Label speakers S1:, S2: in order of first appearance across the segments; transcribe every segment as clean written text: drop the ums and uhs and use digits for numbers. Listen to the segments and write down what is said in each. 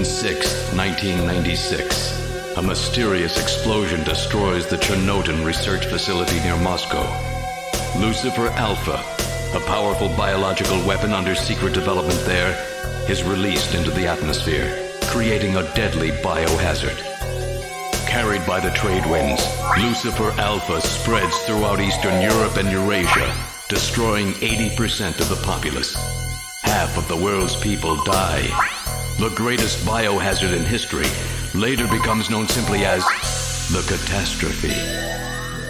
S1: 6th, 1996, a mysterious explosion destroys the Chernobyl research facility near Moscow. Lucifer Alpha, a powerful biological weapon under secret development there, is released into the atmosphere, creating a deadly biohazard. Carried by the trade winds, Lucifer Alpha spreads throughout Eastern Europe and Eurasia, destroying 80% of the populace. Half of the world's people die. The greatest biohazard in history later becomes known simply as the catastrophe.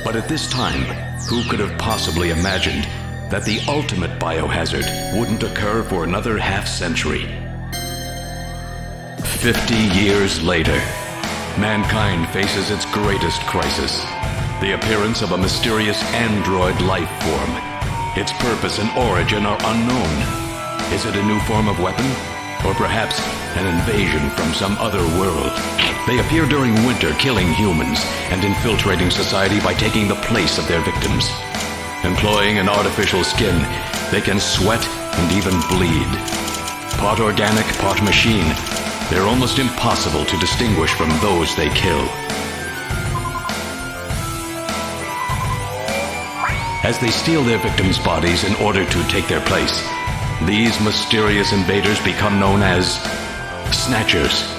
S1: But at this time, who could have possibly imagined that the ultimate biohazard wouldn't occur for another half-century? 50 years later, mankind faces its greatest crisis, the appearance of a mysterious android life form. Its purpose and origin are unknown. Is it a new form of weapon? Or perhaps an invasion from some other world? They appear during winter, killing humans and infiltrating society by taking the place of their victims. Employing an artificial skin, they can sweat and even bleed. Part organic, part machine, they're almost impossible to distinguish from those they kill. As they steal their victims' bodies in order to take their place, these mysterious invaders become known as Snatchers.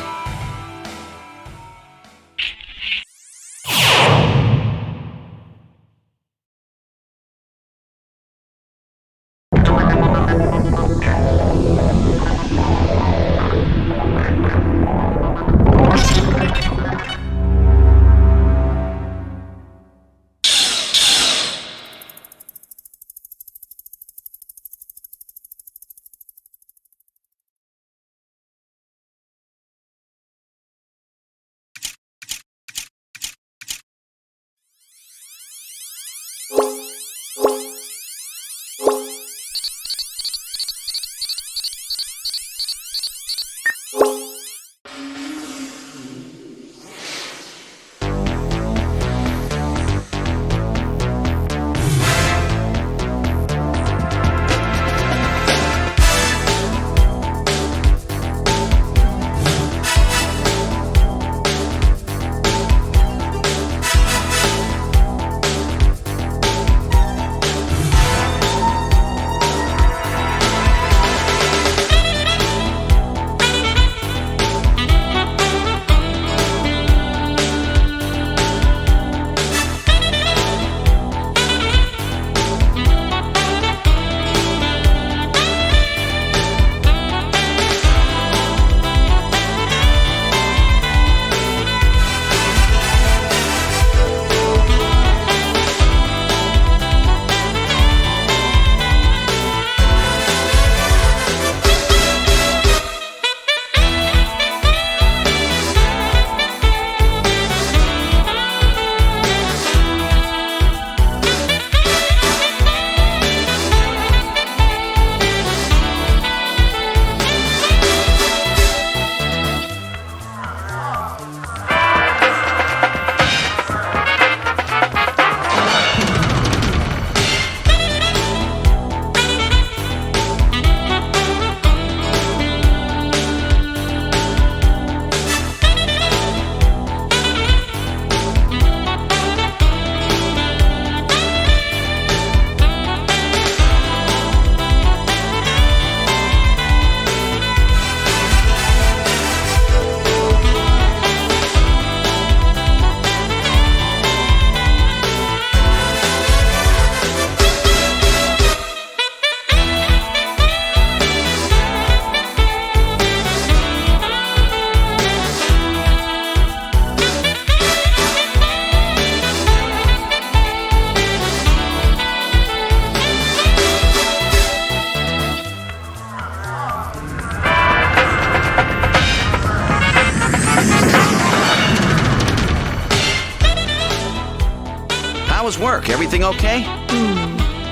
S2: was work? Everything okay?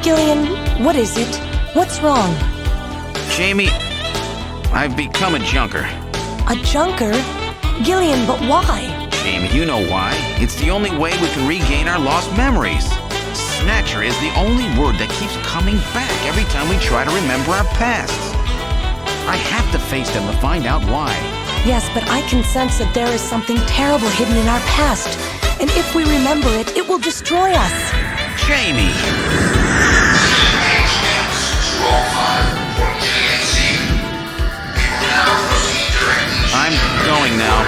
S3: Gillian, what is it? What's wrong?
S2: Jamie, I've become a junker.
S3: A junker? Gillian, but why?
S2: Jamie, you know why. It's the only way we can regain our lost memories. Snatcher is the only word that keeps coming back every time we try to remember our pasts. I have to face them to find out why.
S3: Yes, but I can sense that there is something terrible hidden in our past. And if we remember it, it will destroy us.
S2: Jamie! I'm going now.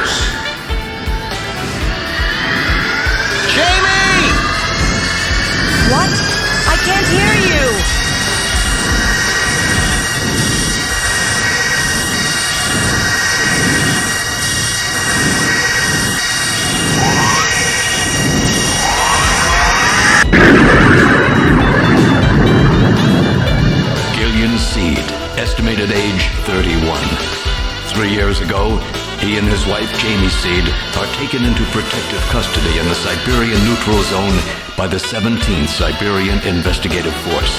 S2: Jamie!
S3: What? I can't hear you!
S1: Seed, estimated age 31. 3 years ago, he and his wife Jamie Seed are taken into protective custody in the Siberian Neutral Zone by the 17th Siberian Investigative Force.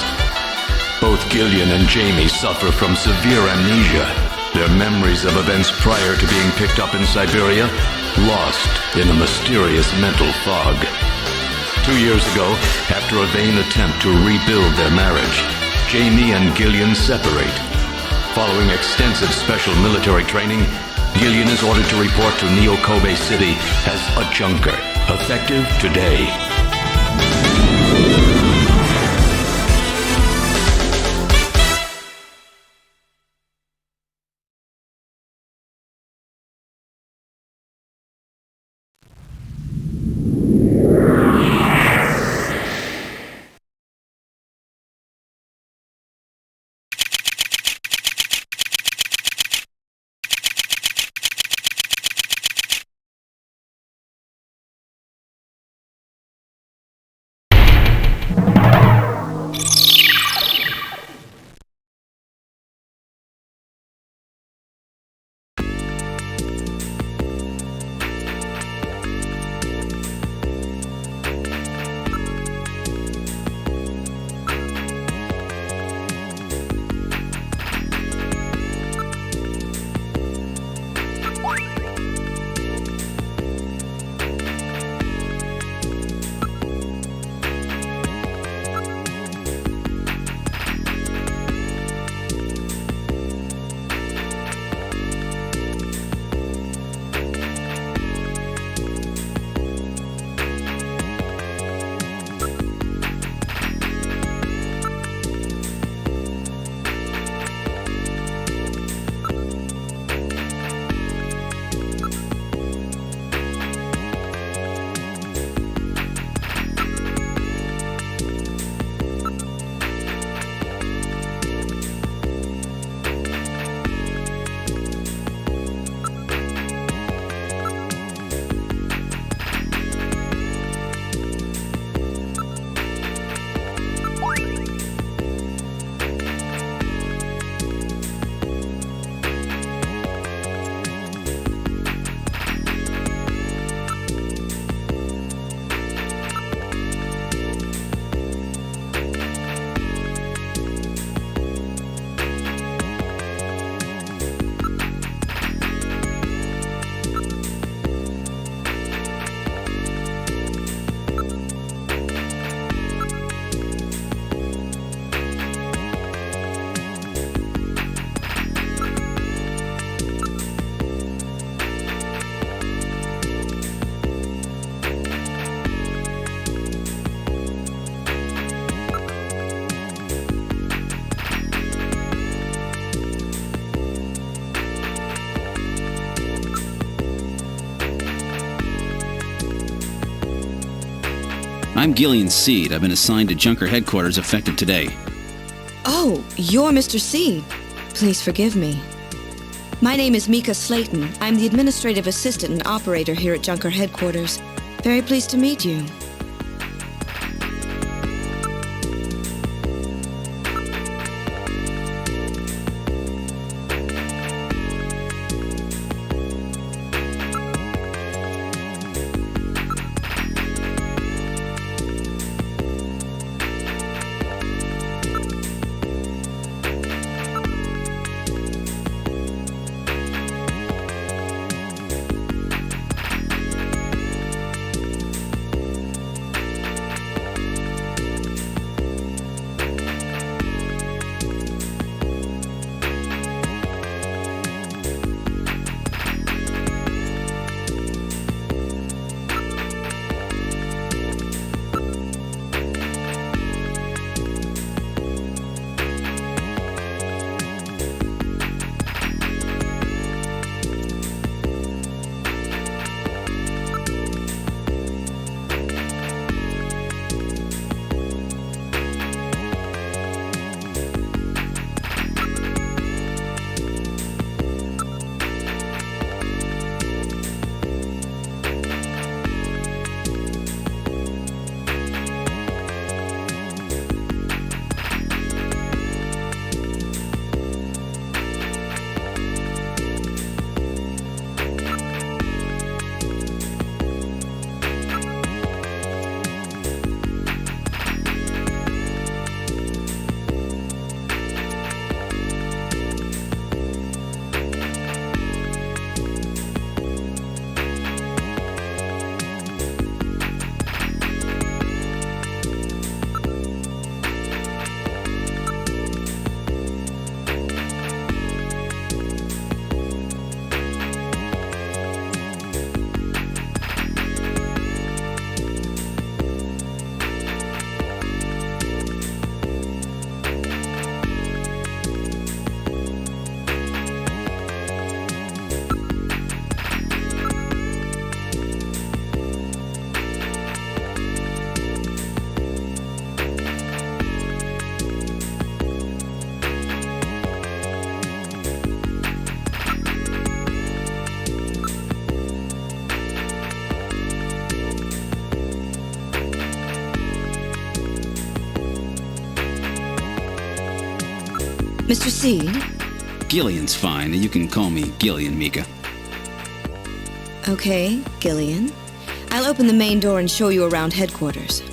S1: Both Gillian and Jamie suffer from severe amnesia, their memories of events prior to being picked up in Siberia lost in a mysterious mental fog. 2 years ago, after a vain attempt to rebuild their marriage, Jamie and Gillian separate. Following extensive special military training, Gillian is ordered to report to Neo-Kobe City as a junker, effective today.
S4: I'm Gillian Seed. I've been assigned to Junker headquarters effective today.
S5: Oh, you're Mr. Seed. Please forgive me. My name is Mika Slayton. I'm the administrative assistant and operator here at Junker headquarters. Very pleased to meet you. Mr. Seed?
S4: Gillian's fine. You can call me Gillian, Mika.
S5: Okay, Gillian. I'll open the main door and show you around headquarters.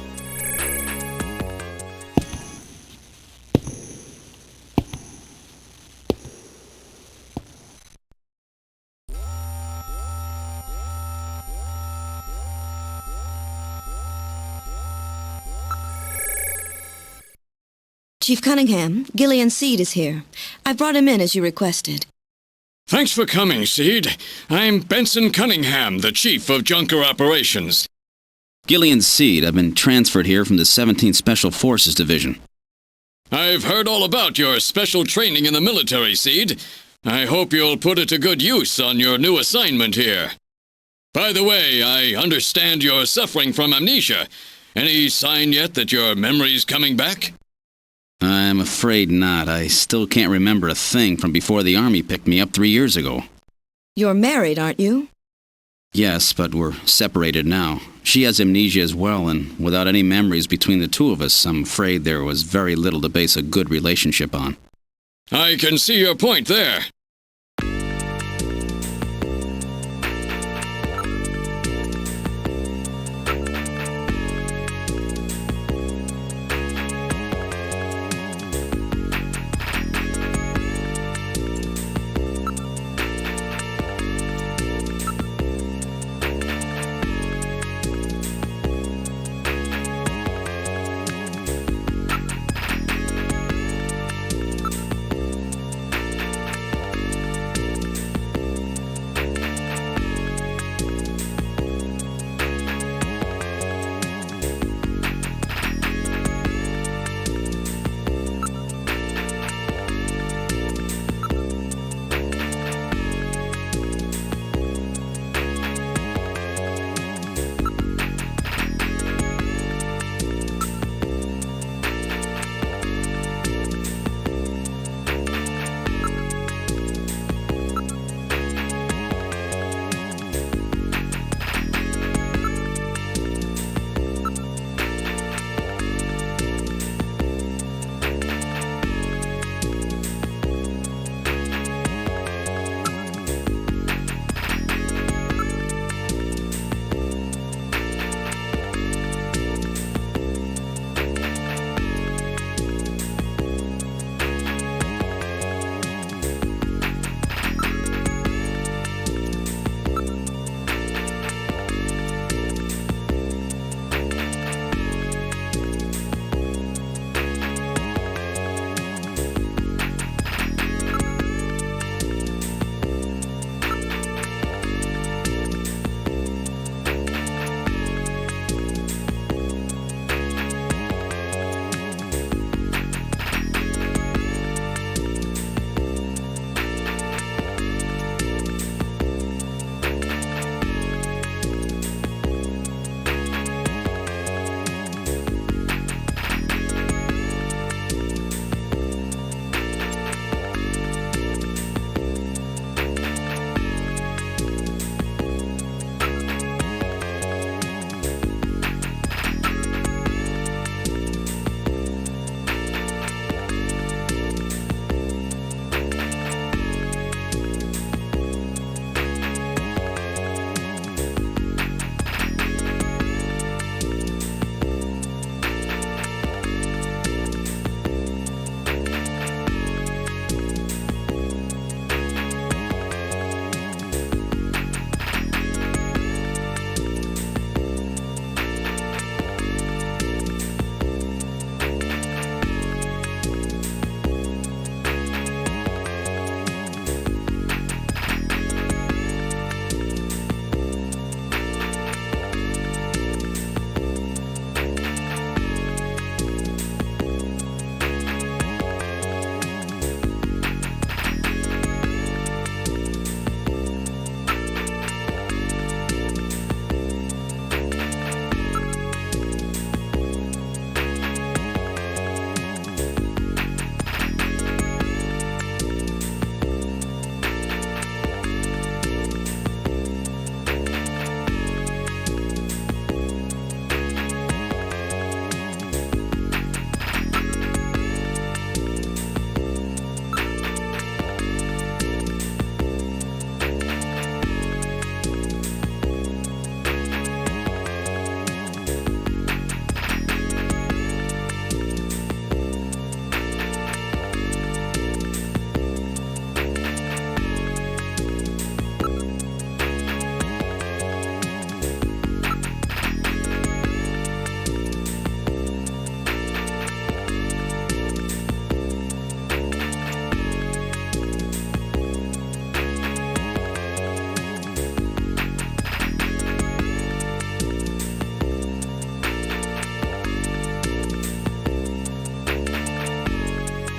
S5: Chief Cunningham, Gillian Seed is here. I brought him in as you requested.
S6: Thanks for coming, Seed. I'm Benson Cunningham, the Chief of Junker Operations.
S4: Gillian Seed. I've been transferred here from the 17th Special Forces Division.
S6: I've heard all about your special training in the military, Seed. I hope you'll put it to good use on your new assignment here. By the way, I understand you're suffering from amnesia. Any sign yet that your memory's coming back?
S4: I'm afraid not. I still can't remember a thing from before the Army picked me up 3 years ago.
S5: You're married, aren't you?
S4: Yes, but we're separated now. She has amnesia as well, and without any memories between the two of us, I'm afraid there was very little to base a good relationship on.
S6: I can see your point there.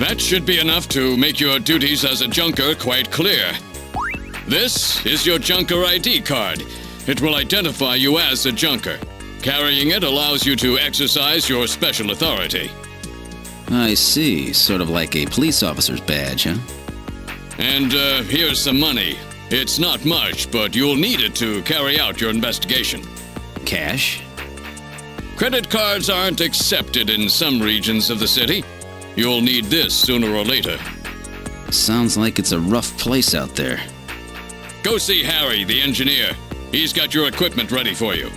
S6: That should be enough to make your duties as a junker quite clear. This is your junker ID card. It will identify you as a junker. Carrying it allows you to exercise your special authority.
S4: I see. Sort of like a police officer's badge, huh?
S6: And here's some money. It's not much, but you'll need it to carry out your investigation.
S4: Cash?
S6: Credit cards aren't accepted in some regions of the city. You'll need this sooner or later.
S4: Sounds like it's a rough place out there.
S6: Go see Harry, the engineer. He's got your equipment ready for you.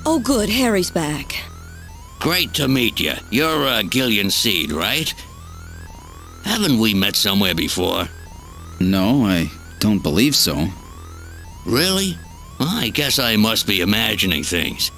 S5: Oh, good, Harry's back.
S7: Great to meet you. You're Gillian Seed, right? Haven't we met somewhere before?
S4: No, I don't believe so.
S7: Really? Well, I guess I must be imagining things.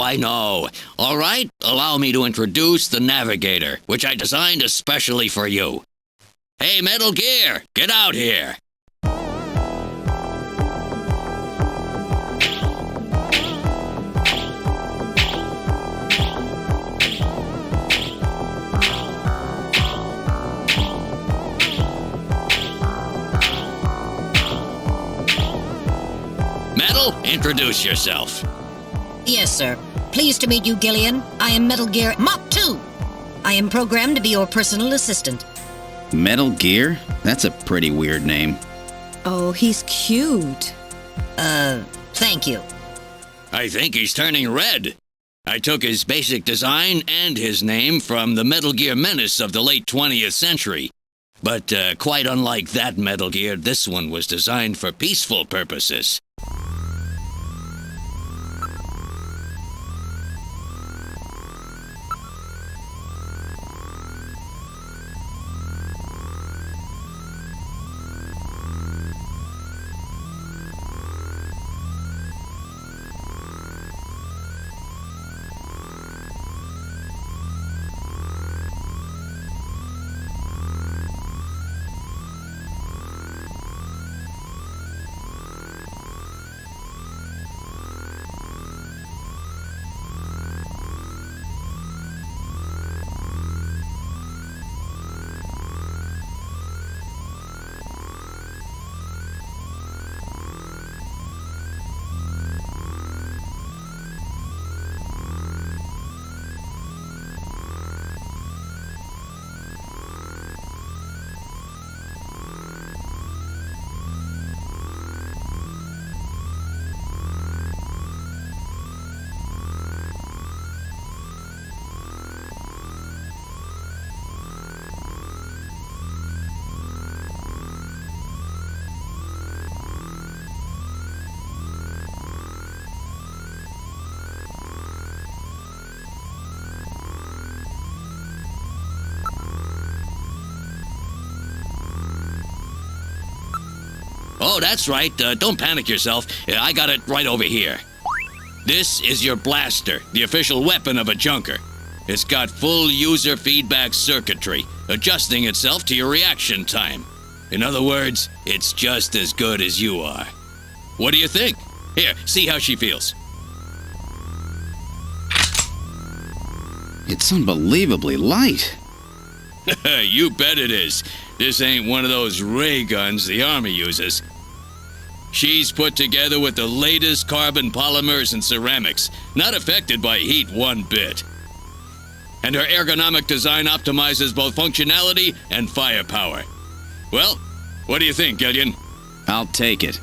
S7: I know. All right, allow me to introduce the Navigator, which I designed especially for you. Hey, Metal Gear, get out here. Metal, introduce yourself.
S8: Yes, sir. Pleased to meet you, Gillian. I am Metal Gear Mach 2. I am programmed to be your personal assistant.
S4: Metal Gear? That's a pretty weird name.
S5: Oh, he's cute.
S8: Thank you.
S7: I think he's turning red. I took his basic design and his name from the Metal Gear menace of the late 20th century. But quite unlike that Metal Gear, this one was designed for peaceful purposes. Oh, that's right. Don't panic yourself. I got it right over here. This is your blaster, the official weapon of a junker. It's got full user feedback circuitry, adjusting itself to your reaction time. In other words, it's just as good as you are. What do you think? Here, see how she feels.
S4: It's unbelievably light.
S7: You bet it is. This ain't one of those ray guns the Army uses. She's put together with the latest carbon polymers and ceramics, not affected by heat one bit. And her ergonomic design optimizes both functionality and firepower. Well, what do you think, Gillian?
S4: I'll take it.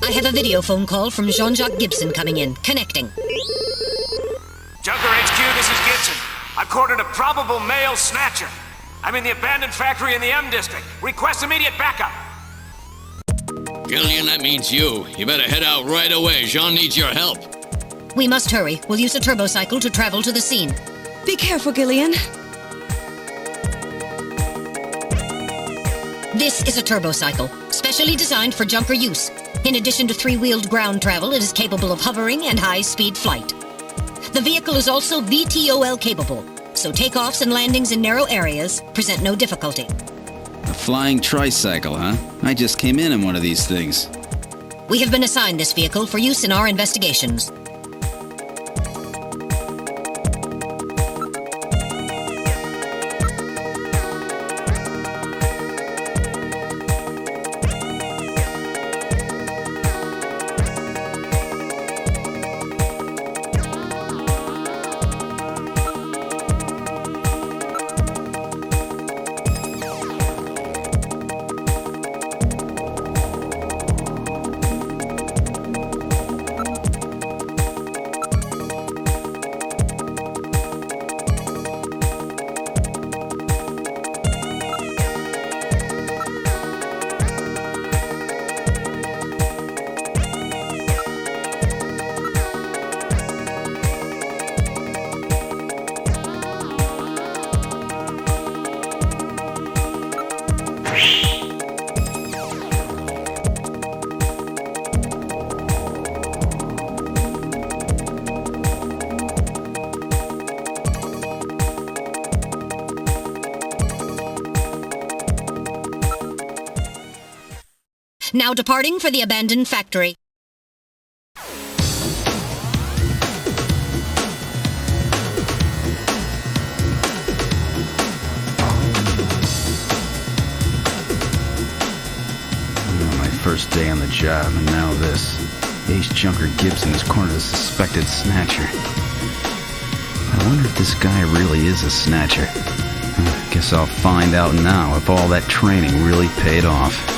S8: I have a video phone call from Jean-Jacques Gibson coming in. Connecting.
S9: Junker HQ, this is Gibson. I've cornered a probable male snatcher. I'm in the abandoned factory in the M District. Request immediate backup.
S6: Gillian, that means you. You better head out right away. Jean needs your help.
S8: We must hurry. We'll use a turbocycle to travel to the scene.
S5: Be careful, Gillian.
S8: This is a turbocycle, specially designed for junker use. In addition to three-wheeled ground travel, it is capable of hovering and high-speed flight. The vehicle is also VTOL capable, so takeoffs and landings in narrow areas present no difficulty.
S4: A flying tricycle, huh? I just came in one of these things.
S8: We have been assigned this vehicle for use in our investigations. Now departing for the abandoned factory.
S4: My first day on the job, and now this. Ace Junker Gibson has cornered a suspected snatcher. I wonder if this guy really is a snatcher. Guess I'll find out now if all that training really paid off.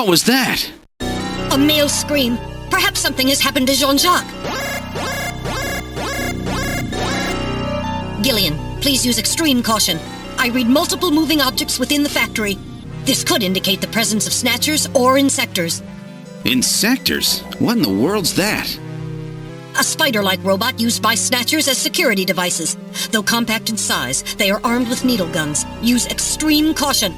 S2: What was that?
S8: A male scream. Perhaps something has happened to Jean-Jacques. Gillian, please use extreme caution. I read multiple moving objects within the factory. This could indicate the presence of Snatchers or Insectors.
S2: Insectors? What in the world's that?
S8: A spider-like robot used by Snatchers as security devices. Though compact in size, they are armed with needle guns. Use extreme caution.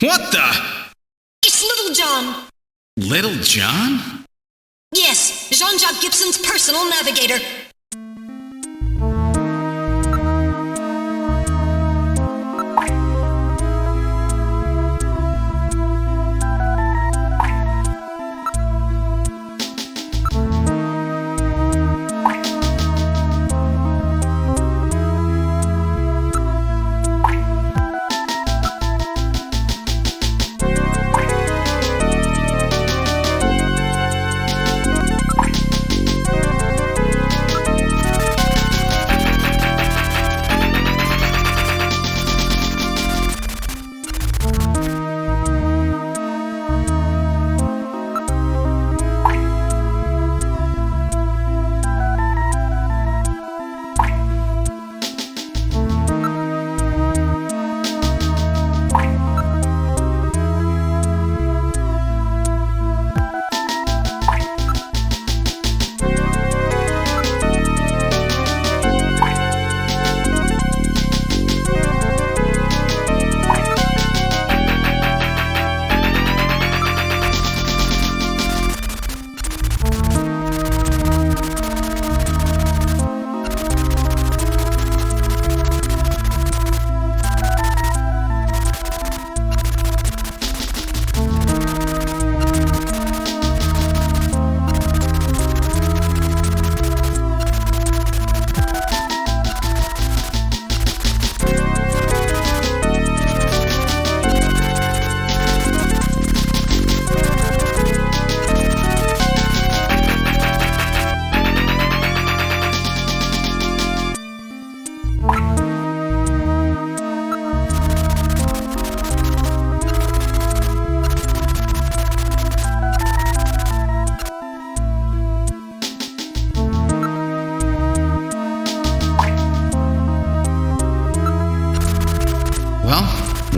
S2: What the?
S8: It's Little John.
S2: Little John?
S8: Yes, Jean-Jacques Gibson's personal navigator.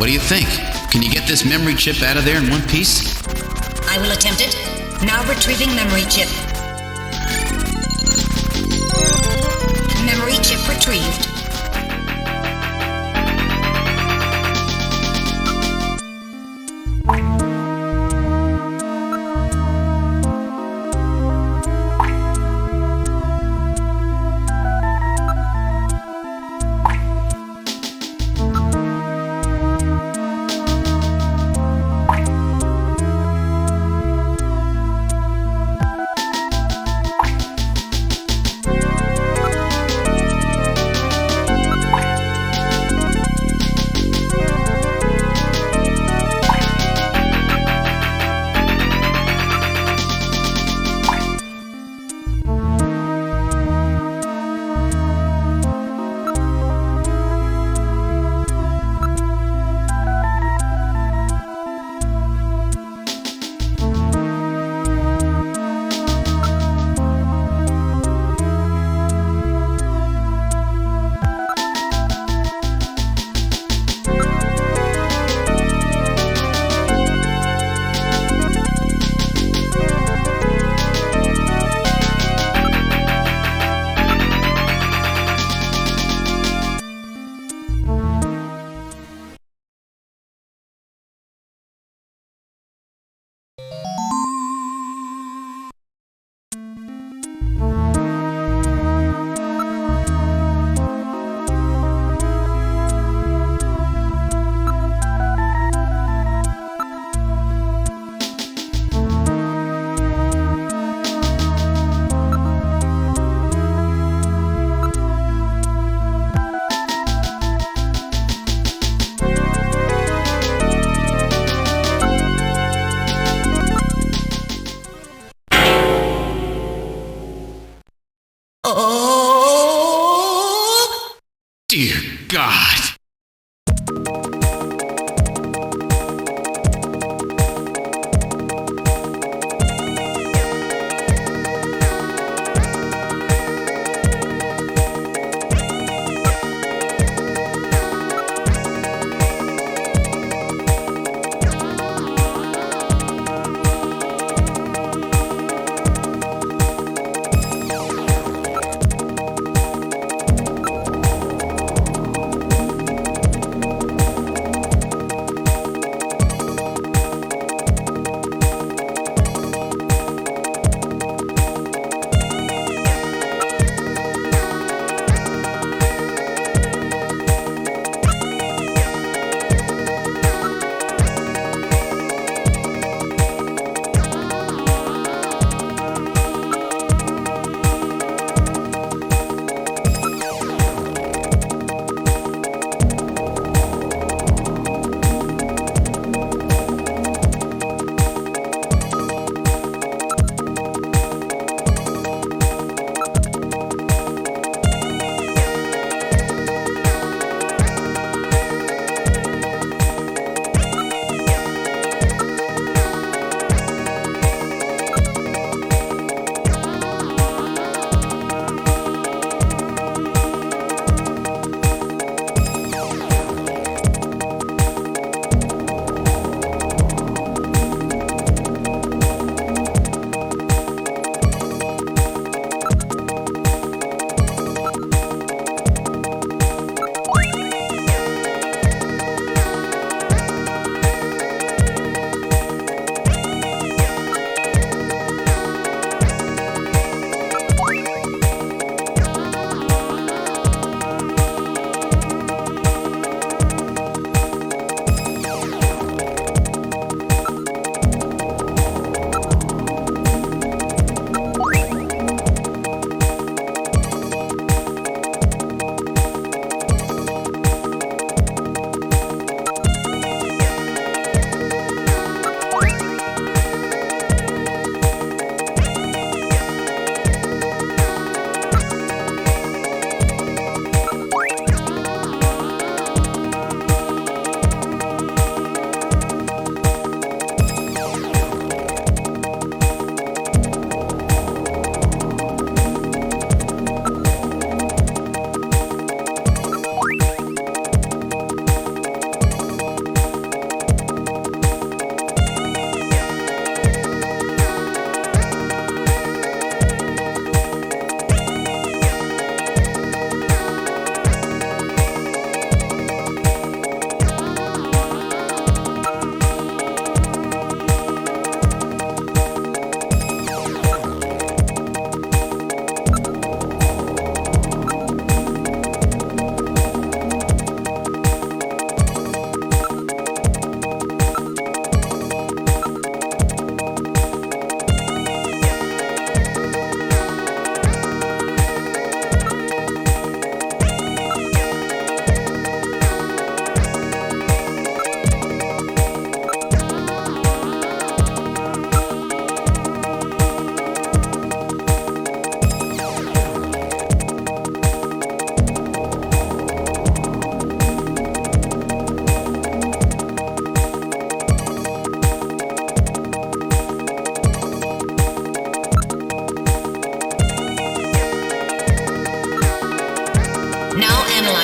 S2: What do you think? Can you get this memory chip out of there in one piece?
S8: I will attempt it. Now retrieving memory chip. Memory chip retrieved.
S2: Dear God.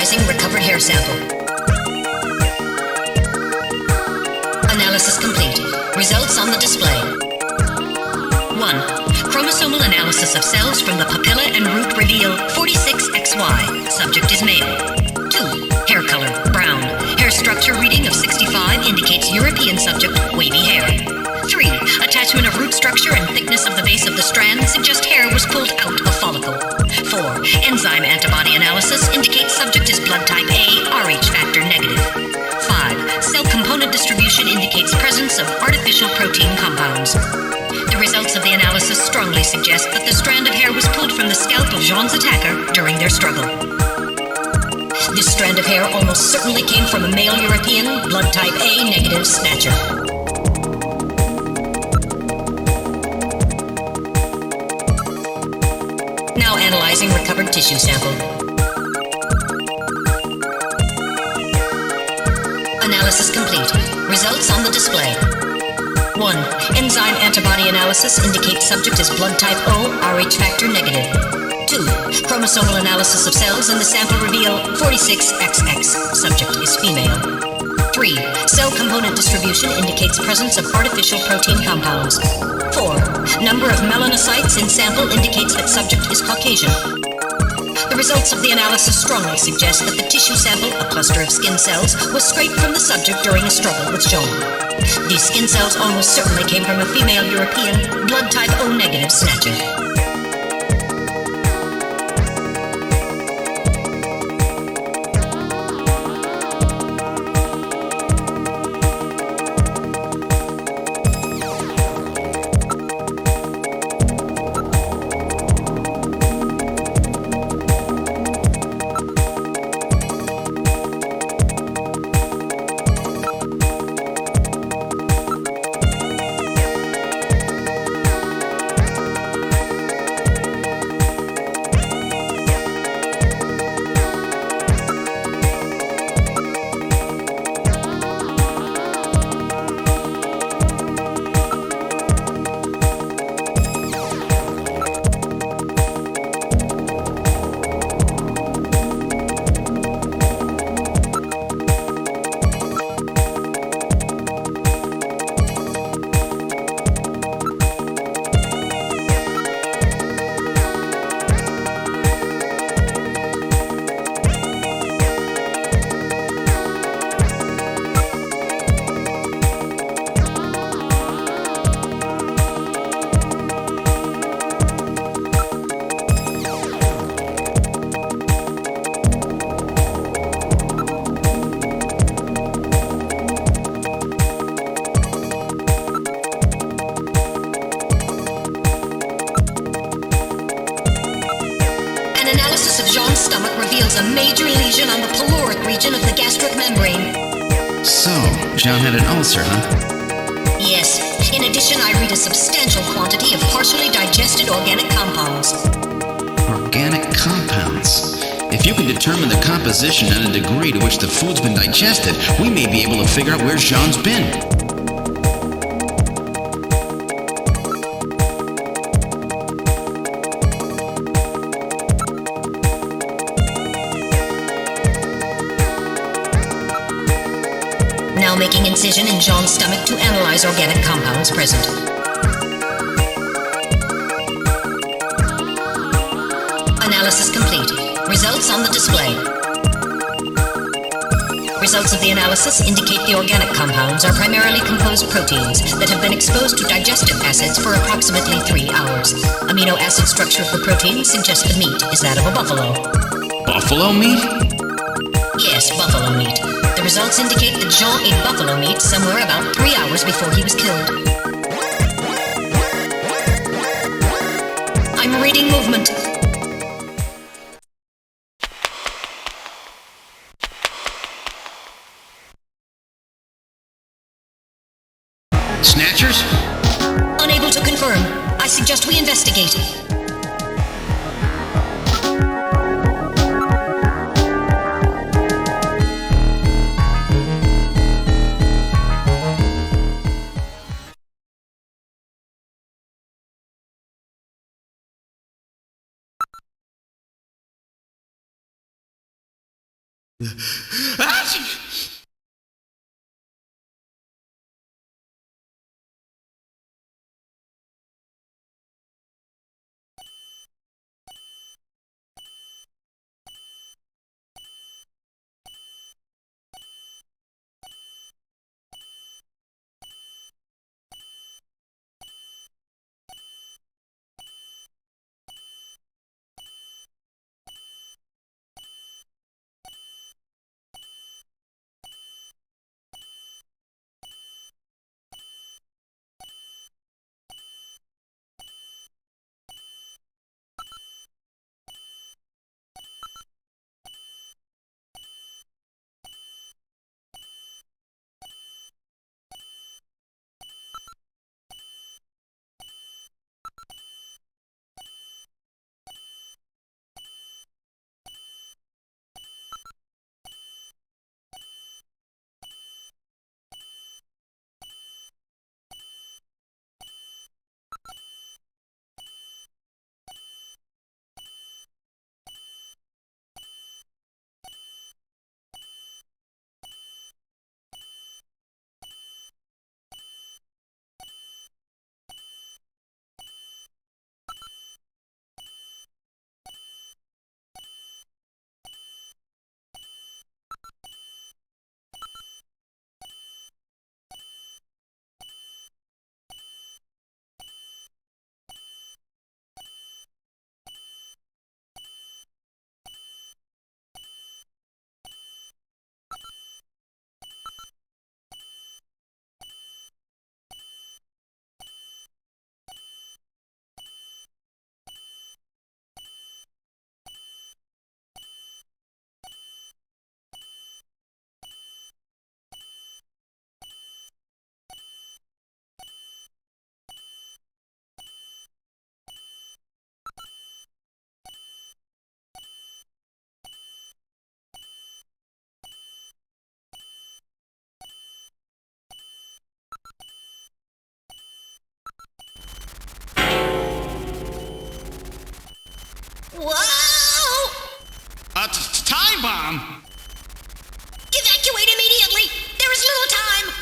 S8: Analyzing recovered hair sample. Analysis complete. Results on the display. 1. Chromosomal analysis of cells from the papilla and root reveal 46XY. Subject is male. 2. Hair color, brown. Hair structure reading of 65 indicates European subject, wavy hair. 3. Attachment of root structure and thickness of the base of the strand suggest hair was pulled out of follicle. 4. Enzyme antibody analysis indicates subject is blood type A, Rh factor negative. 5. Cell component distribution indicates presence of artificial protein compounds. The results of the analysis strongly suggest that the strand of hair was pulled from the scalp of Jean's attacker during their struggle. This strand of hair almost certainly came from a male European, blood type A negative Snatcher. Now analyzing recovered tissue sample. Analysis complete. Results on the display. 1. Enzyme antibody analysis indicates subject is blood type O, Rh factor negative. 2. Chromosomal analysis of cells in the sample reveal 46XX. Subject is female. 3. Cell component distribution indicates presence of artificial protein compounds. 4. Number of melanocytes in sample indicates that subject is Caucasian. The results of the analysis strongly suggest that the tissue sample, a cluster of skin cells, was scraped from the subject during a struggle with Jean. These skin cells almost certainly came from a female European, blood type O negative Snatcher. A major lesion on the caloric region of the gastric membrane.
S4: So, Jean had an ulcer, huh?
S8: Yes. In addition, I read a substantial quantity of partially digested organic compounds.
S4: Organic compounds? If you can determine the composition and the degree to which the food's been digested, we may be able to figure out where Jean's been.
S8: Now making incision in Jean's stomach to analyze organic compounds present. Analysis complete. Results on the display. Results of the analysis indicate the organic compounds are primarily composed proteins that have been exposed to digestive acids for approximately 3 hours. Amino acid structure of the protein suggests the meat is that of a buffalo.
S4: Buffalo meat?
S8: Yes, buffalo meat. The results indicate that Jean ate buffalo meat somewhere about 3 hours before he was killed. I'm reading movement.
S4: Snatchers?
S8: Unable to confirm. I suggest we investigate. Whoa!
S2: Time bomb?
S8: Evacuate immediately! There is little time!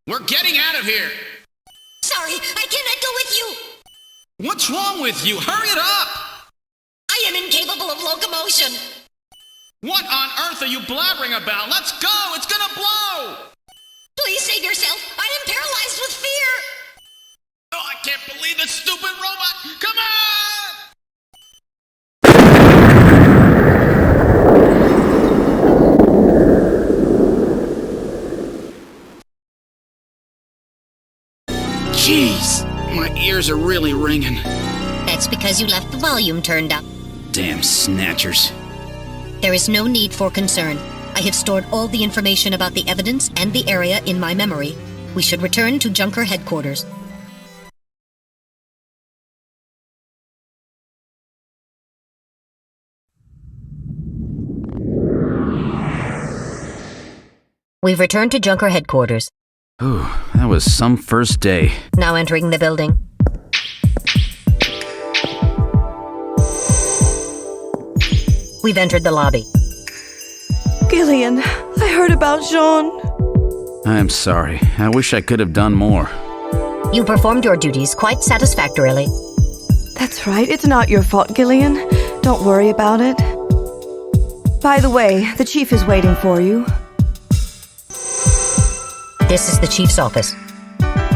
S2: We're getting out of here!
S8: Sorry, I cannot go with you!
S2: What's wrong with you? Hurry it up!
S8: I am incapable of locomotion!
S2: What on earth are you blabbering about? Let's go! It's gonna blow!
S8: Please save yourself! I am paralyzed with fear!
S2: Oh, I can't believe this stupid robot! Come on! Jeez, my ears are really ringing.
S8: That's because you left the volume turned up.
S4: Damn snatchers.
S8: There is no need for concern. I have stored all the information about the evidence and the area in my memory. We should return to Junker headquarters. We've returned to Junker headquarters.
S4: Ooh, that was some first day.
S8: Now entering the building. We've entered the lobby.
S3: Gillian, I heard about Jean.
S4: I'm sorry. I wish I could have done more.
S8: You performed your duties quite satisfactorily.
S3: That's right. It's not your fault, Gillian. Don't worry about it. By the way, the chief is waiting for you.
S8: This is the chief's office.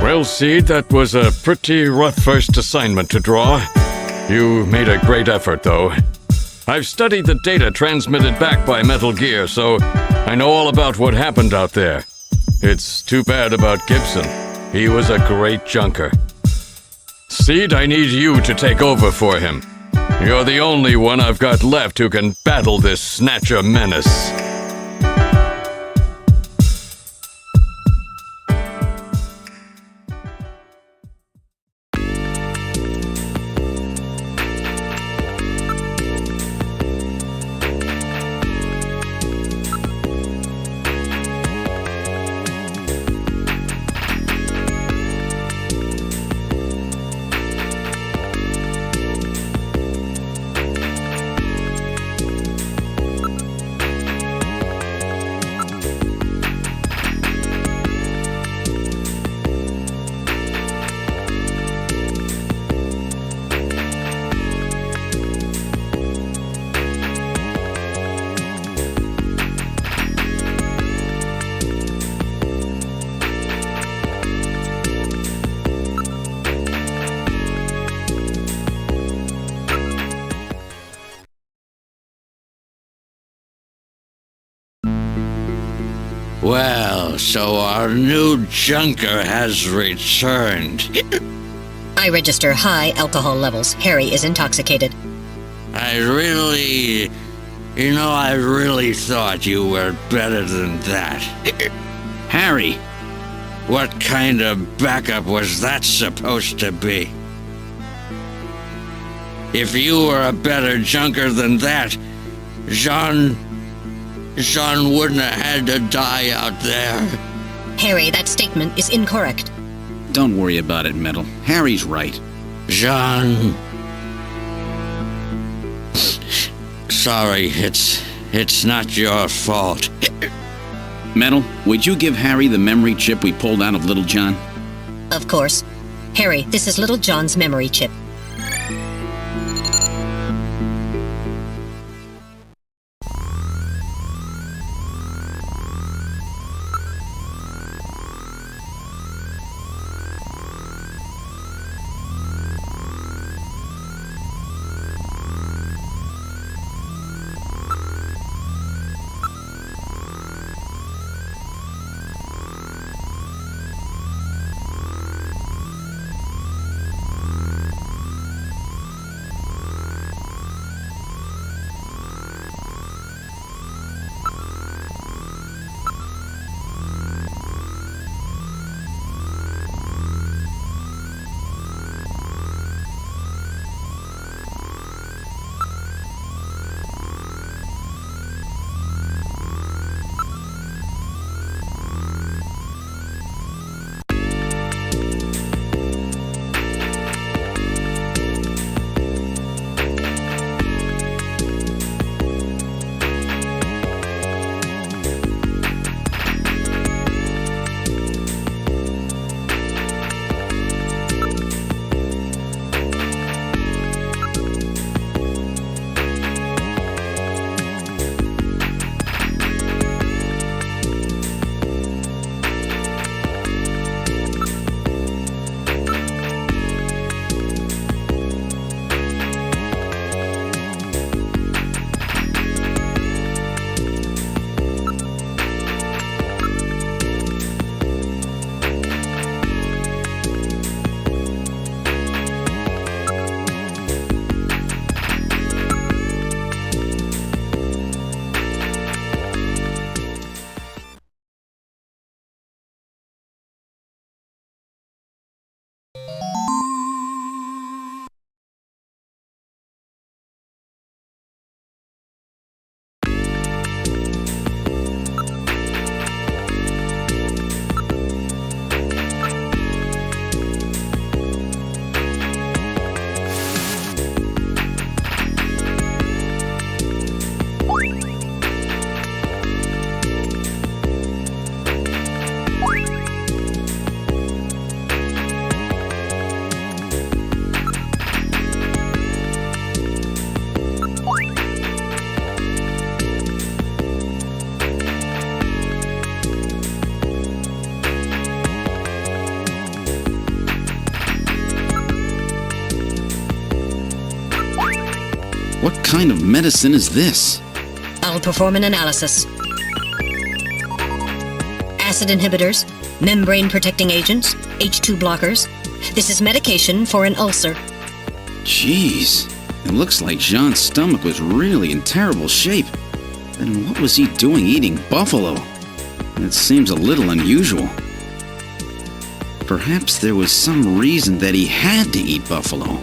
S6: Well, Seed, that was a pretty rough first assignment to draw. You made a great effort, though. I've studied the data transmitted back by Metal Gear, so I know all about what happened out there. It's too bad about Gibson. He was a great junker. Seed, I need you to take over for him. You're the only one I've got left who can battle this Snatcher menace.
S7: Well, so our new junker has returned.
S8: I register high alcohol levels. Harry is intoxicated.
S7: I really thought you were better than that.
S2: Harry!
S7: What kind of backup was that supposed to be? If you were a better junker than that, Jean wouldn't have had to die out there.
S8: Harry, that statement is incorrect.
S2: Don't worry about it, Metal. Harry's right.
S7: Jean. Sorry, it's not your fault.
S2: Metal, would you give Harry the memory chip we pulled out of Little John?
S8: Of course. Harry, this is Little John's memory chip.
S2: kind of medicine is this?
S8: I'll perform an analysis. Acid inhibitors, membrane-protecting agents, H2 blockers. This is medication for an ulcer.
S2: Jeez, it looks like Jean's stomach was really in terrible shape. Then what was he doing eating buffalo? It seems a little unusual. Perhaps there was some reason that he had to eat buffalo.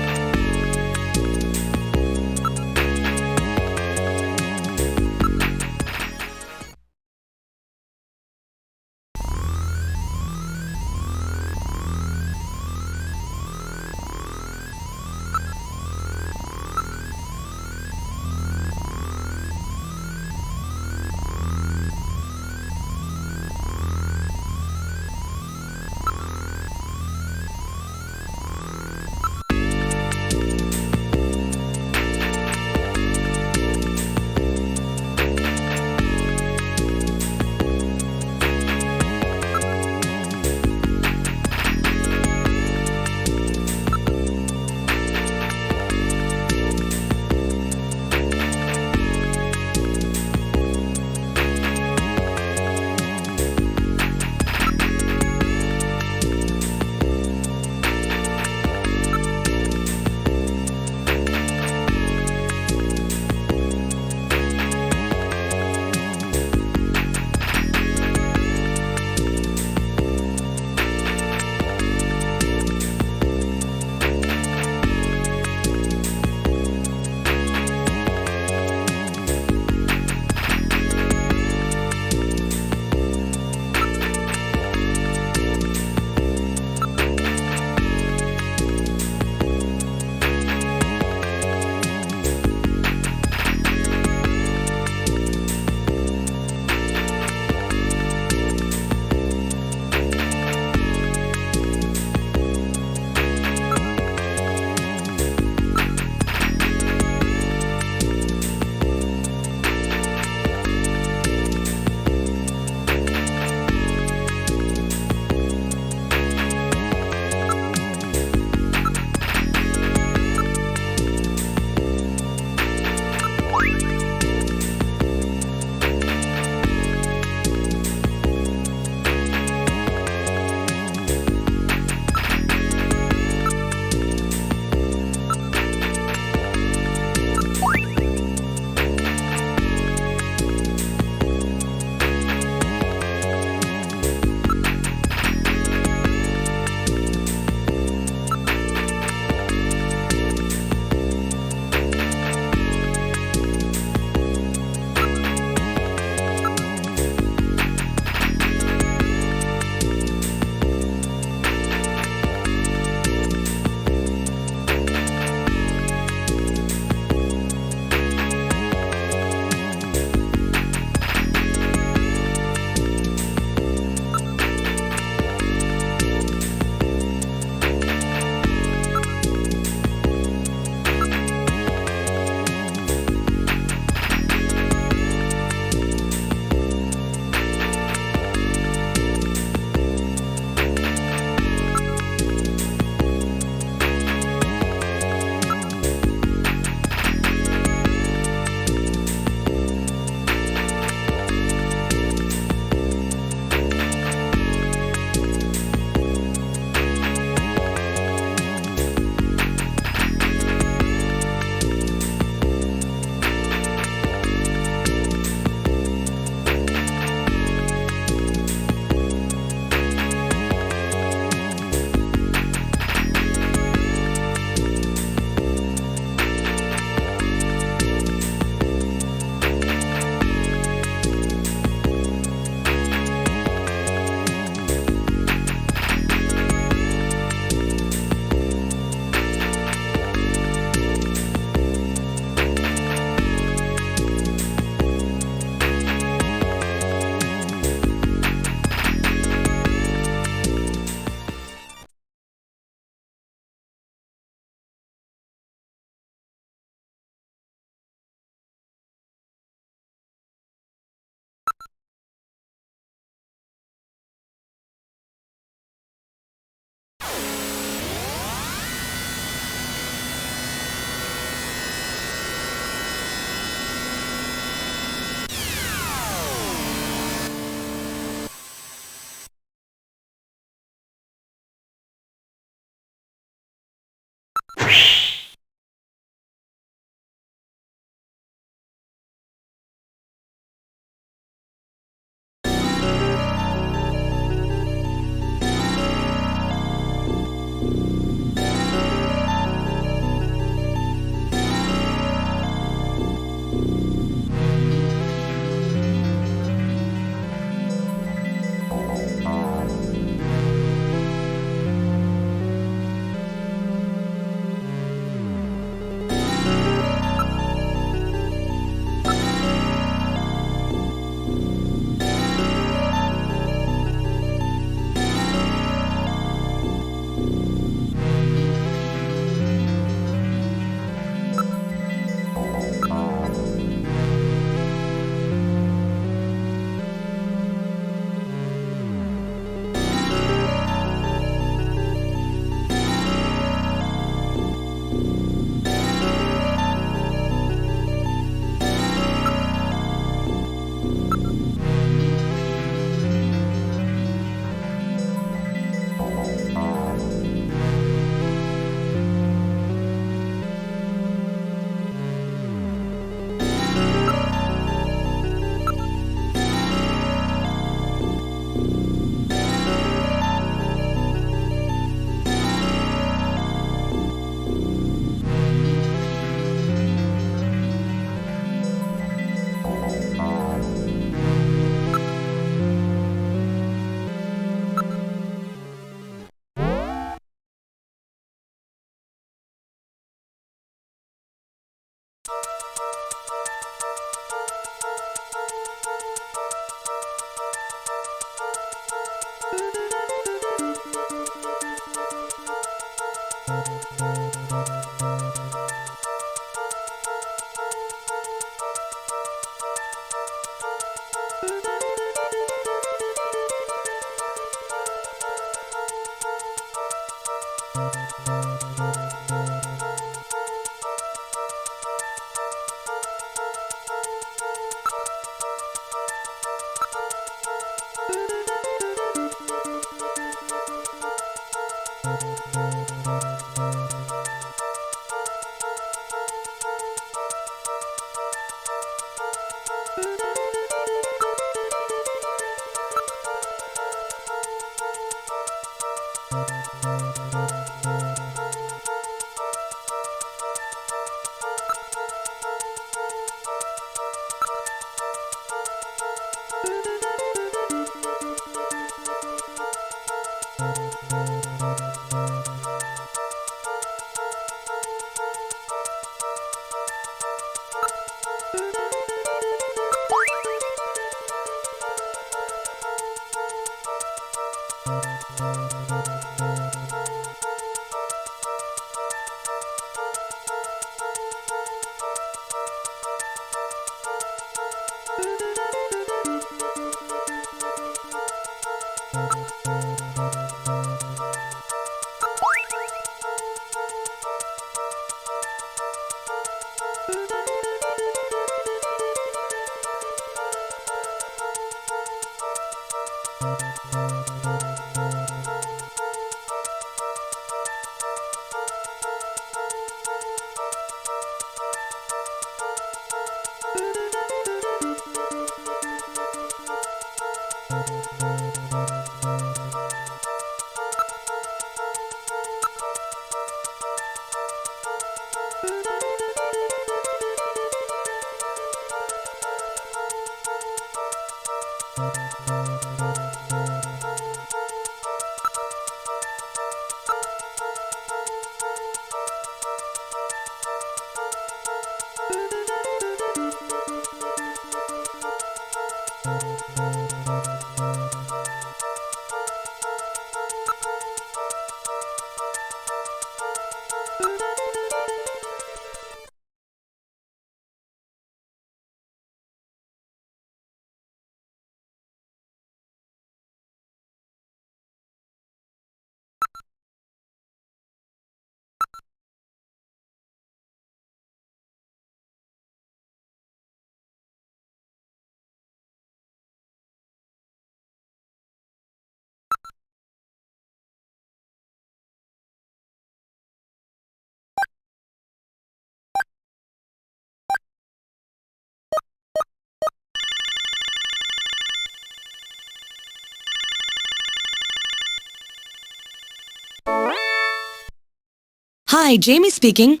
S10: Hi, Jamie speaking.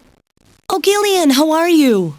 S10: Oh, Gillian, how are you?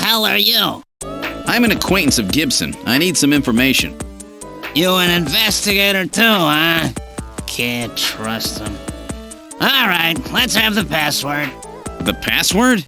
S7: hell are you?
S2: I'm an acquaintance of Gibson. I need some information.
S7: You an investigator too, huh? Can't trust him. All right, let's have the password.
S2: The password?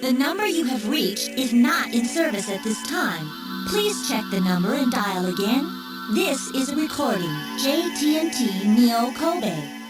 S11: The number you have reached is not in service at this time. Please check the number and dial again. This is a recording. JTNT Neo Kobe.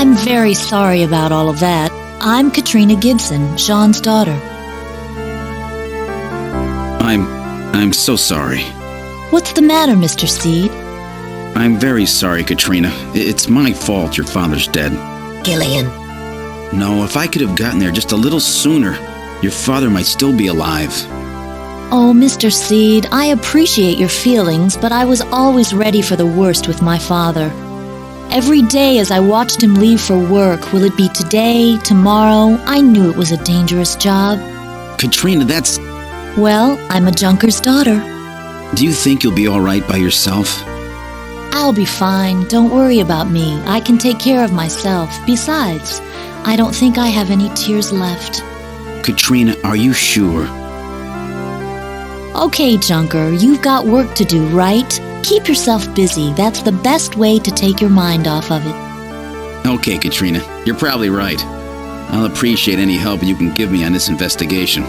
S11: I'm very sorry about all of that. I'm Katrina Gibson, Jean's daughter.
S2: I'm so sorry.
S11: What's the matter, Mr. Seed?
S2: I'm very sorry, Katrina. It's my fault your father's dead.
S8: Gillian.
S2: No, if I could have gotten there just a little sooner, your father might still be alive.
S11: Oh, Mr. Seed, I appreciate your feelings, but I was always ready for the worst with my father. Every day as I watched him leave for work, will it be today, tomorrow? I knew it was a dangerous job.
S2: Katrina, that's...
S11: Well, I'm a junker's daughter.
S2: Do you think you'll be all right by yourself?
S11: I'll be fine. Don't worry about me. I can take care of myself. Besides, I don't think I have any tears left.
S2: Katrina, are you sure?
S11: Okay, Junker, you've got work to do, right? Keep yourself busy. That's the best way to take your mind off of it.
S2: Okay, Katrina, you're probably right. I'll appreciate any help you can give me on this investigation.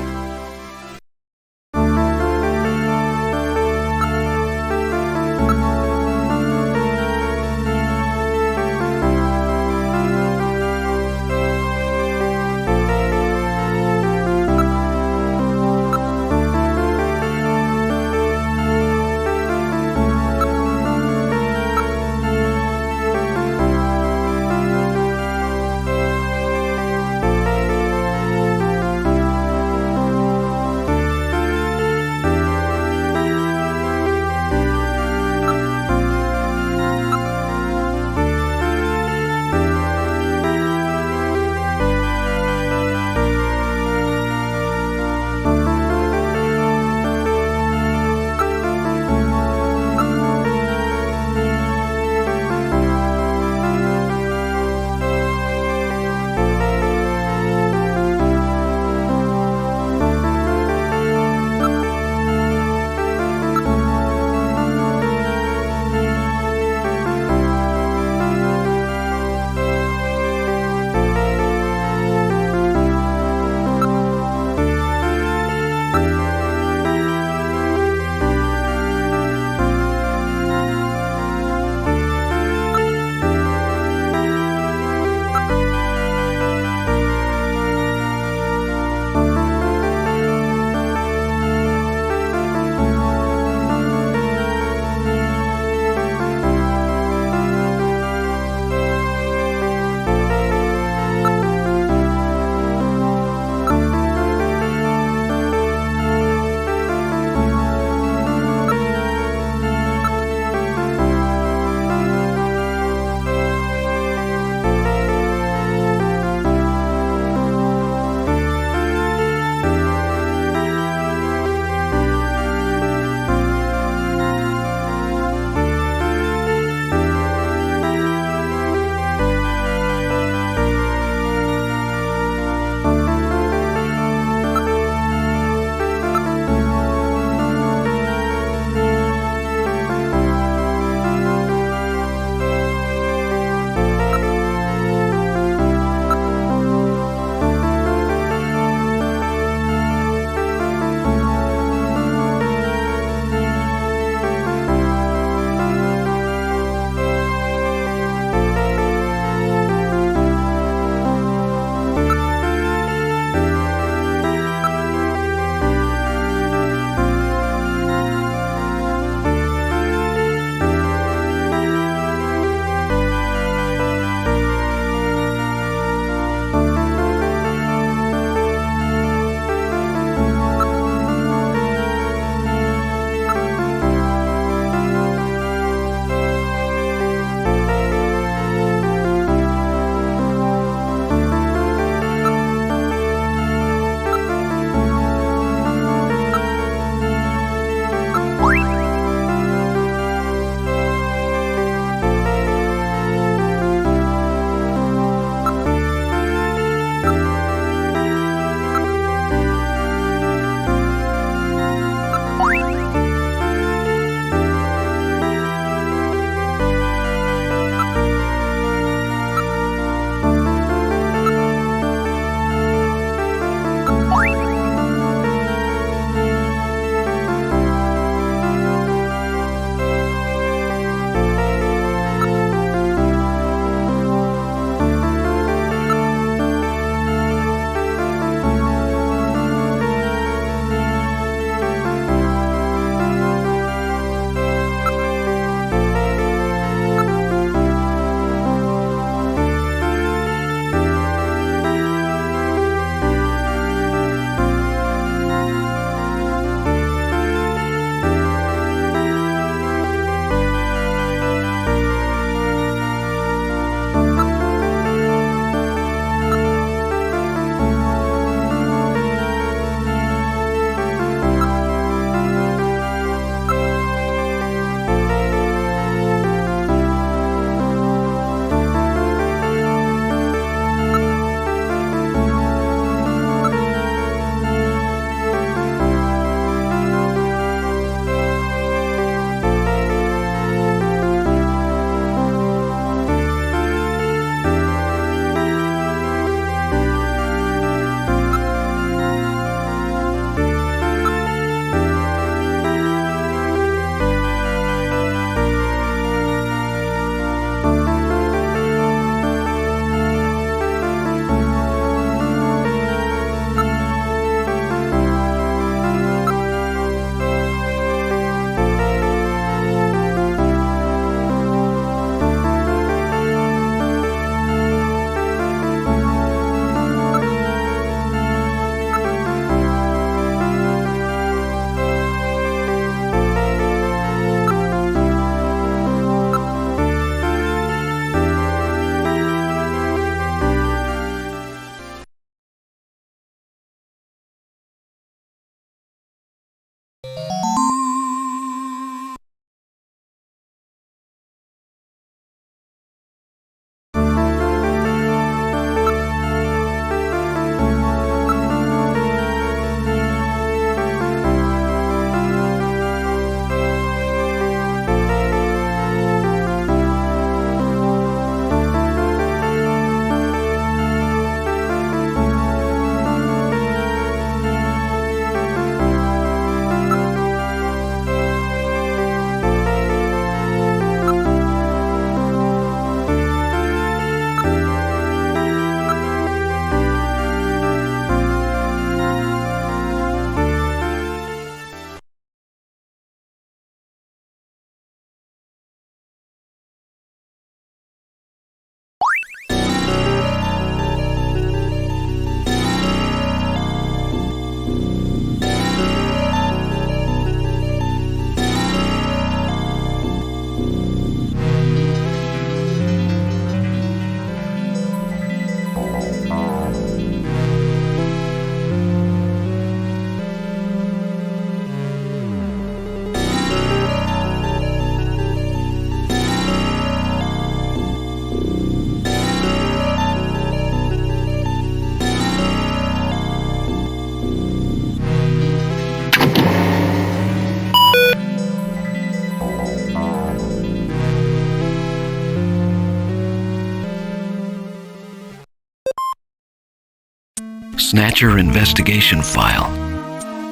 S12: Snatcher Investigation File.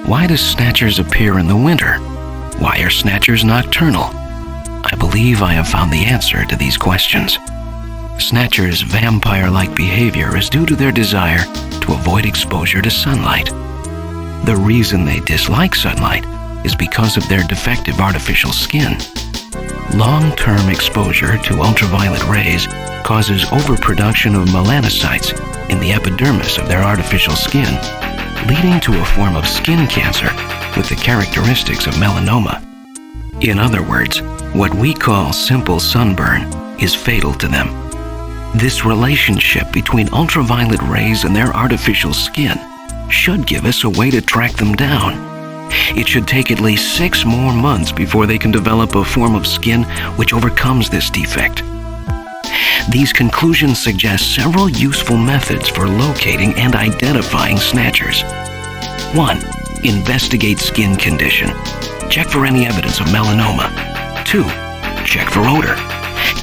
S12: Why do Snatchers appear in the winter? Why are Snatchers nocturnal? I believe I have found the answer to these questions. Snatchers' vampire-like behavior is due to their desire to avoid exposure to sunlight. The reason they dislike sunlight is because of their defective artificial skin. Long-term exposure to ultraviolet rays causes overproduction of melanocytes in the epidermis of their artificial skin, leading to a form of skin cancer with the characteristics of melanoma. In other words, what we call simple sunburn is fatal to them. This relationship between ultraviolet rays and their artificial skin should give us a way to track them down. It should take at least 6 more months before they can develop a form of skin which overcomes this defect. These conclusions suggest several useful methods for locating and identifying Snatchers. 1. Investigate skin condition. Check for any evidence of melanoma. 2. Check for odor.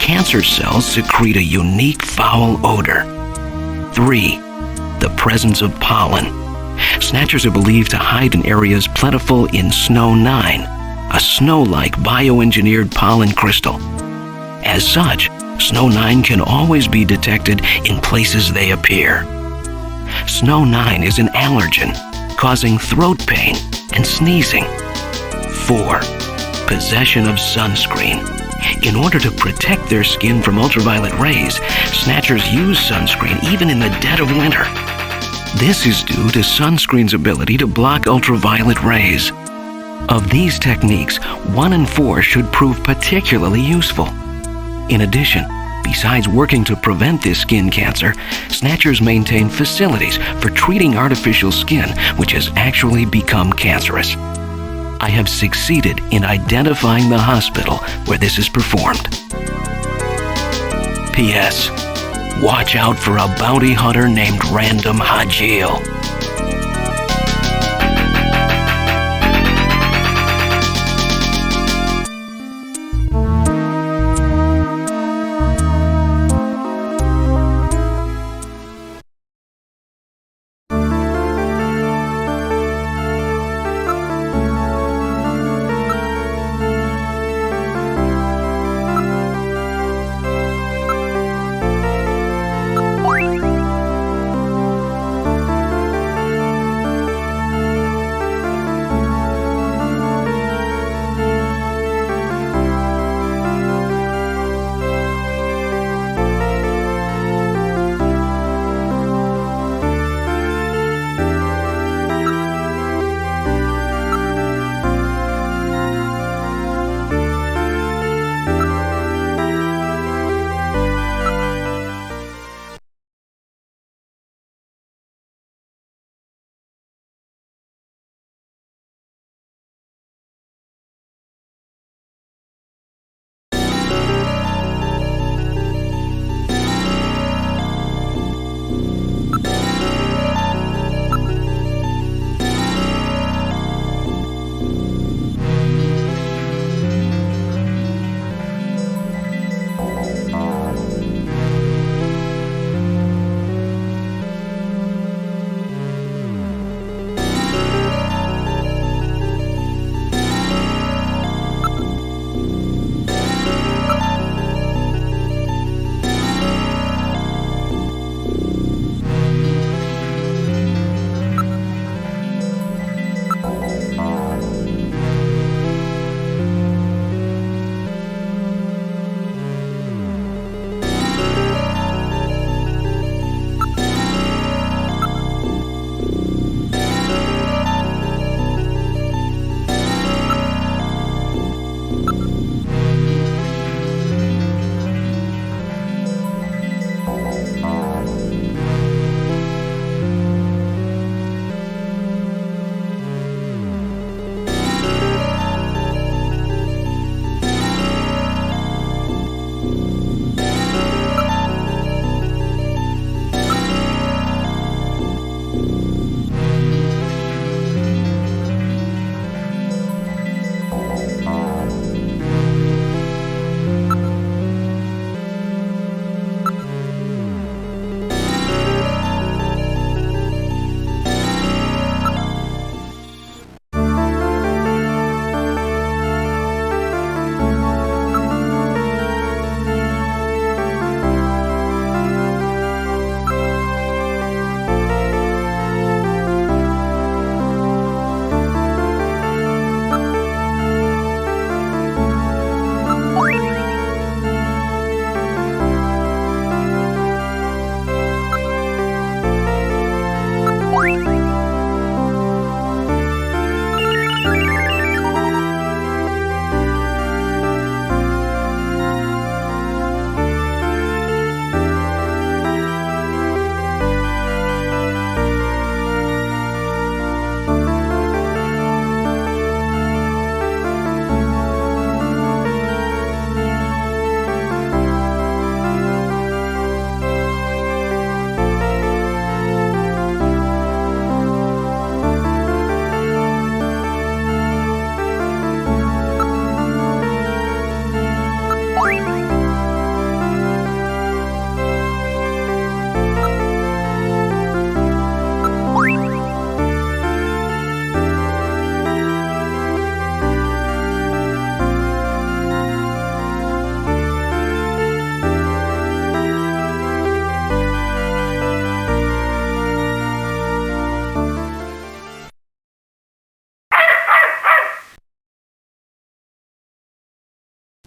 S12: Cancer cells secrete a unique foul odor. 3. The presence of pollen. Snatchers are believed to hide in areas plentiful in Snow 9, a snow-like bioengineered pollen crystal. As such, Snow 9 can always be detected in places they appear. Snow 9 is an allergen, causing throat pain and sneezing. 4. Possession of sunscreen. In order to protect their skin from ultraviolet rays, Snatchers use sunscreen even in the dead of winter. This is due to sunscreen's ability to block ultraviolet rays. Of these techniques, 1 and 4 should prove particularly useful. In addition, besides working to prevent this skin cancer, Snatchers maintain facilities for treating artificial skin which has actually become cancerous. I have succeeded in identifying the hospital where this is performed. P.S. Watch out for a bounty hunter named Random Hajil.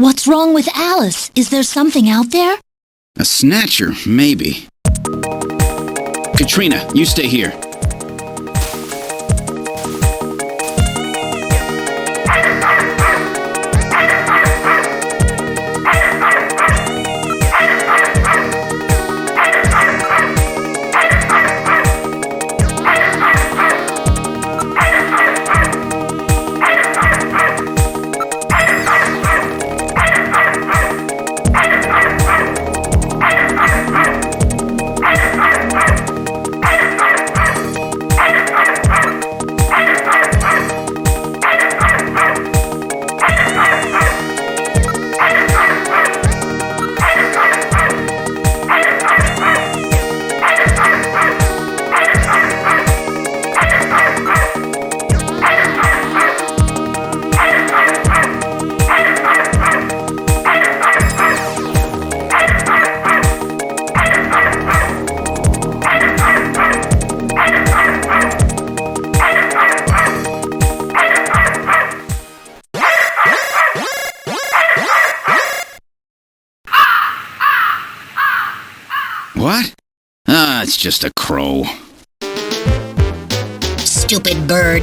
S11: What's wrong with Alice? Is there something out there?
S2: A snatcher, maybe. Katrina, you stay here. What? Ah, it's just a crow.
S8: Stupid bird.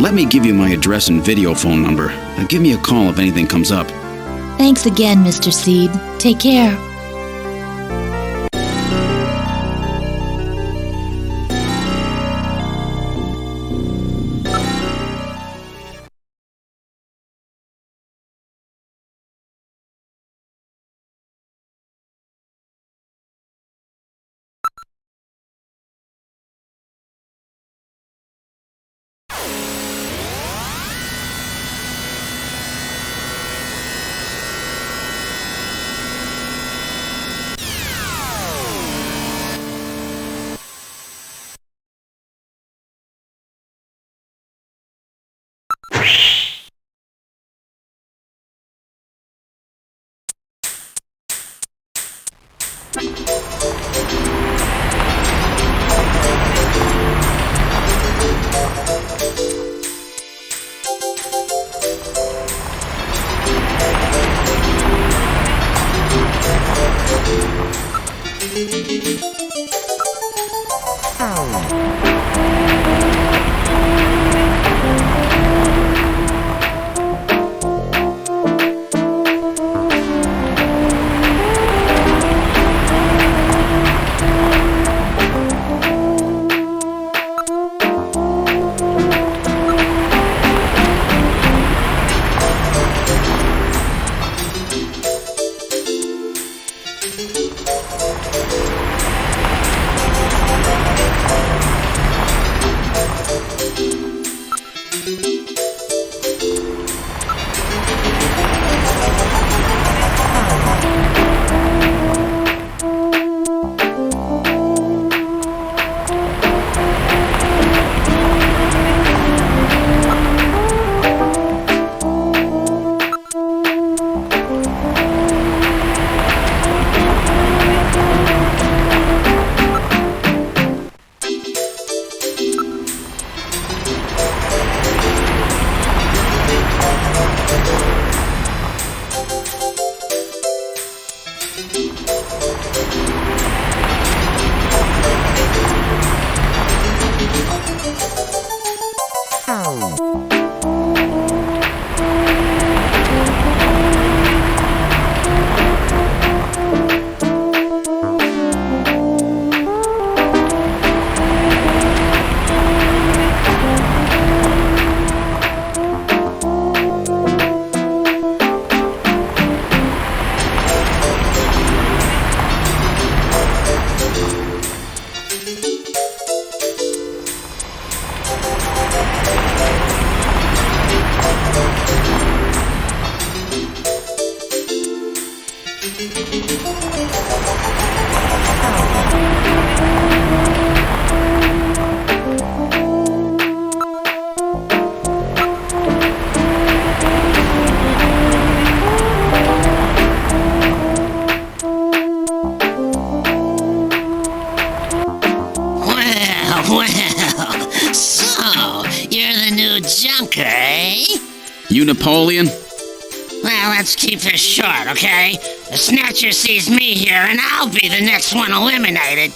S2: Let me give you my address and video phone number. Give me a call if anything comes up.
S11: Thanks again, Mr. Seed. Take care.
S2: You Napoleon?
S13: Well, let's keep this short, okay? The Snatcher sees me here, and I'll be the next one eliminated.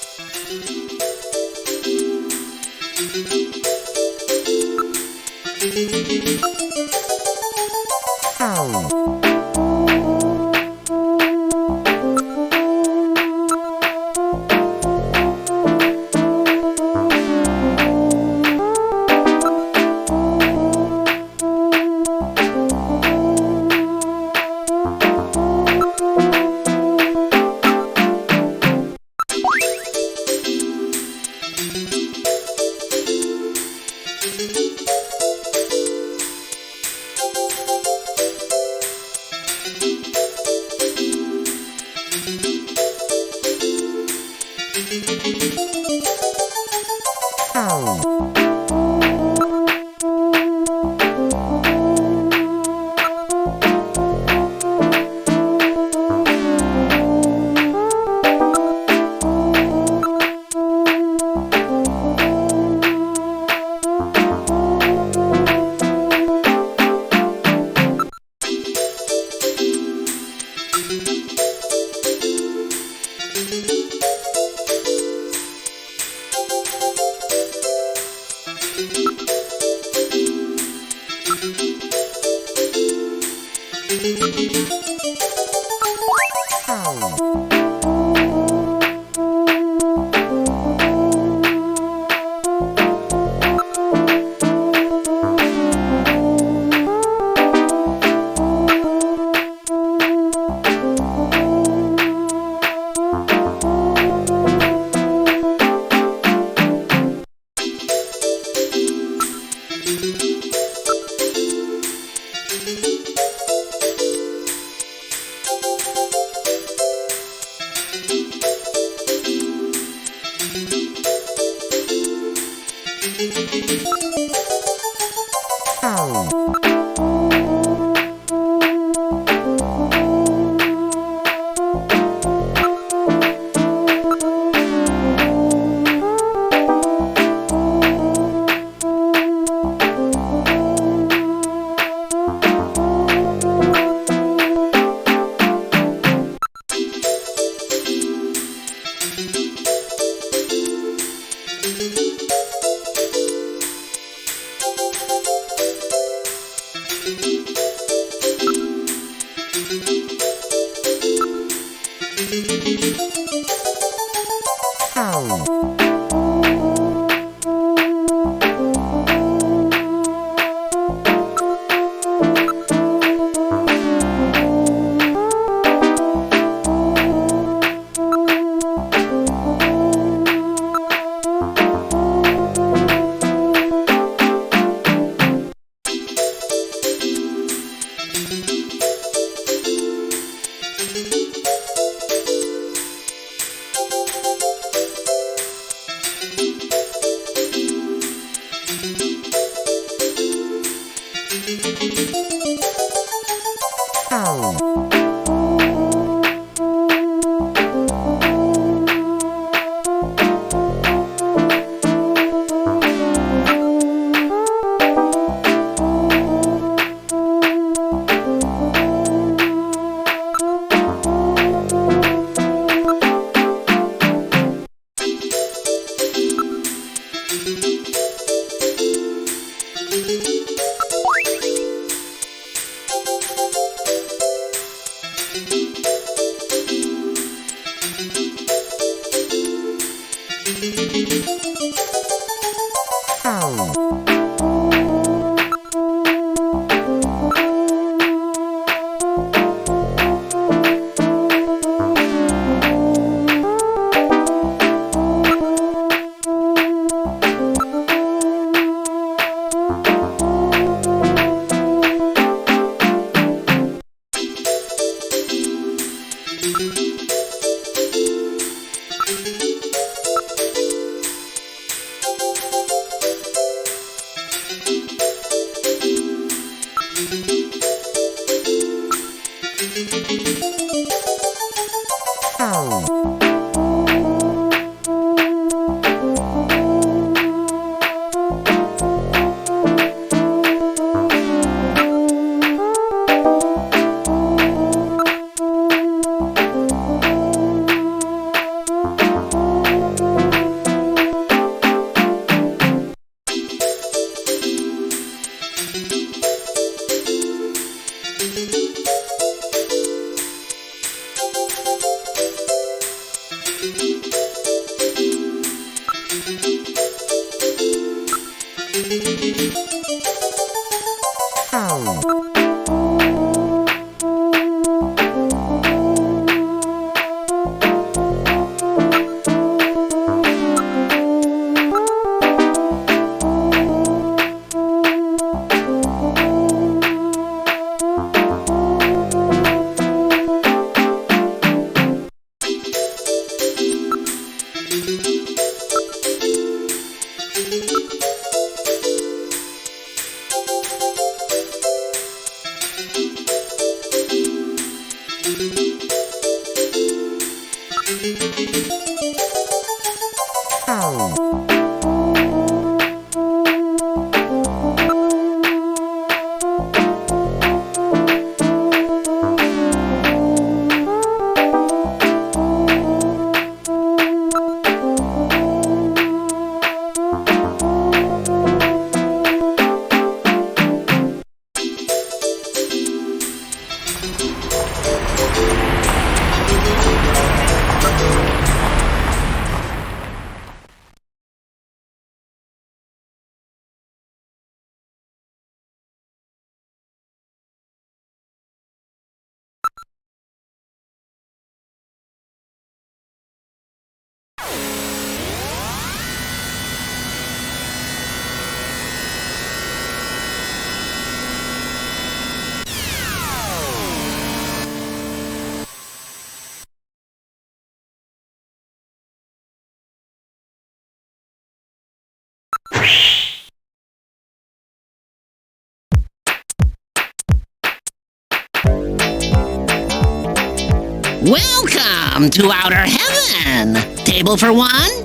S13: Welcome to Outer Heaven! Table for one?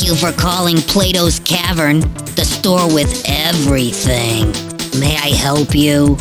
S8: you for calling Plato's Cavern, the store with everything. May I help you?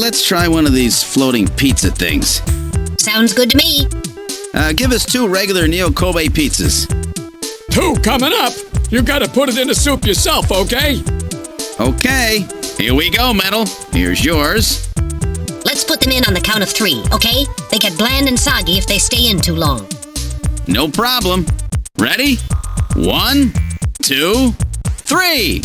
S2: Let's try one of these floating pizza things.
S8: Sounds good to me.
S2: Give us 2 regular Neo Kobe pizzas.
S6: 2 coming up. You gotta put it in the soup yourself, okay?
S2: Okay. Here we go, Metal. Here's yours.
S8: Let's put them in on the count of 3, okay? They get bland and soggy if they stay in too long.
S2: No problem. Ready? 1, 2, 3.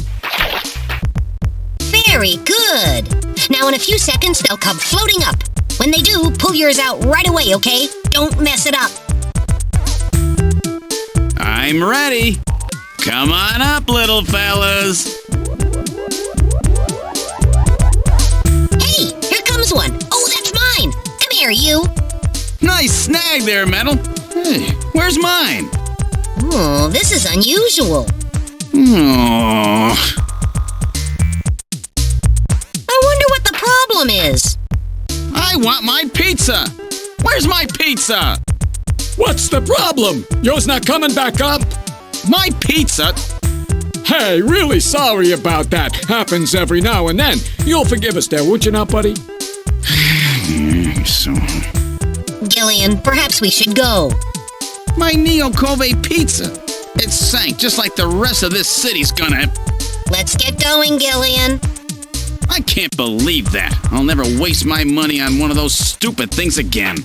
S8: Very good. Now in a few seconds, they'll come floating up. When they do, pull yours out right away, okay? Don't mess it up.
S2: I'm ready. Come on up, little fellas.
S8: Hey, here comes one. Oh, that's mine. Come here, you.
S2: Nice snag there, Metal. Hey, where's mine?
S8: Oh, this is unusual.
S2: Oh.
S8: I wonder what the problem is.
S2: I want my pizza. Where's my pizza?
S6: What's the problem? Yours not coming back up?
S2: My pizza?
S6: Hey, really sorry about that. Happens every now and then. You'll forgive us there, won't you now, buddy?
S8: Gillian, perhaps we should go.
S2: My Neo Kobe pizza. It sank just like the rest of this city's gonna.
S8: Let's get going, Gillian.
S2: I can't believe that. I'll never waste my money on one of those stupid things again.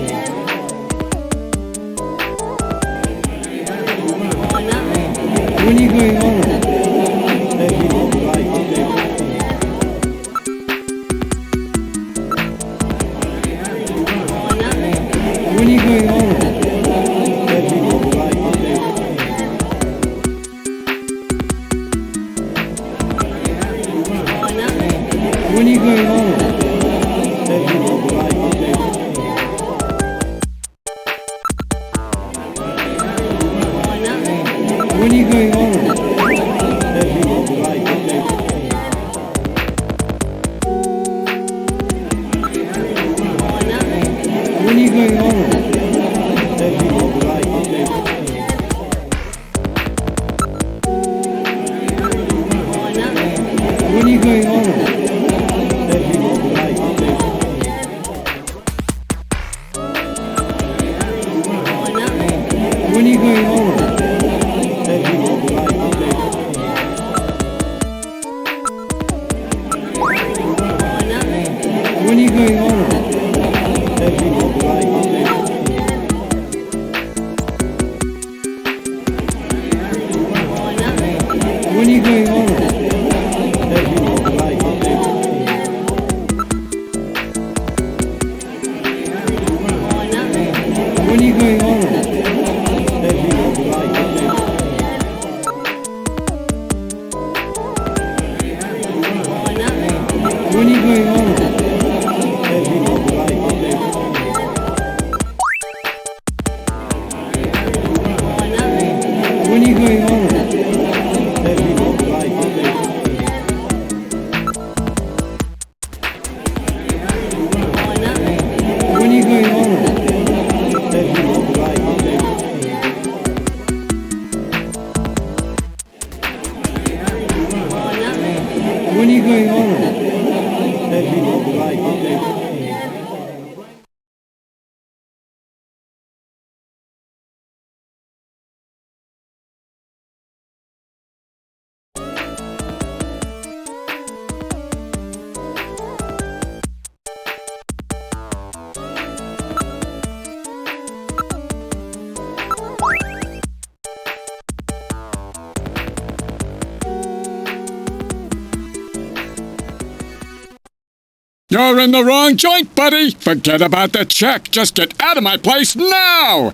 S6: You're in the wrong joint, buddy! Forget about the check! Just get out of my place now!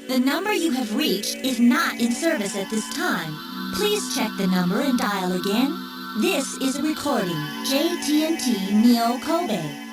S11: The number you have reached is not in service at this time. Please check the number and dial again. This is a recording. JTNT Neo Kobe.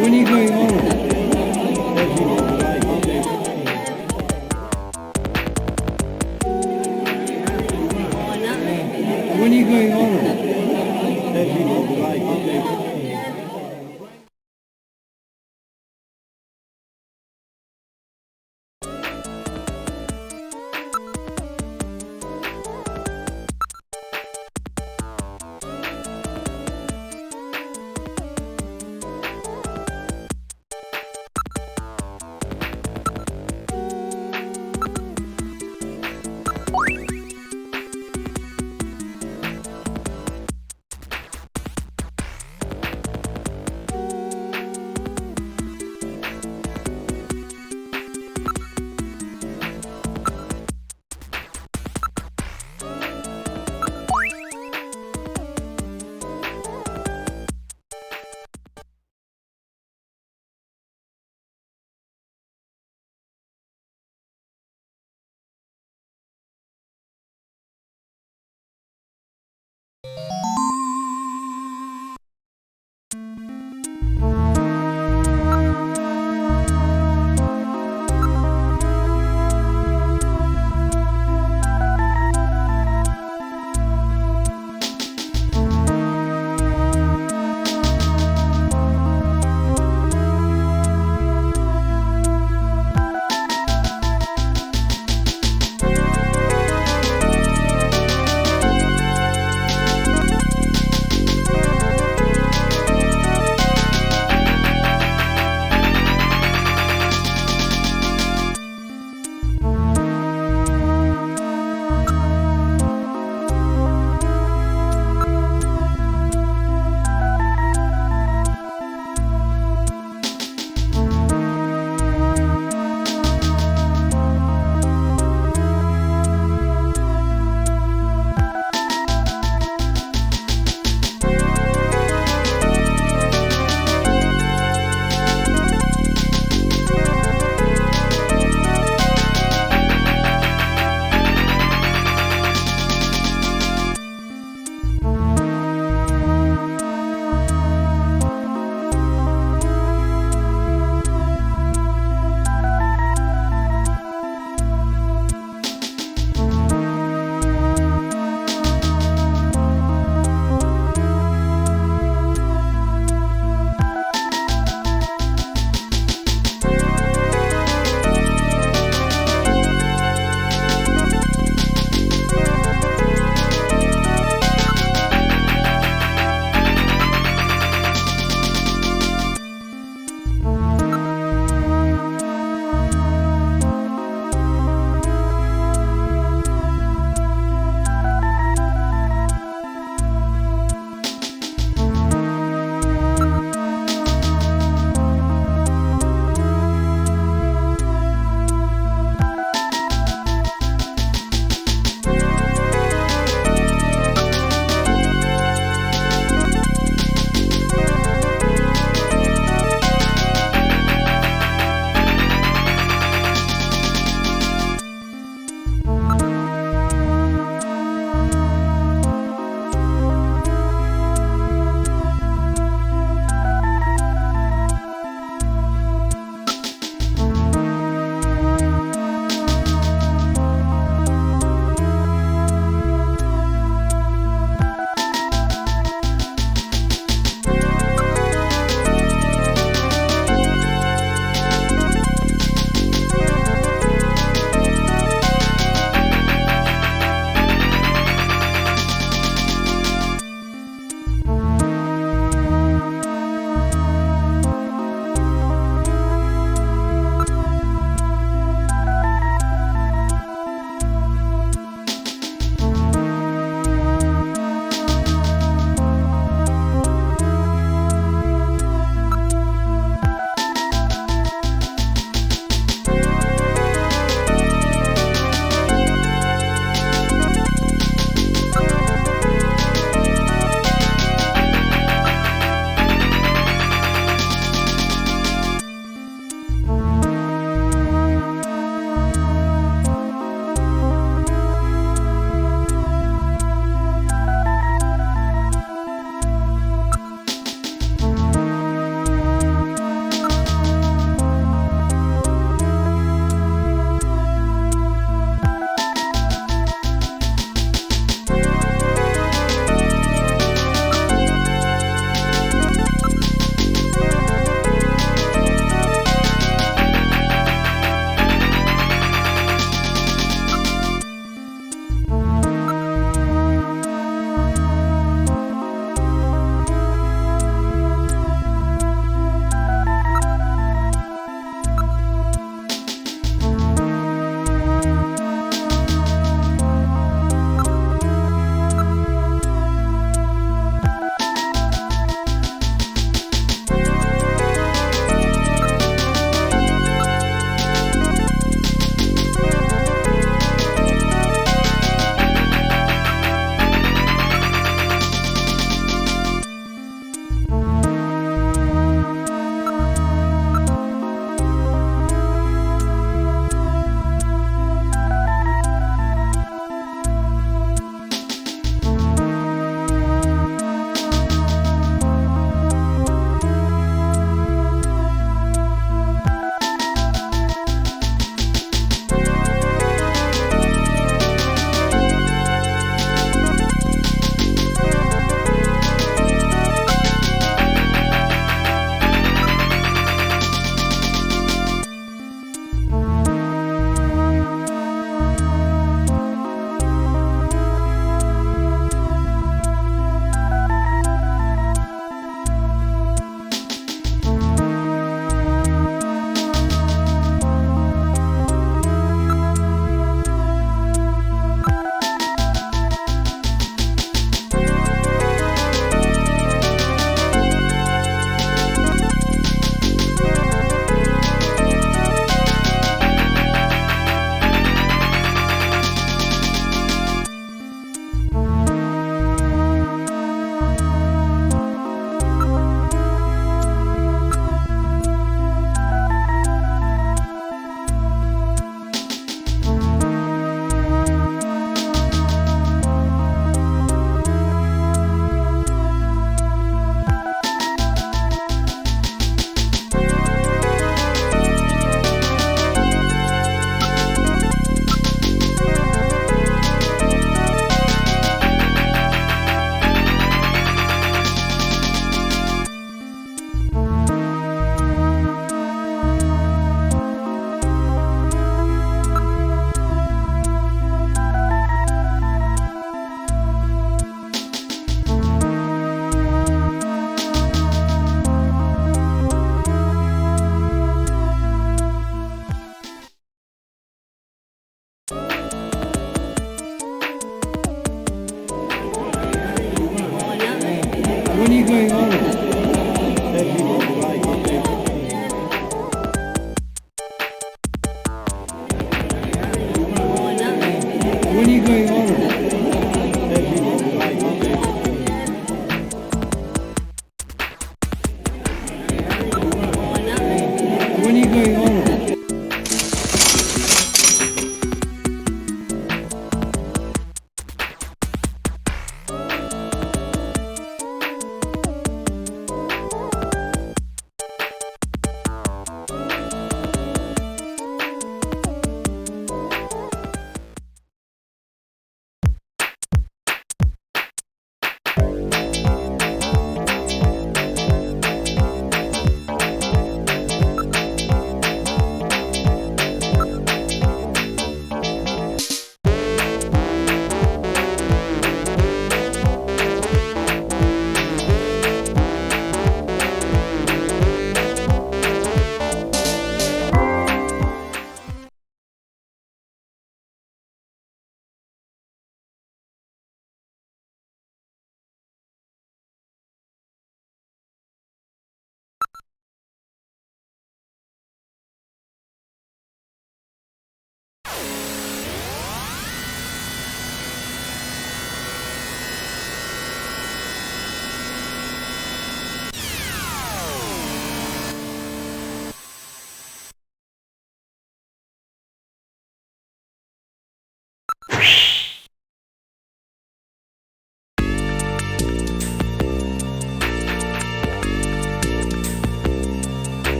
S14: When are you going home? When are you going home?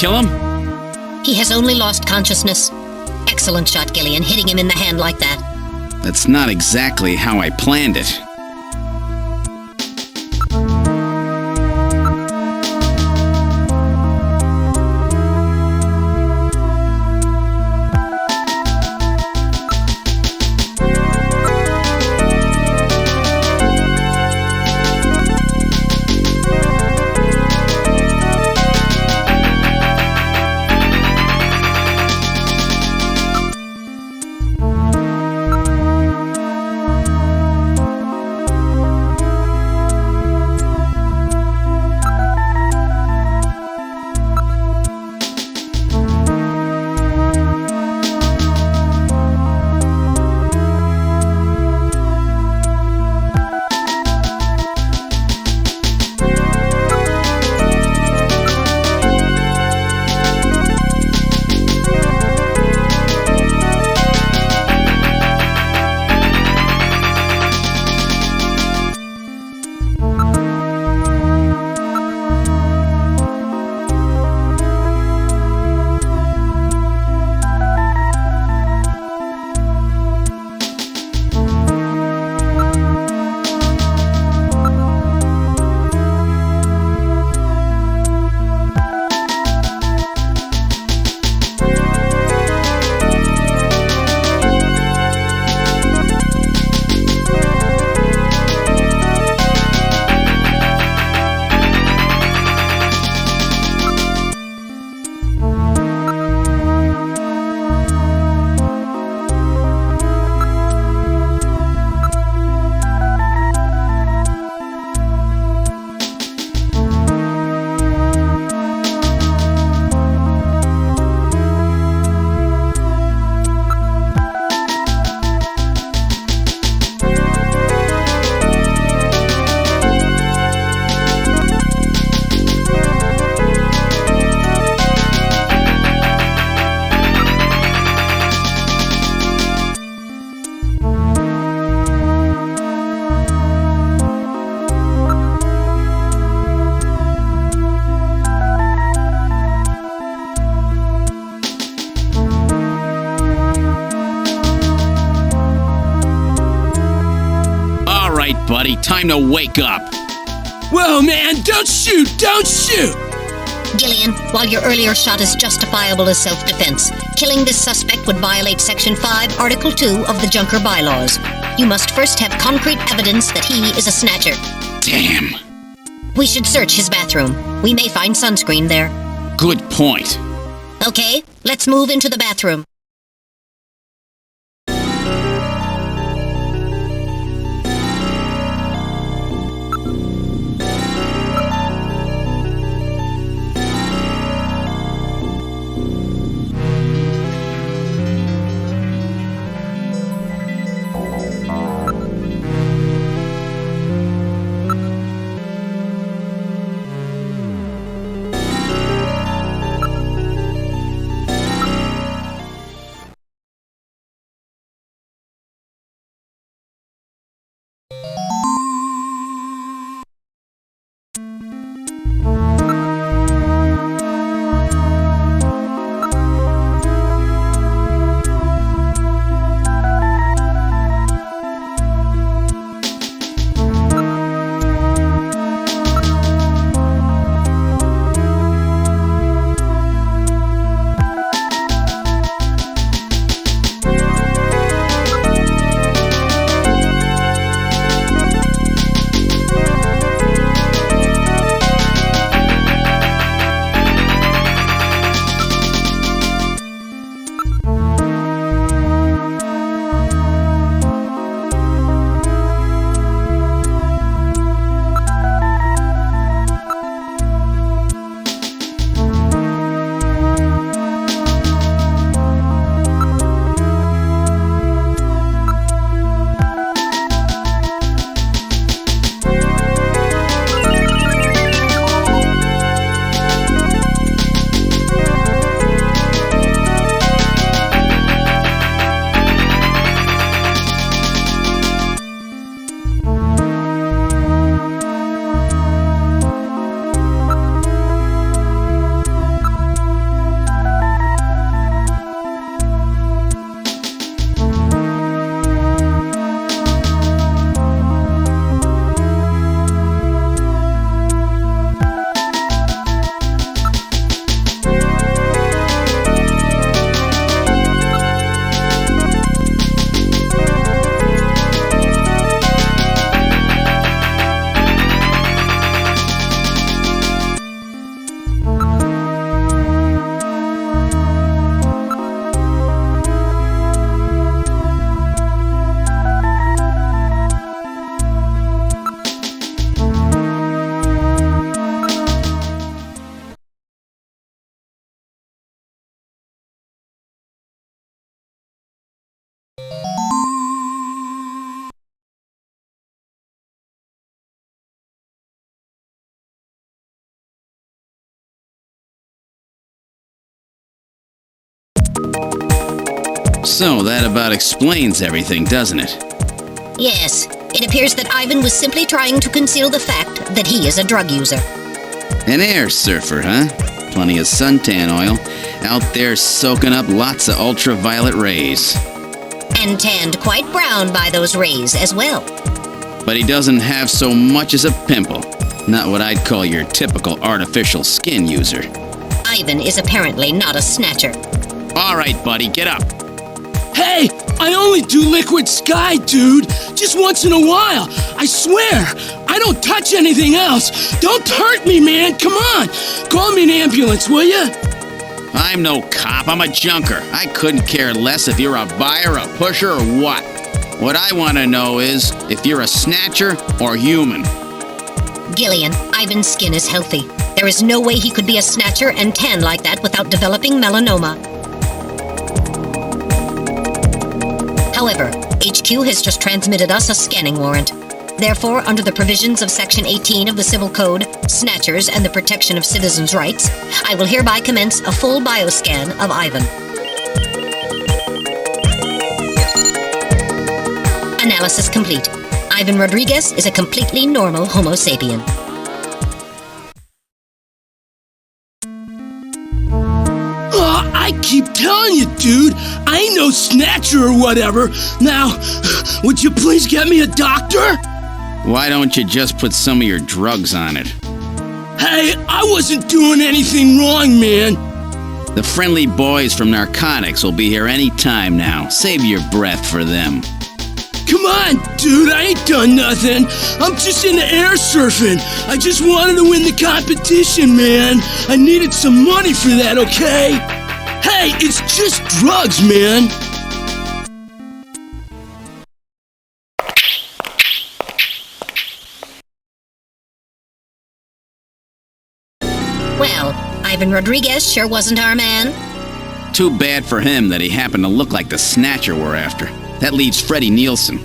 S2: kill him?
S8: He has only lost consciousness. Excellent shot, Gillian, hitting him in the hand like that.
S2: That's not exactly how I planned it. Buddy, time to wake up.
S15: Whoa, man, don't shoot! Don't shoot!
S8: Gillian, while your earlier shot is justifiable as self-defense, killing this suspect would violate Section 5, Article 2 of the Junker Bylaws. You must first have concrete evidence that he is a snatcher.
S2: Damn.
S8: We should search his bathroom. We may find sunscreen there.
S2: Good point.
S8: Okay, let's move into the bathroom.
S2: So that about explains everything, doesn't it?
S8: Yes, it appears that Ivan was simply trying to conceal the fact that he is a drug user.
S2: An air surfer, huh? Plenty of suntan oil. Out there soaking up lots of ultraviolet rays.
S8: And tanned quite brown by those rays as well.
S2: But he doesn't have so much as a pimple. Not what I'd call your typical artificial skin user.
S8: Ivan is apparently not a snatcher.
S2: All right, buddy, get up.
S15: Hey, I only do liquid sky, dude. Just once in a while. I swear. I don't touch anything else. Don't hurt me, man. Come on. Call me an ambulance, will you?
S2: I'm no cop. I'm a junker. I couldn't care less if you're a buyer, a pusher, or what. What I want to know is if you're a snatcher or human.
S8: Gillian, Ivan's skin is healthy. There is no way he could be a snatcher and tan like that without developing melanoma. However, HQ has just transmitted us a scanning warrant. Therefore, under the provisions of Section 18 of the Civil Code, Snatchers and the Protection of Citizens' Rights, I will hereby commence a full bioscan of Ivan. Analysis complete. Ivan Rodriguez is a completely normal Homo sapien.
S15: I keep telling you, dude, I ain't no snatcher or whatever. Now, would you please get me a doctor?
S2: Why don't you just put some of your drugs on it?
S15: Hey, I wasn't doing anything wrong, man.
S2: The friendly boys from narcotics will be here any time now. Save your breath for them.
S15: Come on, dude, I ain't done nothing. I'm just into air surfing. I just wanted to win the competition, man. I needed some money for that, okay? Hey, it's just drugs, man.
S8: Well, Ivan Rodriguez sure wasn't our man.
S2: Too bad for him that he happened to look like the snatcher we're after. That leaves Freddy Nielsen.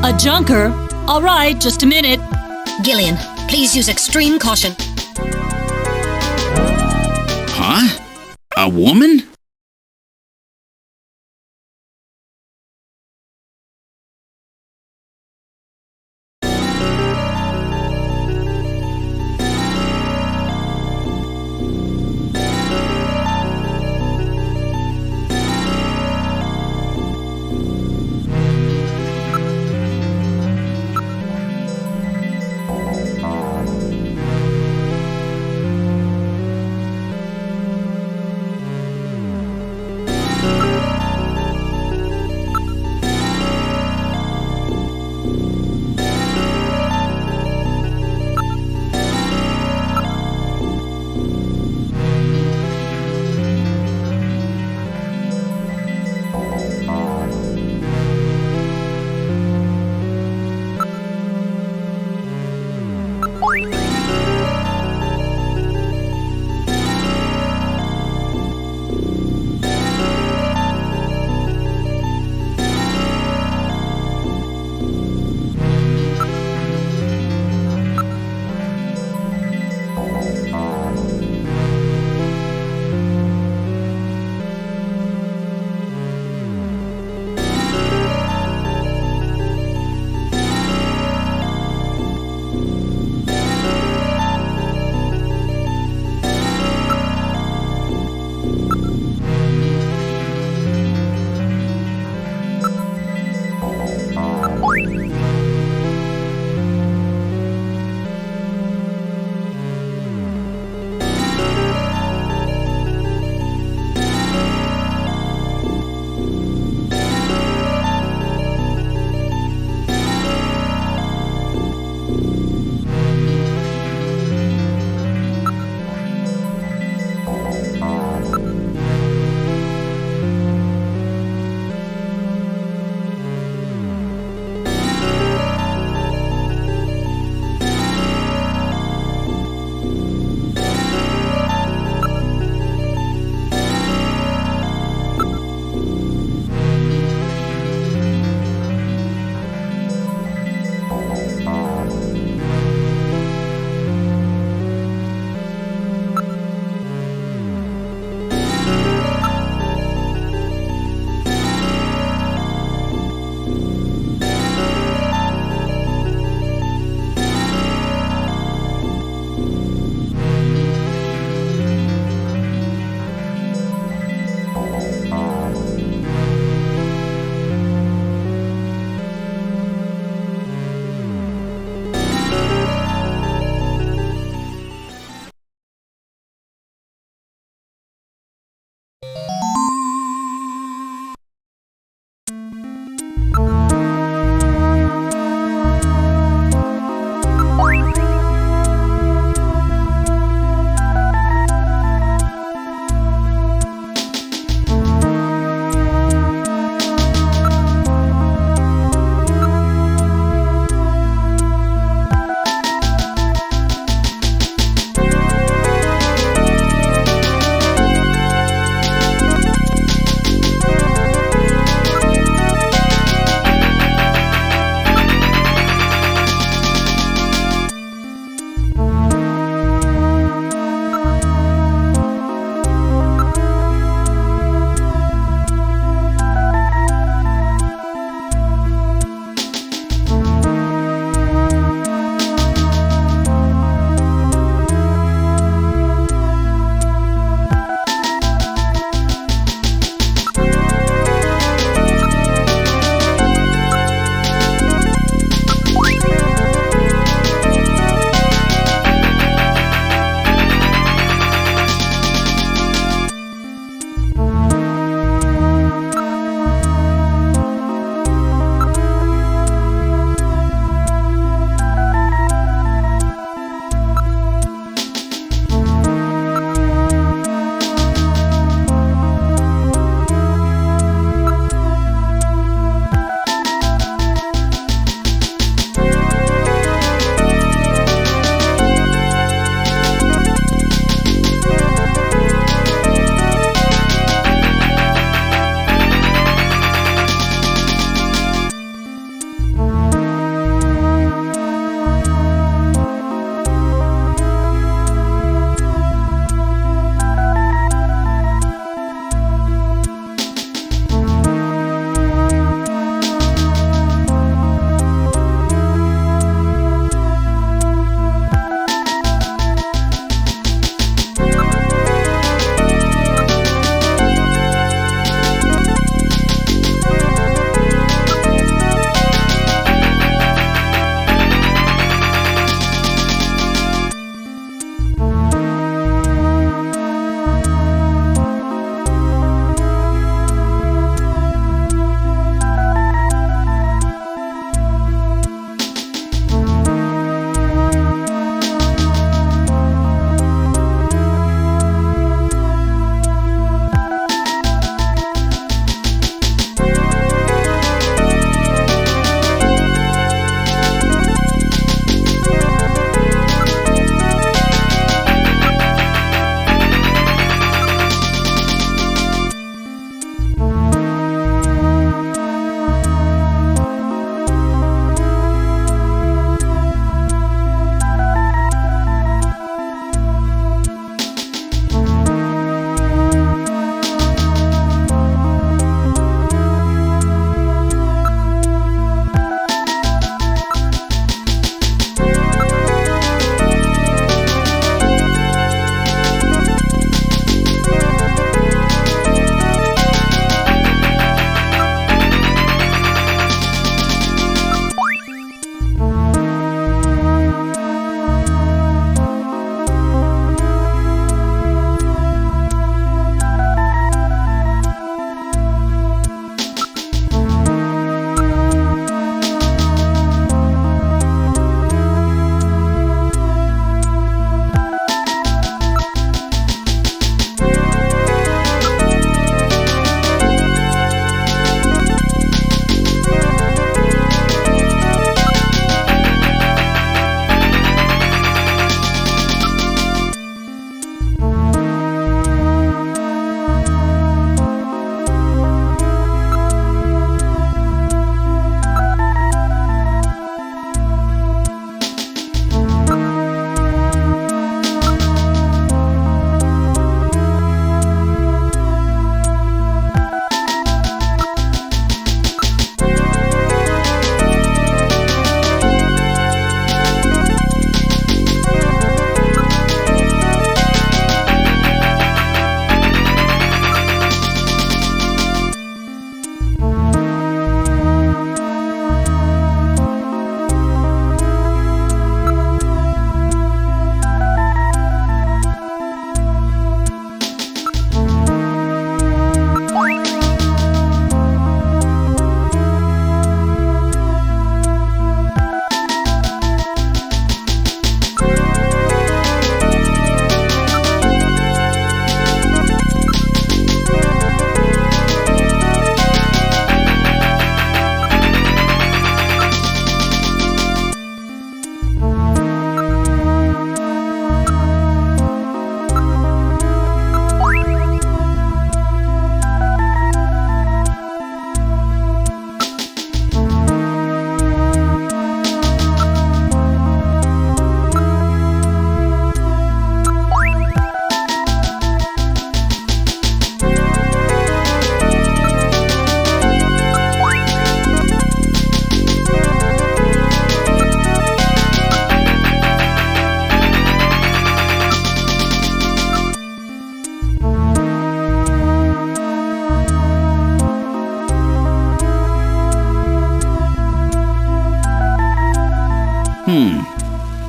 S11: A junker? All right, just a minute.
S8: Gillian, please use extreme caution.
S2: Huh? A woman?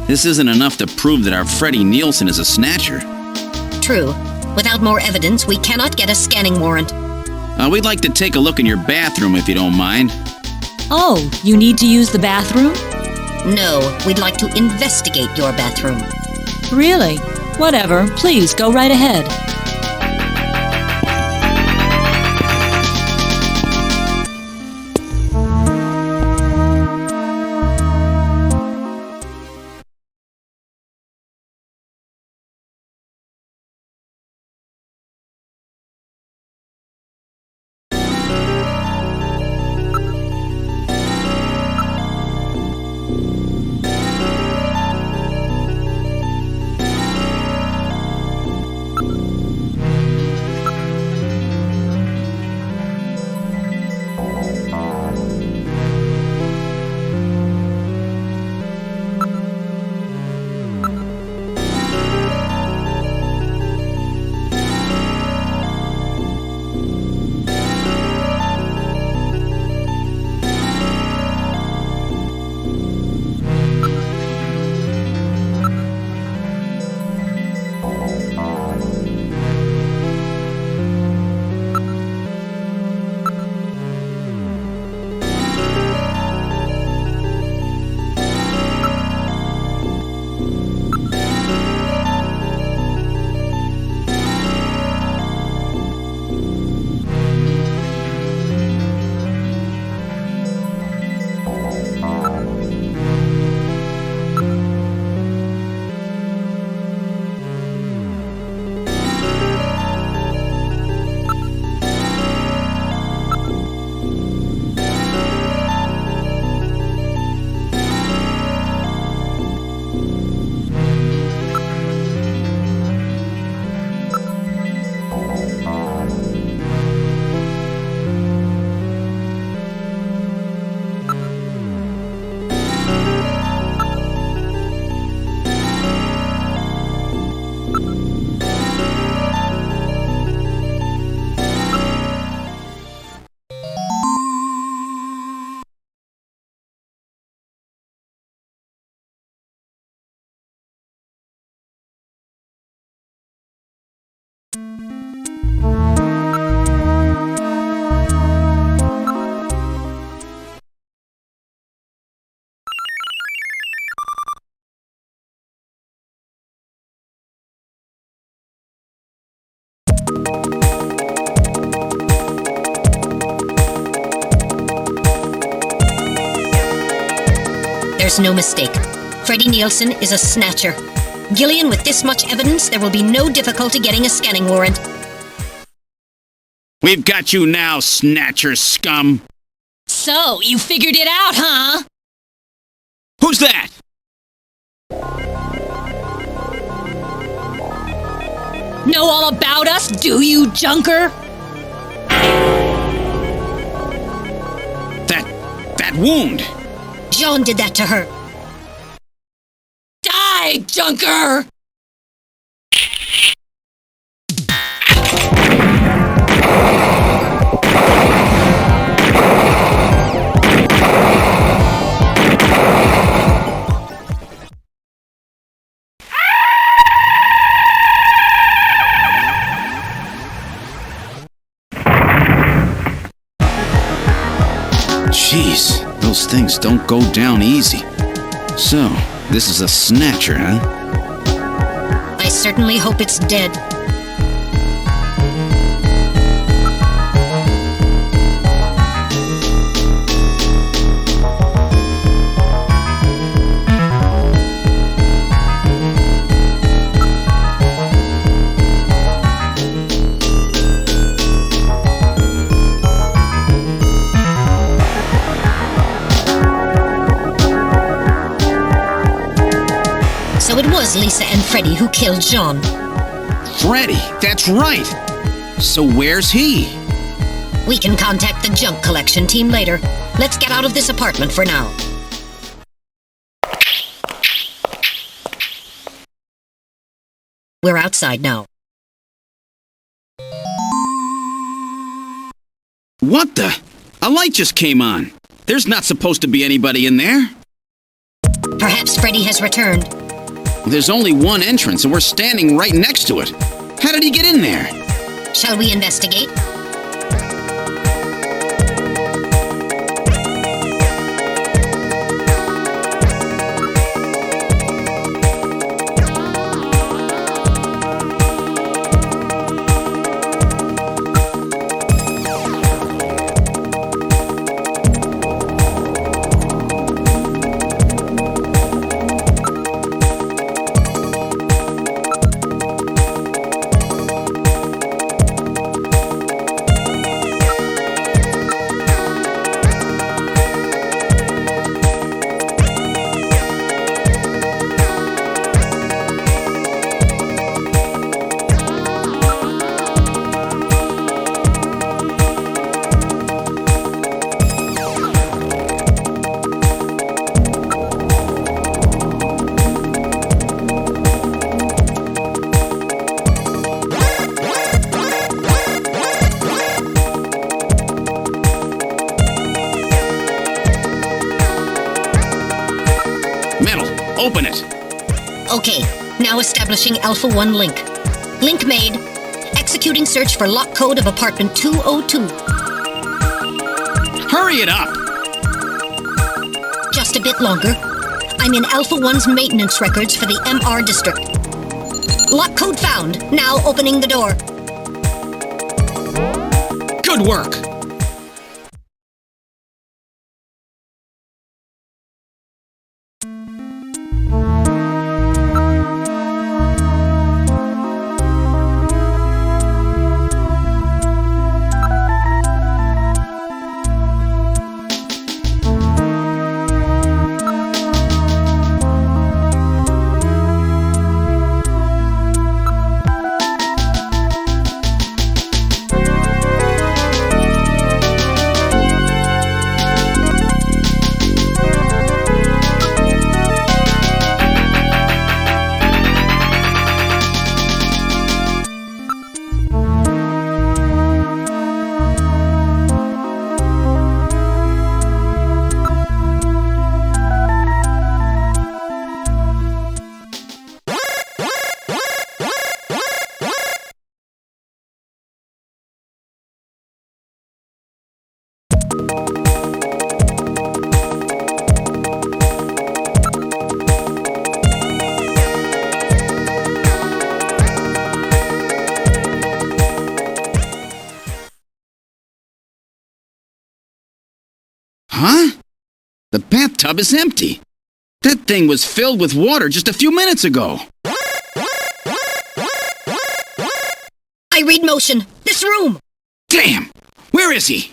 S2: This isn't enough to prove that our Freddy Nielsen is a snatcher.
S8: True. Without more evidence, we cannot get a scanning warrant.
S2: We'd like to take a look in your bathroom if you don't mind.
S11: Oh, you need to use the bathroom?
S8: No, we'd like to investigate your bathroom.
S11: Really? Whatever. Please, go right ahead.
S8: There's no mistake. Freddy Nielsen is a snatcher. Gillian, with this much evidence, there will be no difficulty getting a scanning warrant.
S2: We've got you now, snatcher scum.
S10: So, you figured it out, huh?
S2: Who's that?
S10: Know all about us, do you, junker?
S2: That wound.
S8: Joan did that to her.
S10: Die, junker!
S2: Jeez, those things don't go down easy. So, this is a snatcher, huh?
S8: I certainly hope it's dead. So it was Lisa and Freddy who killed Jean.
S2: Freddy, that's right. So where's he?
S8: We can contact the junk collection team later. Let's get out of this apartment for now. We're outside now.
S2: What the? A light just came on. There's not supposed to be anybody in there.
S8: Perhaps Freddy has returned.
S2: There's only one entrance, and we're standing right next to it. How did he get in there?
S8: Shall we investigate?
S2: Open it.
S8: Okay, now establishing Alpha 1 link. Link made. Executing search for lock code of apartment 202.
S2: Hurry it up!
S8: Just a bit longer. I'm in Alpha 1's maintenance records for the MR district. Lock code found. Now opening the door.
S2: Good work! Huh? The bathtub is empty. That thing was filled with water just a few minutes ago.
S8: I read motion. This room.
S2: Damn! Where is he?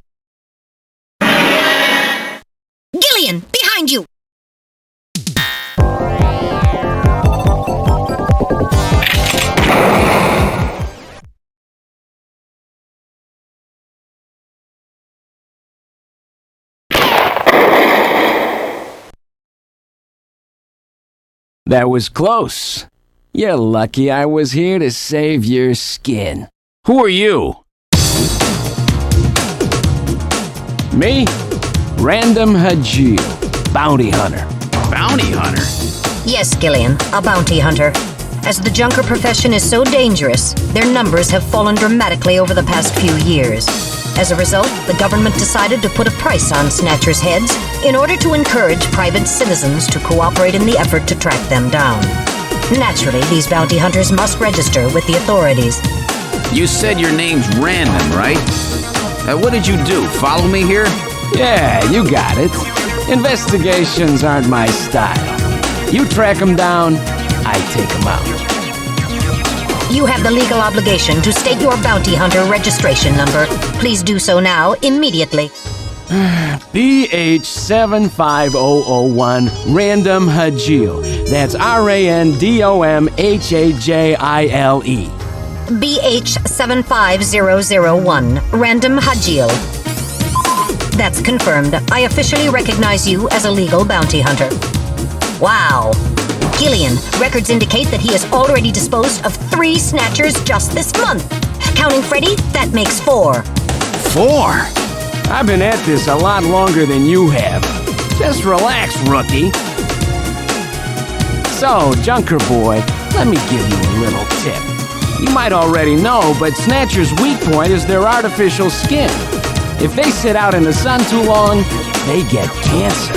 S8: Gillian, behind you.
S16: That was close. You're lucky I was here to save your skin. Who are you? Me? Random Hajil, bounty hunter.
S2: Bounty hunter?
S8: Yes, Gillian, a bounty hunter. As the junker profession is so dangerous, their numbers have fallen dramatically over the past few years. As a result, the government decided to put a price on Snatcher's heads in order to encourage private citizens to cooperate in the effort to track them down. Naturally, these bounty hunters must register with the authorities.
S2: You said your name's Random, right? What did you do? Follow me here?
S16: Yeah, you got it. Investigations aren't my style. You track them down, I take them out.
S8: You have the legal obligation to state your bounty hunter registration number. Please do so now, immediately.
S16: BH75001 Random Hajil. That's RANDOMHAJILE.
S8: BH75001 Random Hajil. That's confirmed. I officially recognize you as a legal bounty hunter. Wow. Gillian, records indicate that he has already disposed of 3 Snatchers just this month. Counting Freddy, that makes 4.
S2: 4?
S16: I've been at this a lot longer than you have. Just relax, rookie. So, Junker Boy, let me give you a little tip. You might already know, but Snatcher's weak point is their artificial skin. If they sit out in the sun too long, they get cancer.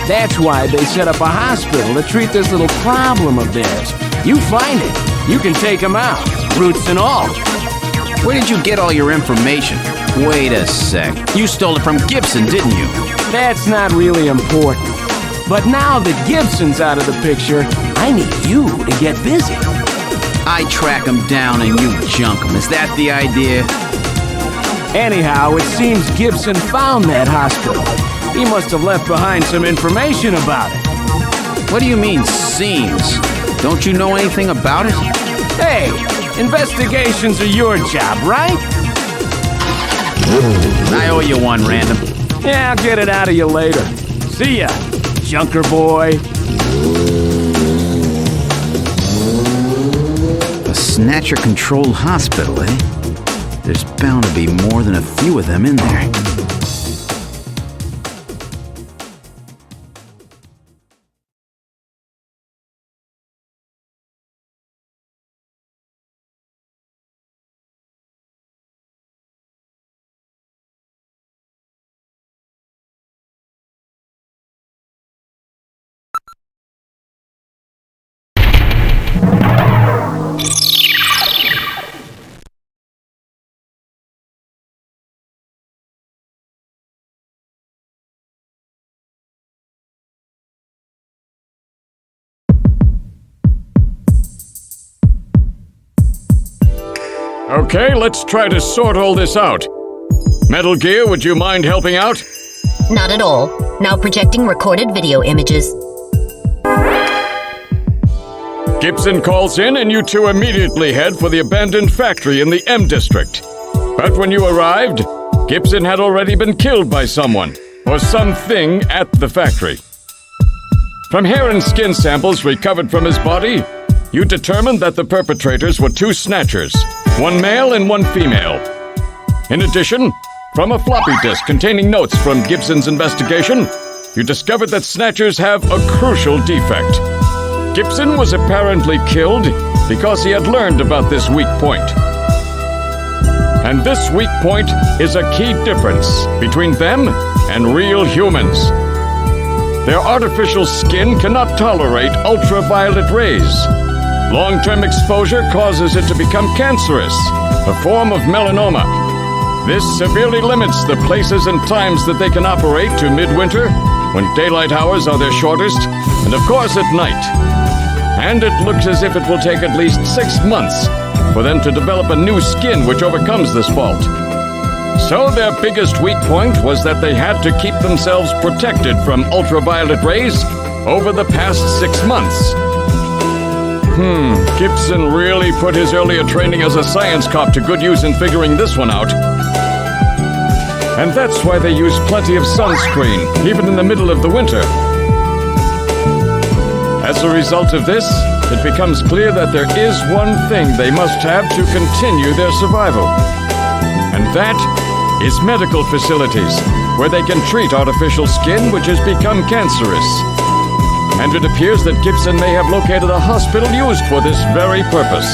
S16: That's why they set up a hospital to treat this little problem of theirs. You find it, you can take them out, roots and all.
S2: Where did you get all your information? Wait a sec. You stole it from Gibson, didn't you?
S16: That's not really important. But now that Gibson's out of the picture, I need you to get busy.
S2: I track him down and you junk him. Is that the idea?
S16: Anyhow, it seems Gibson found that hospital. He must have left behind some information about it.
S2: What do you mean, seems? Don't you know anything about it?
S16: Hey, investigations are your job, right?
S2: I owe you one, Random.
S16: Yeah, I'll get it out of you later. See ya, Junker Boy.
S4: A Snatcher-controlled hospital, eh? There's bound to be more than a few of them in there.
S6: Okay, let's try to sort all this out. Metal Gear, would you mind helping out?
S8: Not at all. Now projecting recorded video images.
S6: Gibson calls in and you two immediately head for the abandoned factory in the M District. But when you arrived, Gibson had already been killed by someone, or something at the factory. From hair and skin samples recovered from his body, you determined that the perpetrators were two Snatchers, one male and one female. In addition, from a floppy disk containing notes from Gibson's investigation, you discovered that Snatchers have a crucial defect. Gibson was apparently killed because he had learned about this weak point. And this weak point is a key difference between them and real humans. Their artificial skin cannot tolerate ultraviolet rays. Long-term exposure causes it to become cancerous, a form of melanoma. This severely limits the places and times that they can operate to midwinter, when daylight hours are their shortest, and of course at night. And it looks as if it will take at least 6 months for them to develop a new skin which overcomes this fault. So their biggest weak point was that they had to keep themselves protected from ultraviolet rays over the past 6 months. Gibson really put his earlier training as a science cop to good use in figuring this one out. And that's why they use plenty of sunscreen, even in the middle of the winter. As a result of this, it becomes clear that there is one thing they must have to continue their survival. And that is medical facilities, where they can treat artificial skin which has become cancerous. And it appears that Gibson may have located a hospital used for this very purpose.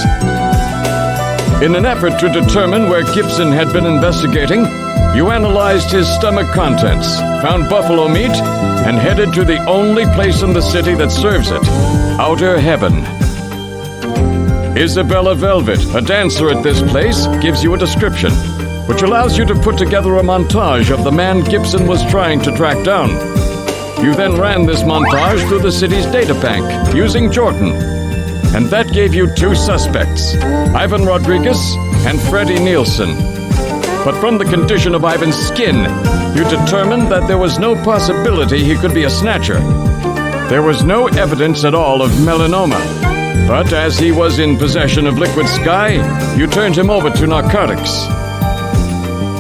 S6: In an effort to determine where Gibson had been investigating, you analyzed his stomach contents, found buffalo meat, and headed to the only place in the city that serves it, Outer Heaven. Isabella Velvet, a dancer at this place, gives you a description, which allows you to put together a montage of the man Gibson was trying to track down. You then ran this montage through the city's data bank, using Joran. And that gave you two suspects, Ivan Rodriguez and Freddy Nielsen. But from the condition of Ivan's skin, you determined that there was no possibility he could be a Snatcher. There was no evidence at all of melanoma. But as he was in possession of liquid sky, you turned him over to narcotics.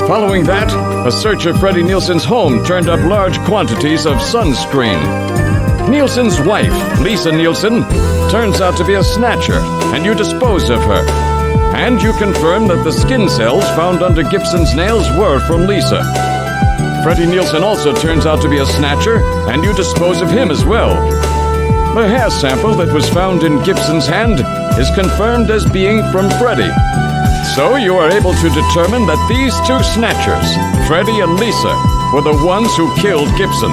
S6: Following that, a search of Freddy Nielsen's home turned up large quantities of sunscreen. Nielsen's wife, Lisa Nielsen, turns out to be a Snatcher, and you dispose of her. And you confirm that the skin cells found under Gibson's nails were from Lisa. Freddy Nielsen also turns out to be a Snatcher, and you dispose of him as well.
S17: The hair sample that was found in Gibson's hand is confirmed as being from Freddy. So you are able to determine that these two Snatchers, Freddy and Lisa, were the ones who killed Gibson.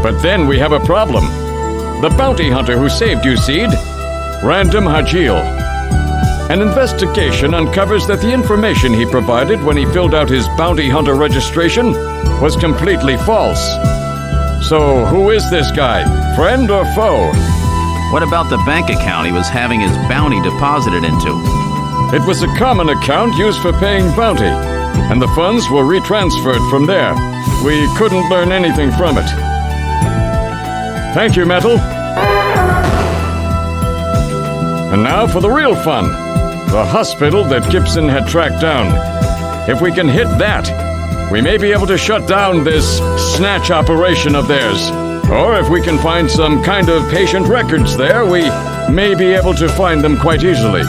S17: But then we have a problem. The bounty hunter who saved you, Seed, Random Hajil. An investigation uncovers that the information he provided when he filled out his bounty hunter registration was completely false. So, who is this guy? Friend or foe?
S4: What about the bank account he was having his bounty deposited into?
S17: It was a common account used for paying bounty, and the funds were retransferred from there. We couldn't learn anything from it. Thank you, Metal. And now for the real fun. The hospital that Gibson had tracked down. If we can hit that, we may be able to shut down this Snatch operation of theirs. Or if we can find some kind of patient records there, we may be able to find them quite easily.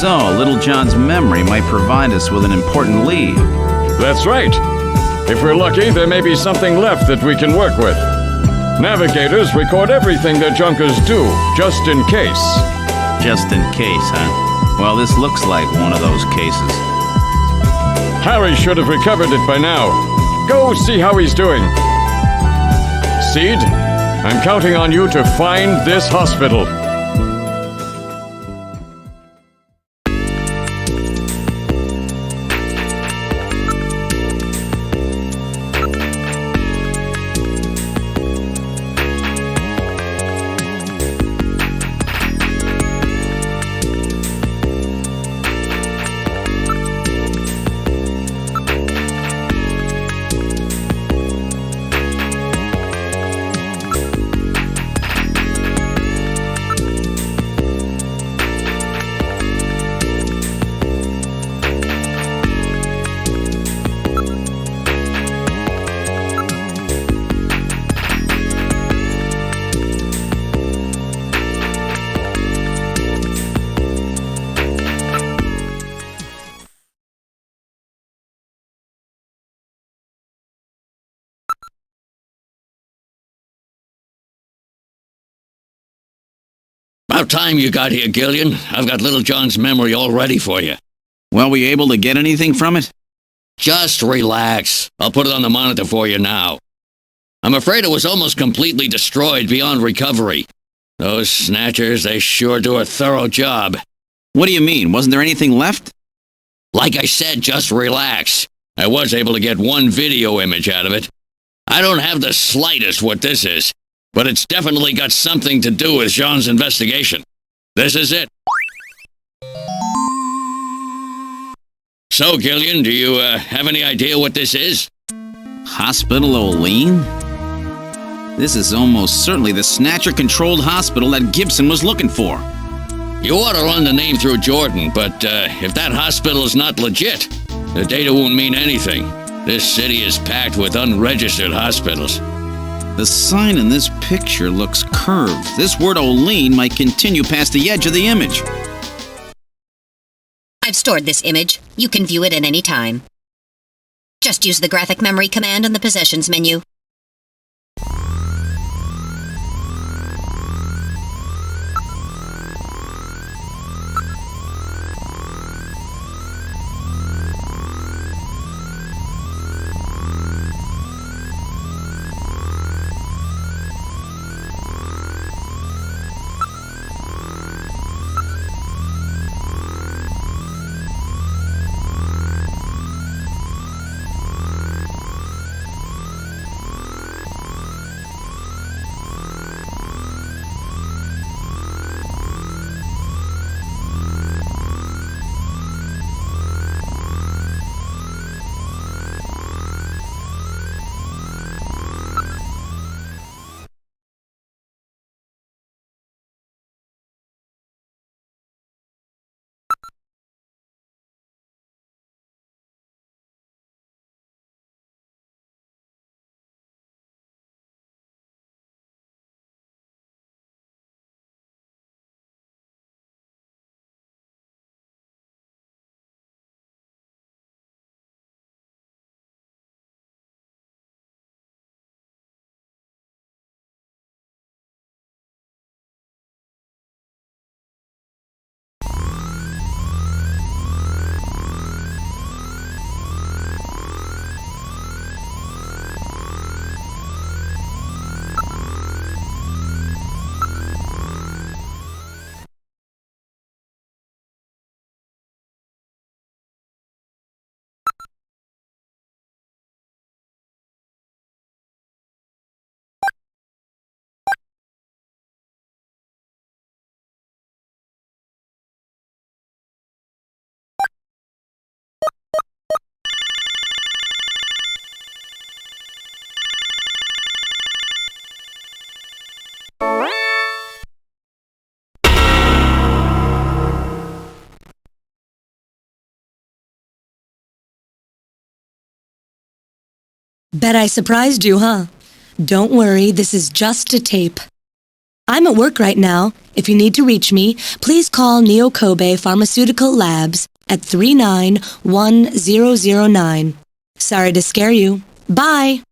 S4: So, Little John's memory might provide us with an important lead.
S17: That's right. If we're lucky, there may be something left that we can work with. Navigators record everything their junkers do, just in case.
S4: Just in case, huh? Well, this looks like one of those cases.
S17: Harry should have recovered it by now. Go see how he's doing. Seed, I'm counting on you to find this hospital.
S7: About time you got here, Gillian. I've got Little John's memory all ready for you.
S2: Well, were you able to get anything from it?
S7: Just relax. I'll put it on the monitor for you now. I'm afraid it was almost completely destroyed beyond recovery. Those Snatchers, they sure do a thorough job.
S2: What do you mean? Wasn't there anything left?
S7: Like I said, just relax. I was able to get one video image out of it. I don't have the slightest what this is, but it's definitely got something to do with Jean's investigation. This is it. So, Gillian, do you have any idea what this is?
S2: Hospital Oleen? This is almost certainly the Snatcher-controlled hospital that Gibson was looking for.
S7: You ought to run the name through Jordan, but if that hospital is not legit, the data won't mean anything. This city is packed with unregistered hospitals.
S2: The sign in this picture looks curved. This word Oleen might continue past the edge of the image.
S8: I've stored this image. You can view it at any time. Just use the graphic memory command in the Possessions menu.
S10: Bet I surprised you, huh? Don't worry, this is just a tape. I'm at work right now. If you need to reach me, please call Neo Kobe Pharmaceutical Labs at 391009. Sorry to scare you. Bye!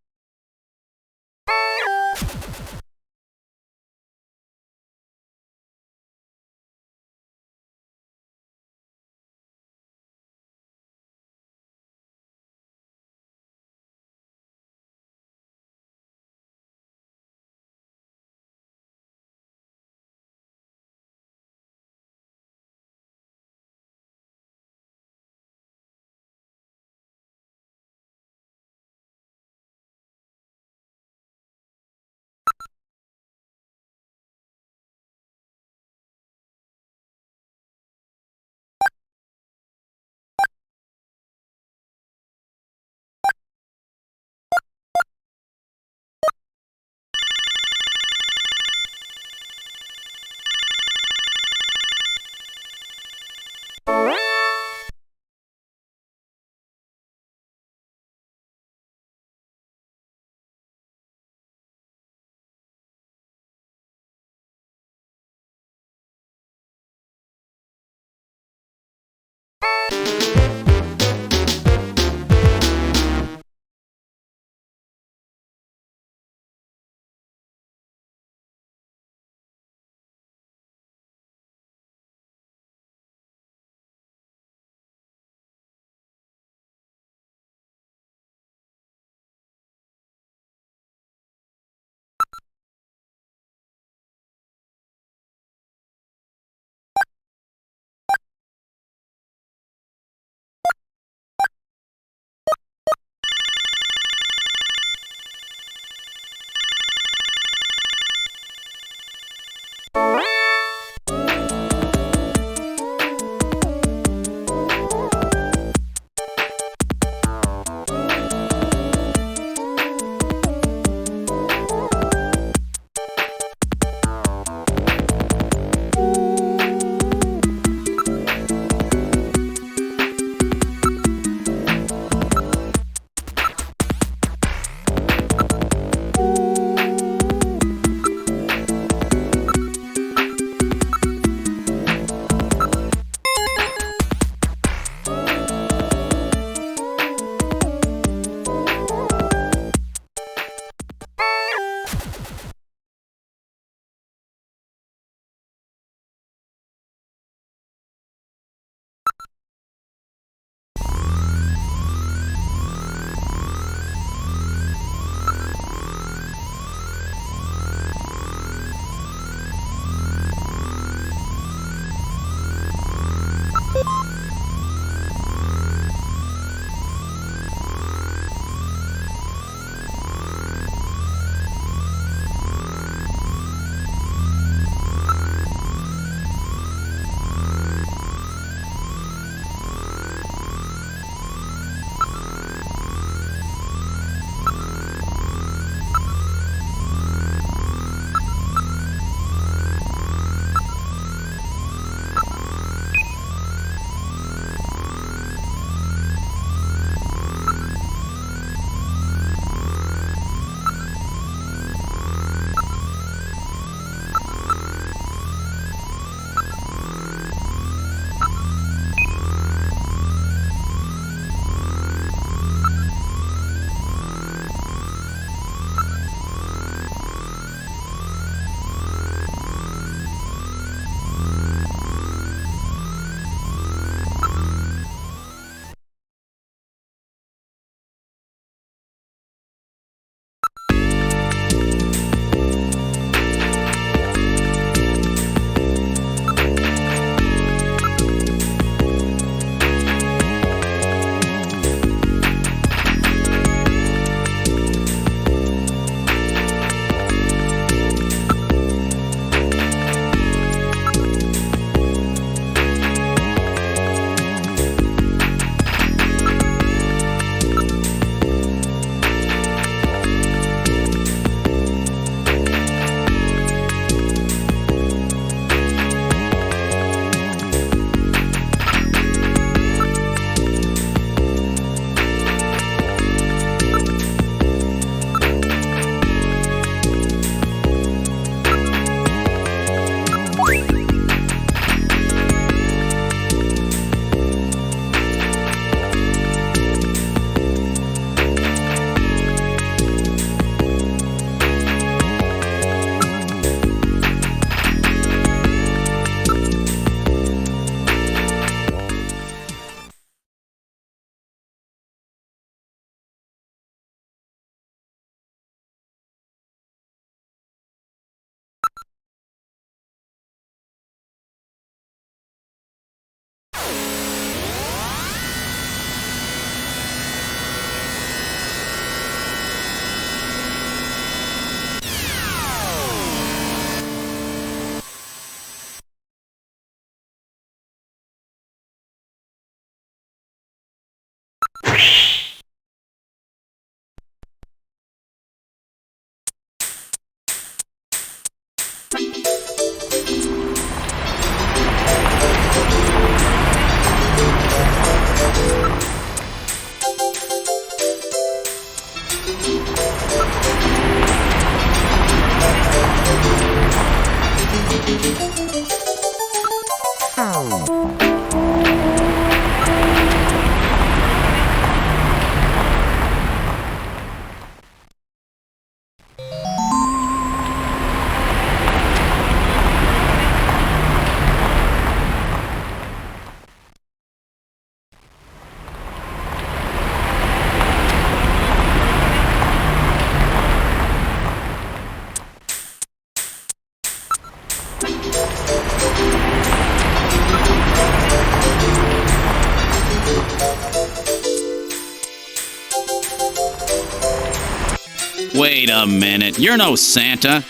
S2: Wait a minute, you're no Santa.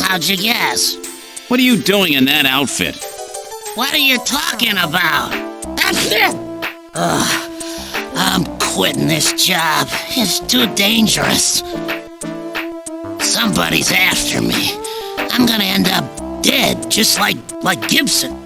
S13: How'd you guess?
S2: What are you doing in that outfit?
S13: What are you talking about? I'm quitting this job. It's too dangerous. Somebody's after me. I'm gonna end up dead, just like Gibson.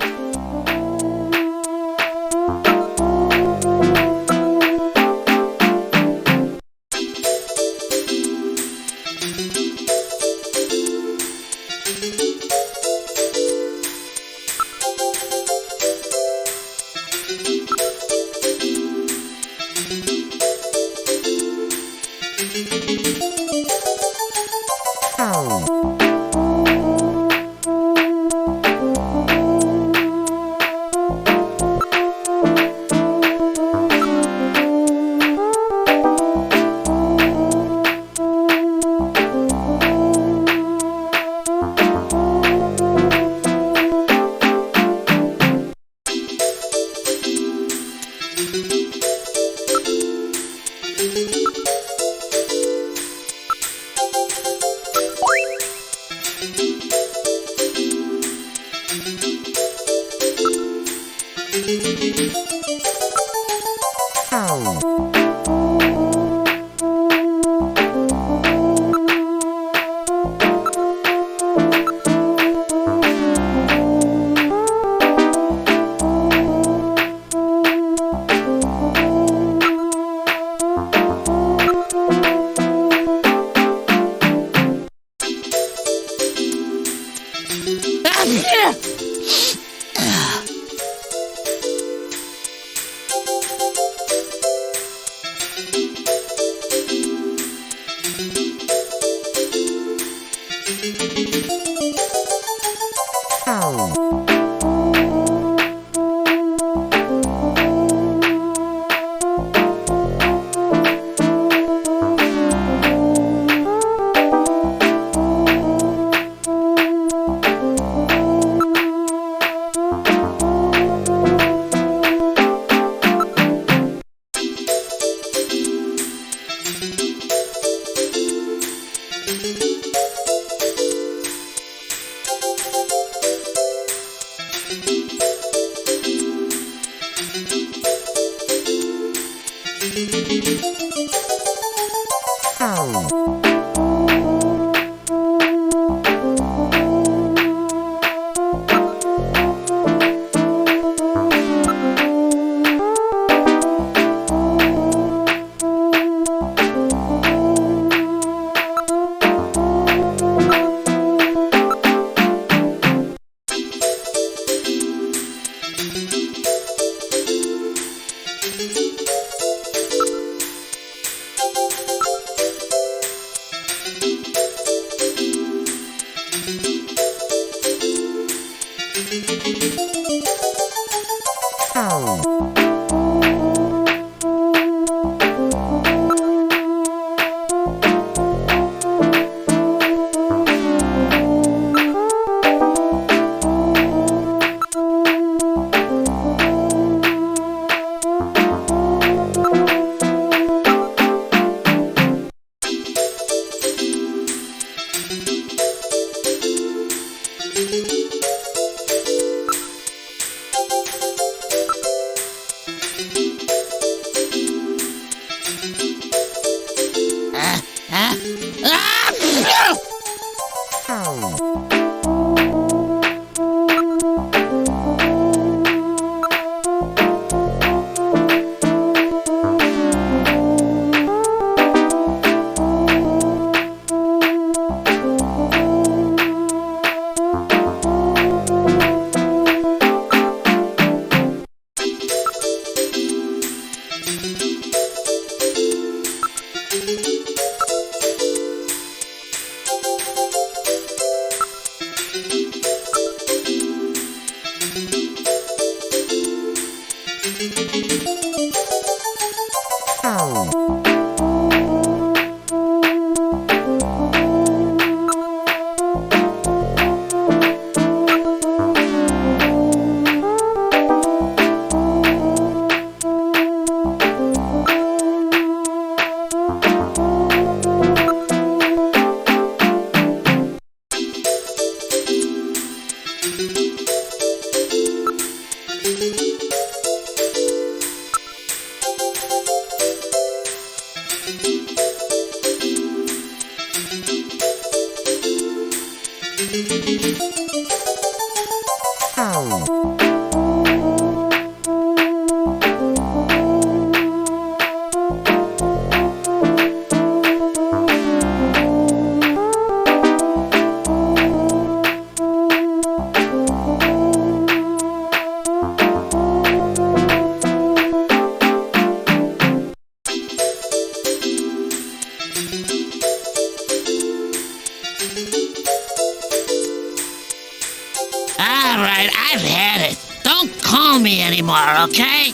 S13: Okay?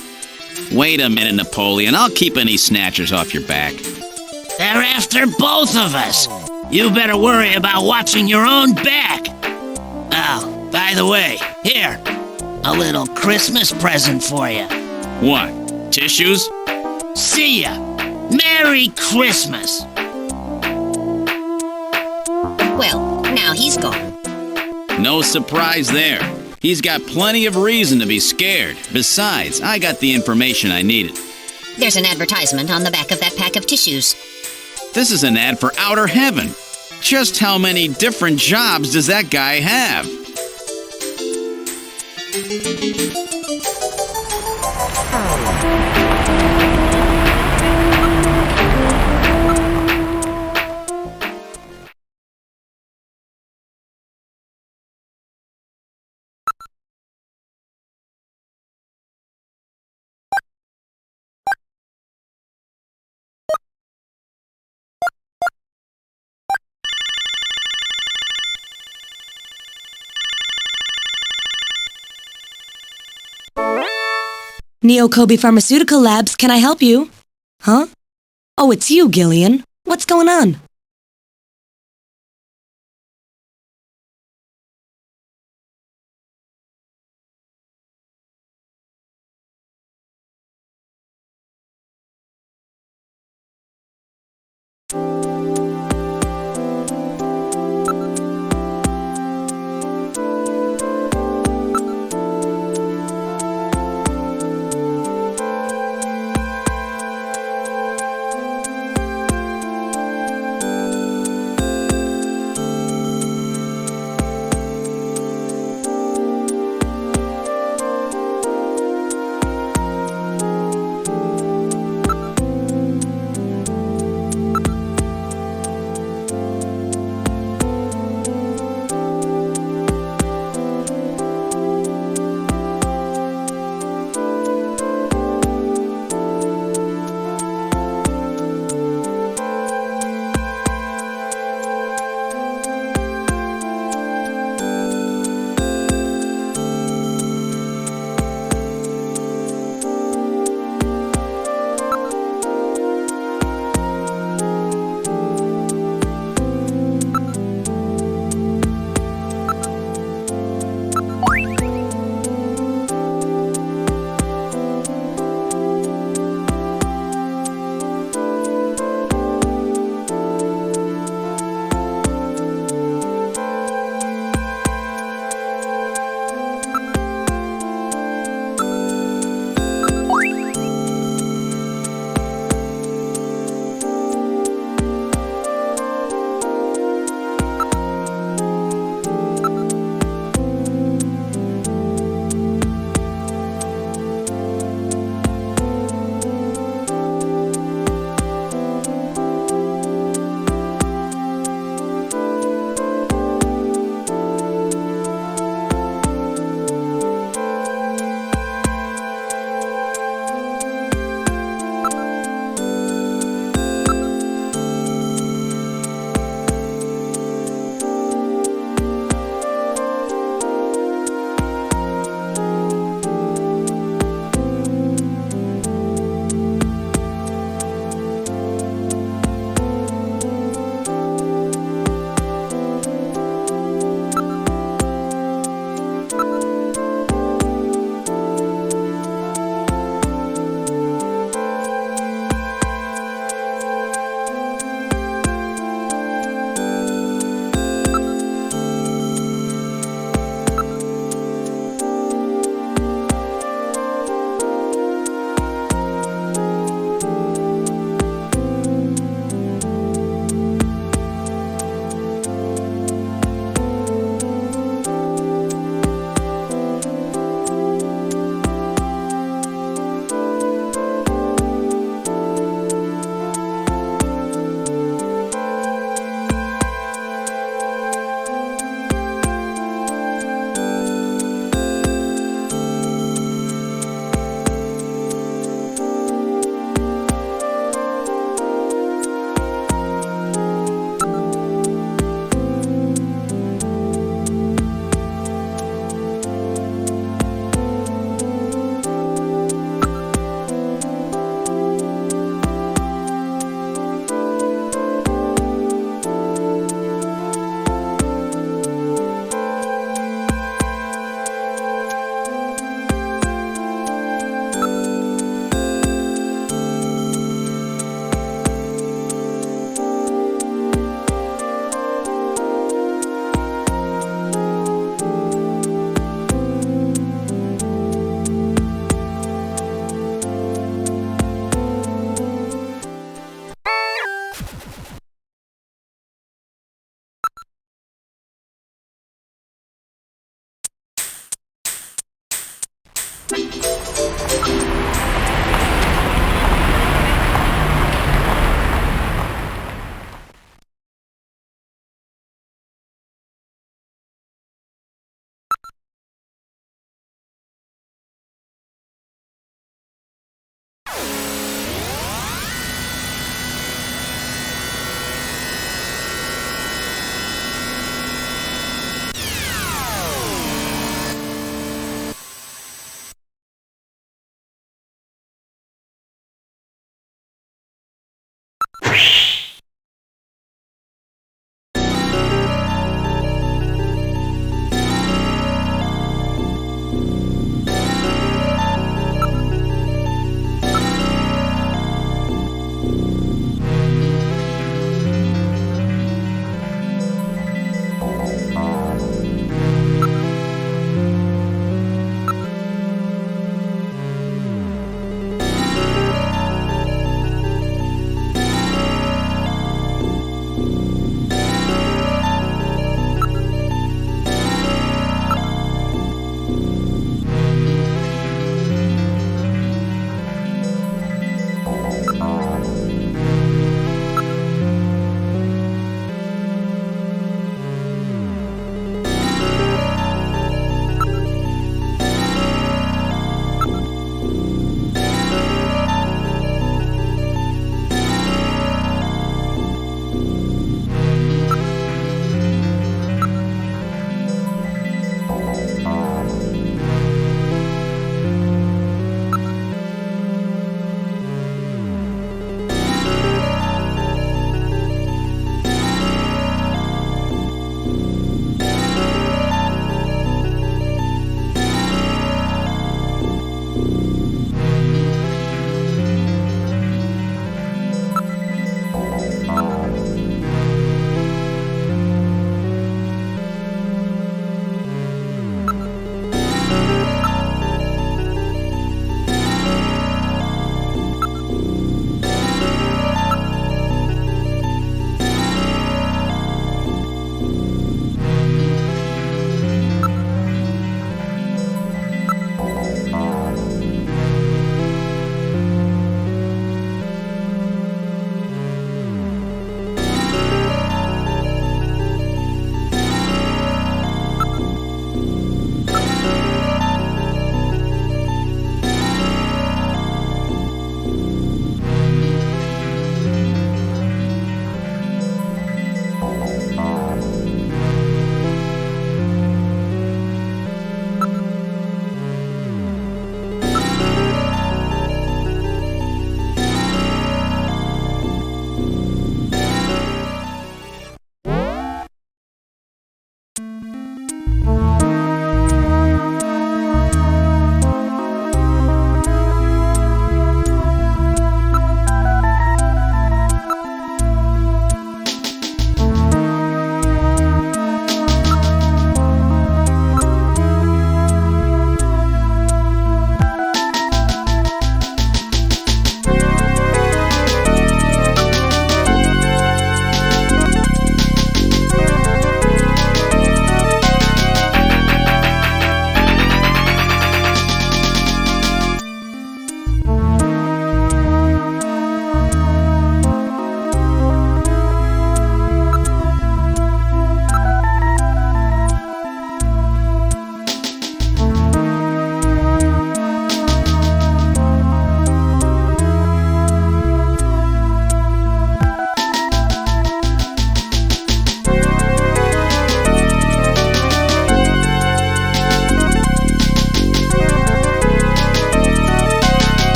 S2: Wait a minute, Napoleon. I'll keep any snatchers off your back.
S13: They're after both of us. You better worry about watching your own back. Oh, by the way, here, a little Christmas present for you.
S2: What? Tissues?
S13: See ya. Merry Christmas.
S8: Well, now he's gone.
S2: No surprise there. He's got plenty of reason to be scared. Besides, I got the information I needed.
S8: There's an advertisement on the back of that pack of tissues.
S2: This is an ad for outer heaven. Just how many different jobs does that guy have?
S10: Neo Kobe Pharmaceutical Labs, can I help you? Huh? Oh, it's you, Gillian. What's going on?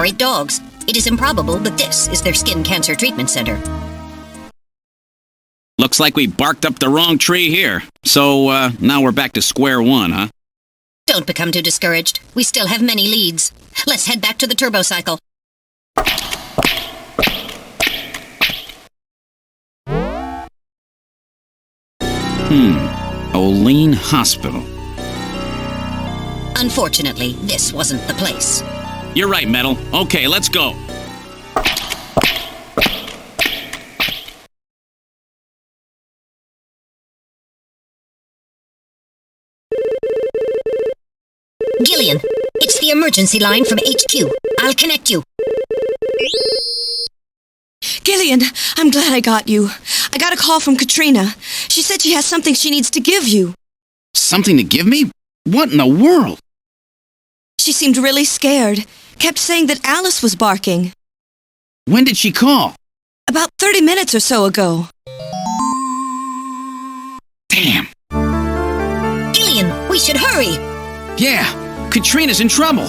S8: Sorry dogs. It is improbable, but this is their skin cancer treatment center.
S2: Looks like we barked up the wrong tree here. So, now we're back to square one, huh?
S8: Don't become too discouraged. We still have many leads. Let's head back to the Turbocycle.
S2: Oleen Hospital.
S8: Unfortunately, this wasn't the place.
S2: You're right, Metal. Okay, let's go.
S8: Gillian, it's the emergency line from HQ. I'll connect you.
S5: Gillian, I'm glad I got you. I got a call from Katrina. She said she has something she needs to give you.
S2: Something to give me? What in the world?
S5: She seemed really scared. Kept saying that Alice was barking.
S2: When did she call?
S5: About 30 minutes or so ago.
S2: Damn.
S8: Gillian, we should hurry.
S2: Yeah, Katrina's in trouble.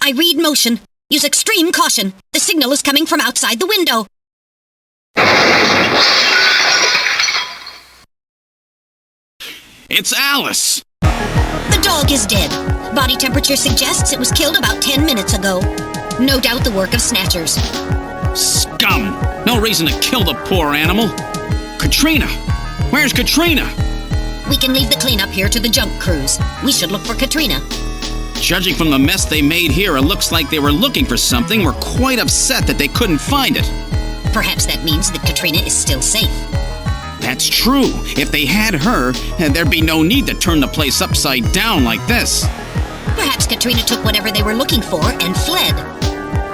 S8: I read motion. Use extreme caution. The signal is coming from outside the window.
S2: It's Alice!
S8: The dog is dead. Body temperature suggests it was killed about 10 minutes ago. No doubt the work of Snatchers.
S2: Scum! No reason to kill the poor animal. Katrina! Where's Katrina?
S8: We can leave the cleanup here to the junk crews. We should look for Katrina.
S2: Judging from the mess they made here, it looks like they were looking for something. We're quite upset that they couldn't find it.
S8: Perhaps that means that Katrina is still safe.
S2: That's true. If they had her, there'd be no need to turn the place upside down like this.
S8: Perhaps Katrina took whatever they were looking for and fled.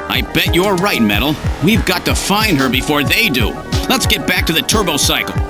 S2: I bet you're right, Metal. We've got to find her before they do. Let's get back to the Turbocycle.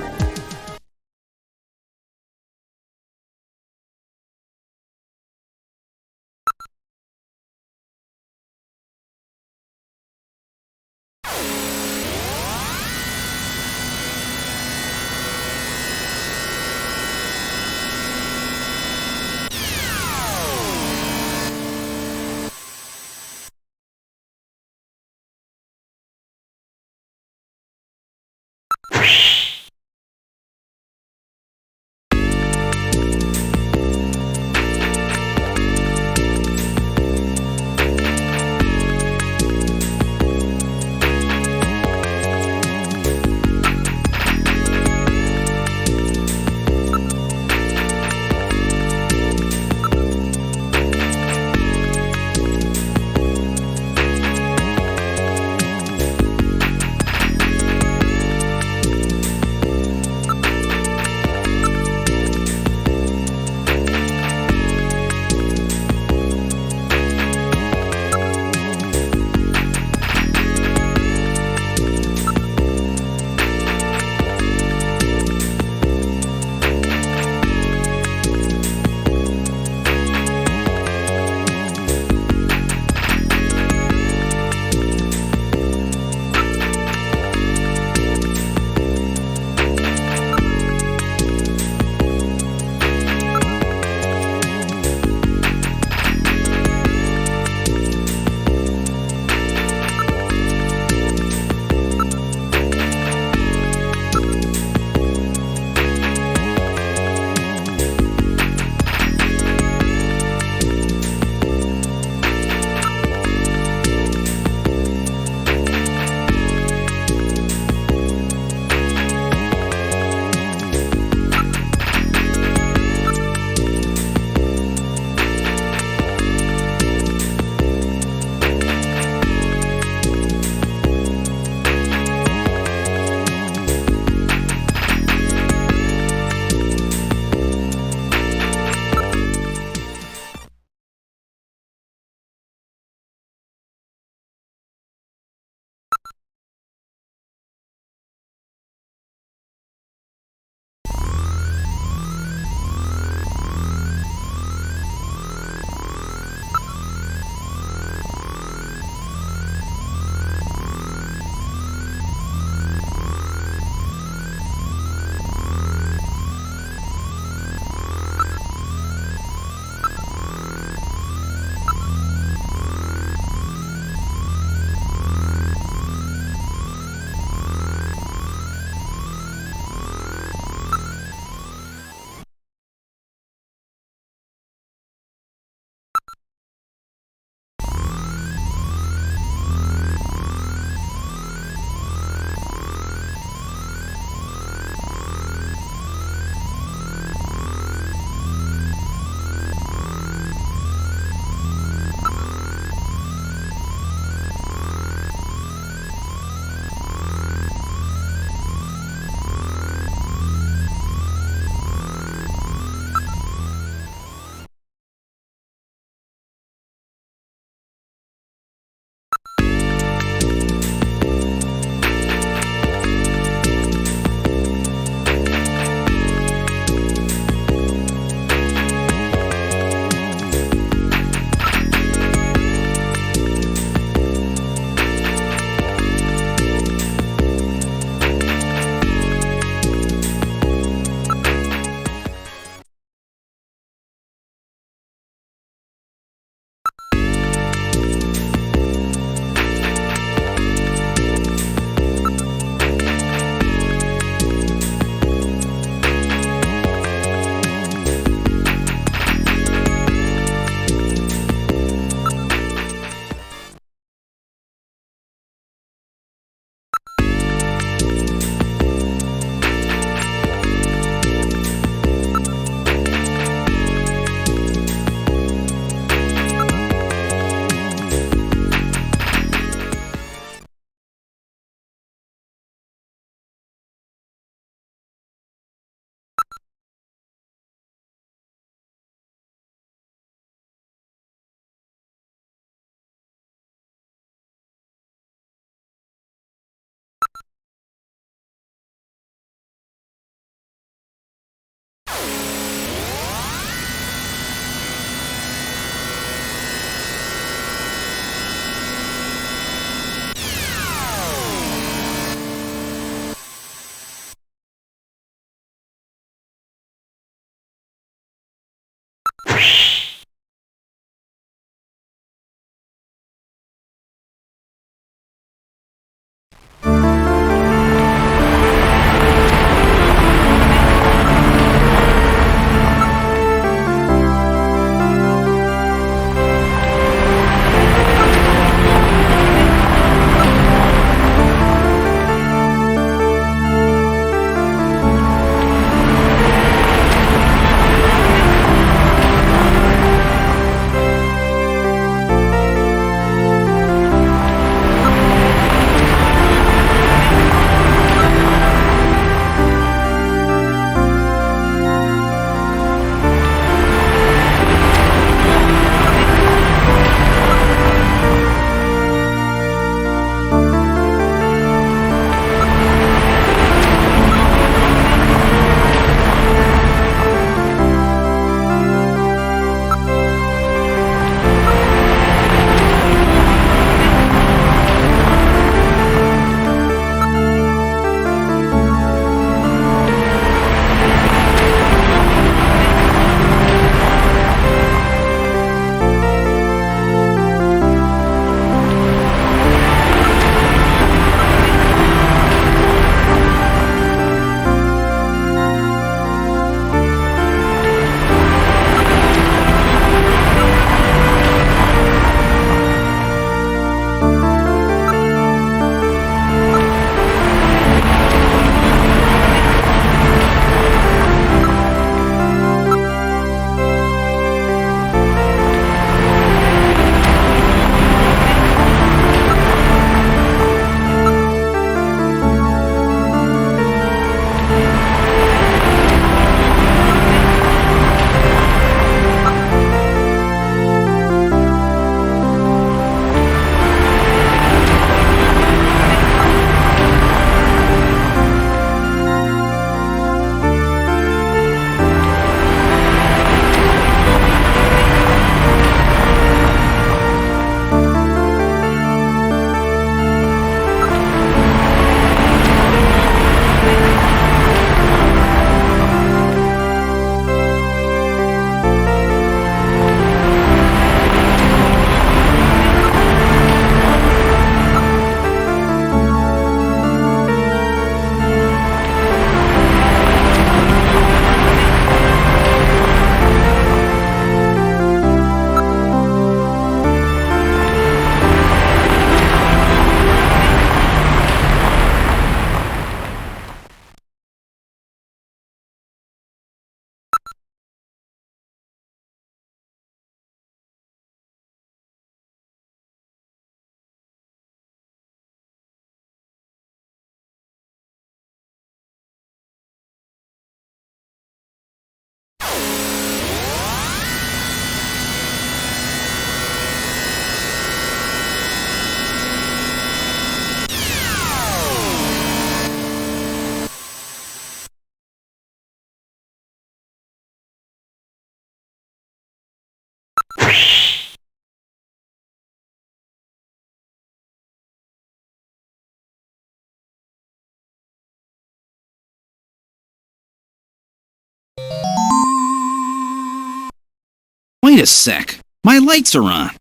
S2: Wait a sec. My lights are on.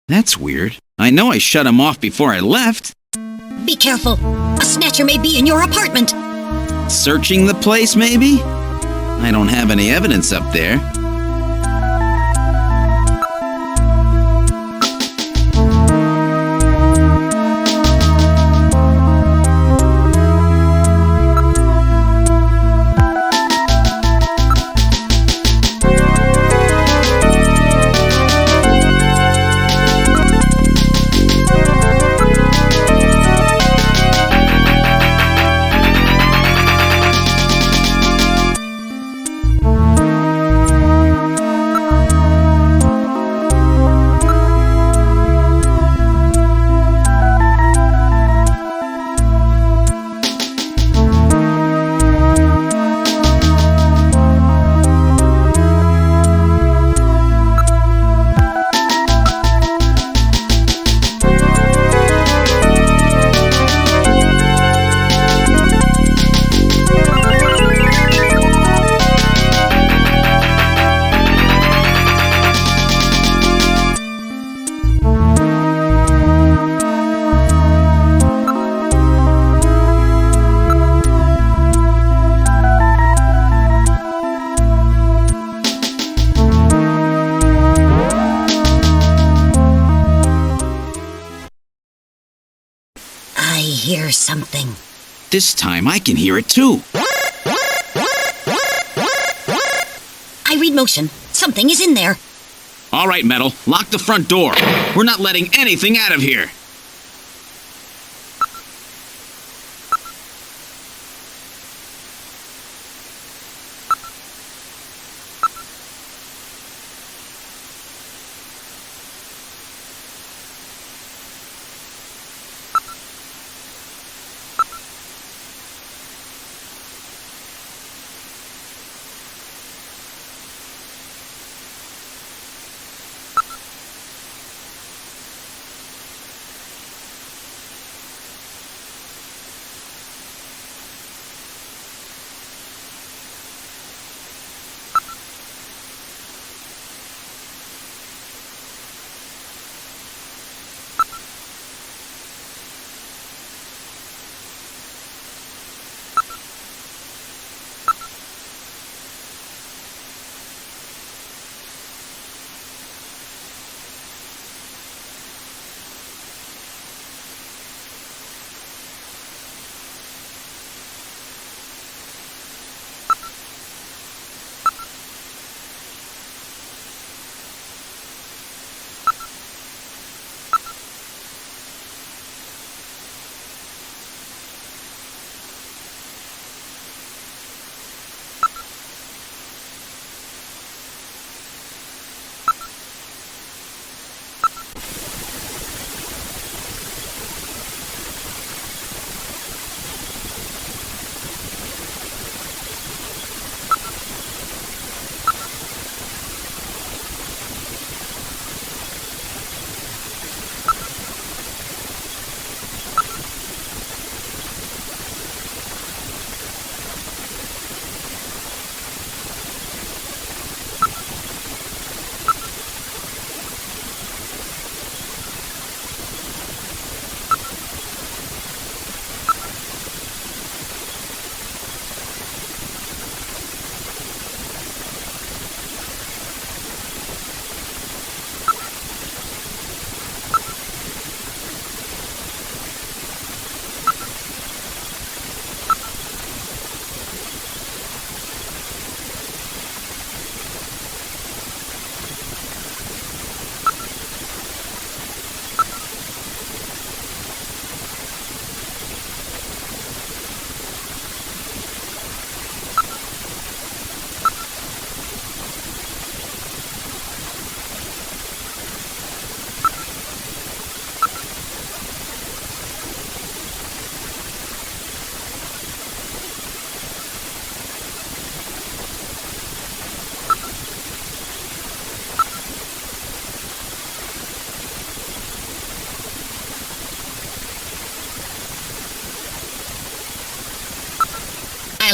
S2: That's weird. I know I shut them off before I left.
S8: Be careful. A Snatcher may be in your apartment.
S2: Searching the place, maybe? I don't have any evidence up there.
S8: Hear something.
S2: This time I can hear it too.
S8: I read motion. Something is in there.
S2: All right, Metal. Lock the front door. We're not letting anything out of here.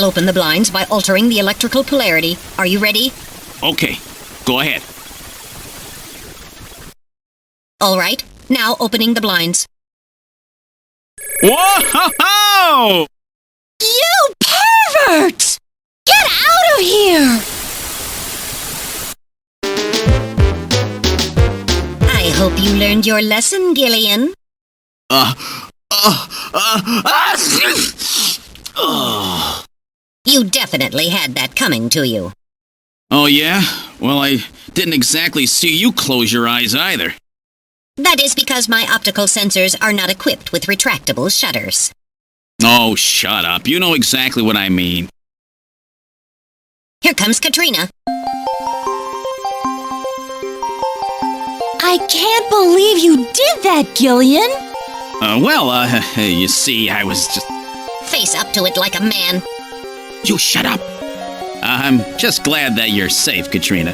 S8: I'll open the blinds by altering the electrical polarity. Are you ready?
S2: Okay, go ahead.
S8: All right. Now opening the blinds.
S2: Whoa!
S11: You pervert! Get out of here!
S8: I hope you learned your lesson, Gillian. You definitely had that coming to you.
S2: Oh, yeah? Well, I didn't exactly see you close your eyes either.
S8: That is because my optical sensors are not equipped with retractable shutters.
S2: Oh, shut up. You know exactly what I mean.
S8: Here comes Katrina.
S11: I can't believe you did that, Gillian.
S2: You see, I was just...
S8: Face up to it like a man.
S2: You shut up. I'm just glad that you're safe, Katrina.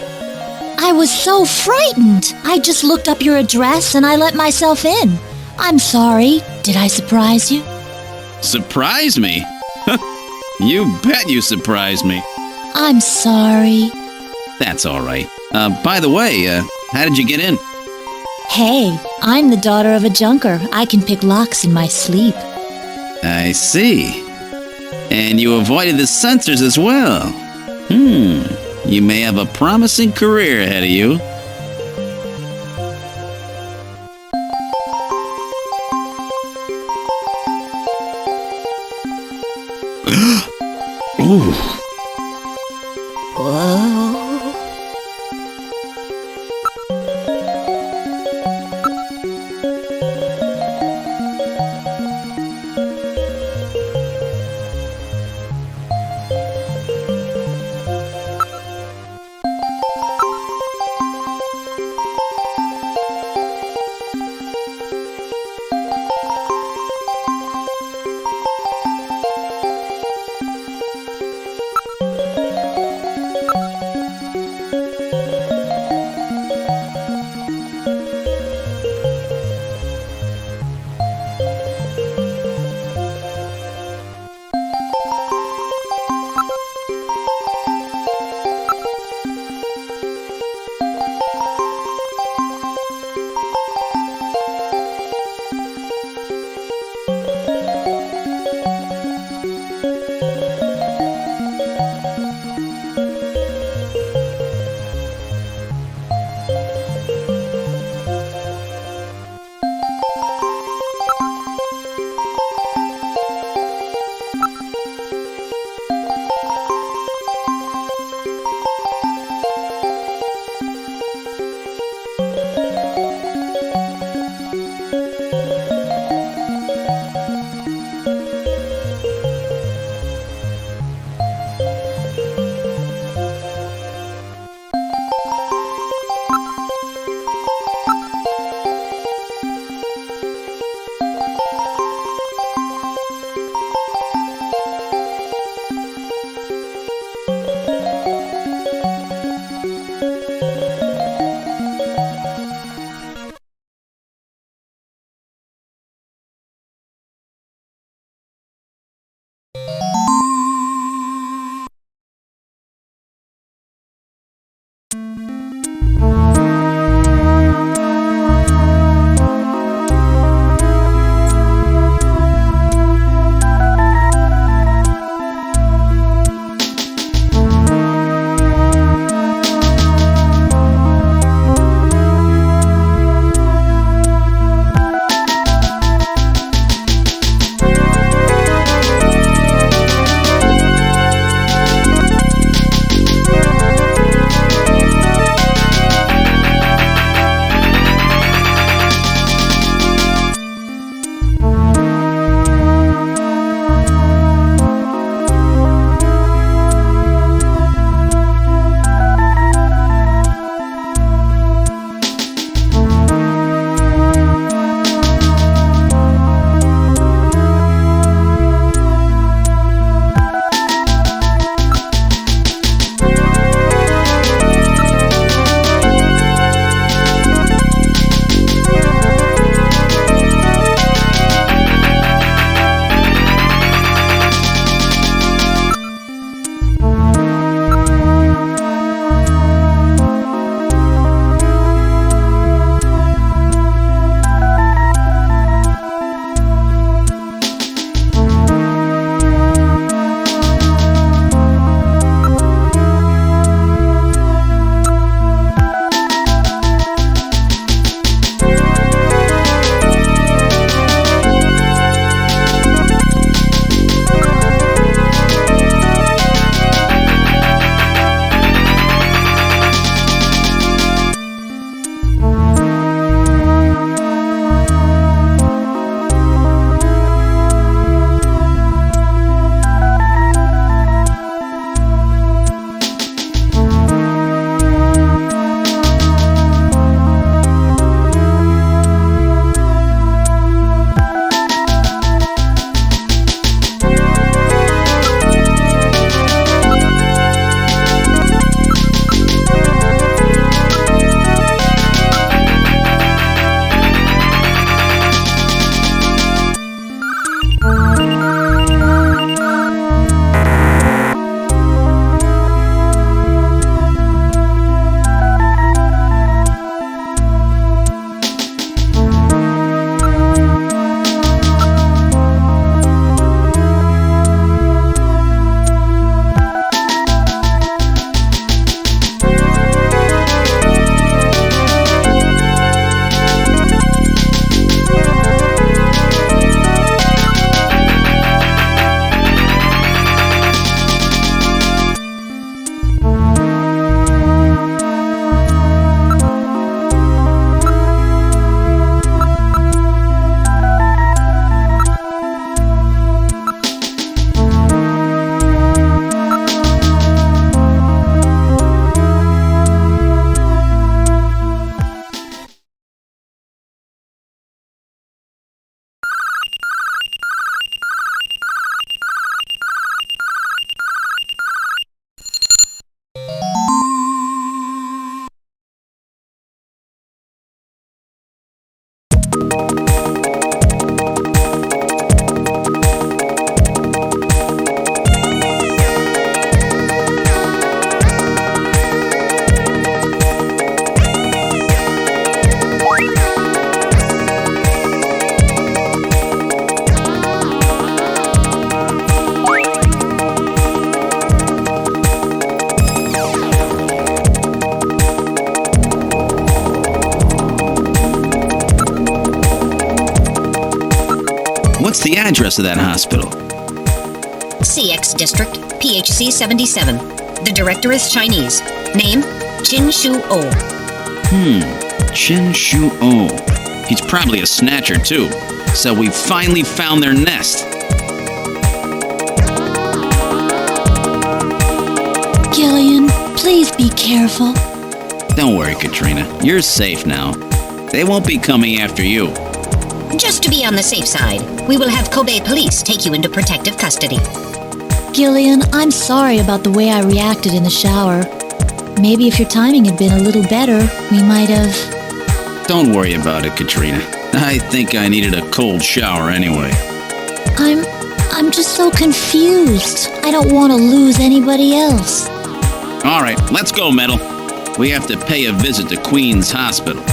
S11: I was so frightened. I just looked up your address and I let myself in. I'm sorry. Did I surprise you?
S2: Surprise me? You bet you surprised me.
S11: I'm sorry.
S2: That's all right. By the way, how did you get in?
S11: Hey, I'm the daughter of a junker. I can pick locks in my sleep.
S2: I see. And you avoided the sensors as well. You may have a promising career ahead of you. Ooh.
S8: Whoa.
S2: the address of that hospital?
S8: CX District, PHC 77. The director is Chinese. Name, Chin Shu Oh.
S2: Chin Shu Oh. He's probably a snatcher, too. So we finally found their nest.
S11: Gillian, please be careful.
S2: Don't worry, Katrina. You're safe now. They won't be coming after you.
S8: Just to be on the safe side, we will have Kobe police take you into protective custody.
S11: Gillian, I'm sorry about the way I reacted in the shower. Maybe if your timing had been a little better, we might have...
S2: Don't worry about it, Katrina. I think I needed a cold shower anyway.
S11: I'm just so confused. I don't want to lose anybody else.
S2: All right, let's go, Metal. We have to pay a visit to Queen's Hospital.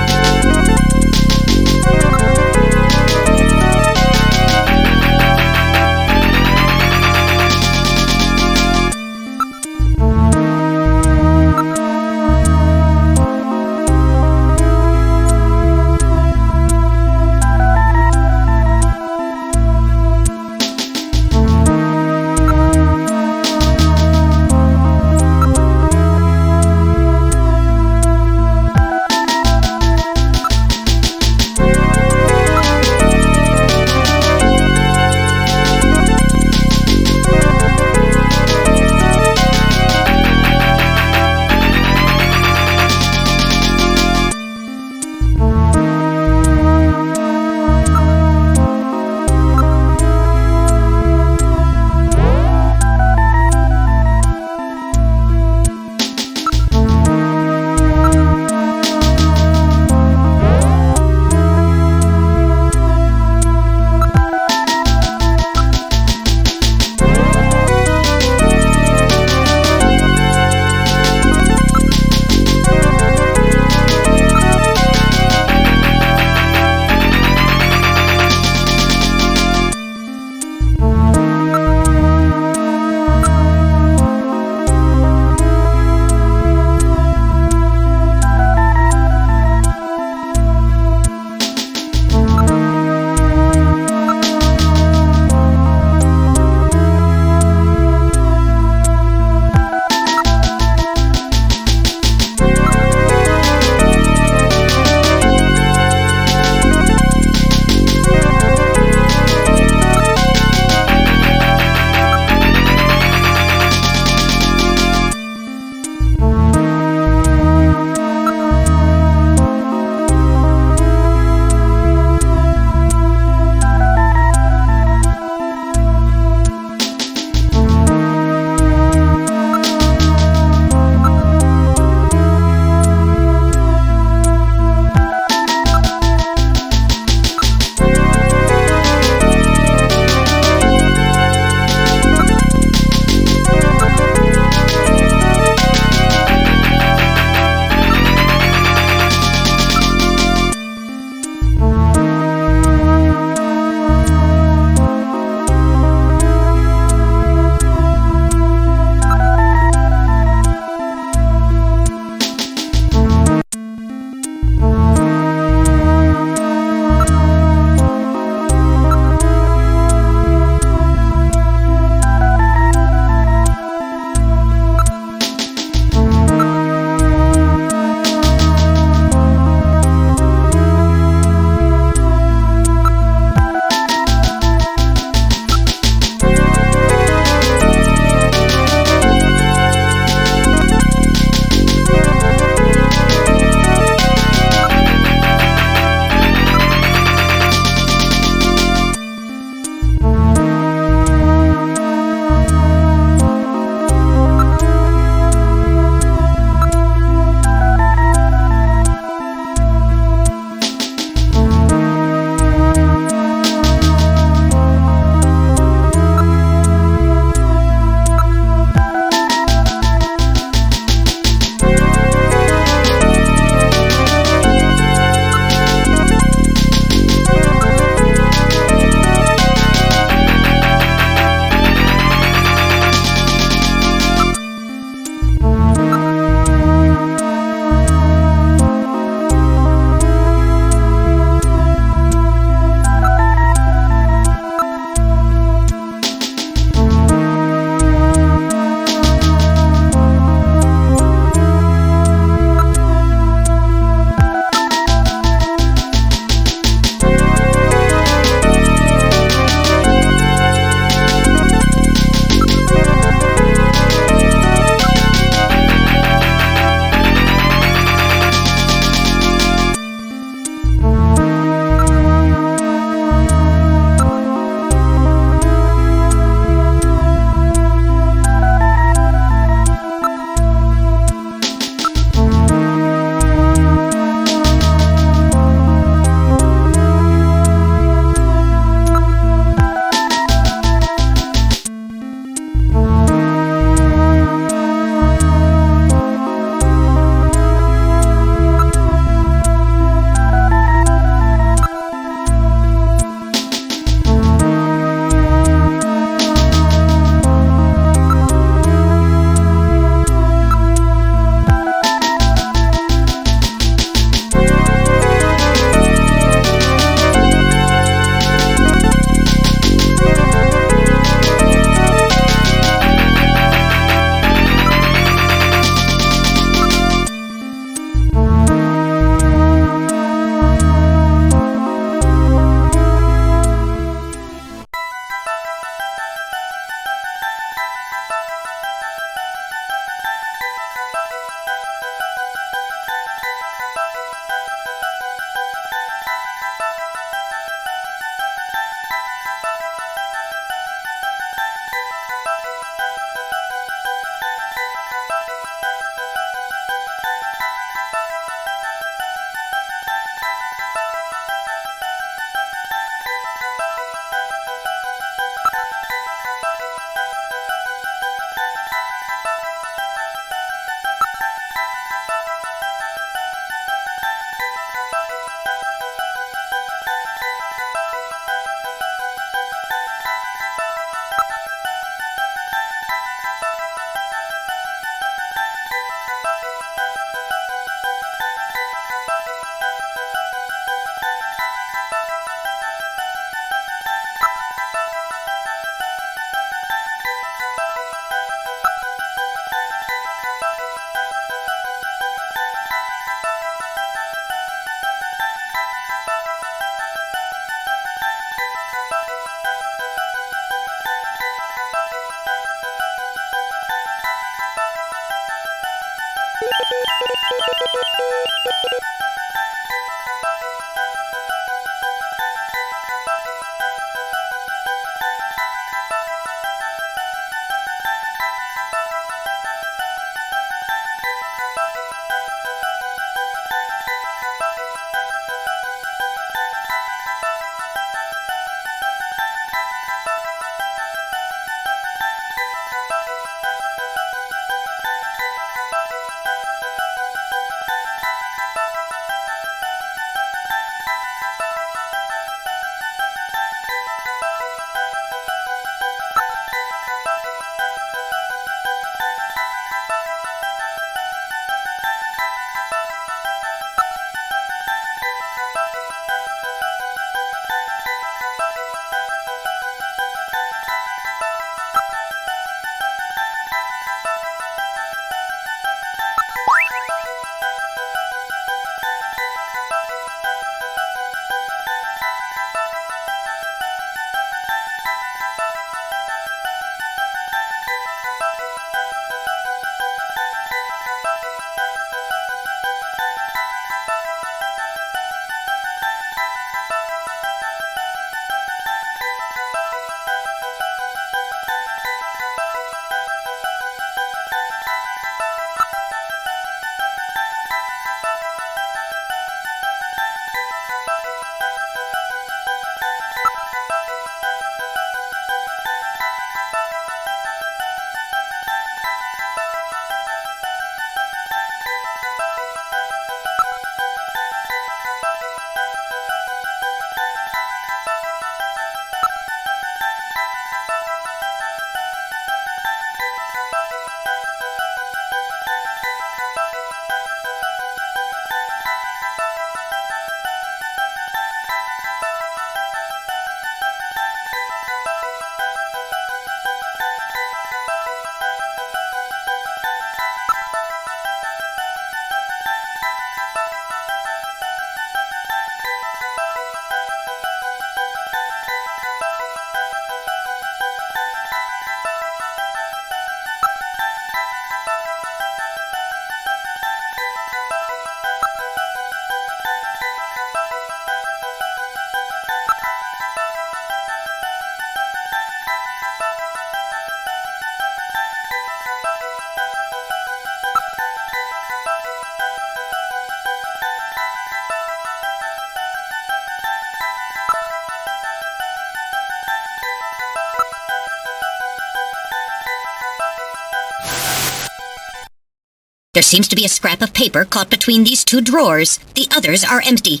S8: There seems to be a scrap of paper caught between these two drawers. The others are empty.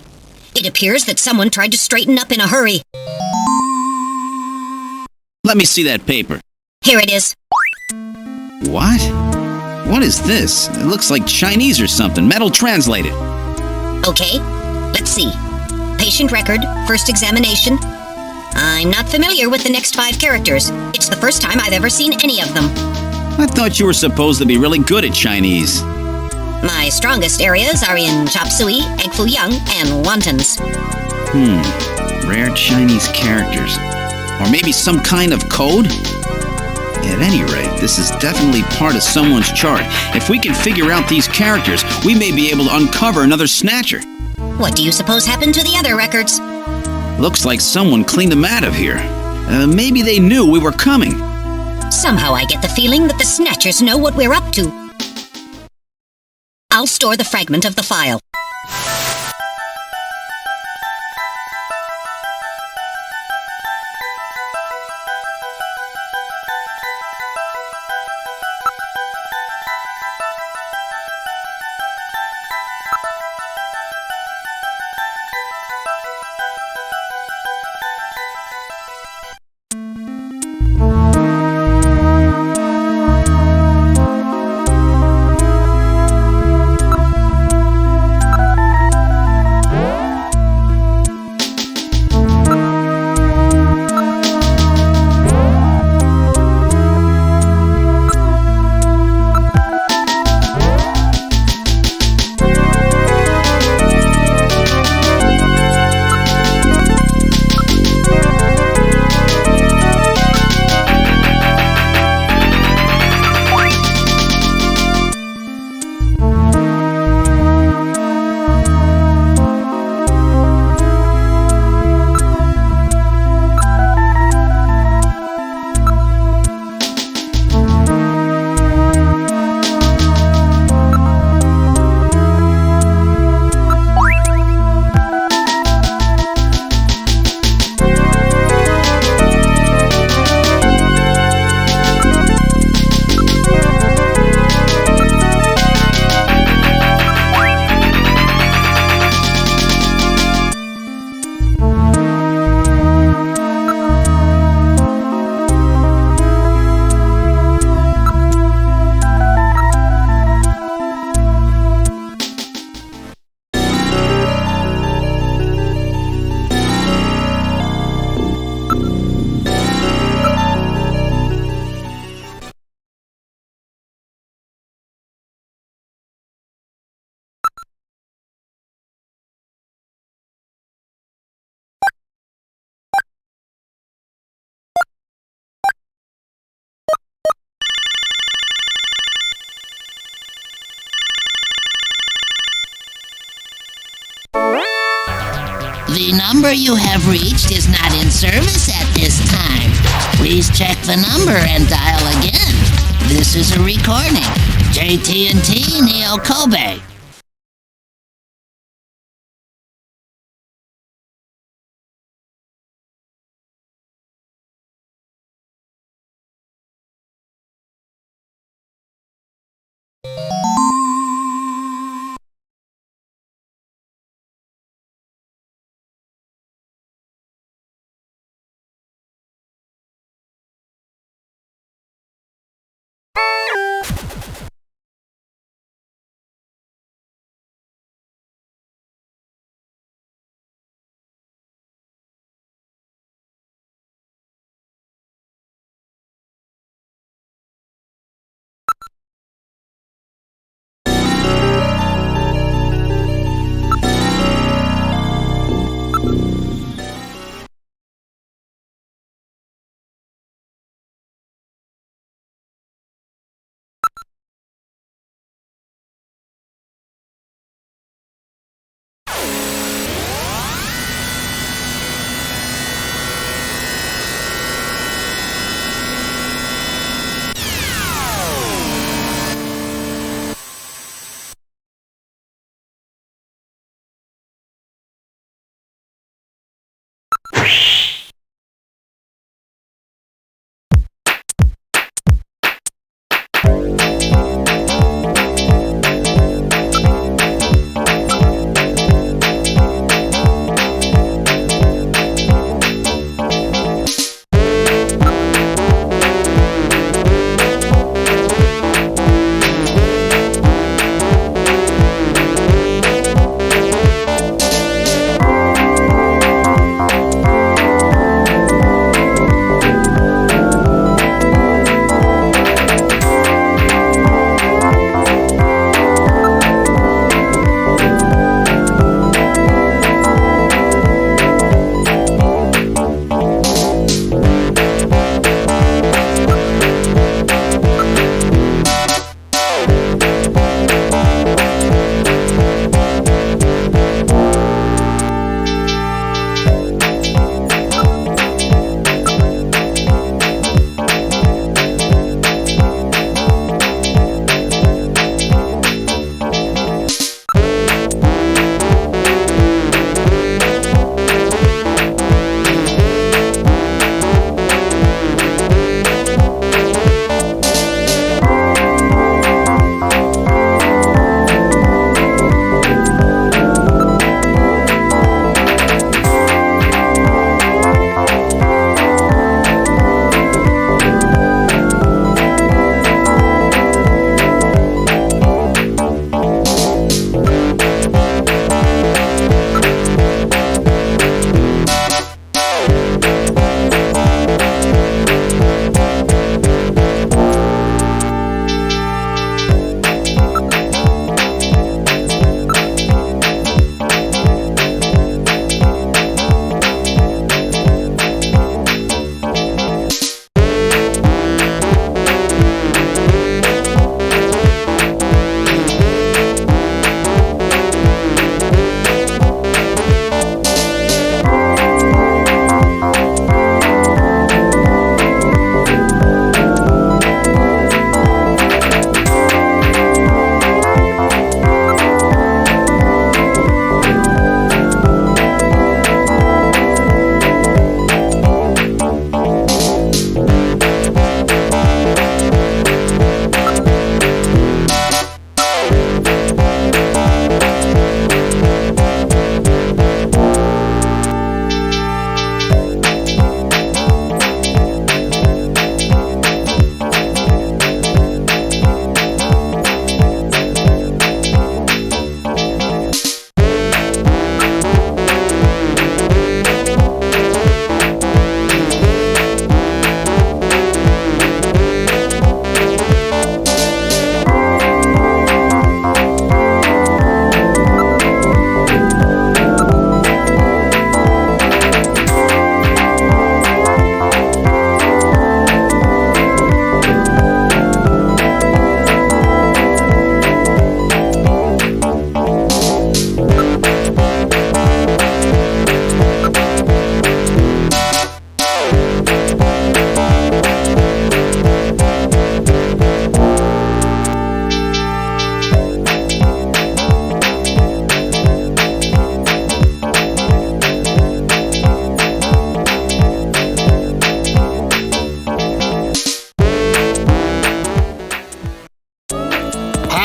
S8: It appears that someone tried to straighten up in a hurry.
S2: Let me see that paper.
S8: Here it is.
S2: What? What is this? It looks like Chinese or something. Metal translated.
S8: Okay, let's see. Patient record, first examination. I'm not familiar with the next 5 characters. It's the first time I've ever seen any of them.
S2: I thought you were supposed to be really good at Chinese.
S8: My strongest areas are in chop suey, egg foo young, and wontons.
S2: Rare Chinese characters. Or maybe some kind of code? At any rate, this is definitely part of someone's chart. If we can figure out these characters, we may be able to uncover another Snatcher.
S8: What do you suppose happened to the other records?
S2: Looks like someone cleaned them out of here. Maybe they knew we were coming.
S8: Somehow I get the feeling that the Snatchers know what we're up to. I'll store the fragment of the file.
S13: The number you have reached is not in service at this time. Please check the number and dial again. This is a recording. JT&T Neo Kobe.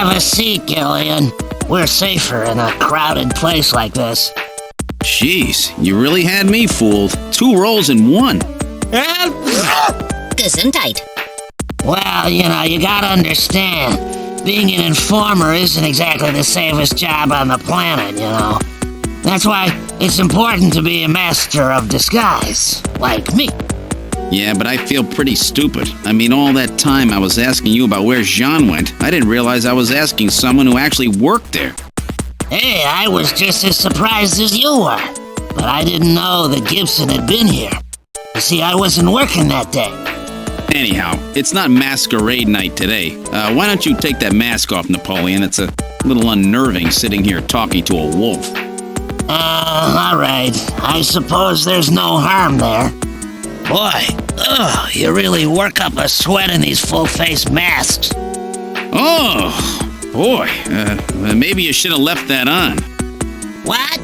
S13: Have a seat, Gillian. We're safer in a crowded place like this.
S2: Jeez, you really had me fooled. 2 roles in 1.
S8: Gesundheit.
S13: Well, you gotta understand. Being an informer isn't exactly the safest job on the planet, That's why it's important to be a master of disguise, like me.
S2: Yeah, but I feel pretty stupid. I mean, all that time I was asking you about where Jean went, I didn't realize I was asking someone who actually worked there.
S13: Hey, I was just as surprised as you were. But I didn't know that Gibson had been here. You see, I wasn't working that day.
S2: Anyhow, it's not masquerade night today. Why don't you take that mask off, Napoleon? It's a little unnerving sitting here talking to a wolf.
S13: All right. I suppose there's no harm there. Boy, you really work up a sweat in these full-face masks.
S2: Oh, boy. Maybe you should have left that on.
S13: What?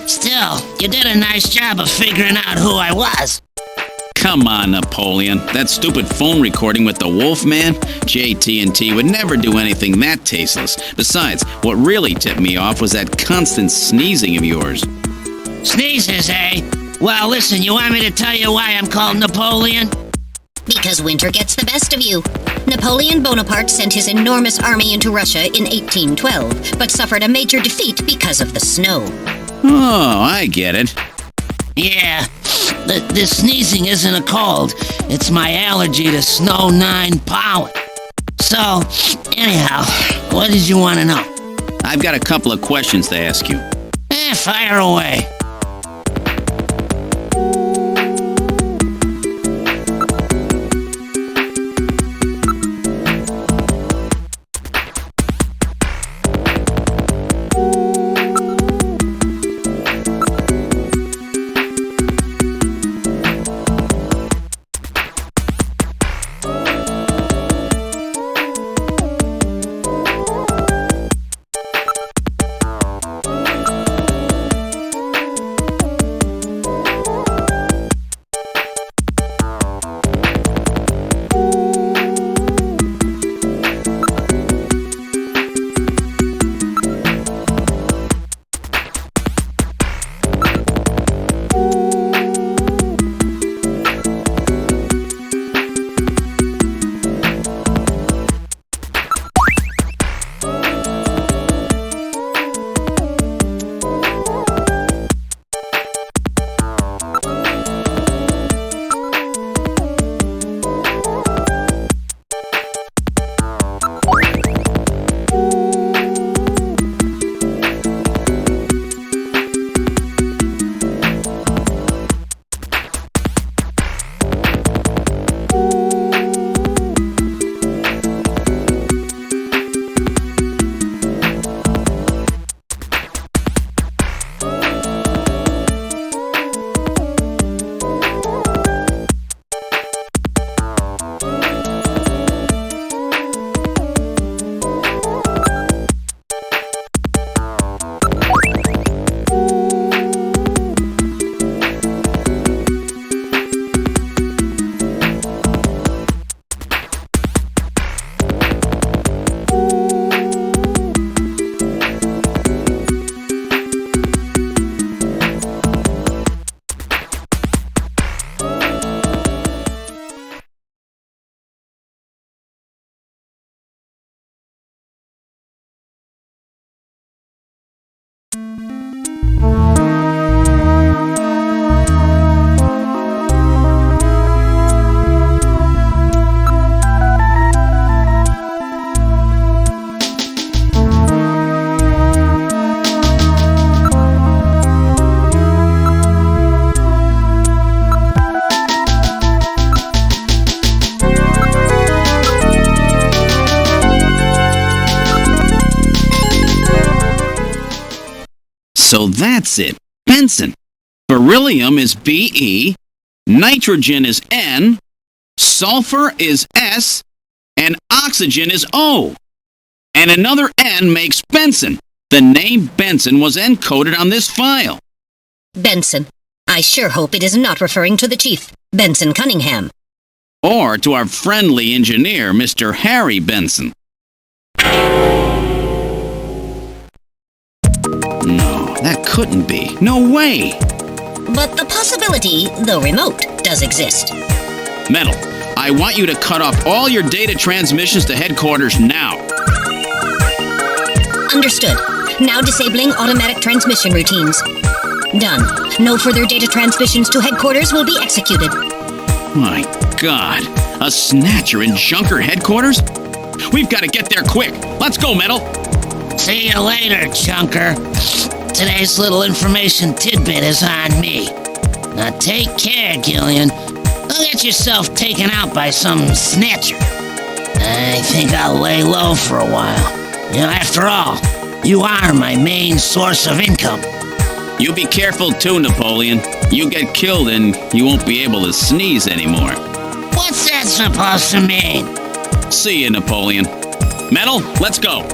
S13: Still, you did a nice job of figuring out who I was.
S2: Come on, Napoleon. That stupid phone recording with the Wolfman? JT&T would never do anything that tasteless. Besides, what really tipped me off was that constant sneezing of yours.
S13: Sneezes, eh? Well, listen, you want me to tell you why I'm called Napoleon?
S8: Because winter gets the best of you. Napoleon Bonaparte sent his enormous army into Russia in 1812, but suffered a major defeat because of the snow.
S2: Oh, I get it.
S13: Yeah, the sneezing isn't a cold. It's my allergy to Snow 9 pollen. So, anyhow, what did you want to know?
S2: I've got a couple of questions to ask you.
S13: Fire away.
S2: So that's it. Benson. Beryllium is Be, nitrogen is N, sulfur is S, and oxygen is O. And another N makes Benson. The name Benson was encoded on this file.
S8: Benson. I sure hope it is not referring to the chief, Benson Cunningham.
S2: Or to our friendly engineer, Mr. Harry Benson. No, that couldn't be. No way!
S8: But the possibility, though remote, does exist.
S2: Metal, I want you to cut off all your data transmissions to headquarters now.
S8: Understood. Now disabling automatic transmission routines. Done. No further data transmissions to headquarters will be executed.
S2: My God, a Snatcher in Junker headquarters? We've got to get there quick. Let's go, Metal.
S13: See you later, Junker. Today's little information tidbit is on me. Now take care, Gillian. Don't get yourself taken out by some Snatcher. I think I'll lay low for a while. You know, after all, you are my main source of income.
S2: You be careful too, Napoleon. You get killed and you won't be able to sneeze anymore.
S13: What's that supposed to mean?
S2: See you, Napoleon. Metal, let's go.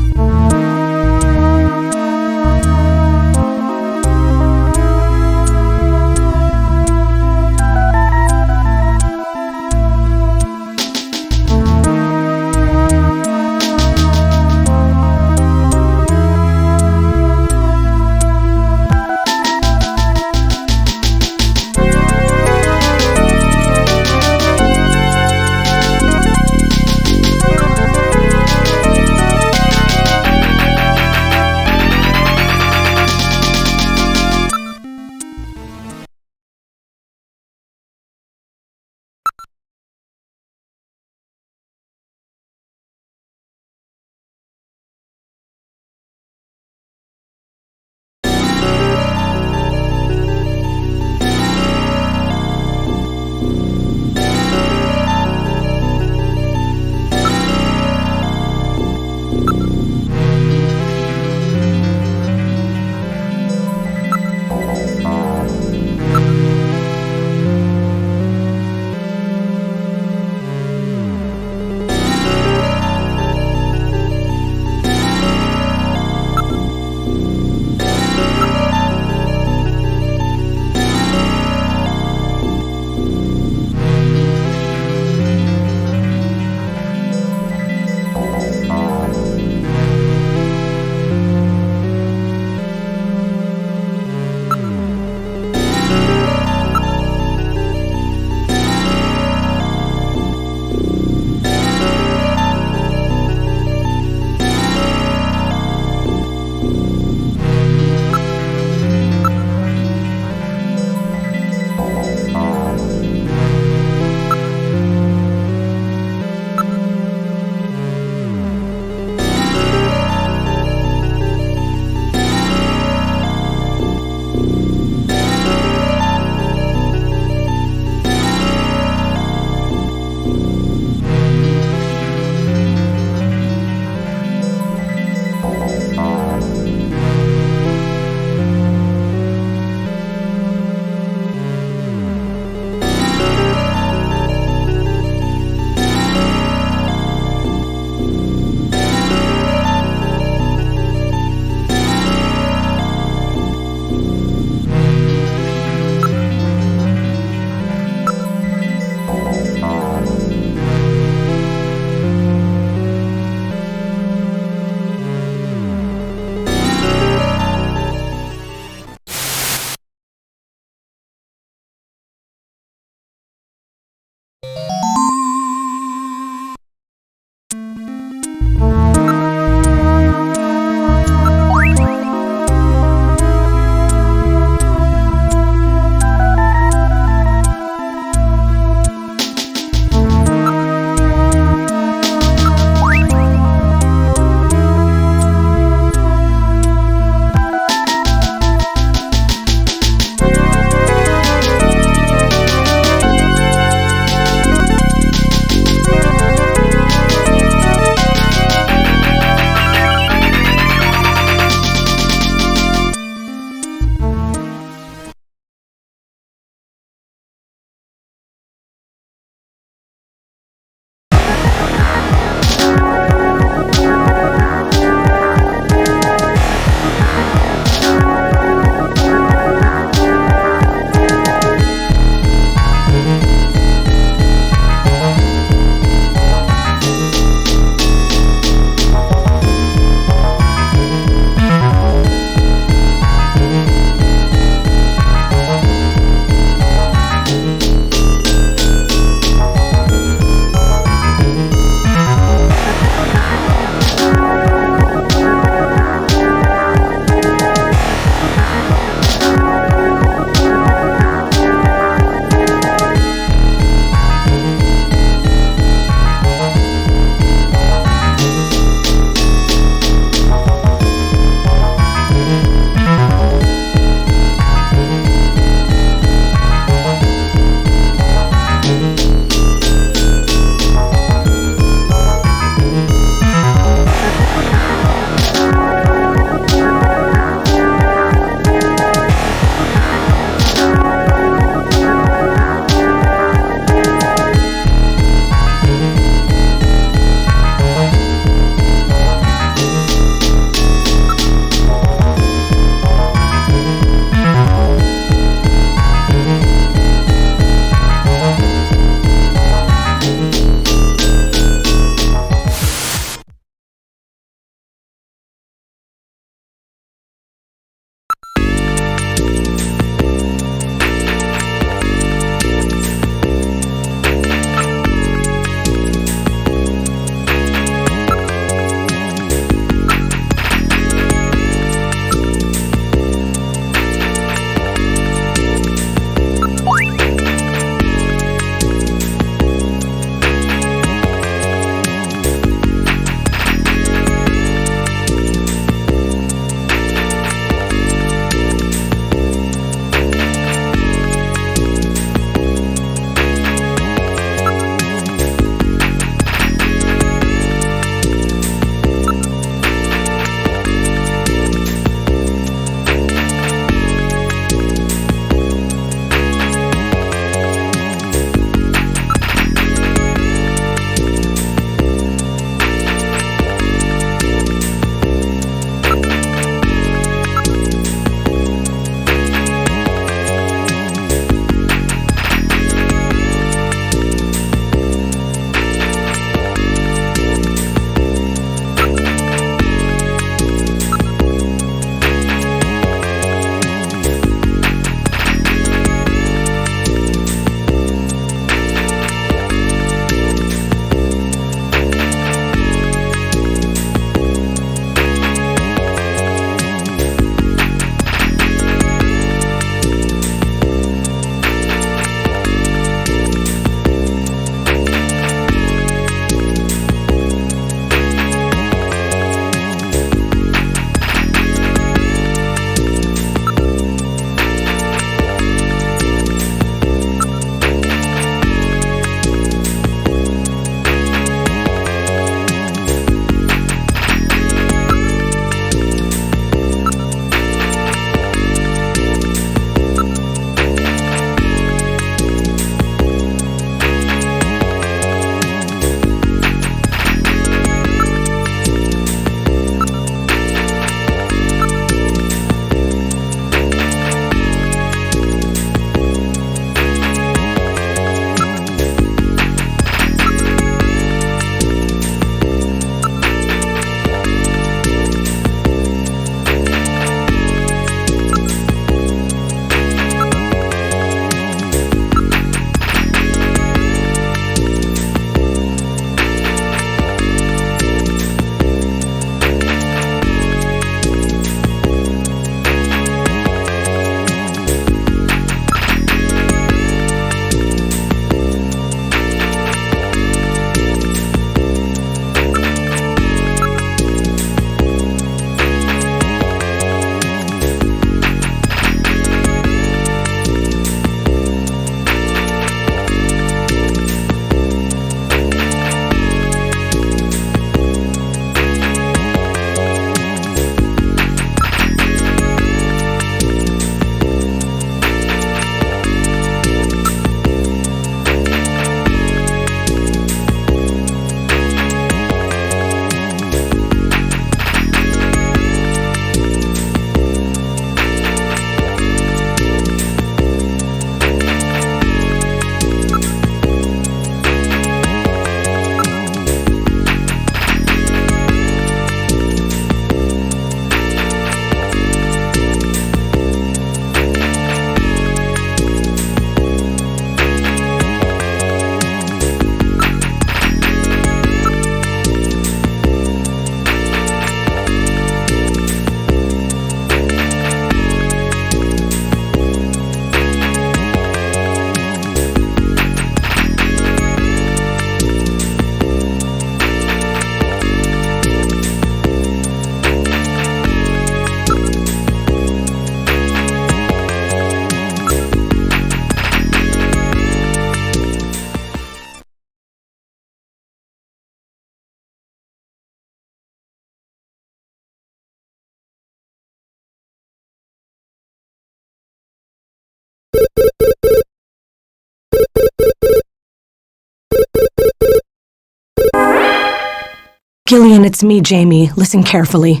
S10: Gillian, it's me, Jamie. Listen carefully.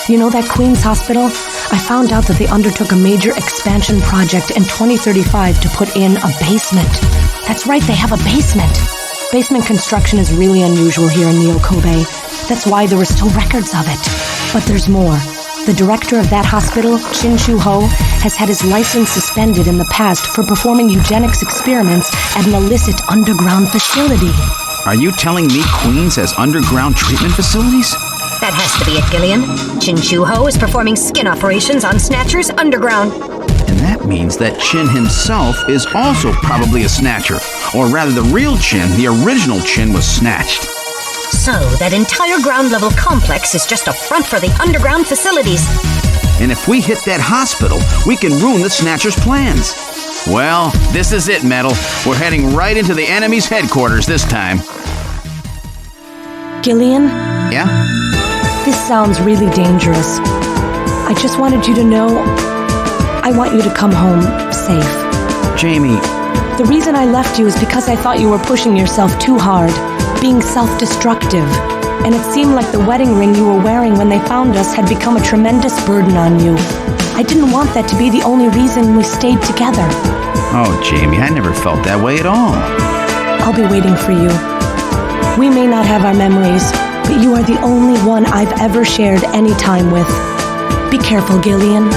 S10: You know that Queen's Hospital? I found out that they undertook a major expansion project in 2035 to put in a basement. That's right, they have a basement. Basement construction is really unusual here in Neo Kobe. That's why there are still records of it. But there's more. The director of that hospital, Chin Chu Ho, has had his license suspended in the past for performing eugenics experiments at an illicit underground facility.
S2: Are you telling me Queens has underground treatment facilities?
S8: That has to be it, Gillian. Chin Chu Ho is performing skin operations on Snatchers underground.
S2: And that means that Chin himself is also probably a Snatcher. Or rather, the real Chin, the original Chin, was snatched.
S8: So, that entire ground-level complex is just a front for the underground facilities.
S2: And if we hit that hospital, we can ruin the Snatcher's plans. Well, this is it, Metal. We're heading right into the enemy's headquarters this time.
S10: Gillian?
S2: Yeah?
S10: This sounds really dangerous. I just wanted you to know I want you to come home safe.
S2: Jamie.
S10: The reason I left you is because I thought you were pushing yourself too hard, being self-destructive. And it seemed like the wedding ring you were wearing when they found us had become a tremendous burden on you. I didn't want that to be the only reason we stayed together.
S2: Oh, Jamie, I never felt that way at all.
S10: I'll be waiting for you. We may not have our memories, but you are the only one I've ever shared any time with. Be careful, Gillian.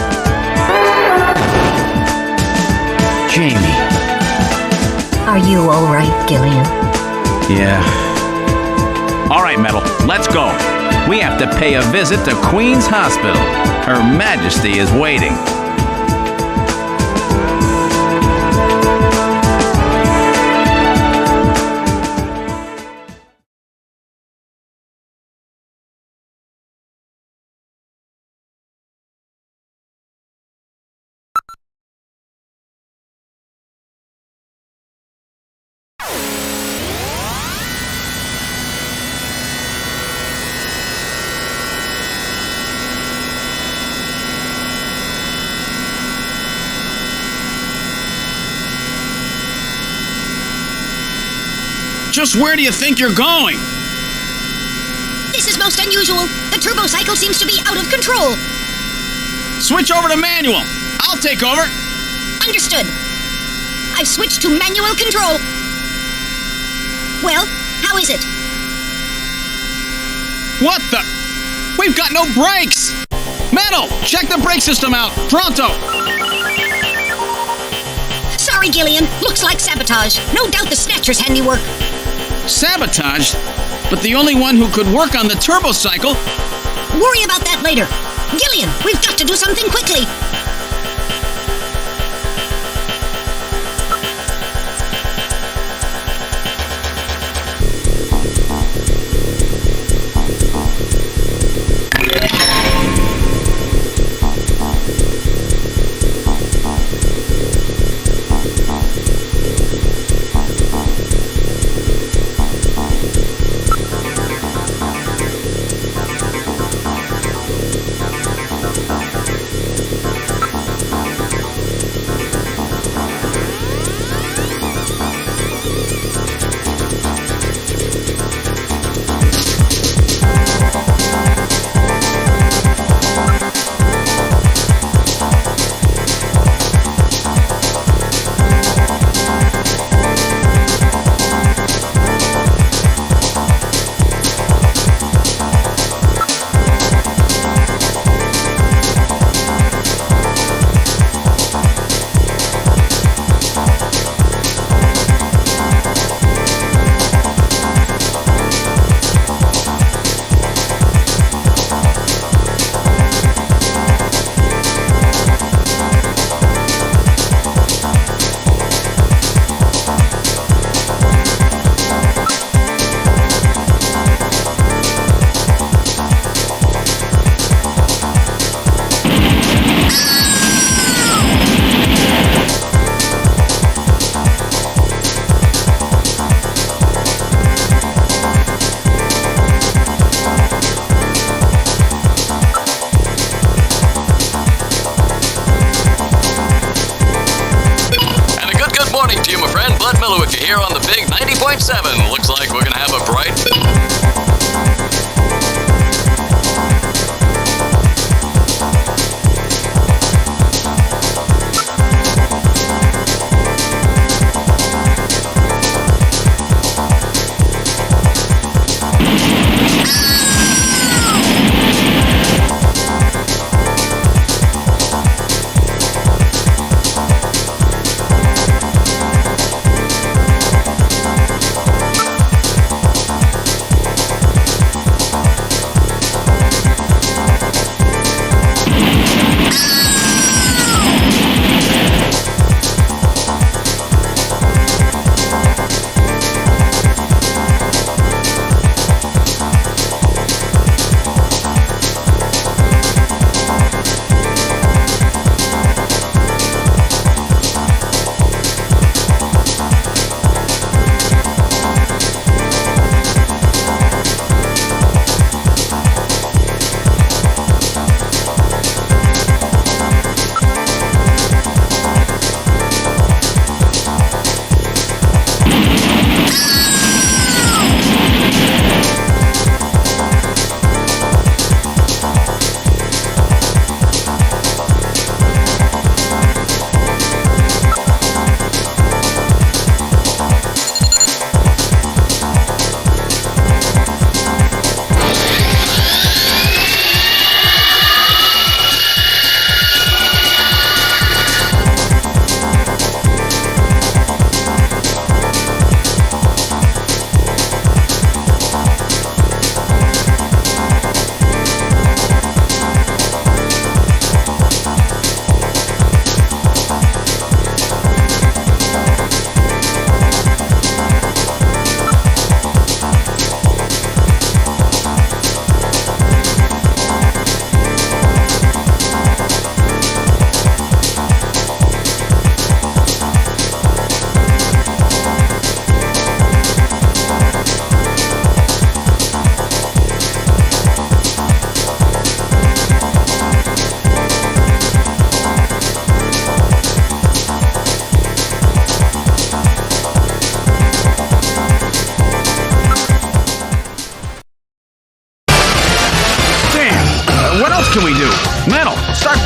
S2: Jamie.
S8: Are you all right, Gillian?
S2: Yeah. All right, Metal, let's go. We have to pay a visit to Queen's Hospital. Her Majesty is waiting.
S18: Just where do you think you're going?
S8: This is most unusual. The Turbocycle seems to be out of control.
S18: Switch over to manual. I'll take over.
S8: Understood. I've switched to manual control. Well, how is it?
S18: What the? We've got no brakes! Metal, check the brake system out. Pronto!
S8: Sorry, Gillian. Looks like Sabotage. No doubt the Snatcher's handiwork.
S18: Sabotage? But the only one who could work on the Turbocycle?
S8: Worry about that later. Gillian, we've got to do something quickly.
S6: With you here on the big 90.7. Looks like we're gonna have a bright...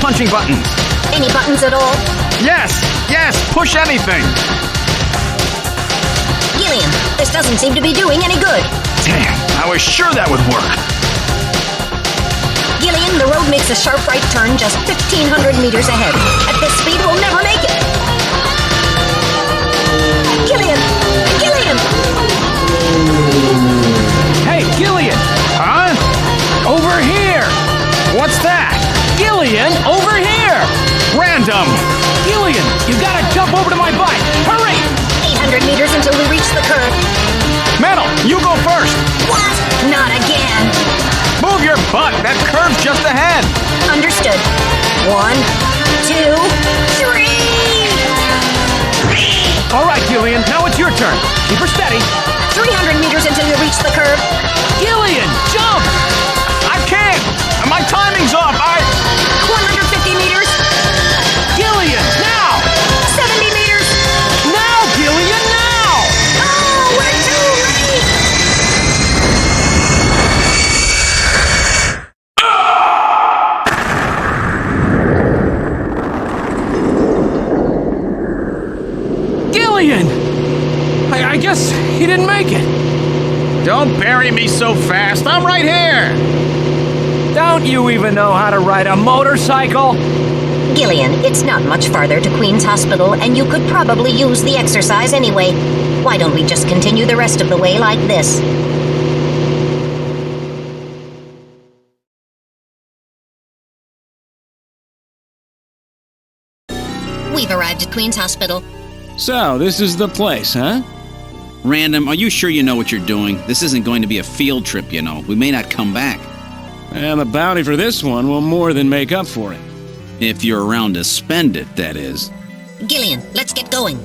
S19: punching buttons.
S8: Any buttons at all?
S19: Yes, push anything.
S8: Gillian, this doesn't seem to be doing any good.
S19: Damn, I was sure that would work.
S8: Gillian, the road makes a sharp right turn just 1,500 meters ahead. At this speed, we'll never make it. Gillian! Gillian!
S16: Hey, Gillian!
S19: Huh?
S16: Over here!
S19: What's that?
S16: Gillian, over here!
S19: Random!
S16: Gillian, you gotta jump over to my bike! Hurry!
S8: 800 meters until we reach the curve.
S19: Metal, you go first!
S8: What? Not again.
S19: Move your butt! That curve's just ahead!
S8: Understood. 1, 2, 3!
S16: All right, Gillian, now it's your turn. Keep her steady.
S8: 300 meters until you reach the curve.
S16: Gillian, jump!
S19: I can't! My timing's off!
S8: 150 meters.
S16: Gillian, now!
S8: 70 meters.
S16: Now, Gillian, now!
S8: Oh, we're too late!
S16: Gillian! I guess he didn't make it.
S19: Don't bury me so fast. I'm right here.
S16: Don't you even know how to ride a motorcycle?
S8: Gillian, it's not much farther to Queen's Hospital, and you could probably use the exercise anyway. Why don't we just continue the rest of the way like this? We've arrived at Queen's Hospital.
S16: So, this is the place, huh?
S2: Random, are you sure you know what you're doing? This isn't going to be a field trip, you know. We may not come back.
S16: And the bounty for this one will more than make up for it.
S2: If you're around to spend it, that is.
S8: Gillian, let's get going.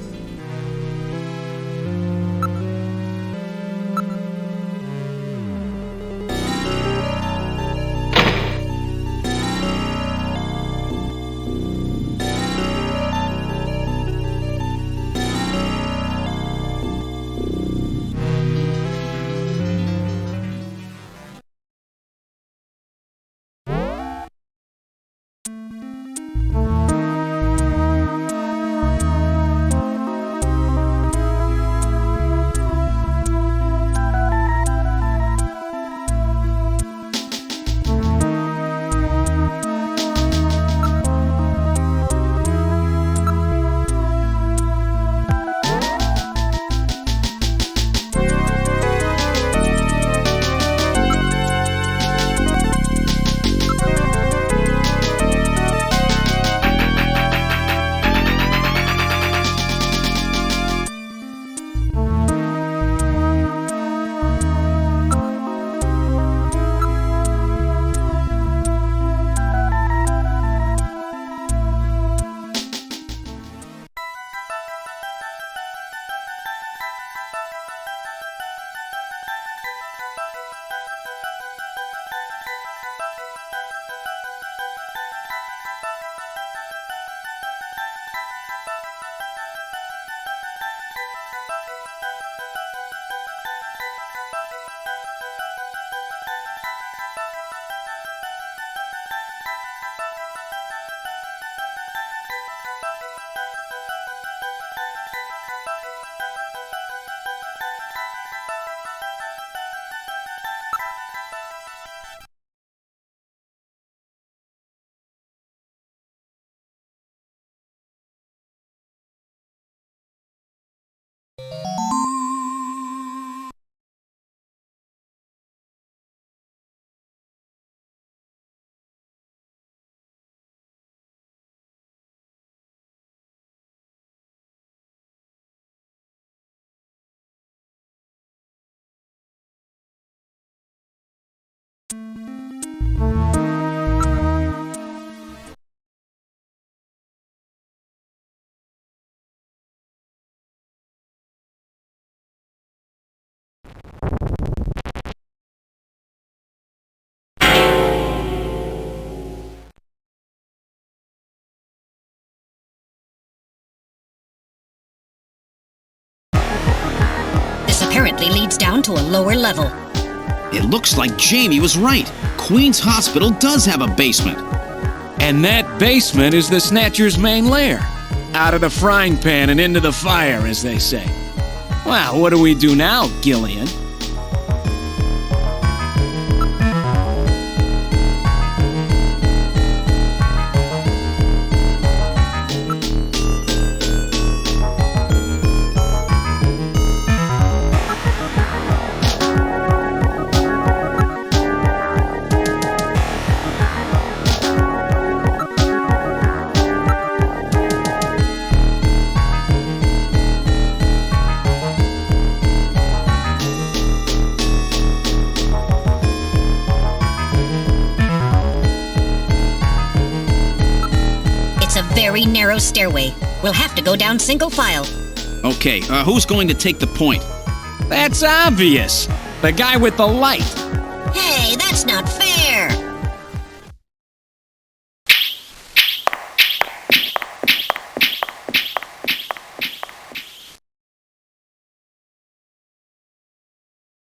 S8: Apparently leads down to a lower level.
S2: It looks like Jamie was right. Queen's Hospital does have a basement.
S16: And that basement is the Snatcher's main lair. Out of the frying pan and into the fire, as they say. Well, what do we do now, Gillian?
S8: Very narrow stairway. We'll have to go down single file.
S2: Okay, who's going to take the point?
S16: That's obvious. The guy with the light.
S8: Hey, that's not fair.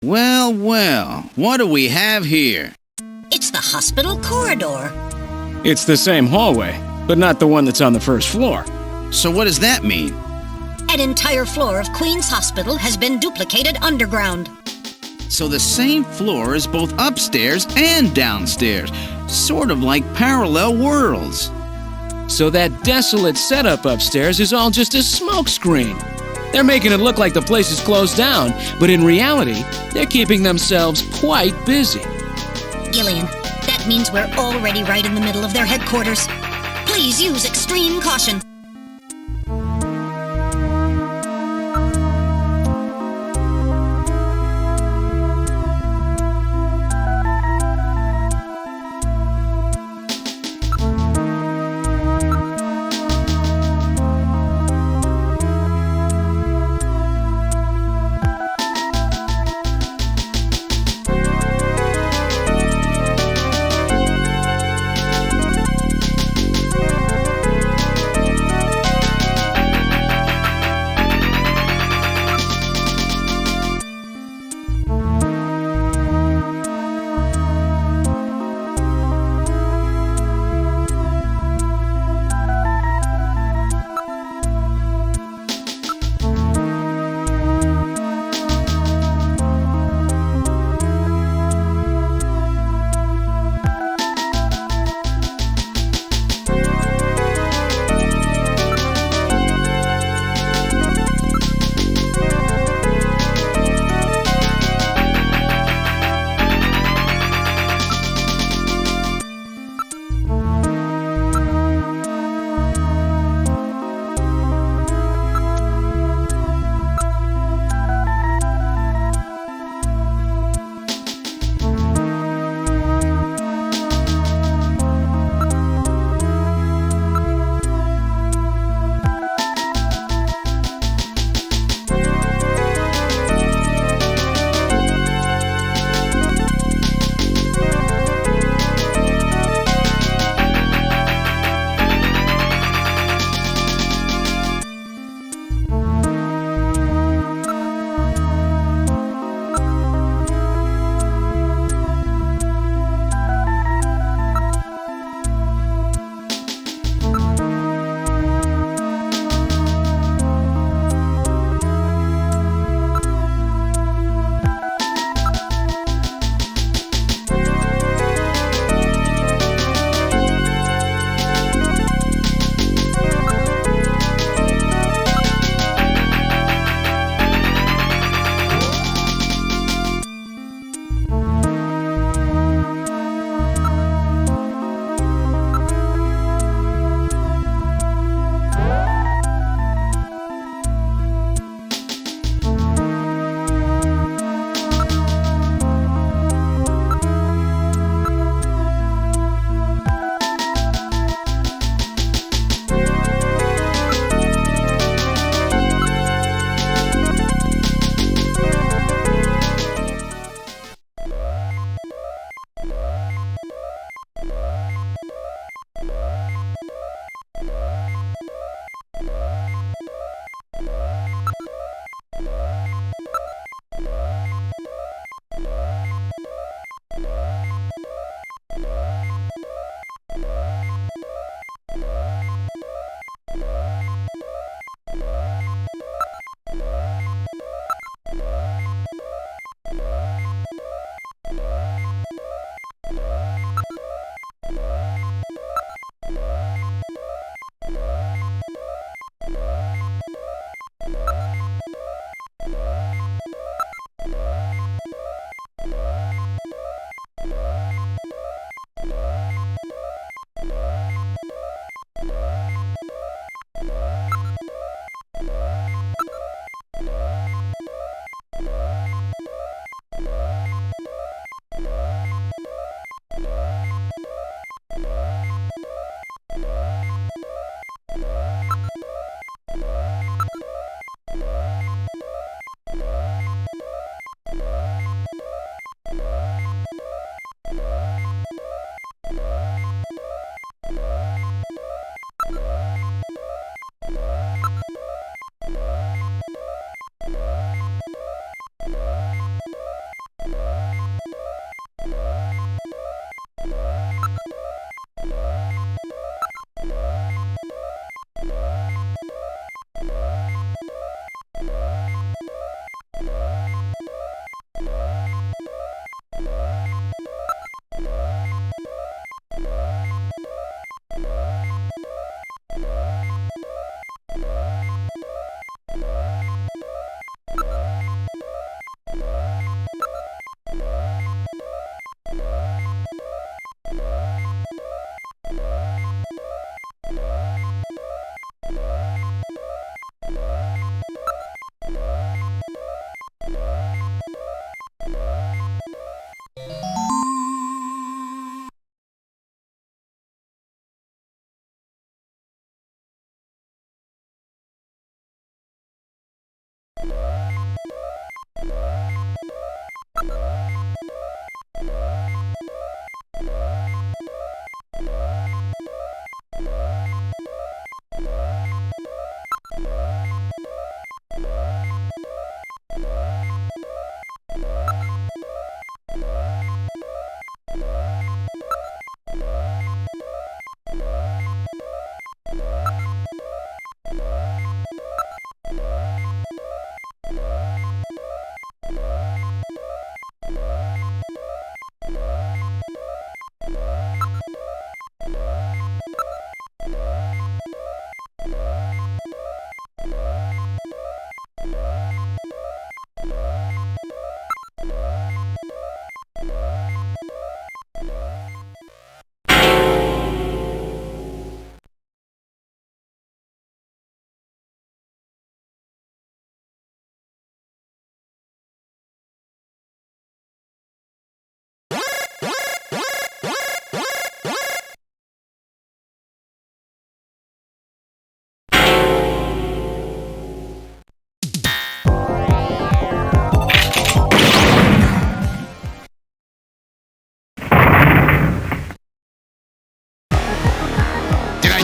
S2: Well, well, what do we have here?
S8: It's the hospital corridor.
S16: It's the same hallway, but not the one that's on the first floor.
S2: So what does that mean?
S8: An entire floor of Queen's Hospital has been duplicated underground.
S2: So the same floor is both upstairs and downstairs, sort of like parallel worlds.
S16: So that desolate setup upstairs is all just a smokescreen. They're making it look like the place is closed down, but in reality, they're keeping themselves quite busy.
S8: Gillian, that means we're already right in the middle of their headquarters. Please use extreme caution.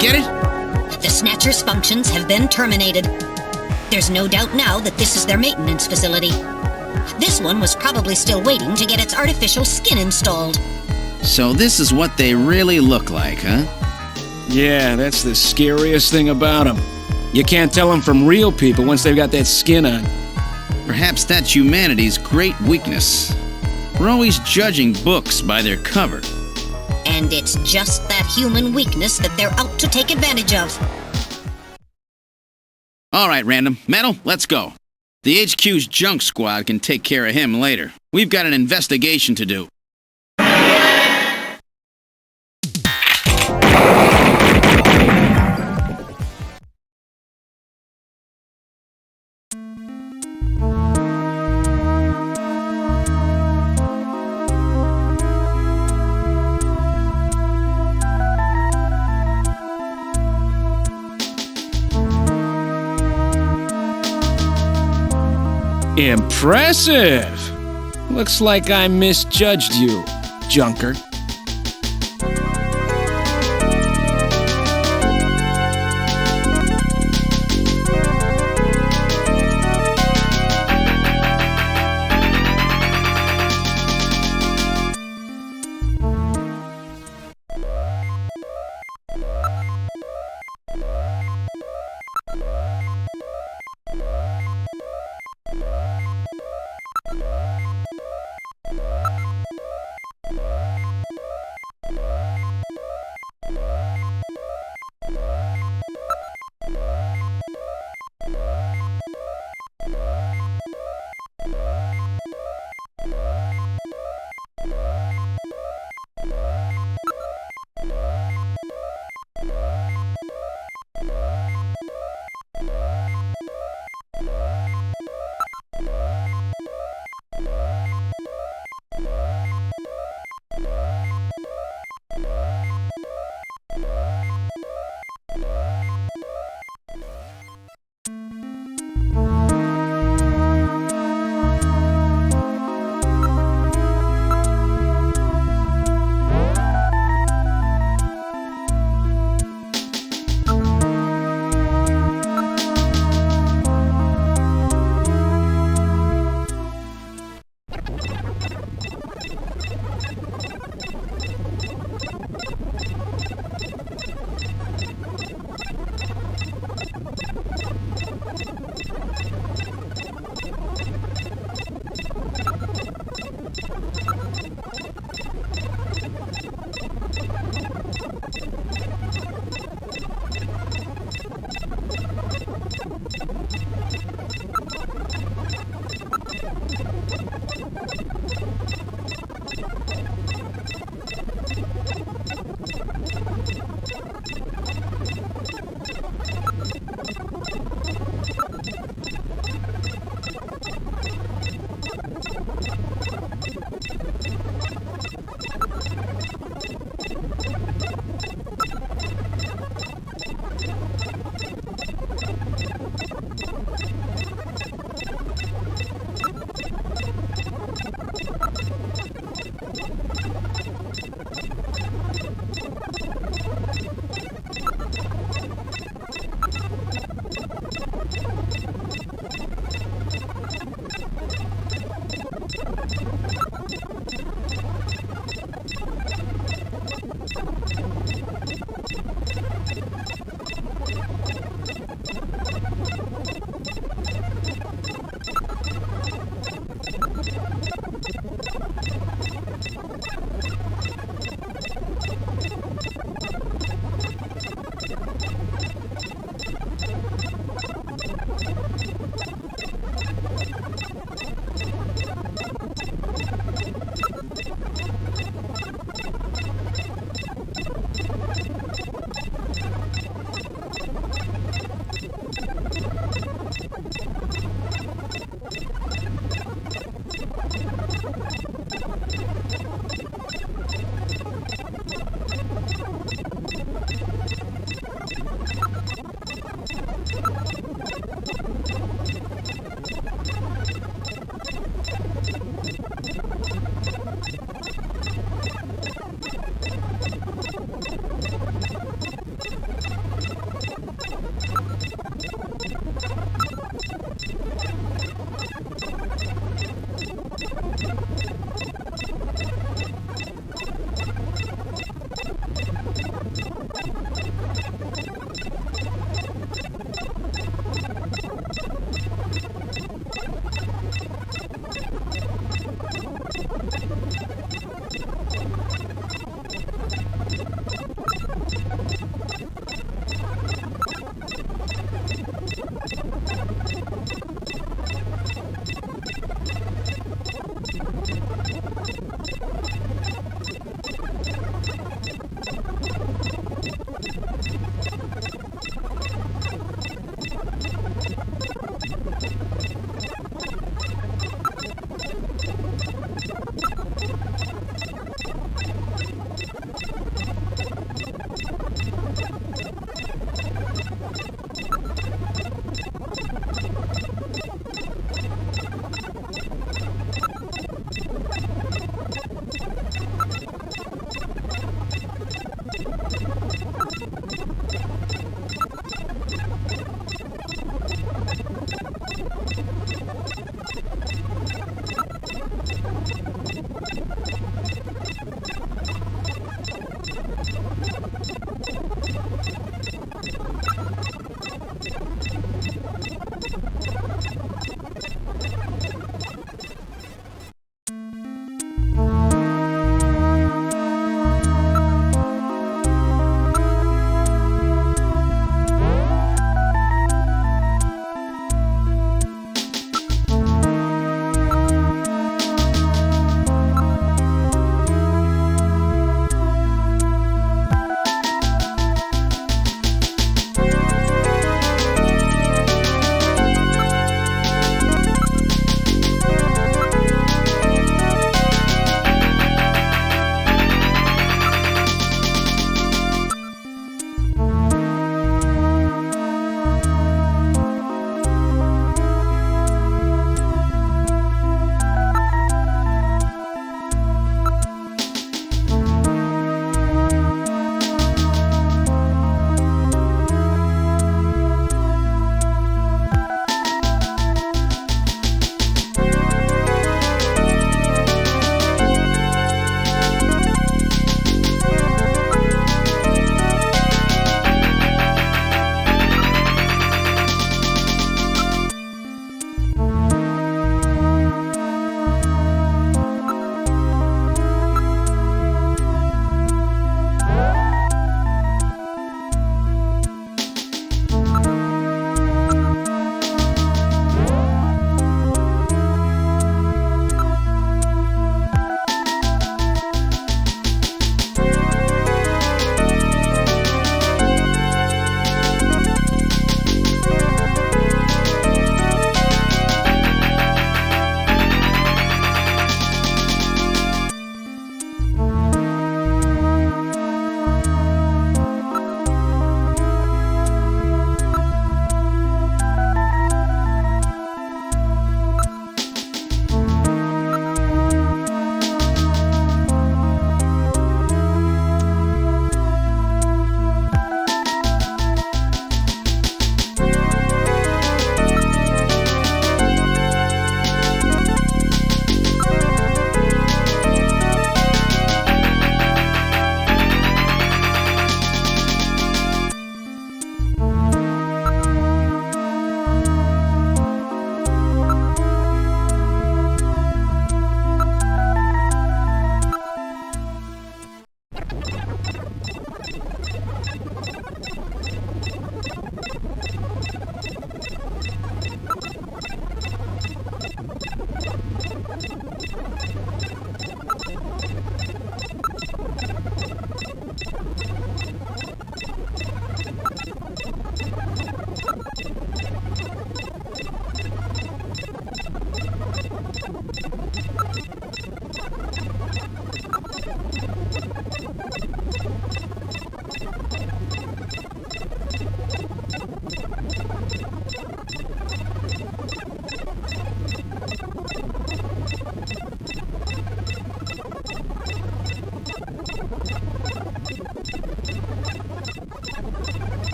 S2: get it?
S8: The Snatcher's functions have been terminated. There's no doubt now that this is their maintenance facility. This one was probably still waiting to get its artificial skin installed.
S2: So this is what they really look like, huh?
S16: Yeah, that's the scariest thing about them. You can't tell them from real people once they've got that skin on.
S2: Perhaps that's humanity's great weakness. We're always judging books by their cover.
S8: And it's just that human weakness that they're out to take advantage of.
S2: All right, Random. Metal, let's go. The HQ's junk squad can take care of him later. We've got an investigation to do.
S16: Impressive! Looks like I misjudged you, Junker.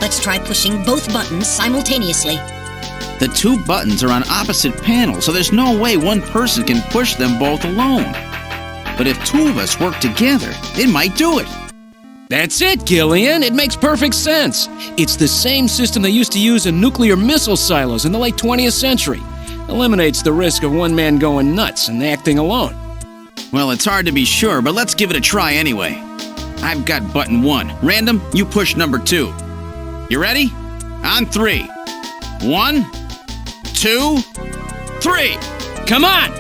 S8: Let's try pushing both buttons simultaneously.
S2: The two buttons are on opposite panels, so there's no way one person can push them both alone. But if two of us work together, it might do it.
S16: That's it, Gillian. It makes perfect sense. It's the same system they used to use in nuclear missile silos in the late 20th century. Eliminates the risk of one man going nuts and acting alone.
S2: Well, it's hard to be sure, but let's give it a try anyway. I've got button 1. Random, you push number 2. You ready? On 3. 1, 2, 3.
S16: Come on!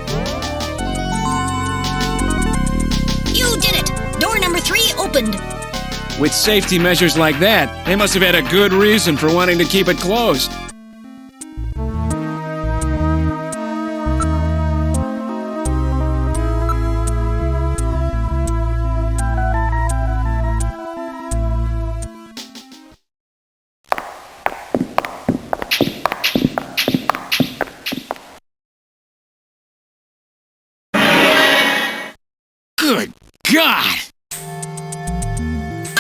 S8: You did it! Door number 3 opened.
S16: With safety measures like that, they must have had a good reason for wanting to keep it closed.
S2: Good God!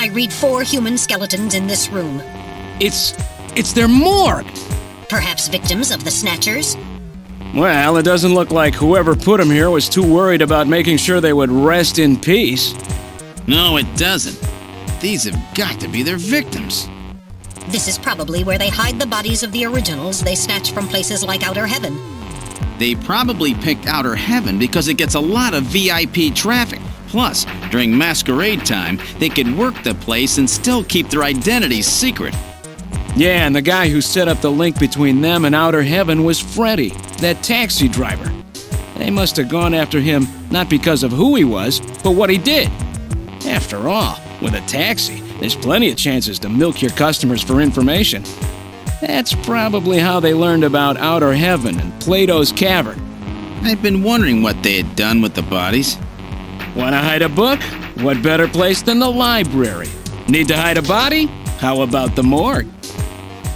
S8: I read 4 human skeletons in this room.
S16: It's their morgue!
S8: Perhaps victims of the Snatchers?
S16: Well, it doesn't look like whoever put them here was too worried about making sure they would rest in peace.
S2: No, it doesn't. These have got to be their victims.
S8: This is probably where they hide the bodies of the originals they snatch from places like Outer Heaven.
S2: They probably picked Outer Heaven because it gets a lot of VIP traffic. Plus, during masquerade time, they could work the place and still keep their identities secret.
S16: Yeah, and the guy who set up the link between them and Outer Heaven was Freddy, that taxi driver. They must have gone after him not because of who he was, but what he did. After all, with a taxi, there's plenty of chances to milk your customers for information. That's probably how they learned about Outer Heaven and Plato's Cavern.
S2: I've been wondering what they had done with the bodies.
S16: Want to hide a book? What better place than the library? Need to hide a body? How about the morgue?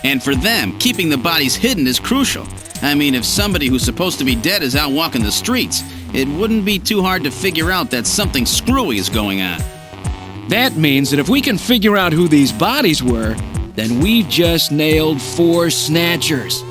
S2: And for them, keeping the bodies hidden is crucial. I mean, if somebody who's supposed to be dead is out walking the streets, it wouldn't be too hard to figure out that something screwy is going on.
S16: That means that if we can figure out who these bodies were, then we've just nailed 4 Snatchers.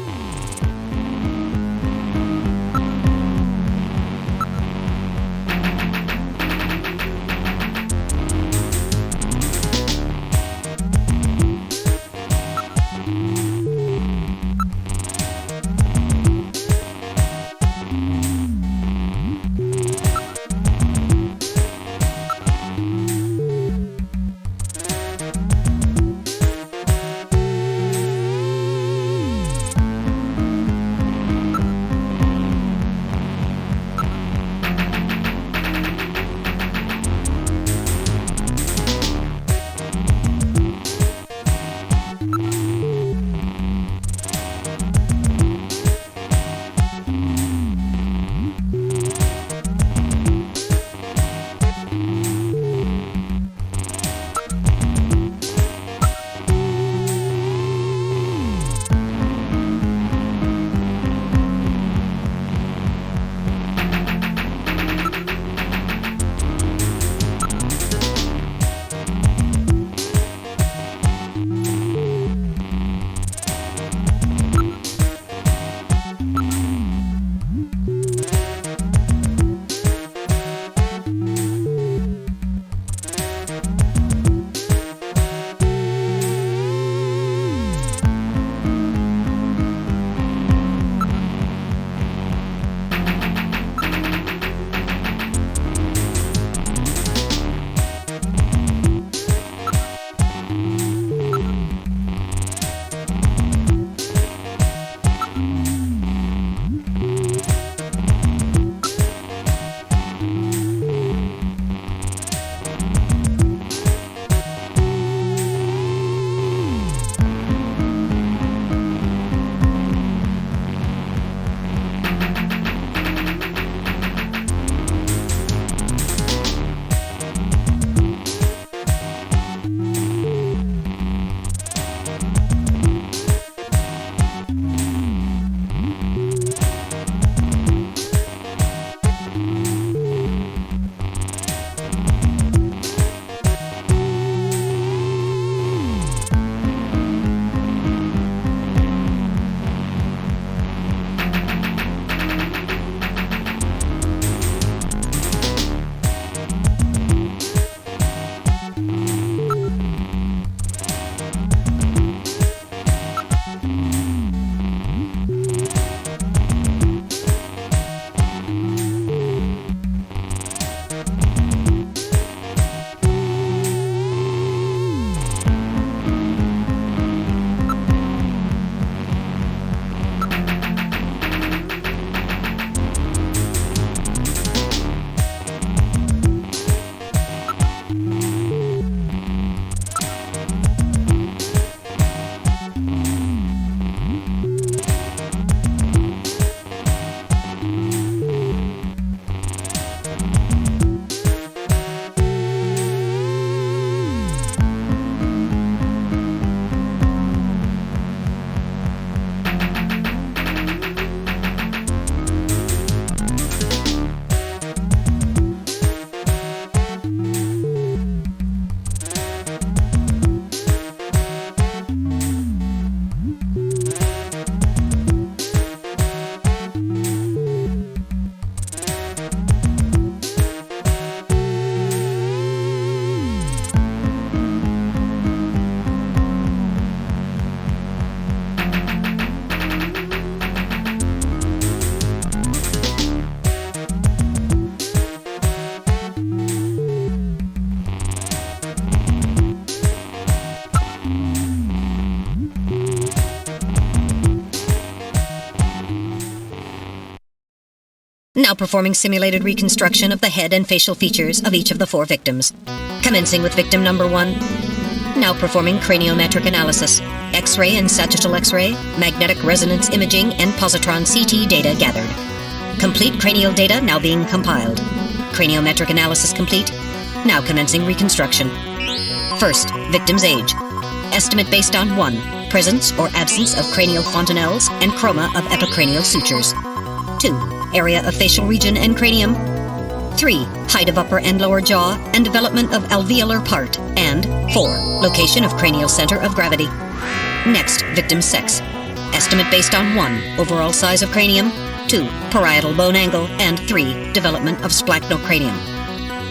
S8: Now performing simulated reconstruction of the head and facial features of each of the 4 victims. Commencing with victim number 1. Now performing craniometric analysis. X-ray and sagittal X-ray, magnetic resonance imaging, and positron CT data gathered. Complete cranial data now being compiled. Craniometric analysis complete. Now commencing reconstruction. First, victim's age. Estimate based on 1. Presence or absence of cranial fontanelles and chroma of epicranial sutures. 2. Area of facial region and cranium. 3. Height of upper and lower jaw and development of alveolar part. And 4. Location of cranial center of gravity. Next, victim's sex. Estimate based on 1. Overall size of cranium. 2. Parietal bone angle. And 3. Development of splachnocranium.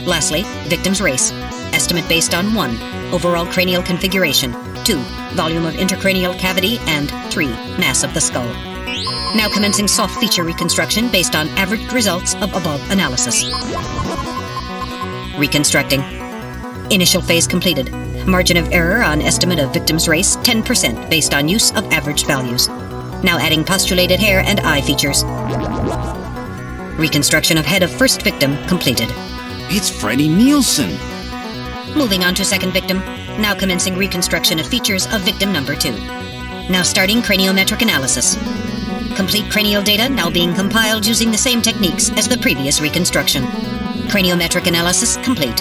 S8: Lastly, victim's race. Estimate based on 1. Overall cranial configuration. 2. Volume of intercranial cavity. And 3. Mass of the skull. Now commencing soft feature reconstruction based on averaged results of above analysis. Reconstructing. Initial phase completed. Margin of error on estimate of victim's race 10% based on use of averaged values. Now adding postulated hair and eye features. Reconstruction of head of first victim completed.
S2: It's Freddy Nielsen.
S8: Moving on to second victim. Now commencing reconstruction of features of victim number 2. Now starting craniometric analysis. Complete cranial data now being compiled using the same techniques as the previous reconstruction. Craniometric analysis complete.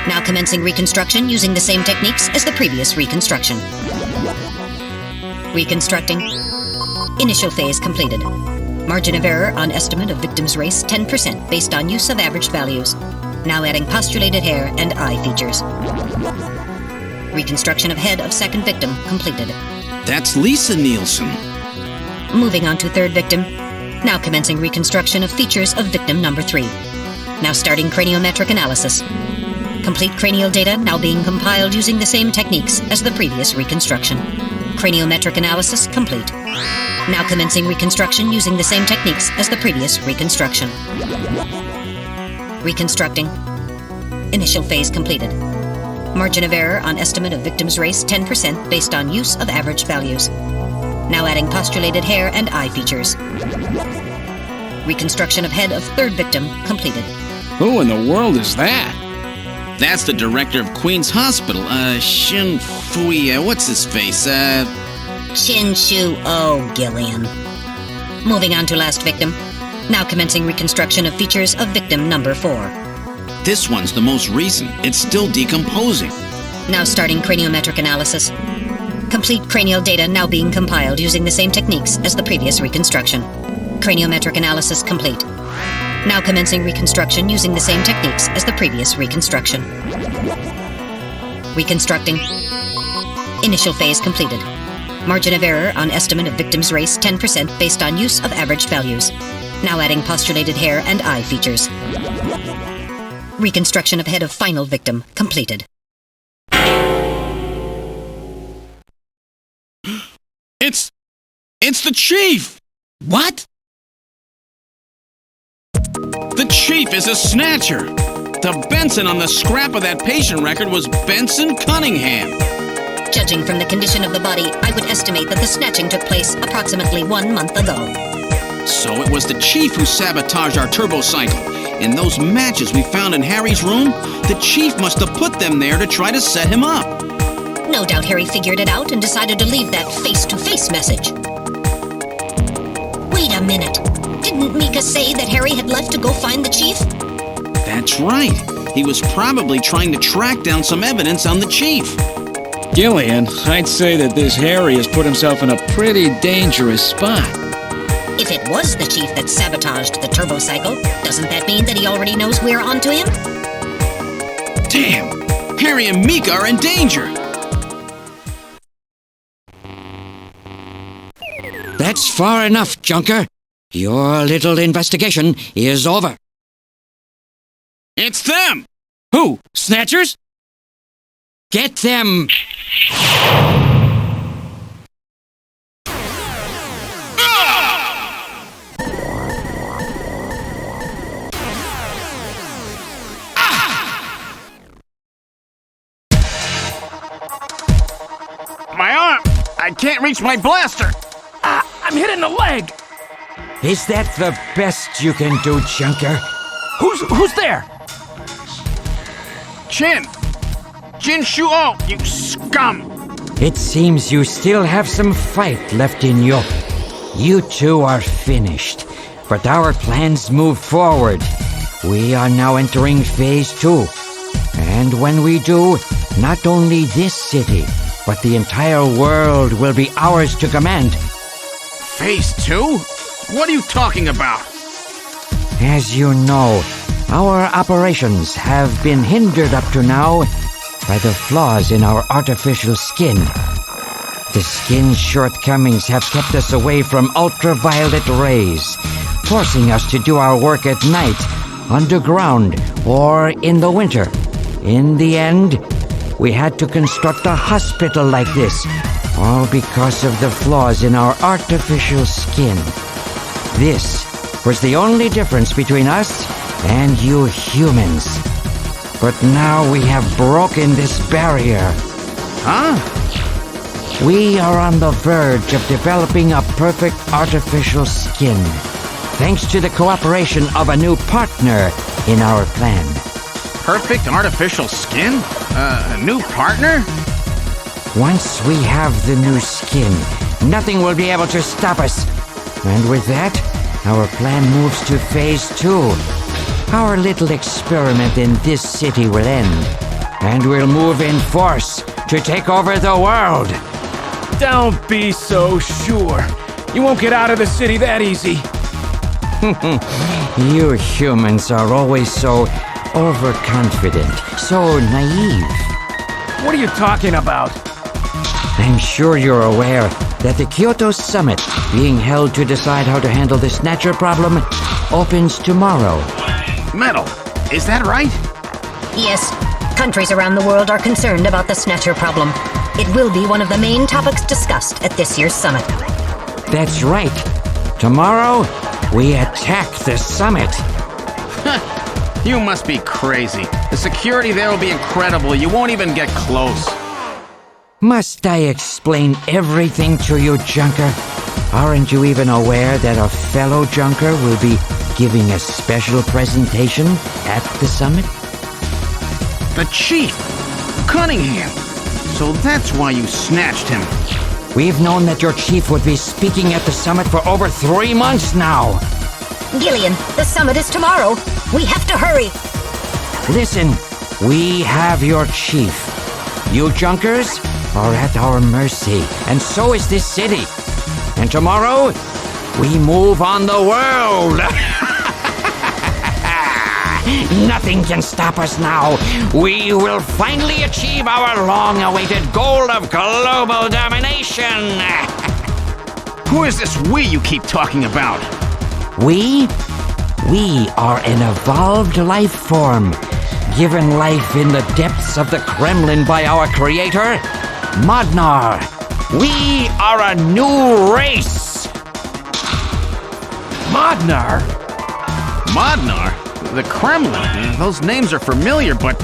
S8: Now commencing reconstruction using the same techniques as the previous reconstruction. Reconstructing. Initial phase completed. Margin of error on estimate of victim's race 10% based on use of averaged values. Now adding postulated hair and eye features. Reconstruction of head of second victim completed.
S2: That's Lisa Nielsen.
S8: Moving on to third victim. Now commencing reconstruction of features of victim number 3. Now starting craniometric analysis. Complete cranial data now being compiled using the same techniques as the previous reconstruction. Craniometric analysis complete. Now commencing reconstruction using the same techniques as the previous reconstruction. Reconstructing. Initial phase completed. Margin of error on estimate of victim's race 10% based on use of averaged values. Now adding postulated hair and eye features. Reconstruction of head of third victim completed.
S16: Who in the world is that?
S2: That's the director of Queen's Hospital, Shin Fui, what's his face,
S8: Shin Shu O Gillian. Moving on to last victim. Now commencing reconstruction of features of victim number 4.
S2: This one's the most recent. It's still decomposing.
S8: Now starting craniometric analysis. Complete cranial data now being compiled using the same techniques as the previous reconstruction. Craniometric analysis complete. Now commencing reconstruction using the same techniques as the previous reconstruction. Reconstructing. Initial phase completed. Margin of error on estimate of victim's race 10% based on use of averaged values. Now adding postulated hair and eye features. Reconstruction of head of final victim completed.
S2: It's the Chief!
S16: What?
S2: The Chief is a Snatcher! The Benson on the scrap of that patient record was Benson Cunningham.
S8: Judging from the condition of the body, I would estimate that the snatching took place approximately 1 month ago.
S2: So it was the Chief who sabotaged our Turbocycle. And those matches we found in Harry's room, the Chief must have put them there to try to set him up.
S8: No doubt Harry figured it out and decided to leave that face-to-face message. Wait a minute. Didn't Mika say that Harry had left to go find the Chief?
S2: That's right. He was probably trying to track down some evidence on the Chief.
S16: Gillian, I'd say that this Harry has put himself in a pretty dangerous spot.
S8: If it was the Chief that sabotaged the Turbocycle, doesn't that mean that he already knows we're onto him?
S2: Damn! Harry and Mika are in danger!
S7: That's far enough, Junker. Your little investigation is over.
S2: It's them!
S16: Who? Snatchers?
S7: Get them!
S19: can't reach my blaster.
S16: I'm hit in the leg.
S20: Is that the best you can do, Junker?
S16: Who's there?
S19: Jin Shuo, you scum!
S20: It seems you still have some fight left in you. You two are finished, but our plans move forward. We are now entering Phase 2. And when we do, not only this city, but the entire world will be ours to command.
S19: Phase 2? What are you talking about?
S20: As you know, our operations have been hindered up to now by the flaws in our artificial skin. The skin's shortcomings have kept us away from ultraviolet rays, forcing us to do our work at night, underground, or in the winter. In the end, we had to construct a hospital like this, all because of the flaws in our artificial skin. This was the only difference between us and you humans. But now we have broken this barrier.
S19: Huh?
S20: We are on the verge of developing a perfect artificial skin, thanks to the cooperation of a new partner in our plan.
S19: Perfect artificial skin? A new partner?
S20: Once we have the new skin, nothing will be able to stop us. And with that, our plan moves to Phase 2. Our little experiment in this city will end, and we'll move in force to take over the world.
S16: Don't be so sure. You won't get out of the city that easy.
S20: You humans are always so overconfident, so naive.
S16: What are you talking about?
S20: I'm sure you're aware that the Kyoto Summit, being held to decide how to handle the Snatcher problem, opens tomorrow.
S19: Metal, is that right?
S8: Yes. Countries around the world are concerned about the Snatcher problem. It will be one of the main topics discussed at this year's summit.
S20: That's right. Tomorrow, we attack the summit.
S19: You must be crazy. The security there will be incredible. You won't even get close.
S20: Must I explain everything to you, Junker? Aren't you even aware that a fellow Junker will be giving a special presentation at the summit?
S19: The Chief! Cunningham! So that's why you snatched him.
S20: We've known that your chief would be speaking at the summit for over 3 months now.
S8: Gillian, the summit is tomorrow. We have to hurry.
S20: Listen, we have your chief. You Junkers are at our mercy, and so is this city. And tomorrow, we move on the world. Nothing can stop us now. We will finally achieve our long-awaited goal of global domination.
S19: Who is this we you keep talking about?
S20: We are an evolved life form, given life in the depths of the Kremlin by our creator, Modnar. We are a new race.
S19: Modnar? Modnar? The Kremlin? Those names are familiar, but...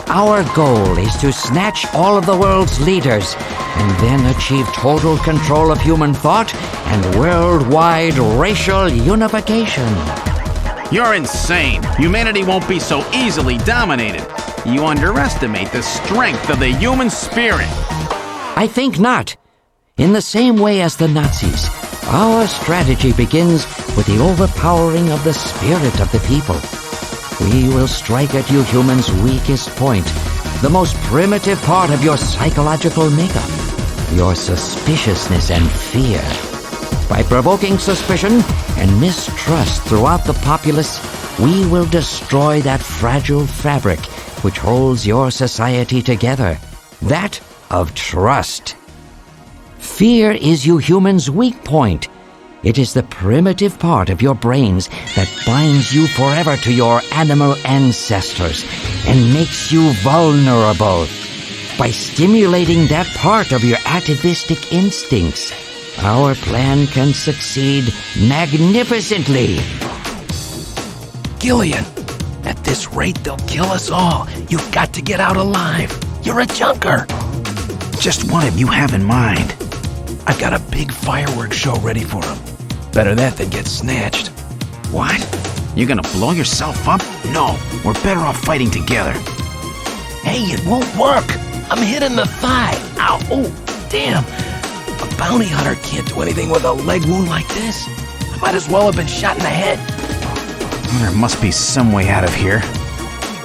S20: Our goal is to snatch all of the world's leaders, and then achieve total control of human thought and worldwide racial unification.
S19: You're insane. Humanity won't be so easily dominated. You underestimate the strength of the human spirit.
S20: I think not. In the same way as the Nazis, our strategy begins with the overpowering of the spirit of the people. We will strike at you humans' weakest point, the most primitive part of your psychological makeup, your suspiciousness and fear. By provoking suspicion and mistrust throughout the populace, we will destroy that fragile fabric which holds your society together, that of trust. Fear is you humans' weak point. It is the primitive part of your brains that binds you forever to your animal ancestors and makes you vulnerable. By stimulating that part of your atavistic instincts, our plan can succeed magnificently.
S12: Gillian, at this rate they'll kill us all. You've got to get out alive. You're a junker.
S4: Just what have you have in mind?
S21: I've got a big fireworks show ready for him. Better that than get snatched.
S4: What? You're gonna blow yourself up? No, we're better off fighting together.
S21: Hey, it won't work. I'm hit in the thigh. Ow, oh, damn. A bounty hunter can't do anything with a leg wound like this. I might as well have been shot in the head.
S4: There must be some way out of here.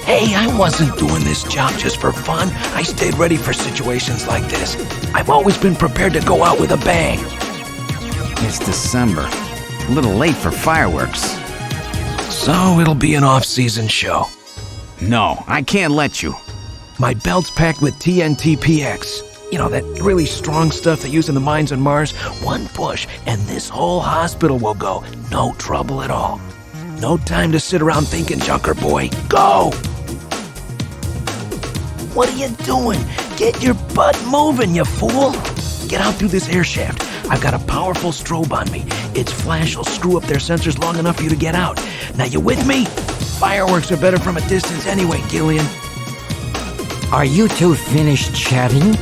S21: Hey, I wasn't doing this job just for fun. I stayed ready for situations like this. I've always been prepared to go out with a bang.
S4: It's December. A little late for fireworks.
S21: So it'll be an off-season show.
S4: No, I can't let you.
S21: My belt's packed with TNT-PX. You know, that really strong stuff they use in the mines on Mars. One push, and this whole hospital will go. No trouble at all. No time to sit around thinking, Junker boy. Go! What are you doing? Get your butt moving, you fool! Get out through this air shaft. I've got a powerful strobe on me. Its flash will screw up their sensors long enough for you to get out. Now you with me? Fireworks are better from a distance anyway, Gillian.
S20: Are you two finished chatting?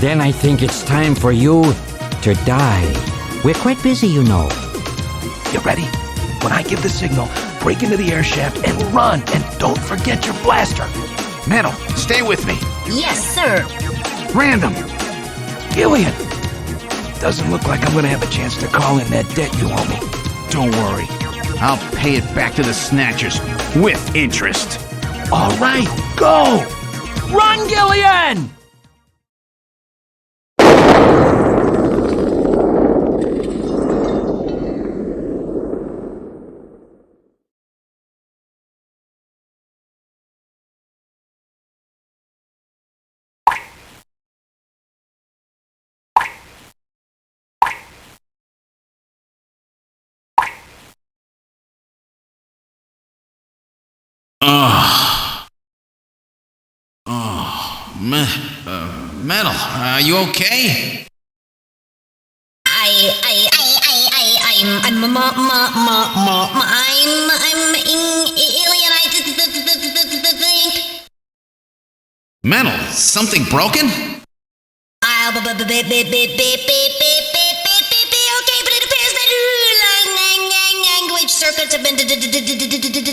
S20: Then I think it's time for you to die. We're quite busy, you know.
S21: You ready? When I give the signal, break into the air shaft and run, and don't forget your blaster.
S4: Metal, stay with me.
S8: Yes, sir.
S4: Random.
S21: Gillian. Doesn't look like I'm gonna have a chance to call in that debt you owe me.
S4: Don't worry. I'll pay it back to the Snatchers with interest.
S21: All right, go! Run, Gillian!
S7: Metal, are you okay? Metal, something broken?
S8: Okay, but it appears that language circuits have been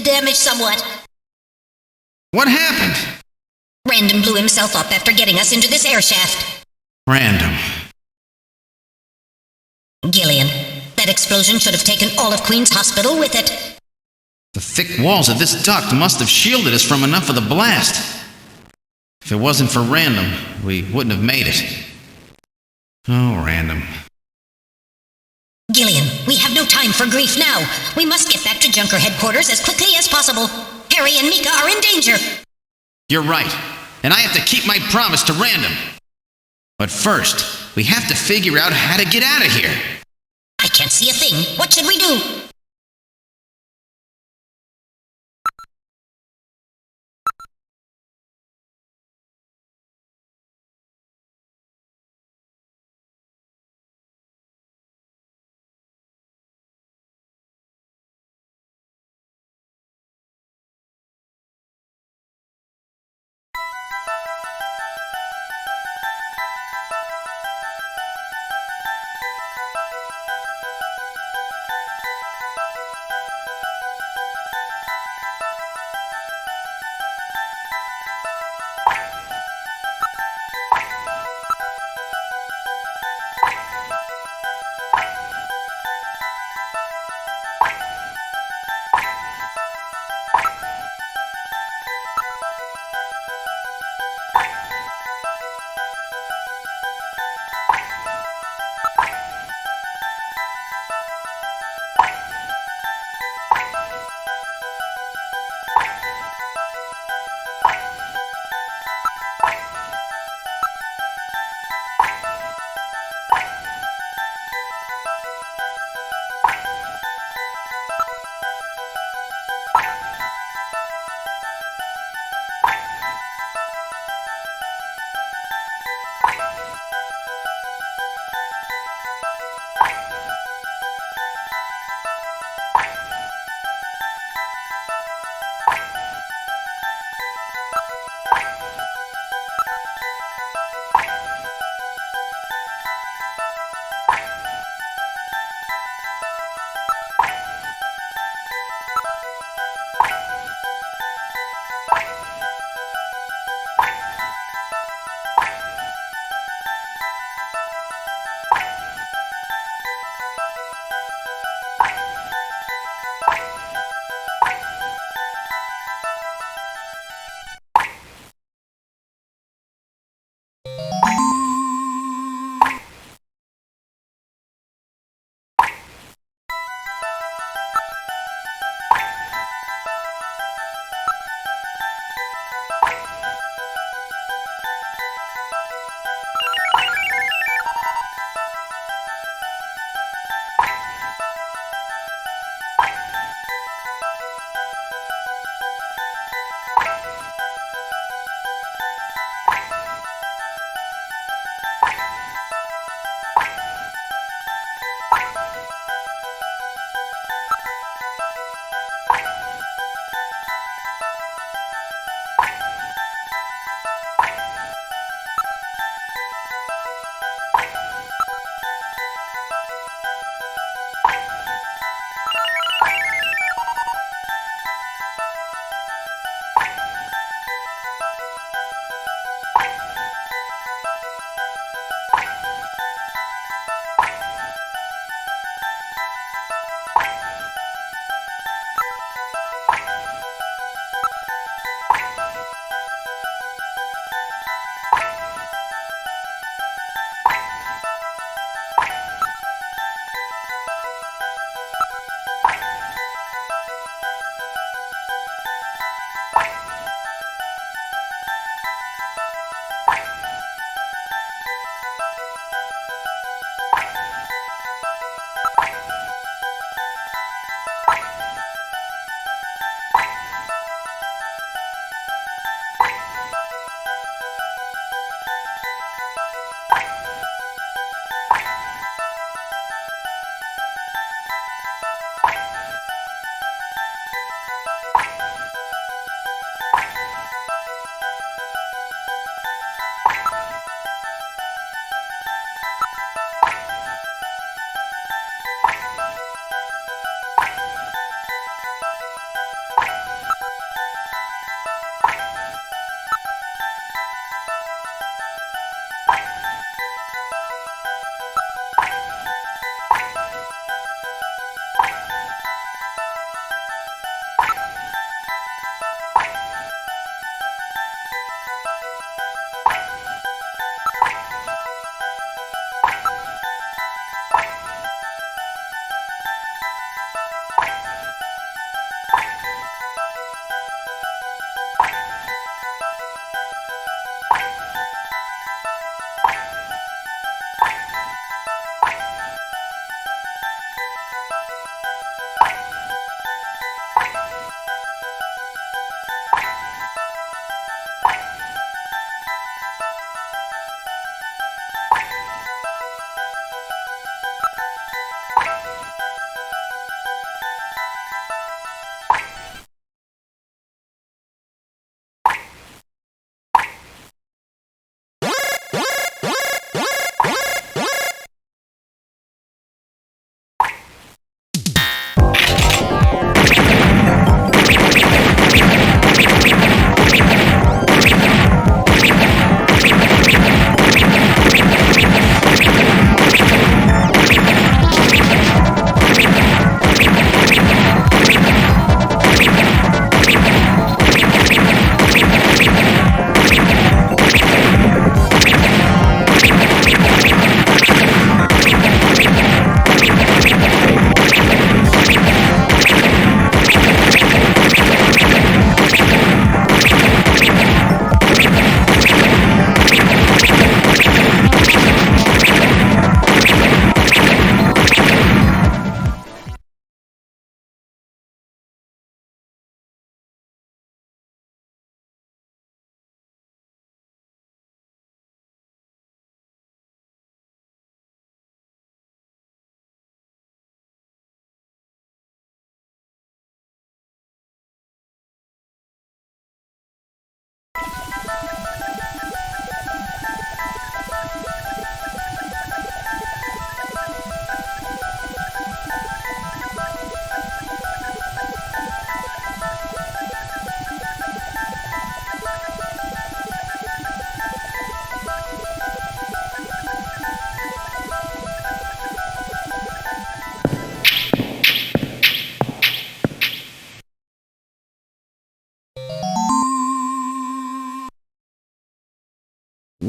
S8: damaged somewhat.
S7: What happened?
S8: Random blew himself up after getting us into this air shaft.
S7: Random.
S8: Gillian, that explosion should have taken all of Queen's Hospital with it.
S7: The thick walls of this duct must have shielded us from enough of the blast. If it wasn't for Random, we wouldn't have made it. Oh, Random.
S8: Gillian, we have no time for grief now. We must get back to Junker headquarters as quickly as possible. Harry and Mika are in danger.
S7: You're right, and I have to keep my promise to Random. But first, we have to figure out how to get out of here.
S8: I can't see a thing. What should we do?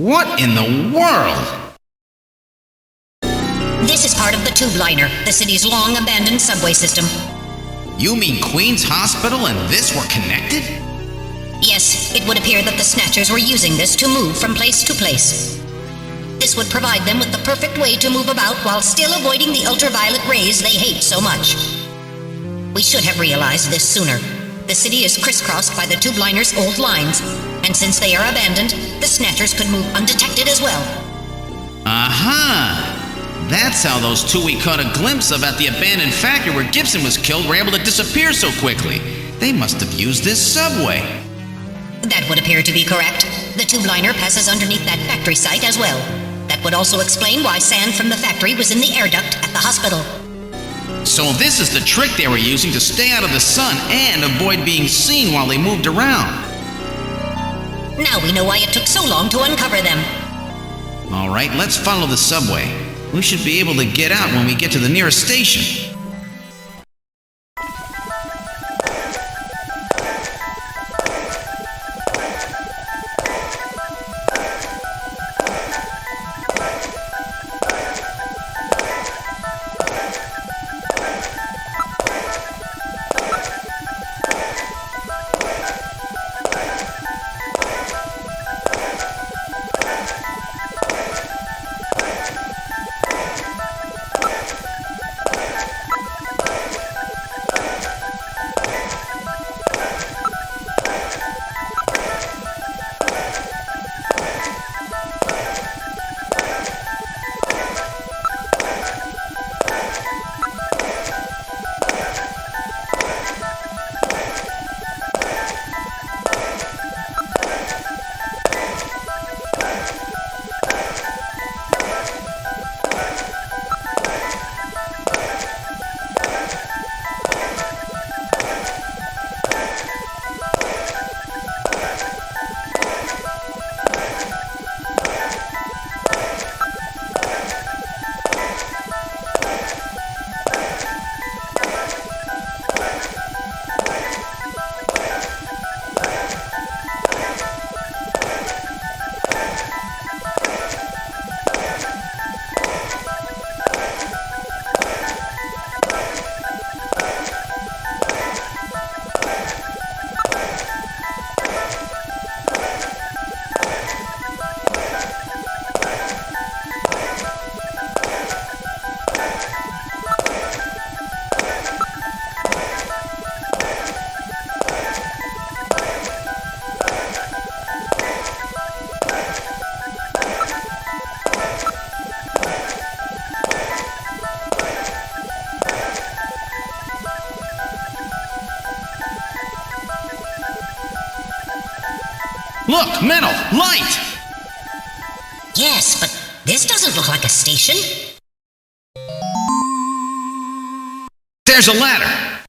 S2: What in the world?
S8: This is part of the tube liner, the city's long-abandoned subway system.
S2: You mean Queen's Hospital and this were connected?
S8: Yes, it would appear that the Snatchers were using this to move from place to place. This would provide them with the perfect way to move about while still avoiding the ultraviolet rays they hate so much. We should have realized this sooner. The city is crisscrossed by the tube liner's old lines, and since they are abandoned, the Snatchers could move undetected as well.
S2: Aha! That's how those two we caught a glimpse of at the abandoned factory where Gibson was killed were able to disappear so quickly. They must have used this subway.
S8: That would appear to be correct. The tube liner passes underneath that factory site as well. That would also explain why sand from the factory was in the air duct at the hospital.
S2: So this is the trick they were using to stay out of the sun and avoid being seen while they moved around.
S8: Now we know why it took so long to uncover them.
S2: All right, let's follow the subway. We should be able to get out when we get to the nearest station. Look, metal, light!
S8: Yes, but this doesn't look like a station.
S2: There's a ladder!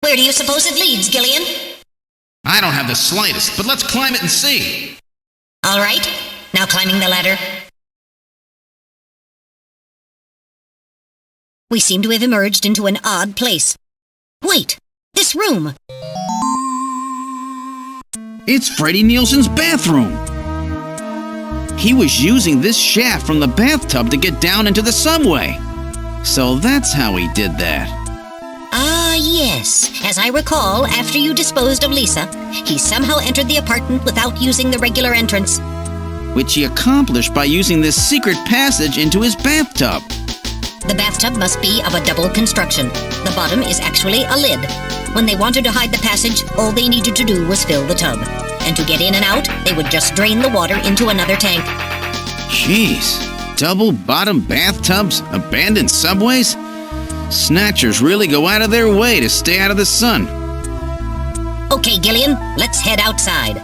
S8: Where do you suppose it leads, Gillian?
S2: I don't have the slightest, but let's climb it and see.
S8: All right, now climbing the ladder. We seem to have emerged into an odd place. Wait, this room!
S2: It's Freddy Nielsen's bathroom. He was using this shaft from the bathtub to get down into the subway. So that's how he did that.
S8: Ah, yes. As I recall, after you disposed of Lisa, he somehow entered the apartment without using the regular entrance.
S2: Which he accomplished by using this secret passage into his bathtub.
S8: The bathtub must be of a double construction. The bottom is actually a lid. When they wanted to hide the passage, all they needed to do was fill the tub. And to get in and out, they would just drain the water into another tank.
S2: Jeez, double-bottom bathtubs, abandoned subways? Snatchers really go out of their way to stay out of the sun.
S8: Okay, Gillian, let's head outside.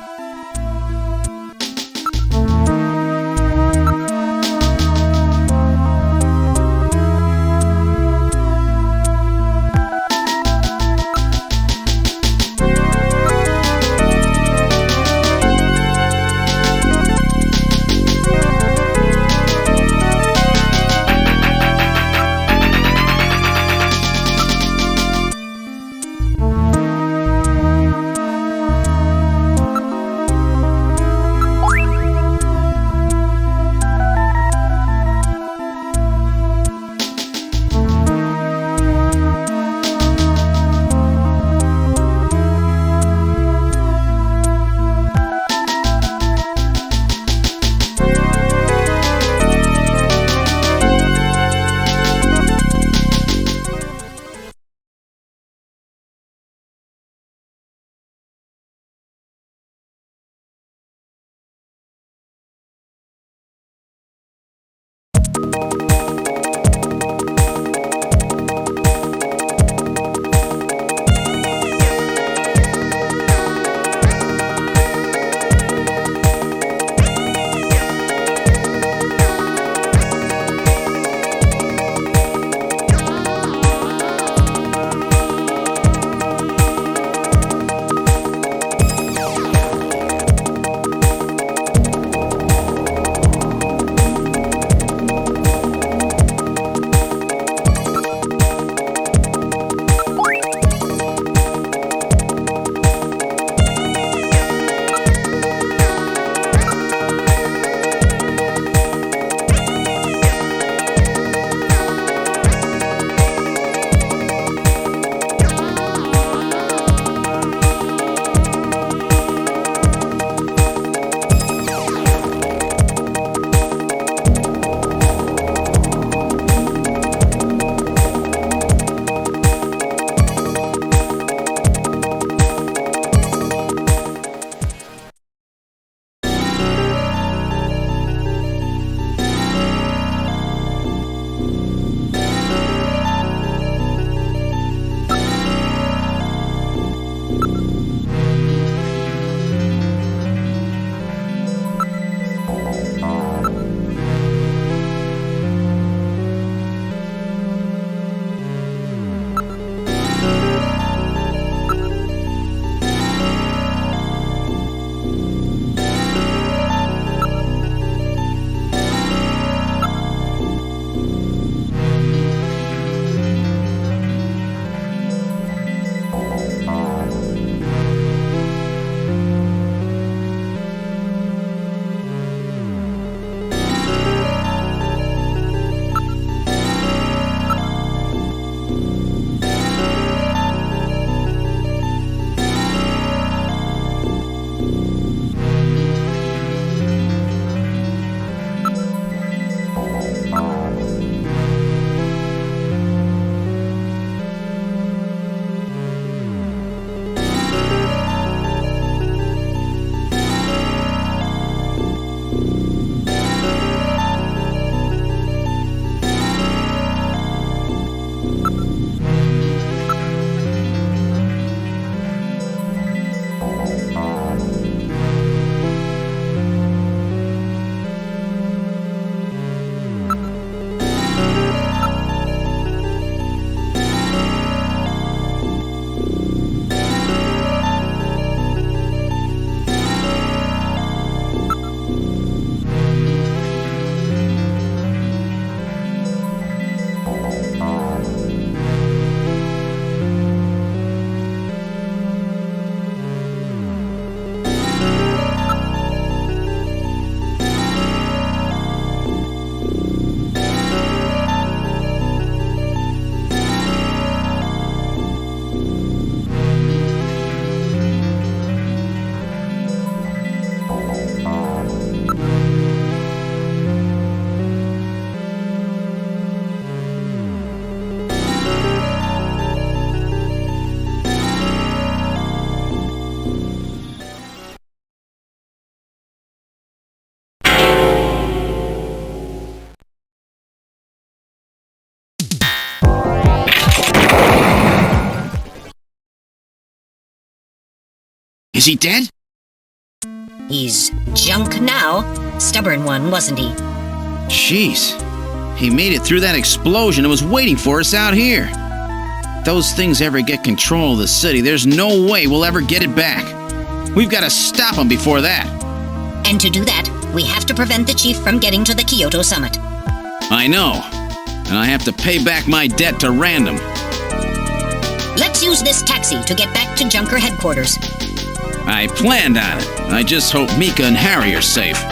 S2: Is he dead?
S8: He's junk now. Stubborn one, wasn't he?
S2: Jeez. He made it through that explosion and was waiting for us out here. If those things ever get control of the city, there's no way we'll ever get it back. We've got to stop them before that.
S8: And to do that, we have to prevent the chief from getting to the Kyoto summit.
S2: I know. And I have to pay back my debt to Random.
S8: Let's use this taxi to get back to Junker headquarters.
S2: I planned on it. I just hope Mika and Harry are safe.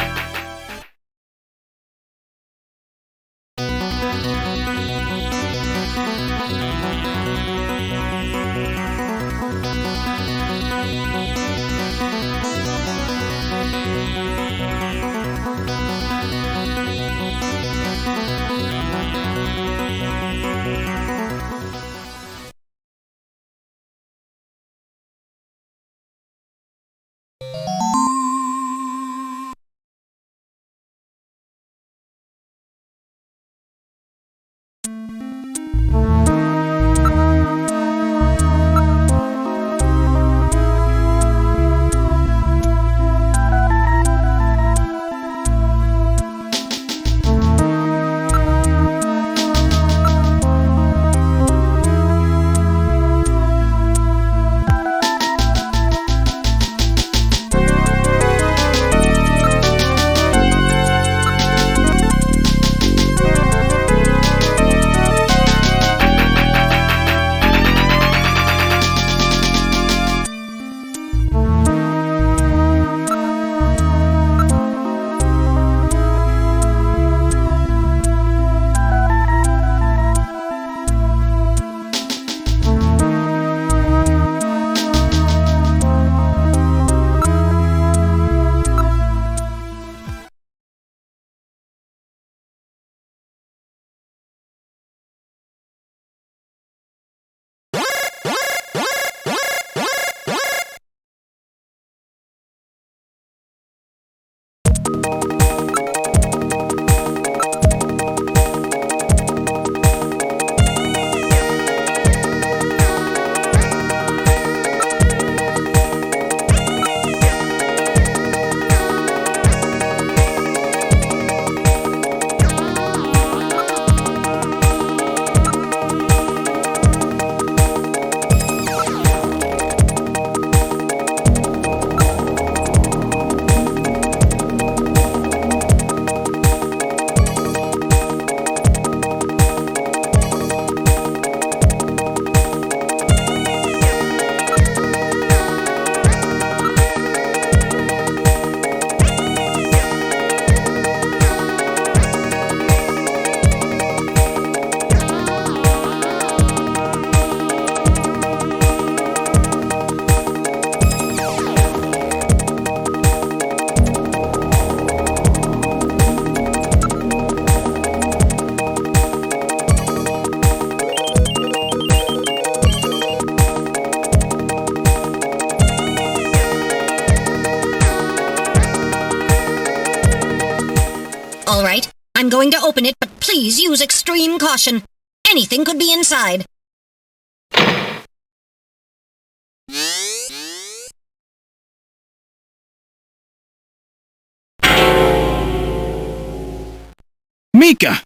S8: All right, I'm going to open it, but please use extreme caution. Anything could be inside.
S2: Mika!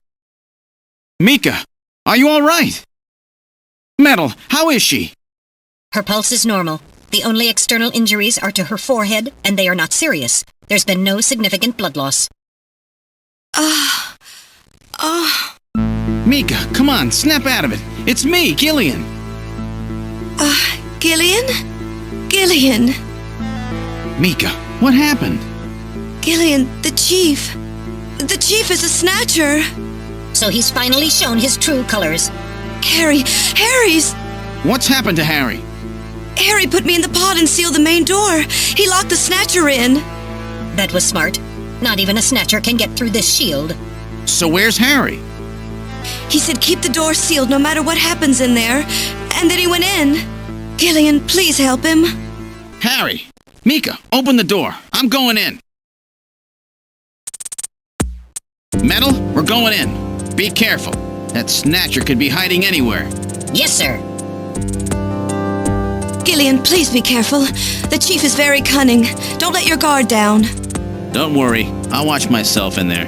S2: Mika, are you all right? Metal, how is she?
S8: Her pulse is normal. The only external injuries are to her forehead, and they are not serious. There's been no significant blood loss.
S2: Mika, come on, snap out of it. It's me, Gillian.
S3: Gillian? Gillian!
S2: Mika, what happened?
S3: Gillian, the chief. The chief is a Snatcher.
S8: So he's finally shown his true colors.
S3: Harry's...
S2: What's happened to Harry?
S3: Harry put me in the pod and sealed the main door. He locked the Snatcher in.
S8: That was smart. Not even a Snatcher can get through this shield.
S2: So where's Harry?
S3: He said keep the door sealed no matter what happens in there. And then he went in. Gillian, please help him.
S2: Harry! Mika, open the door. I'm going in. Metal, we're going in. Be careful. That Snatcher could be hiding anywhere.
S8: Yes, sir.
S5: Gillian, please be careful. The chief is very cunning. Don't let your guard down.
S2: Don't worry, I'll watch myself in there.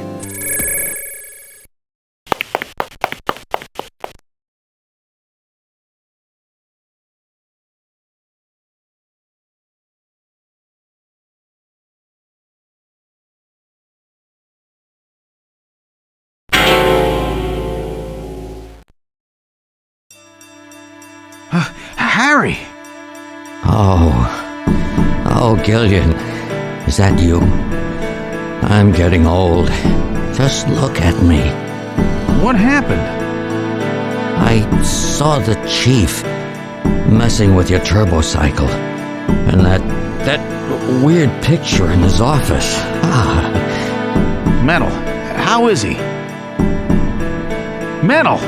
S19: Harry!
S20: Oh, Gillian, is that you? I'm getting old. Just look at me.
S19: What happened?
S20: I saw the chief messing with your turbocycle, and that weird picture in his office.
S19: Metal, how is he? Metal!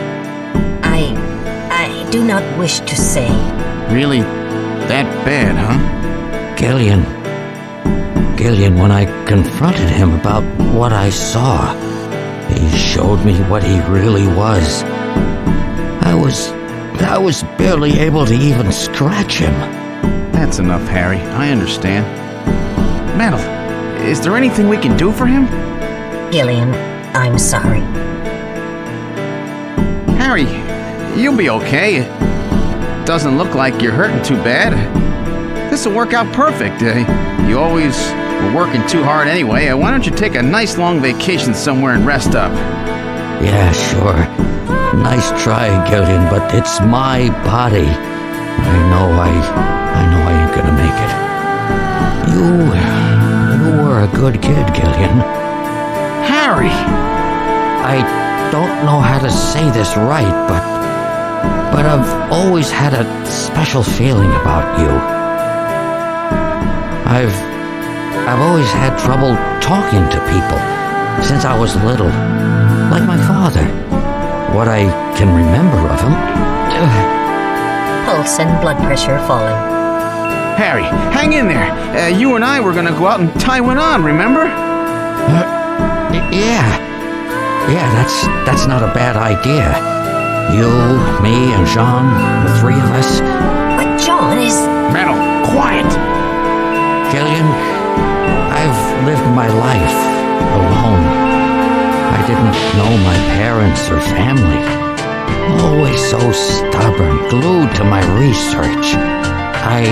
S8: I do not wish to say.
S19: Really? That bad, huh?
S20: Gillian, when I confronted him about what I saw, he showed me what he really was. I was barely able to even scratch him.
S19: That's enough, Harry. I understand. Metal, is there anything we can do for him?
S8: Gillian, I'm sorry.
S19: Harry, you'll be okay. It doesn't look like you're hurting too bad. This'll work out perfect. You always were working too hard anyway. Why don't you take a nice long vacation somewhere and rest up?
S20: Yeah, sure. Nice try, Gillian, but it's my body. I know I ain't gonna make it. You were a good kid, Gillian.
S19: Harry!
S20: I don't know how to say this right, but I've always had a special feeling about you. I've always had trouble talking to people since I was little, like my father. What I can remember of him.
S8: Pulse and blood pressure falling.
S19: Harry, hang in there. You and I were gonna go out and tie one on, remember?
S20: Yeah, that's not a bad idea. You, me, and Jean, the three of us.
S8: But John is...
S19: Metal, quiet!
S20: Gillian, I've lived my life alone. I didn't know my parents or family. Always so stubborn, glued to my research. I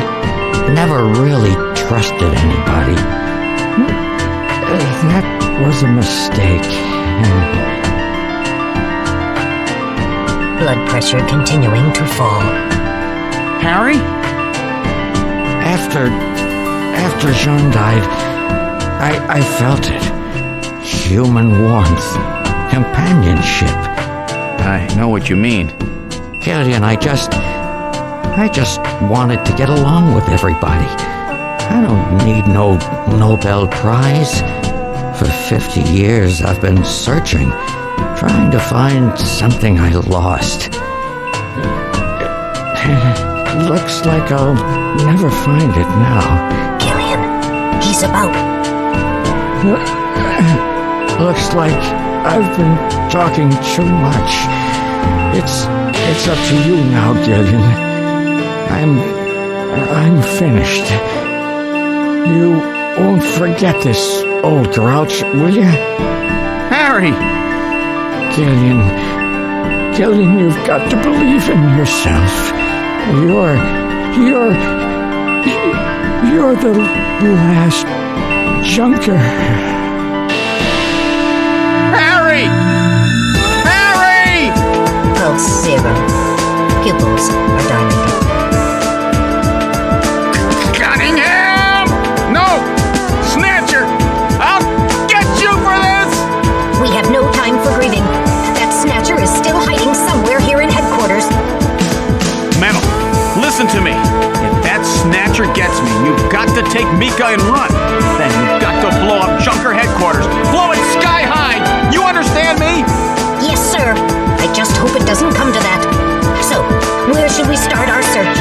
S20: never really trusted anybody. That was a mistake.
S8: Blood pressure continuing to fall.
S19: Harry?
S20: After Jean died, I felt it. Human warmth, companionship.
S19: I know what you mean.
S20: Gillian, I just wanted to get along with everybody. I don't need no Nobel Prize. For 50 years I've been searching, trying to find something I lost. Looks like I'll never find it now.
S8: Gillian, he's about...
S20: Looks like I've been talking too much. It's up to you now, Gillian. I'm finished. You won't forget this, old grouch, will you?
S19: Harry!
S20: Gillian, you've got to believe in yourself. You're the last junker.
S19: Harry! Harry!
S8: Pulse 0. Pupils are dilated.
S19: Cunningham! No! Snatcher! I'll get you for this!
S8: We have no time for grieving. That Snatcher is still hiding somewhere here in headquarters.
S19: Metal, listen to me. If that Snatcher gets me, you've got to take Mika and run. Then you've got to blow up Junker headquarters. Blow it sky high! You understand me?
S8: Yes, sir. I just hope it doesn't come to that. So, where should we start our search?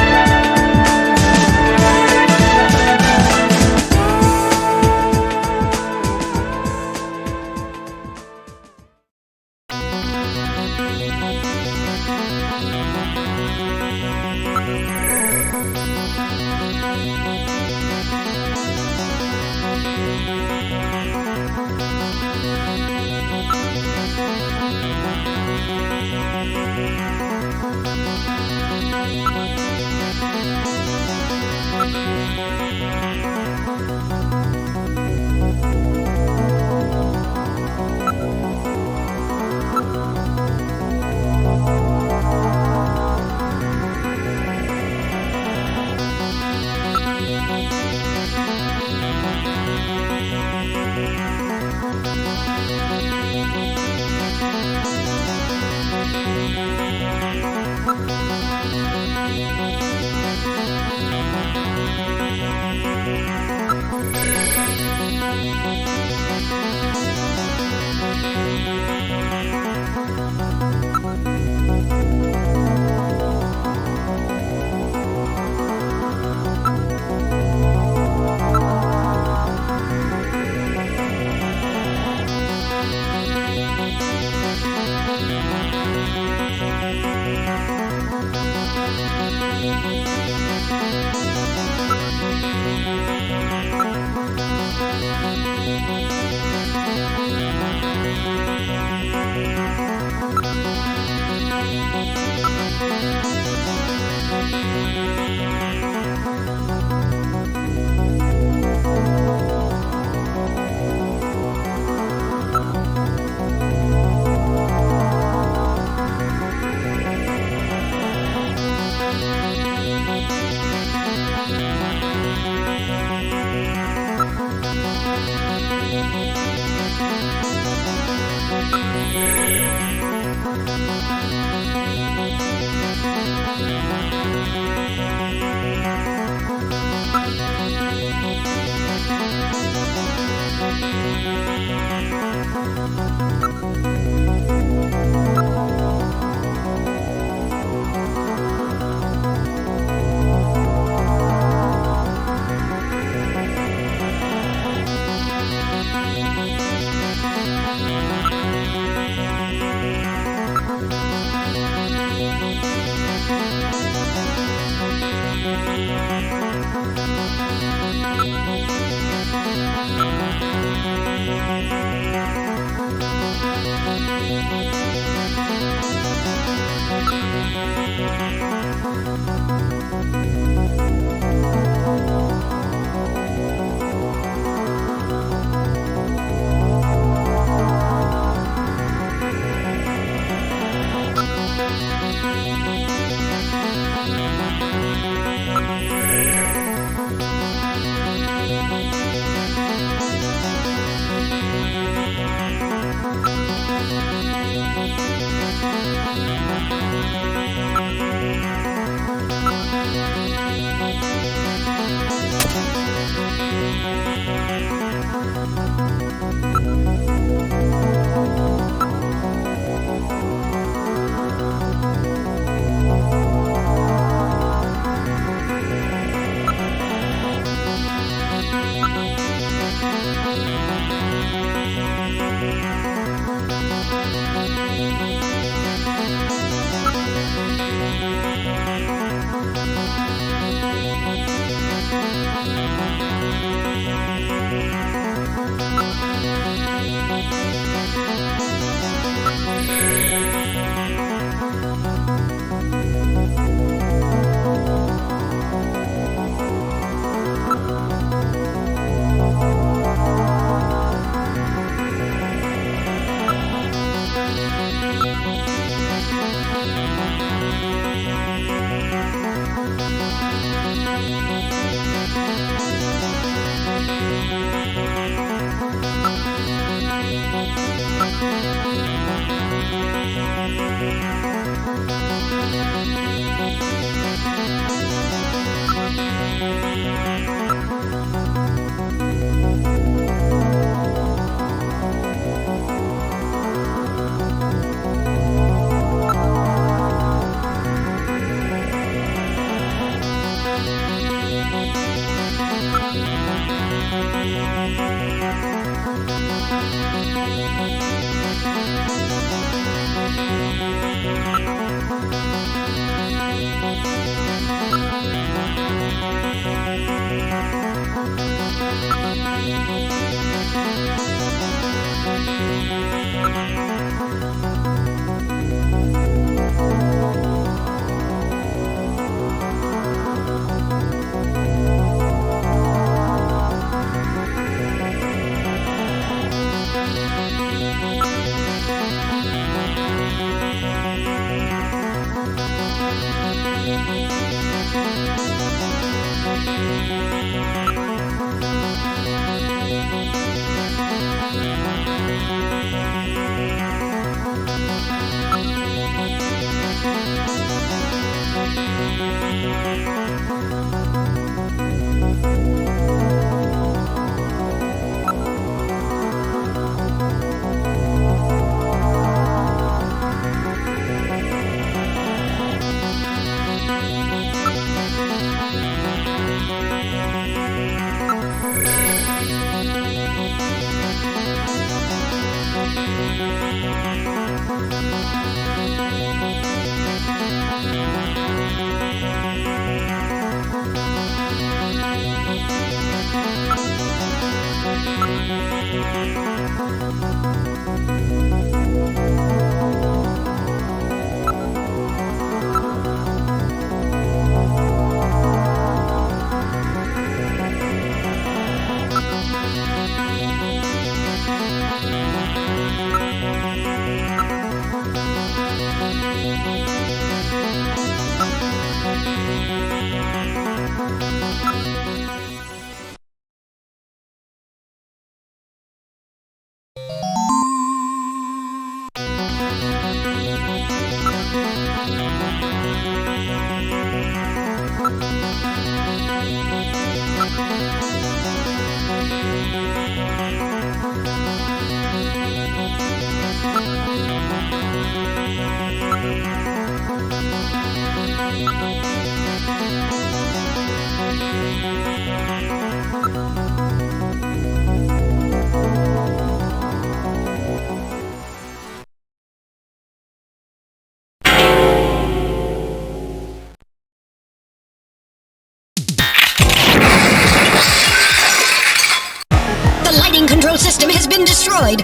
S8: Control system has been destroyed.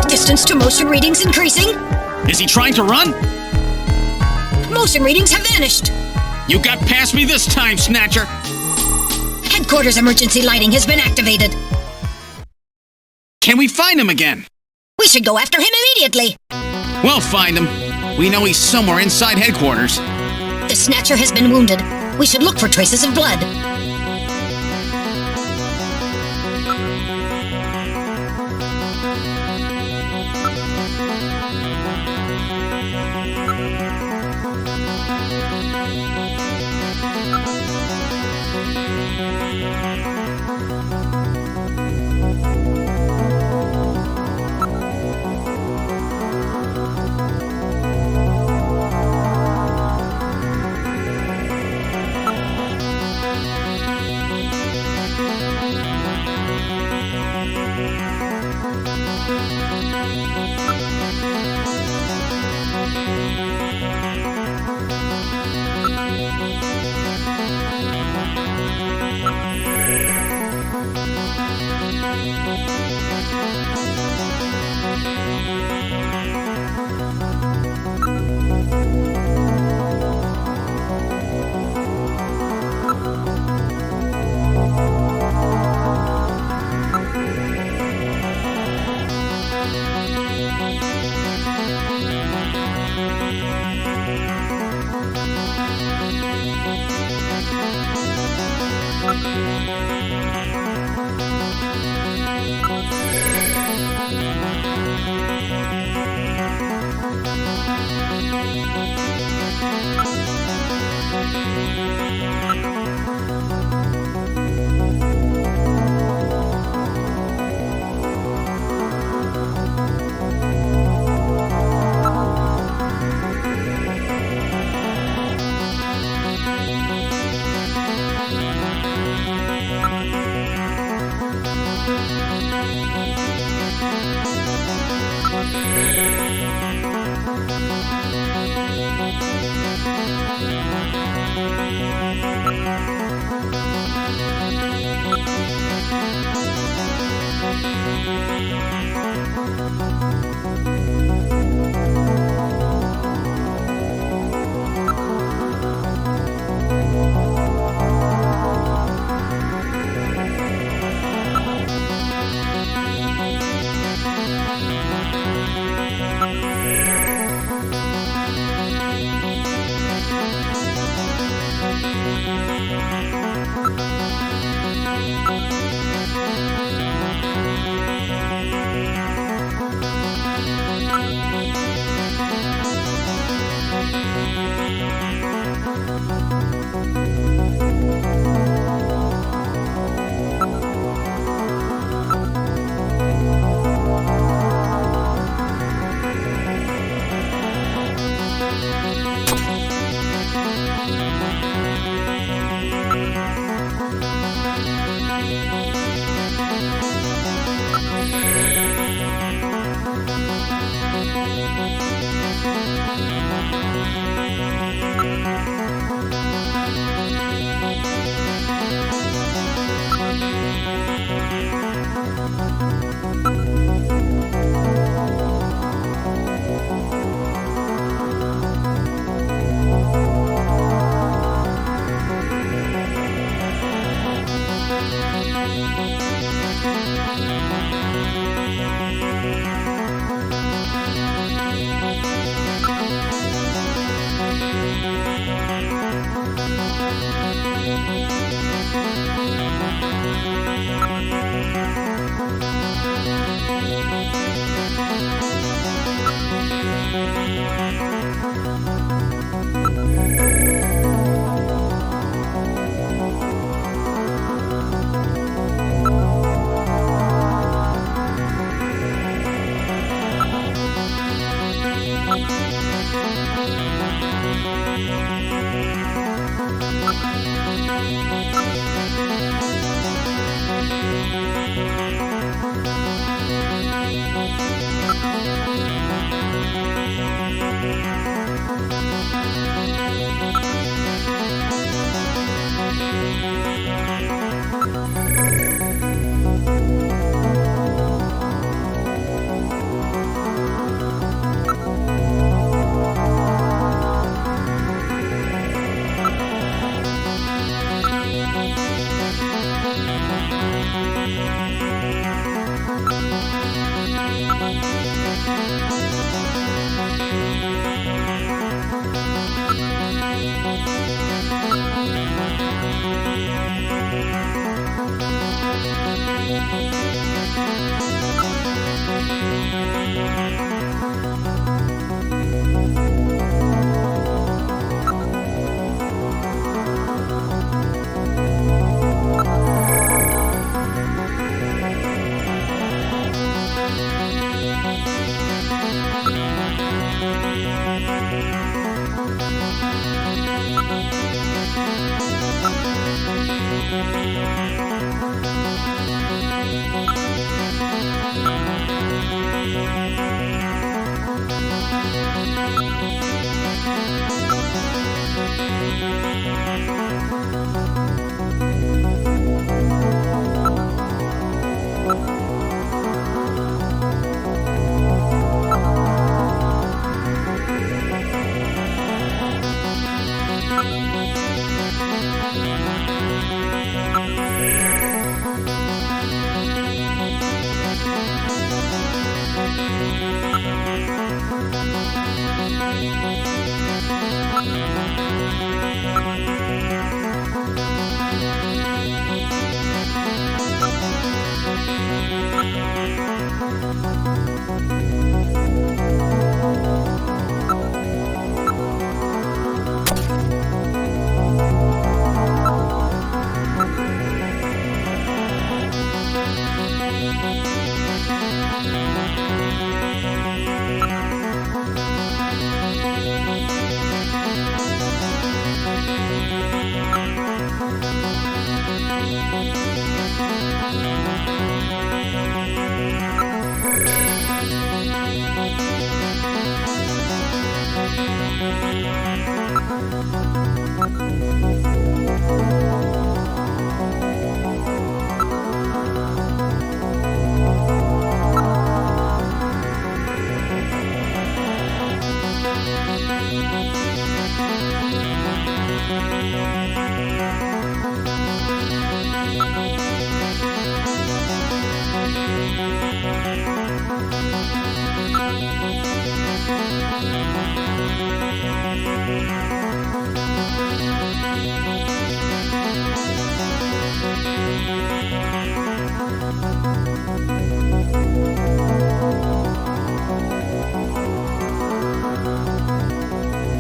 S8: Distance to motion readings increasing.
S18: Is he trying to run?
S8: Motion readings have vanished.
S18: You got past me this time, Snatcher.
S8: Headquarters emergency lighting has been activated.
S18: Can we find him again?
S8: We should go after him immediately.
S18: We'll find him. We know he's somewhere inside headquarters.
S8: The Snatcher has been wounded. We should look for traces of blood.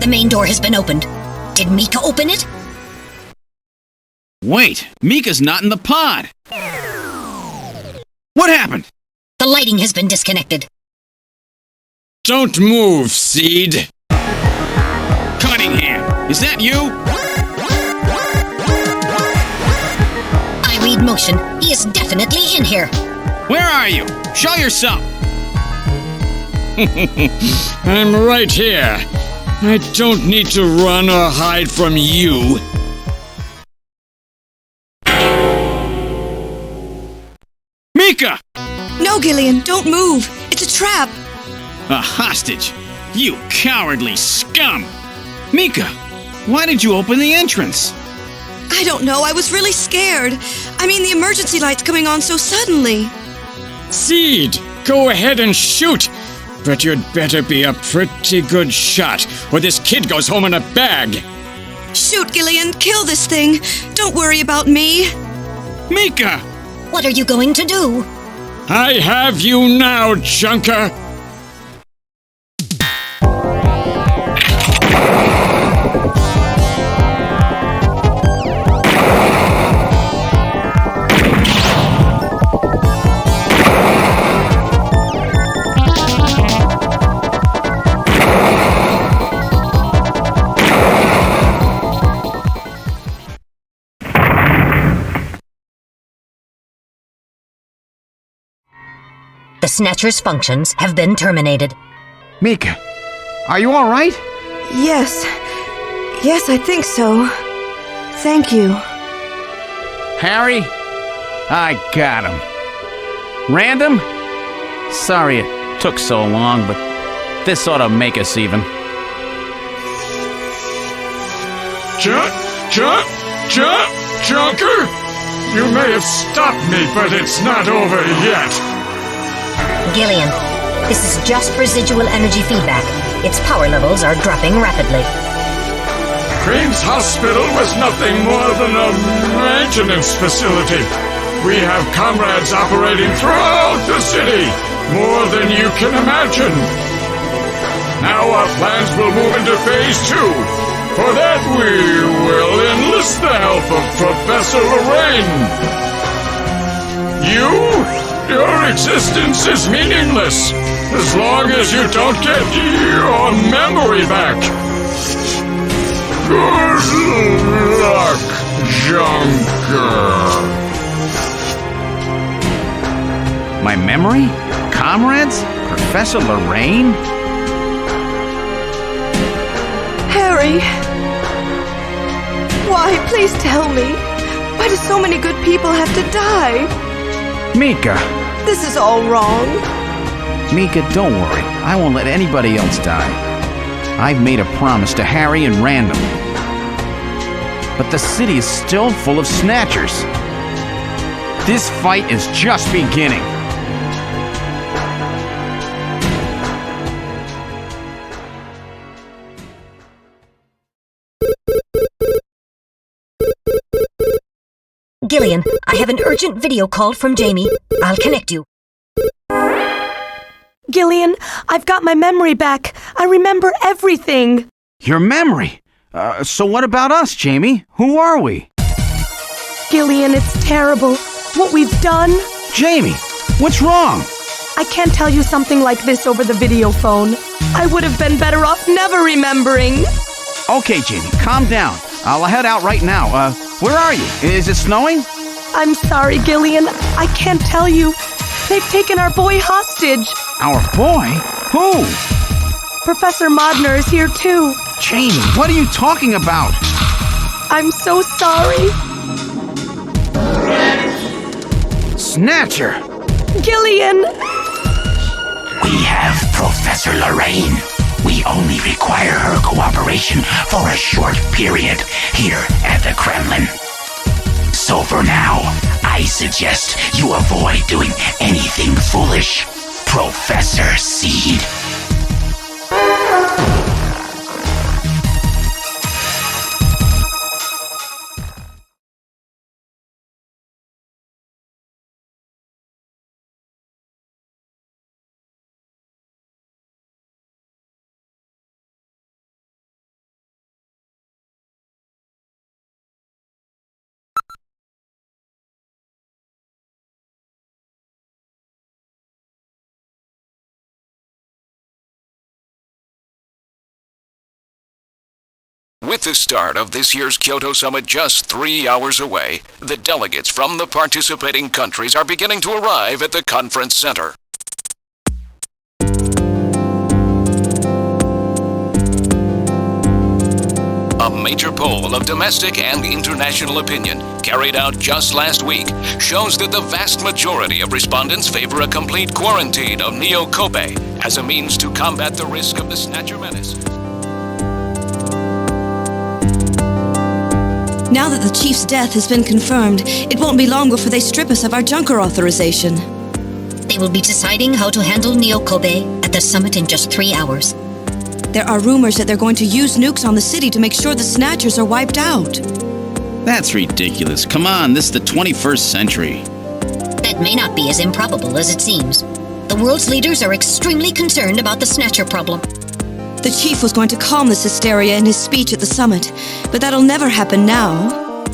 S8: The main door has been opened. Did Mika open it?
S2: Wait, Mika's not in the pod! What happened?
S8: The lighting has been disconnected.
S6: Don't move, Seed!
S2: Cunningham, is that you?
S8: I read motion. He is definitely in here.
S2: Where are you? Show yourself!
S6: I'm right here. I don't need to run or hide from you. Mika!
S5: No, Gillian, don't move. It's a trap.
S2: A hostage? You cowardly scum! Mika, why did you open the entrance?
S5: I don't know. I was really scared. I mean, the emergency light's coming on so suddenly.
S6: Seed, go ahead and shoot. But you'd better be a pretty good shot, or this kid goes home in a bag.
S5: Shoot, Gillian. Kill this thing. Don't worry about me.
S2: Mika!
S8: What are you going to do?
S6: I have you now, Junker.
S8: The Snatcher's functions have been terminated.
S19: Mika, are you all right?
S3: Yes. Yes, I think so. Thank you.
S19: Harry? I got him. Random? Sorry it took so long, but this ought to make us even.
S6: Junker? You may have stopped me, but it's not over yet.
S8: Gillian, this is just residual energy feedback. Its power levels are dropping rapidly.
S6: Cream's hospital was nothing more than a maintenance facility. We have comrades operating throughout the city, more than you can imagine. Now our plans will move into Phase 2. For that we will enlist the help of Professor Lorraine. Your existence is meaningless as long as you don't get your memory back. Good luck, Junker.
S19: My memory? Comrades? Professor Lorraine?
S3: Harry! Why? Please tell me. Why do so many good people have to die?
S19: Mika!
S3: This is all wrong.
S19: Mika, don't worry. I won't let anybody else die. I've made a promise to Harry and Random. But the city is still full of Snatchers. This fight is just beginning.
S8: Gillian, I have an urgent video call from Jamie. I'll connect you.
S10: Gillian, I've got my memory back. I remember everything.
S19: Your memory? So what about us, Jamie? Who are we?
S10: Gillian, it's terrible. What we've done.
S19: Jamie, what's wrong?
S10: I can't tell you something like this over the video phone. I would have been better off never remembering.
S19: Okay, Jamie, calm down. I'll head out right now. Where are you? Is it snowing?
S10: I'm sorry, Gillian. I can't tell you. They've taken our boy hostage.
S19: Our boy? Who?
S10: Professor Modner is here too.
S19: Jamie, what are you talking about?
S10: I'm so sorry.
S19: Snatcher!
S10: Gillian!
S1: We have Professor Lorraine. We only require her cooperation for a short period here at the Kremlin. So for now, I suggest you avoid doing anything foolish, Professor Seed.
S22: With the start of this year's Kyoto Summit just 3 hours away, the delegates from the participating countries are beginning to arrive at the conference center. major poll of domestic and international opinion, carried out just last week, shows that the vast majority of respondents favor a complete quarantine of Neo Kobe as a means to combat the risk of the Snatcher menace.
S5: Now that the Chief's death has been confirmed, it won't be long before they strip us of our Junker authorization.
S8: They will be deciding how to handle Neo Kobe at the summit in just 3 hours.
S5: There are rumors that they're going to use nukes on the city to make sure the Snatchers are wiped out.
S2: That's ridiculous. Come on, this is the 21st century.
S8: That may not be as improbable as it seems. The world's leaders are extremely concerned about the Snatcher problem.
S5: The Chief was going to calm this hysteria in his speech at the summit, but that'll never happen now.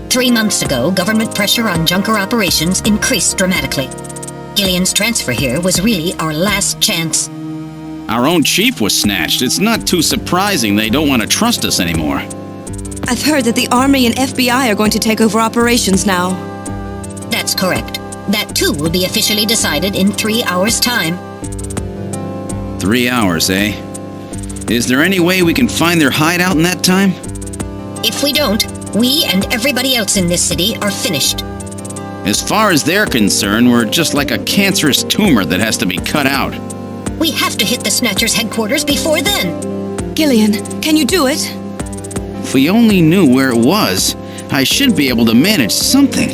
S8: 3 months ago, government pressure on Junker operations increased dramatically. Gillian's transfer here was really our last chance.
S2: Our own chief was snatched. It's not too surprising they don't want to trust us anymore.
S5: I've heard that the Army and FBI are going to take over operations now.
S8: That's correct. That too will be officially decided in 3 hours' time.
S2: 3 hours, eh? Is there any way we can find their hideout in that time?
S8: If we don't, we and everybody else in this city are finished.
S2: As far as they're concerned, we're just like a cancerous tumor that has to be cut out.
S8: We have to hit the Snatchers' headquarters before then.
S5: Gillian, can you do it?
S2: If we only knew where it was, I should be able to manage something.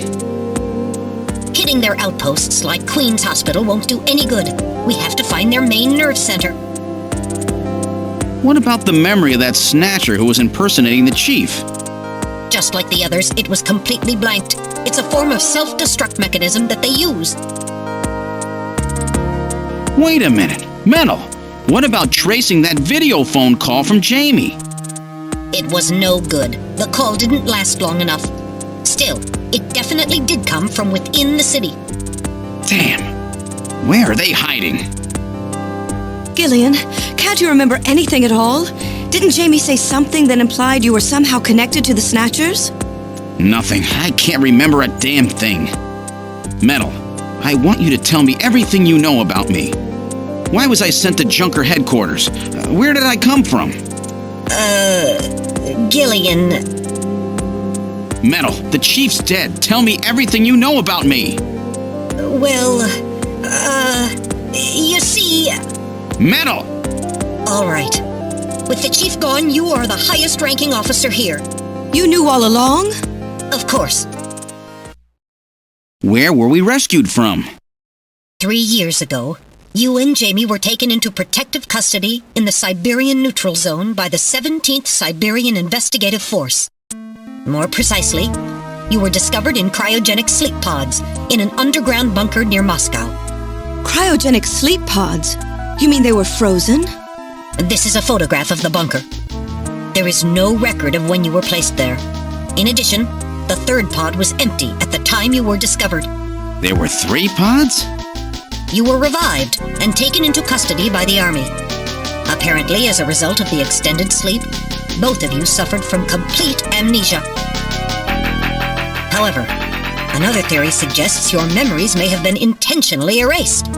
S8: Hitting their outposts like Queen's Hospital won't do any good. We have to find their main nerve center.
S2: What about the memory of that Snatcher who was impersonating the chief?
S8: Just like the others, it was completely blanked. It's a form of self-destruct mechanism that they use.
S2: Wait a minute. Metal, what about tracing that videophone call from Jamie?
S8: It was no good. The call didn't last long enough. Still, it definitely did come from within the city.
S2: Damn. Where are they hiding?
S5: Gillian, can't you remember anything at all? Didn't Jamie say something that implied you were somehow connected to the Snatchers?
S2: Nothing. I can't remember a damn thing. Metal, I want you to tell me everything you know about me. Why was I sent to Junker headquarters? Where did I come from?
S8: Gillian.
S2: Metal, the chief's dead. Tell me everything you know about me.
S8: Well, you see...
S2: Metal!
S8: All right. With the chief gone, you are the highest-ranking officer here.
S5: You knew all along?
S8: Of course.
S2: Where were we rescued from?
S8: 3 years ago, you and Jamie were taken into protective custody in the Siberian Neutral Zone by the 17th Siberian Investigative Force. More precisely, you were discovered in cryogenic sleep pods in an underground bunker near Moscow.
S5: Cryogenic sleep pods? You mean they were frozen?
S8: This is a photograph of the bunker. There is no record of when you were placed there. In addition, the third pod was empty at the time you were discovered.
S2: There were 3 pods?
S8: You were revived and taken into custody by the Army. Apparently, as a result of the extended sleep, both of you suffered from complete amnesia. However, another theory suggests your memories may have been intentionally erased.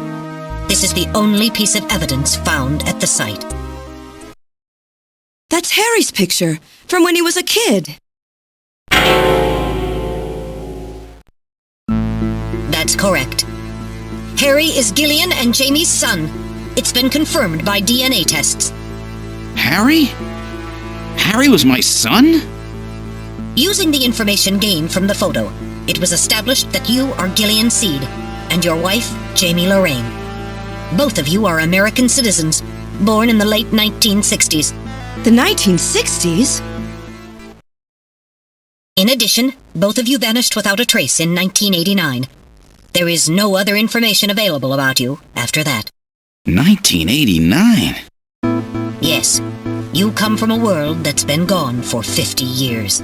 S8: This is the only piece of evidence found at the site.
S5: That's Harry's picture, from when he was a kid.
S8: That's correct. Harry is Gillian and Jamie's son. It's been confirmed by DNA tests.
S2: Harry? Harry was my son?
S8: Using the information gained from the photo, it was established that you are Gillian Seed and your wife, Jamie Lorraine. Both of you are American citizens, born in the late 1960s.
S5: The 1960s?
S8: In addition, both of you vanished without a trace in 1989. There is no other information available about you after that.
S2: 1989?
S8: Yes, you come from a world that's been gone for 50 years.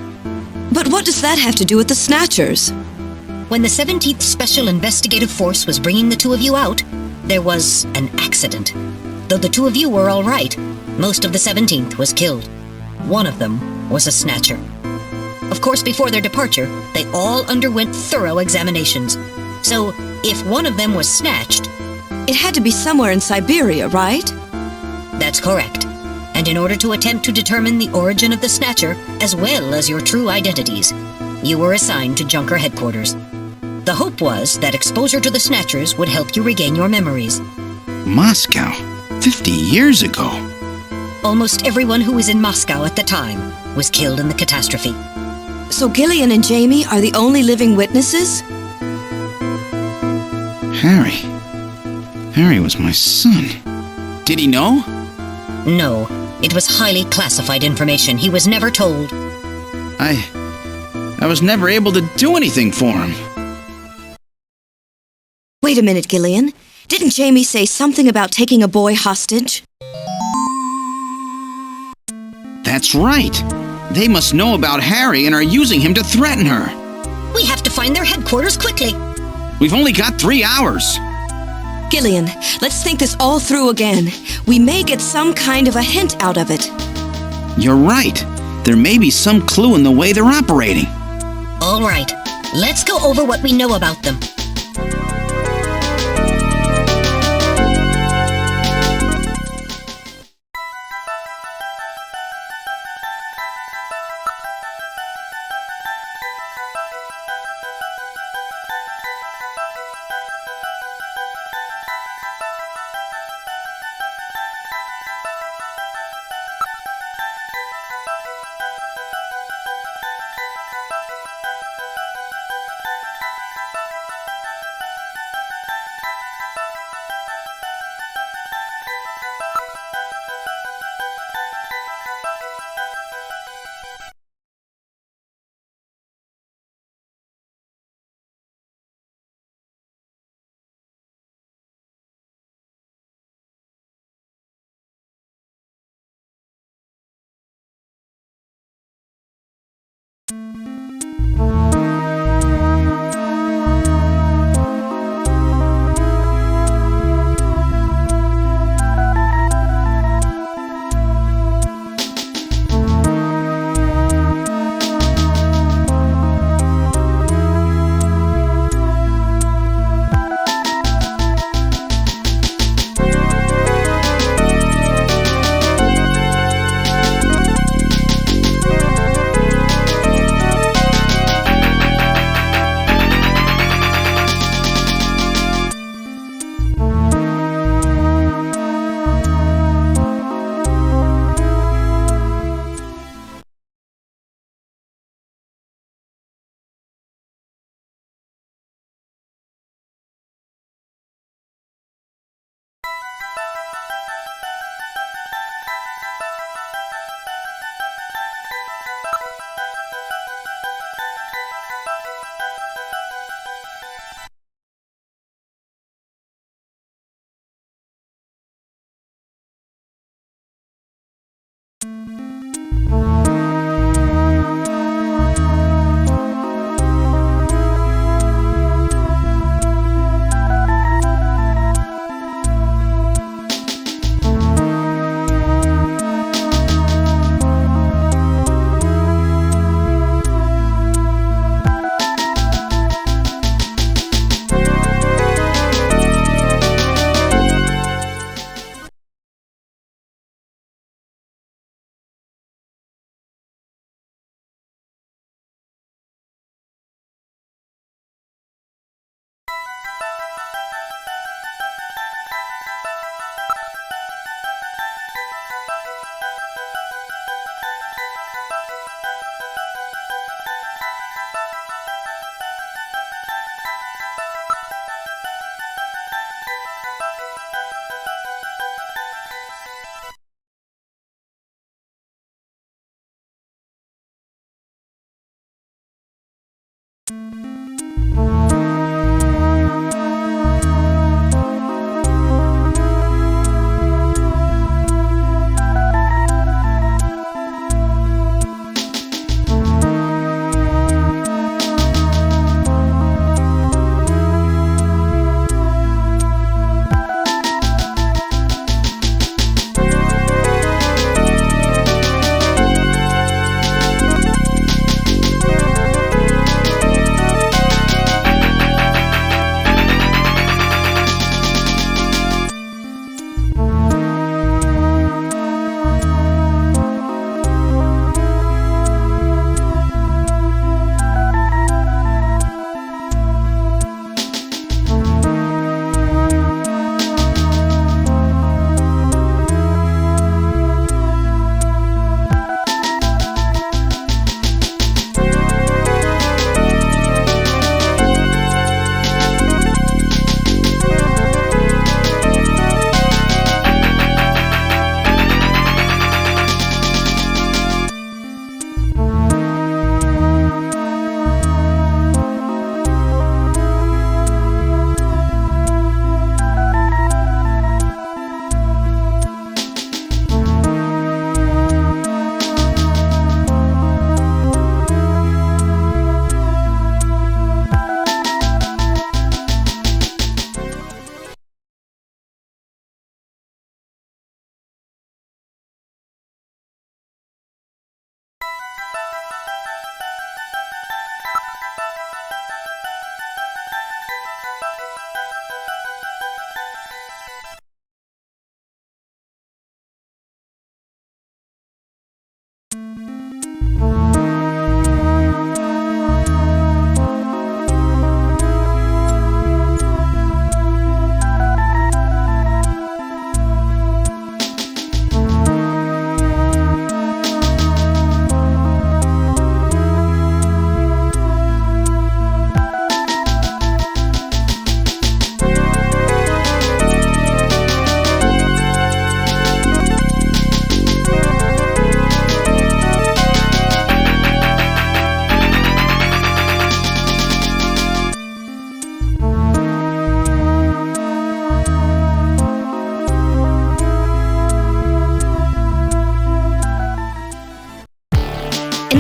S5: But what does that have to do with the Snatchers?
S8: When the 17th Special Investigative Force was bringing the two of you out, there was an accident. Though the two of you were all right, most of the 17th was killed. One of them was a Snatcher. Of course, before their departure, they all underwent thorough examinations. So, if one of them was snatched...
S5: It had to be somewhere in Siberia, right?
S8: That's correct. and in order to attempt to determine the origin of the Snatcher, as well as your true identities, you were assigned to Junker headquarters. The hope was that exposure to the Snatchers would help you regain your memories.
S2: Moscow? 50 years ago?
S8: Almost everyone who was in Moscow at the time was killed in the catastrophe.
S5: So Gillian and Jamie are the only living witnesses?
S2: Harry was my son. Did he know?
S8: No, it was highly classified information. He was never told.
S2: I was never able to do anything for him.
S5: Wait a minute, Gillian. Didn't Jamie say something about taking a boy hostage?
S2: That's right. They must know about Harry and are using him to threaten her.
S8: We have to find their headquarters quickly.
S2: We've only got 3 hours.
S5: Gillian, let's think this all through again. We may get some kind of a hint out of it.
S2: You're right. There may be some clue in the way they're operating.
S8: All right, let's go over what we know about them.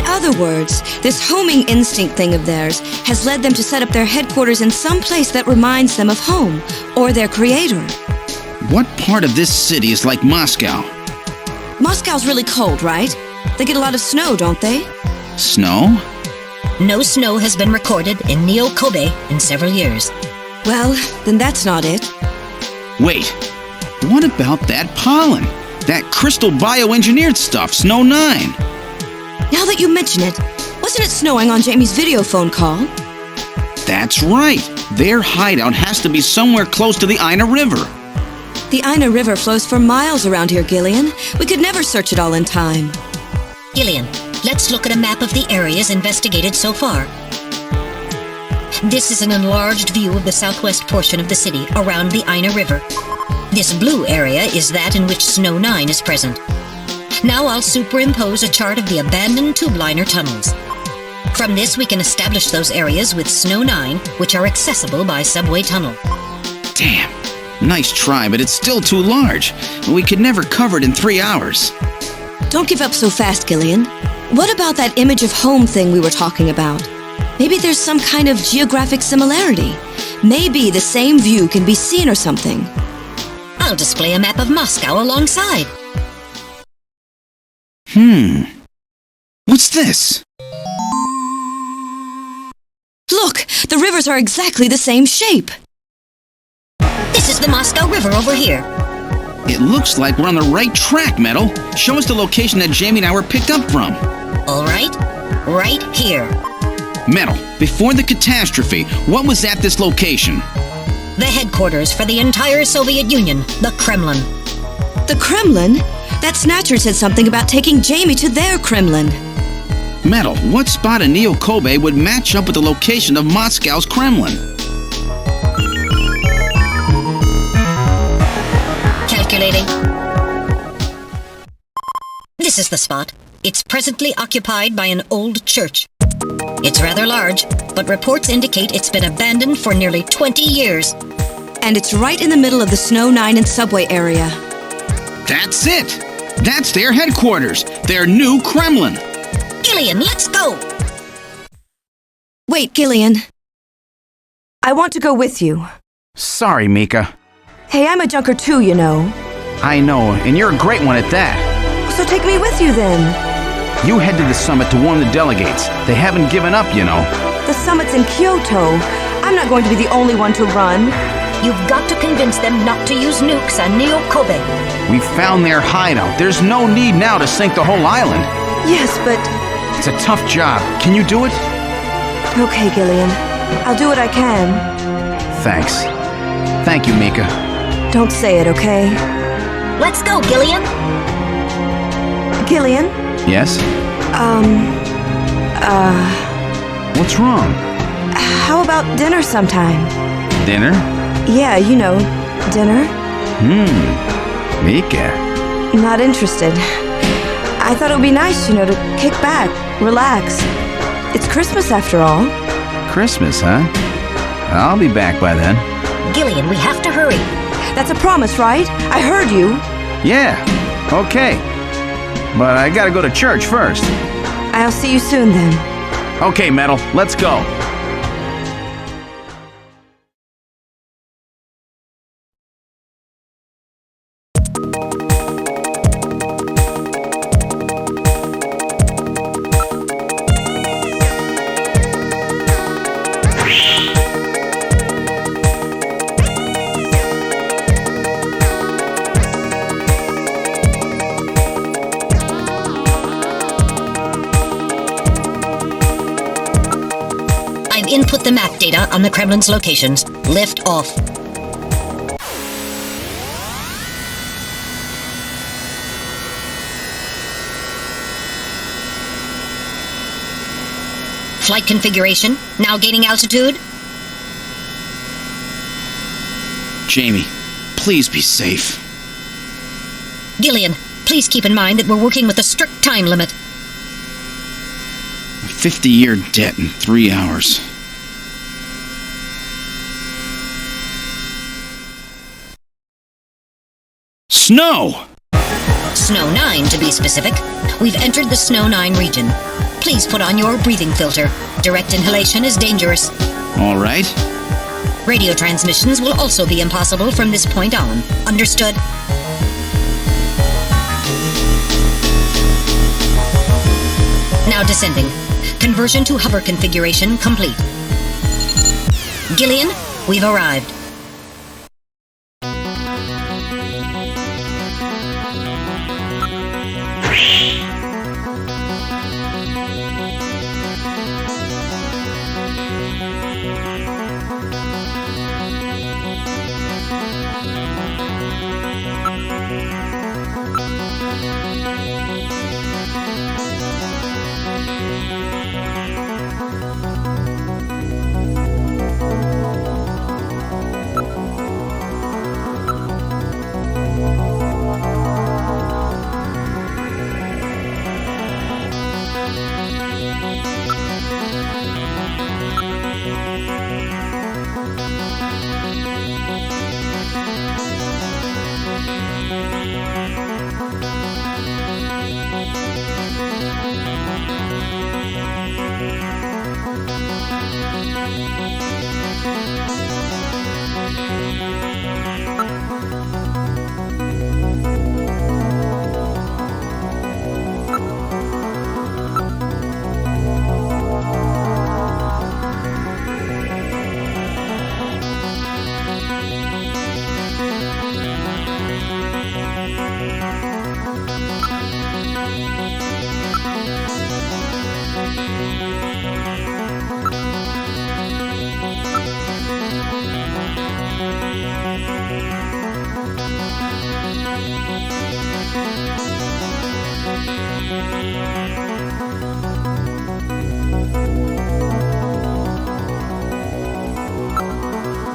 S5: In other words, this homing instinct thing of theirs has led them to set up their headquarters in some place that reminds them of home, or their creator.
S2: What part of this city is like Moscow?
S5: Moscow's really cold, right? They get a lot of snow, don't they?
S2: Snow?
S8: No snow has been recorded in Neo-Kobe in several years.
S5: Well, then that's not it.
S2: Wait, what about that pollen? That crystal bioengineered stuff, Snow 9?
S5: Now that you mention it, wasn't it snowing on Jamie's videophone call?
S2: That's right. Their hideout has to be somewhere close to the Ina River.
S5: The Ina River flows for miles around here, Gillian. We could never search it all in time.
S8: Gillian, let's look at a map of the areas investigated so far. This is an enlarged view of the southwest portion of the city around the Ina River. This blue area is that in which Snow 9 is present. Now I'll superimpose a chart of the abandoned tube liner tunnels. From this we can establish those areas with Snow 9, which are accessible by subway tunnel.
S2: Damn. Nice try, but it's still too large. We could never cover it in 3 hours.
S5: Don't give up so fast, Gillian. What about that image of home thing we were talking about? Maybe there's some kind of geographic similarity. Maybe the same view can be seen or something.
S8: I'll display a map of Moscow alongside.
S2: What's this?
S5: Look! The rivers are exactly the same shape!
S8: This is the Moscow River over here.
S2: It looks like we're on the right track, Metal. Show us the location that Jamie and I were picked up from.
S8: All right. Right here.
S2: Metal, before the catastrophe, what was at this location?
S8: The headquarters for the entire Soviet Union, the Kremlin.
S5: The Kremlin? That Snatcher said something about taking Jamie to their Kremlin.
S2: Metal, what spot in Neo-Kobe would match up with the location of Moscow's Kremlin?
S8: Calculating. This is the spot. It's presently occupied by an old church. It's rather large, but reports indicate it's been abandoned for nearly 20 years.
S5: And it's right in the middle of the Snow 9 and subway area.
S2: That's it! That's their headquarters, their new Kremlin.
S8: Gillian, let's go!
S5: Wait, Gillian. I want to go with you.
S19: Sorry, Mika.
S3: Hey, I'm a junker too, you know.
S19: I know, and you're a great one at that.
S3: So take me with you then.
S19: You head to the summit to warn the delegates. They haven't given up, you know.
S3: The summit's in Kyoto. I'm not going to be the only one to run.
S8: You've got to convince them not to use nukes on Neo-Kobe.
S19: We found their hideout. There's no need now to sink the whole island.
S3: Yes, but...
S19: It's a tough job. Can you do it?
S3: Okay, Gillian. I'll do what I can.
S19: Thanks. Thank you, Mika.
S3: Don't say it, okay?
S8: Let's go, Gillian.
S3: Gillian?
S19: Yes? What's wrong?
S3: How about dinner sometime?
S19: Dinner?
S3: Yeah, you know, dinner.
S19: Mika.
S3: Not interested. I thought it would be nice, you know, to kick back, relax. It's Christmas after all.
S19: Christmas, huh? I'll be back by then.
S8: Gillian, we have to hurry.
S3: That's a promise, right? I heard you.
S19: Yeah, okay. But I gotta go to church first.
S3: I'll see you soon then.
S19: Okay, Metal, let's go.
S8: Input the map data on the Kremlin's locations. Lift off. Flight configuration. Now gaining altitude.
S2: Jamie, please be safe.
S8: Gillian, please keep in mind that we're working with a strict time limit.
S2: A 50-year debt in 3 hours. Snow!
S8: Snow 9 to be specific. We've entered the Snow 9 region. Please put on your breathing filter. Direct inhalation is dangerous.
S2: All right.
S8: Radio transmissions will also be impossible from this point on. Understood? Now descending. Conversion to hover configuration complete. Gillian, we've arrived.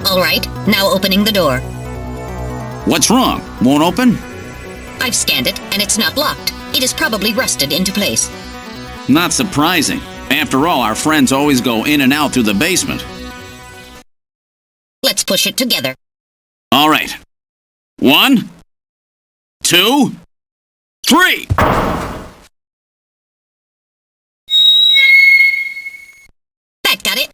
S8: All right, now opening the door.
S2: What's wrong? Won't open?
S8: I've scanned it, and it's not locked. It is probably rusted into place.
S2: Not surprising. After all, our friends always go in and out through the basement.
S8: Let's push it together.
S2: All right. 1, 2, 3!
S8: That got it.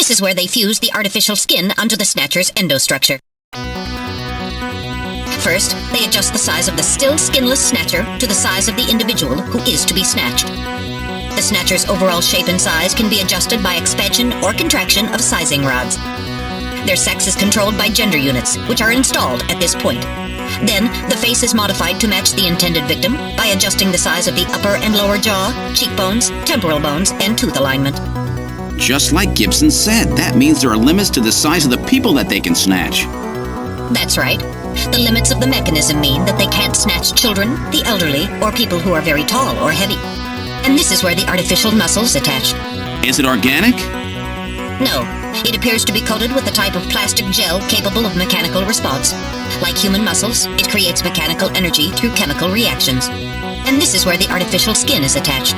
S8: This is where they fuse the artificial skin onto the Snatcher's endostructure. First, they adjust the size of the still skinless Snatcher to the size of the individual who is to be snatched. The Snatcher's overall shape and size can be adjusted by expansion or contraction of sizing rods. Their sex is controlled by gender units, which are installed at this point. Then, the face is modified to match the intended victim by adjusting the size of the upper and lower jaw, cheekbones, temporal bones, and tooth alignment.
S2: Just like Gibson said, that means there are limits to the size of the people that they can snatch.
S8: That's right. The limits of the mechanism mean that they can't snatch children, the elderly, or people who are very tall or heavy. And this is where the artificial muscle's attached.
S2: Is it organic?
S8: No. It appears to be coated with a type of plastic gel capable of mechanical response. Like human muscles, it creates mechanical energy through chemical reactions. And this is where the artificial skin is attached.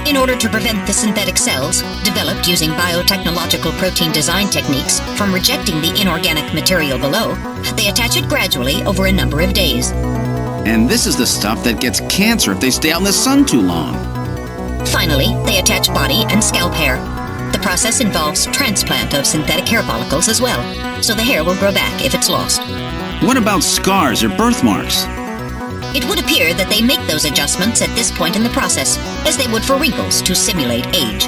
S8: In order to prevent the synthetic cells, developed using biotechnological protein design techniques, from rejecting the inorganic material below, they attach it gradually over a number of days.
S2: And this is the stuff that gets cancer if they stay out in the sun too long.
S8: Finally, they attach body and scalp hair. The process involves transplant of synthetic hair follicles as well, so the hair will grow back if it's lost.
S2: What about scars or birthmarks?
S8: It would appear that they make those adjustments at this point in the process, as they would for wrinkles to simulate age.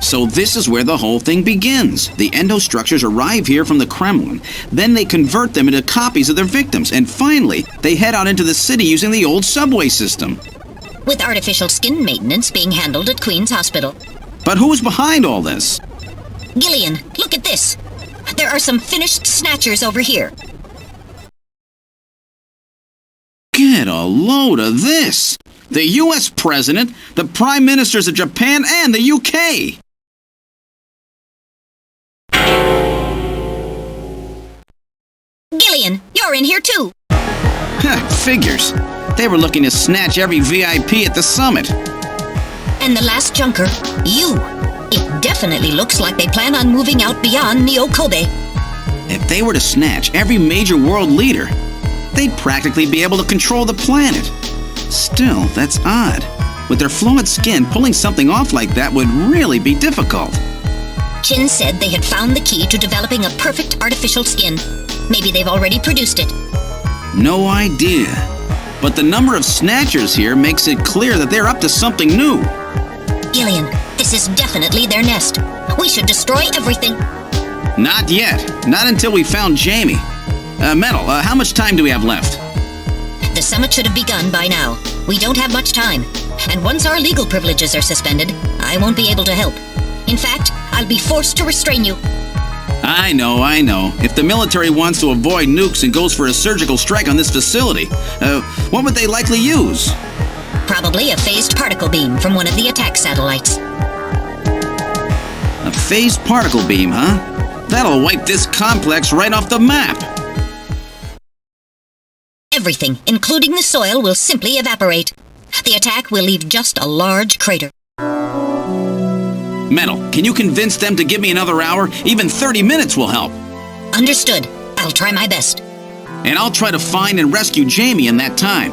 S2: So this is where the whole thing begins. The endostructures arrive here from the Kremlin. Then they convert them into copies of their victims. And finally, they head out into the city using the old subway system.
S8: With artificial skin maintenance being handled at Queen's Hospital.
S2: But who's behind all this?
S8: Gillian, look at this. There are some finished Snatchers over here.
S2: Get a load of this! The U.S. President, the Prime Ministers of Japan, and the UK!
S8: Gillian, you're in here too!
S2: Figures. They were looking to snatch every VIP at the summit.
S8: And the last junker, you. It definitely looks like they plan on moving out beyond Neo-Kobe.
S2: If they were to snatch every major world leader, they'd practically be able to control the planet. Still, that's odd. With their flawed skin, pulling something off like that would really be difficult.
S8: Chin said they had found the key to developing a perfect artificial skin. Maybe they've already produced it.
S2: No idea. But the number of Snatchers here makes it clear that they're up to something new.
S8: Gillian, this is definitely their nest. We should destroy everything.
S2: Not yet. Not until we found Jamie. Metal, how much time do we have left?
S8: The summit should have begun by now. We don't have much time. And once our legal privileges are suspended, I won't be able to help. In fact, I'll be forced to restrain you.
S2: I know. If the military wants to avoid nukes and goes for a surgical strike on this facility, what would they likely use?
S8: Probably a phased particle beam from one of the attack satellites.
S2: A phased particle beam, huh? That'll wipe this complex right off the map.
S8: Everything, including the soil, will simply evaporate. The attack will leave just a large crater.
S2: Metal, can you convince them to give me another hour? Even 30 minutes will help.
S8: Understood. A I'll try my best.
S2: And I'll try to find and rescue Jamie in that time.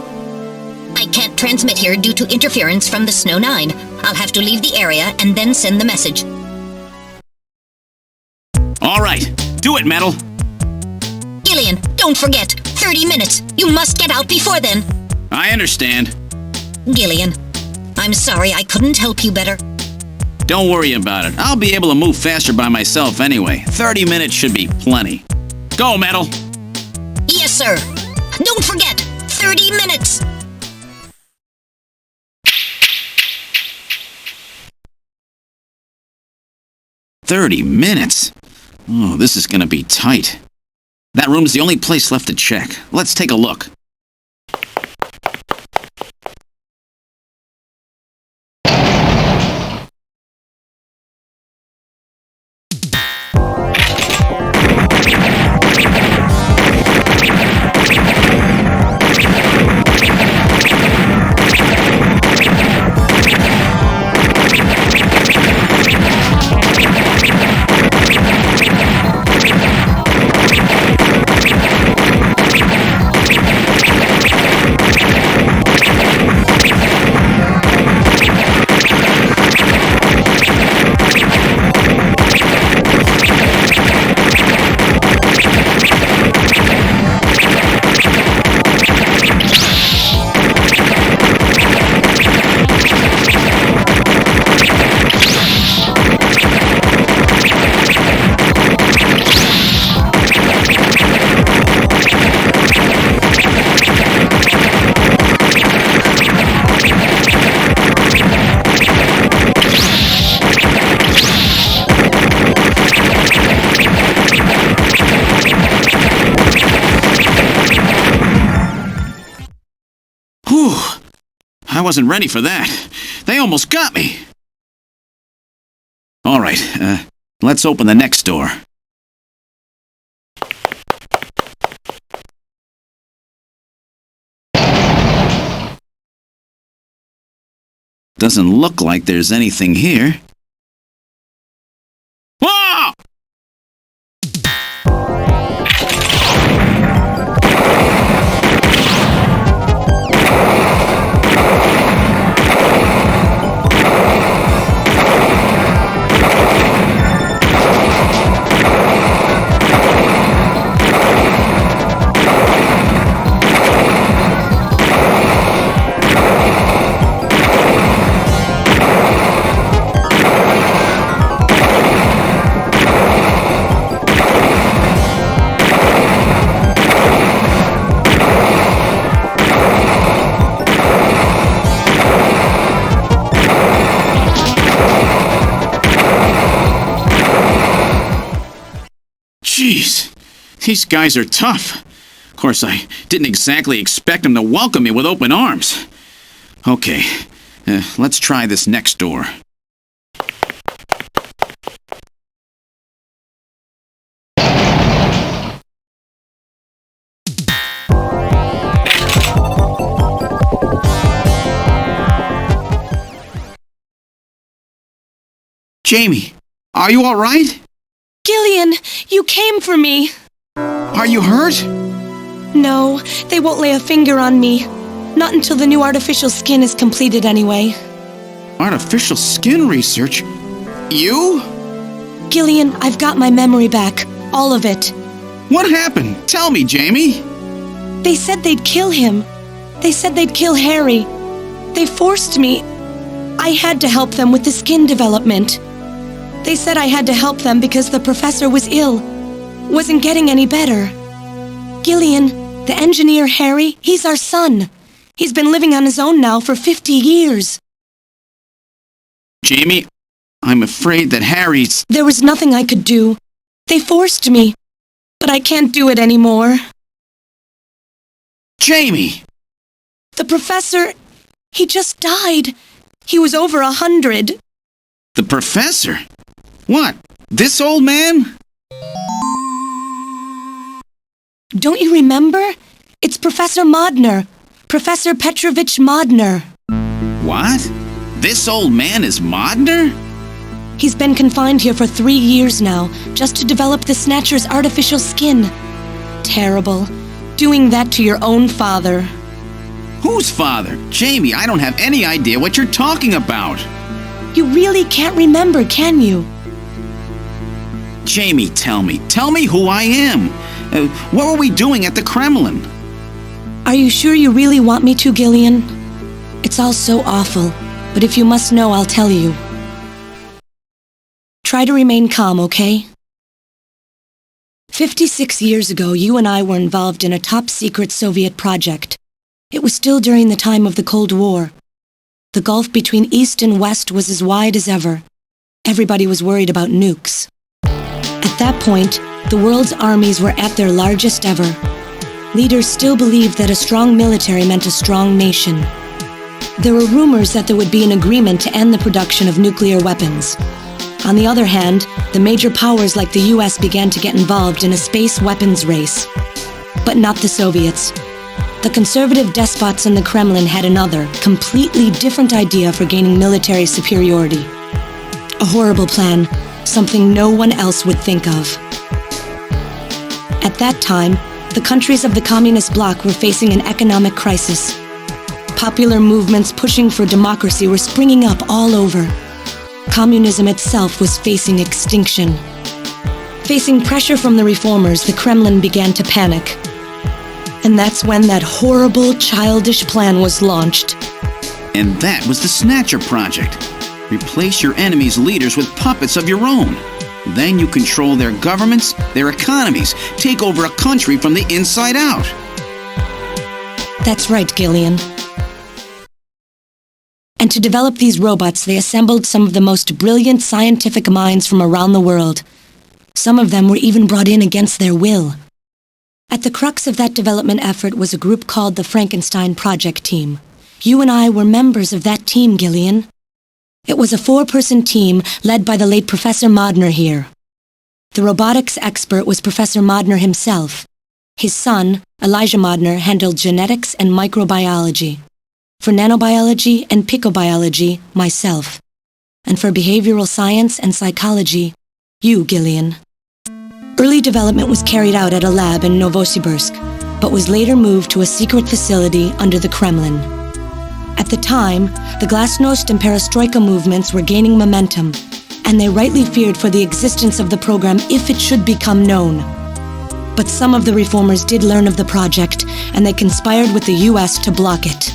S8: I can't transmit here due to interference from the Snow 9. I'll have to leave the area and then send the message.
S2: All right, do it, Metal.
S8: Gillian, don't forget, 30 minutes. You must get out before then.
S2: I understand.
S8: Gillian, I'm sorry I couldn't help you better.
S2: Don't worry about it. I'll be able to move faster by myself anyway. 30 minutes should be plenty. Go, Metal.
S8: Yes, sir. Don't forget, 30 minutes.
S2: "30 minutes? Oh, this is gonna be tight. That room's the only place left to check. Let's take a look. I wasn't ready for that. They almost got me. All right, let's open the next door. Doesn't look like there's anything here. Whoa! Jeez, these guys are tough. Of course, I didn't exactly expect them to welcome me with open arms. Okay, let's try this next door. Jamie, are you all right?
S10: Gillian, you came for me.
S2: Are you hurt?
S10: No, they won't lay a finger on me. Not until the new artificial skin is completed anyway.
S2: Artificial skin research? You?
S10: Gillian, I've got my memory back. All of it.
S2: What happened? Tell me, Jamie.
S10: They said they'd kill him. They said they'd kill Harry. They forced me. I had to help them with the skin development. They said I had to help them because the professor was ill. Wasn't getting any better. Gillian, the engineer Harry, he's our son. He's been living on his own now for 50 years.
S2: Jamie, I'm afraid that Harry's...
S10: There was nothing I could do. They forced me. But I can't do it anymore.
S2: Jamie!
S10: The professor, he just died. He was over 100.
S2: The professor? What? This old man?
S10: Don't you remember? It's Professor Modner. Professor Petrovich Modner.
S2: What? This old man is Modner?
S10: He's been confined here for 3 years now, just to develop the Snatcher's artificial skin. terrible. Doing that to your own father.
S2: Whose father? Jamie, I don't have any idea what you're talking about.
S10: You really can't remember, can you?
S2: Jamie, tell me. Tell me who I am. What were we doing at the Kremlin?
S10: Are you sure you really want me to, Gillian? It's all so awful, but if you must know, I'll tell you. Try to remain calm, okay? 56 years ago, you and I were involved in a top-secret Soviet project. It was still during the time of the Cold War. The gulf between East and West was as wide as ever. Everybody was worried about nukes. At that point, the world's armies were at their largest ever. Leaders still believed that a strong military meant a strong nation. There were rumors that there would be an agreement to end the production of nuclear weapons. On the other hand, the major powers like the US began to get involved in a space weapons race. But not the Soviets. The conservative despots in the Kremlin had another, completely different idea for gaining military superiority. A horrible plan, something no one else would think of. At that time, the countries of the communist bloc were facing an economic crisis. Popular movements pushing for democracy were springing up all over. Communism itself was facing extinction. Facing pressure from the reformers, the Kremlin began to panic. And that's when that horrible, childish plan was launched.
S2: And that was the Snatcher project. Replace your enemies' leaders with puppets of your own. Then you control their governments, their economies, take over a country from the inside out.
S10: That's right, Gillian. And to develop these robots, they assembled some of the most brilliant scientific minds from around the world. Some of them were even brought in against their will. At the crux of that development effort was a group called the Frankenstein Project Team. You and I were members of that team, Gillian. It was a 4-person team led by the late Professor Modner here. The robotics expert was Professor Modner himself. His son, Elijah Modner, handled genetics and microbiology. For nanobiology and picobiology, myself. And for behavioral science and psychology, you, Gillian. Early development was carried out at a lab in Novosibirsk, but was later moved to a secret facility under the Kremlin. At the time, the Glasnost and Perestroika movements were gaining momentum, and they rightly feared for the existence of the program if it should become known. But some of the reformers did learn of the project, and they conspired with the US to block it.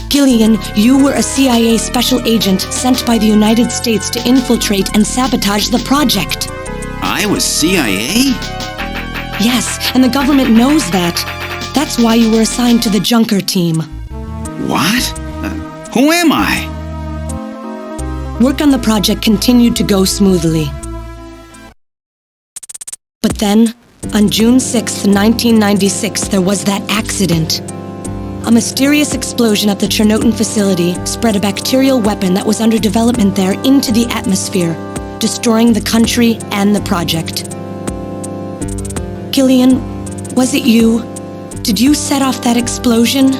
S10: Gillian, you were a CIA special agent sent by the United States to infiltrate and sabotage the project.
S2: I was CIA?
S10: Yes, and the government knows that. That's why you were assigned to the Junker team.
S2: What? Who am I?
S10: Work on the project continued to go smoothly. But then, on June 6, 1996, there was that accident. A mysterious explosion at the Chernobyl facility spread a bacterial weapon that was under development there into the atmosphere, destroying the country and the project. Gillian, was it you? Did you set off that explosion?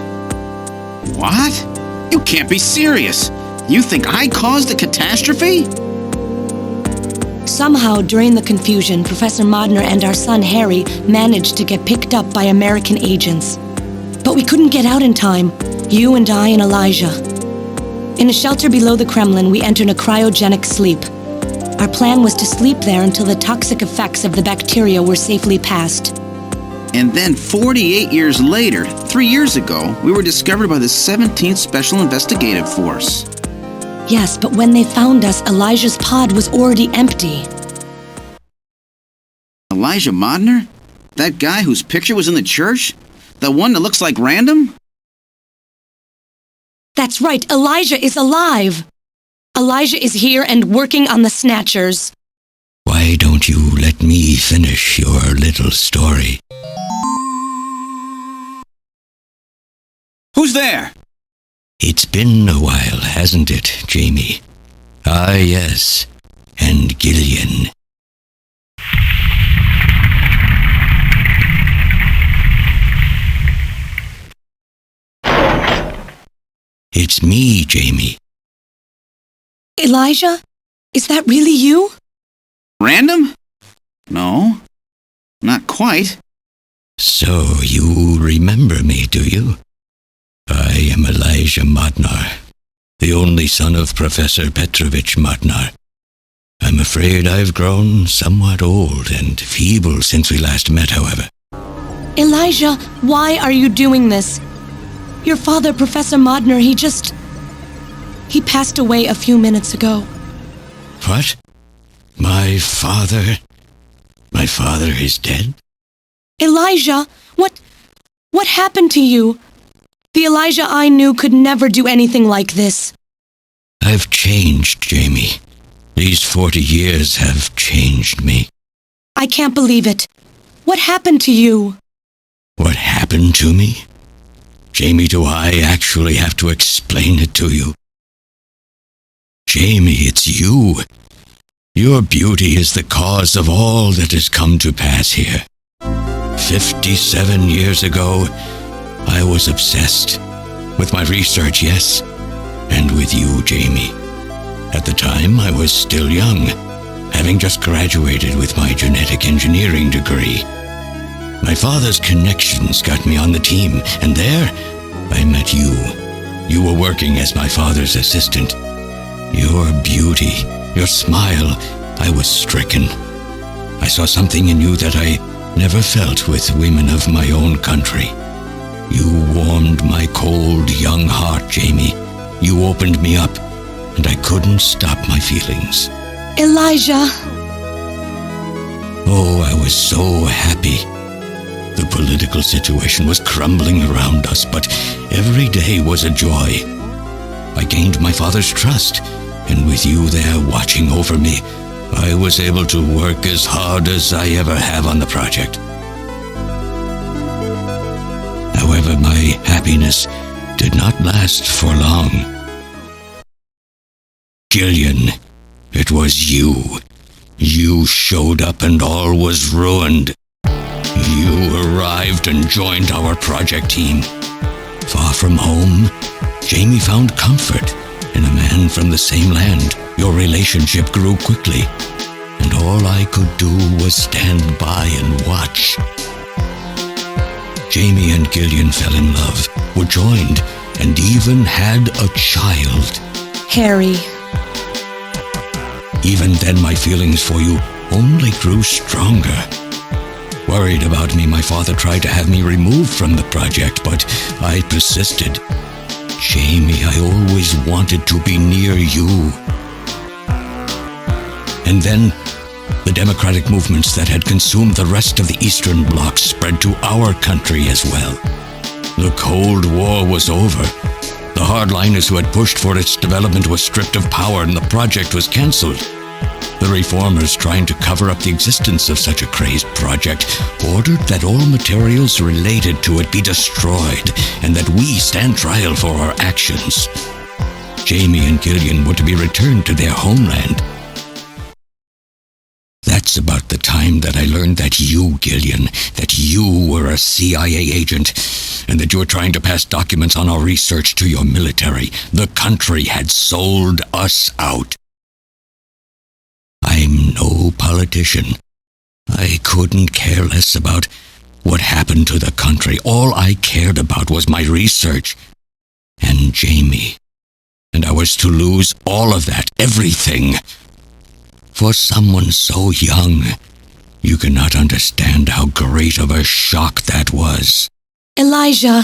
S2: What? You can't be serious. You think I caused the catastrophe?
S10: Somehow, during the confusion, Professor Modner and our son Harry managed to get picked up by American agents. But we couldn't get out in time, you and I and Elijah. In a shelter below the Kremlin, we entered a cryogenic sleep. Our plan was to sleep there until the toxic effects of the bacteria were safely passed.
S2: And then 48 years later, 3 years ago, we were discovered by the 17th Special Investigative Force.
S10: Yes, but when they found us, Elijah's pod was already empty.
S2: Elijah Modner? That guy whose picture was in the church? The one that looks like Random?
S10: That's right, Elijah is alive! Elijah is here and working on the Snatchers.
S7: Why don't you let me finish your little story?
S2: Who's there?
S7: It's been a while, hasn't it, Jamie? Ah, yes. And Gillian. It's me, Jamie.
S10: Elijah? Is that really you?
S2: Random? No, not quite.
S7: So, you remember me, do you? I am Elijah Modnar, the only son of Professor Petrovich Modnar. I'm afraid I've grown somewhat old and feeble since we last met, however.
S10: Elijah, why are you doing this? Your father, Professor Modnar, he passed away a few minutes ago.
S7: What? My father? My father is dead?
S10: Elijah, what happened to you? The Elijah I knew could never do anything like this.
S7: I've changed, Jamie. These 40 years have changed me.
S10: I can't believe it. What happened to you?
S7: What happened to me? Jamie, do I actually have to explain it to you? Jamie, it's you. Your beauty is the cause of all that has come to pass here. 57 years ago, I was obsessed. With my research, yes, and with you, Jamie. At the time, I was still young, having just graduated with my genetic engineering degree. My father's connections got me on the team, and there, I met you. You were working as my father's assistant. Your beauty, your smile, I was stricken. I saw something in you that I never felt with women of my own country. You warmed my cold, young heart, Jamie. You opened me up, and I couldn't stop my feelings.
S10: Elijah!
S7: Oh, I was so happy. The political situation was crumbling around us, but every day was a joy. I gained my father's trust, and with you there watching over me, I was able to work as hard as I ever have on the project. However, my happiness did not last for long. Gillian, it was you. You showed up and all was ruined. You arrived and joined our project team. Far from home, Jamie found comfort in a man from the same land. Your relationship grew quickly, and all I could do was stand by and watch. Jamie and Gillian fell in love, were joined, and even had a child.
S10: Harry.
S7: Even then, my feelings for you only grew stronger. Worried about me, my father tried to have me removed from the project, but I persisted. Jamie, I always wanted to be near you. And then, the democratic movements that had consumed the rest of the Eastern Bloc spread to our country as well. The Cold War was over. The hardliners who had pushed for its development were stripped of power and the project was cancelled. The reformers, trying to cover up the existence of such a crazed project, ordered that all materials related to it be destroyed and that we stand trial for our actions. Jamie and Gillian were to be returned to their homeland. That's about the time that I learned that you, Gillian, that you were a CIA agent, and that you were trying to pass documents on our research to your military. The country had sold us out. I'm no politician. I couldn't care less about what happened to the country. All I cared about was my research and Jamie. And I was to lose all of that, everything. For someone so young, you cannot understand how great of a shock that was.
S10: Elijah.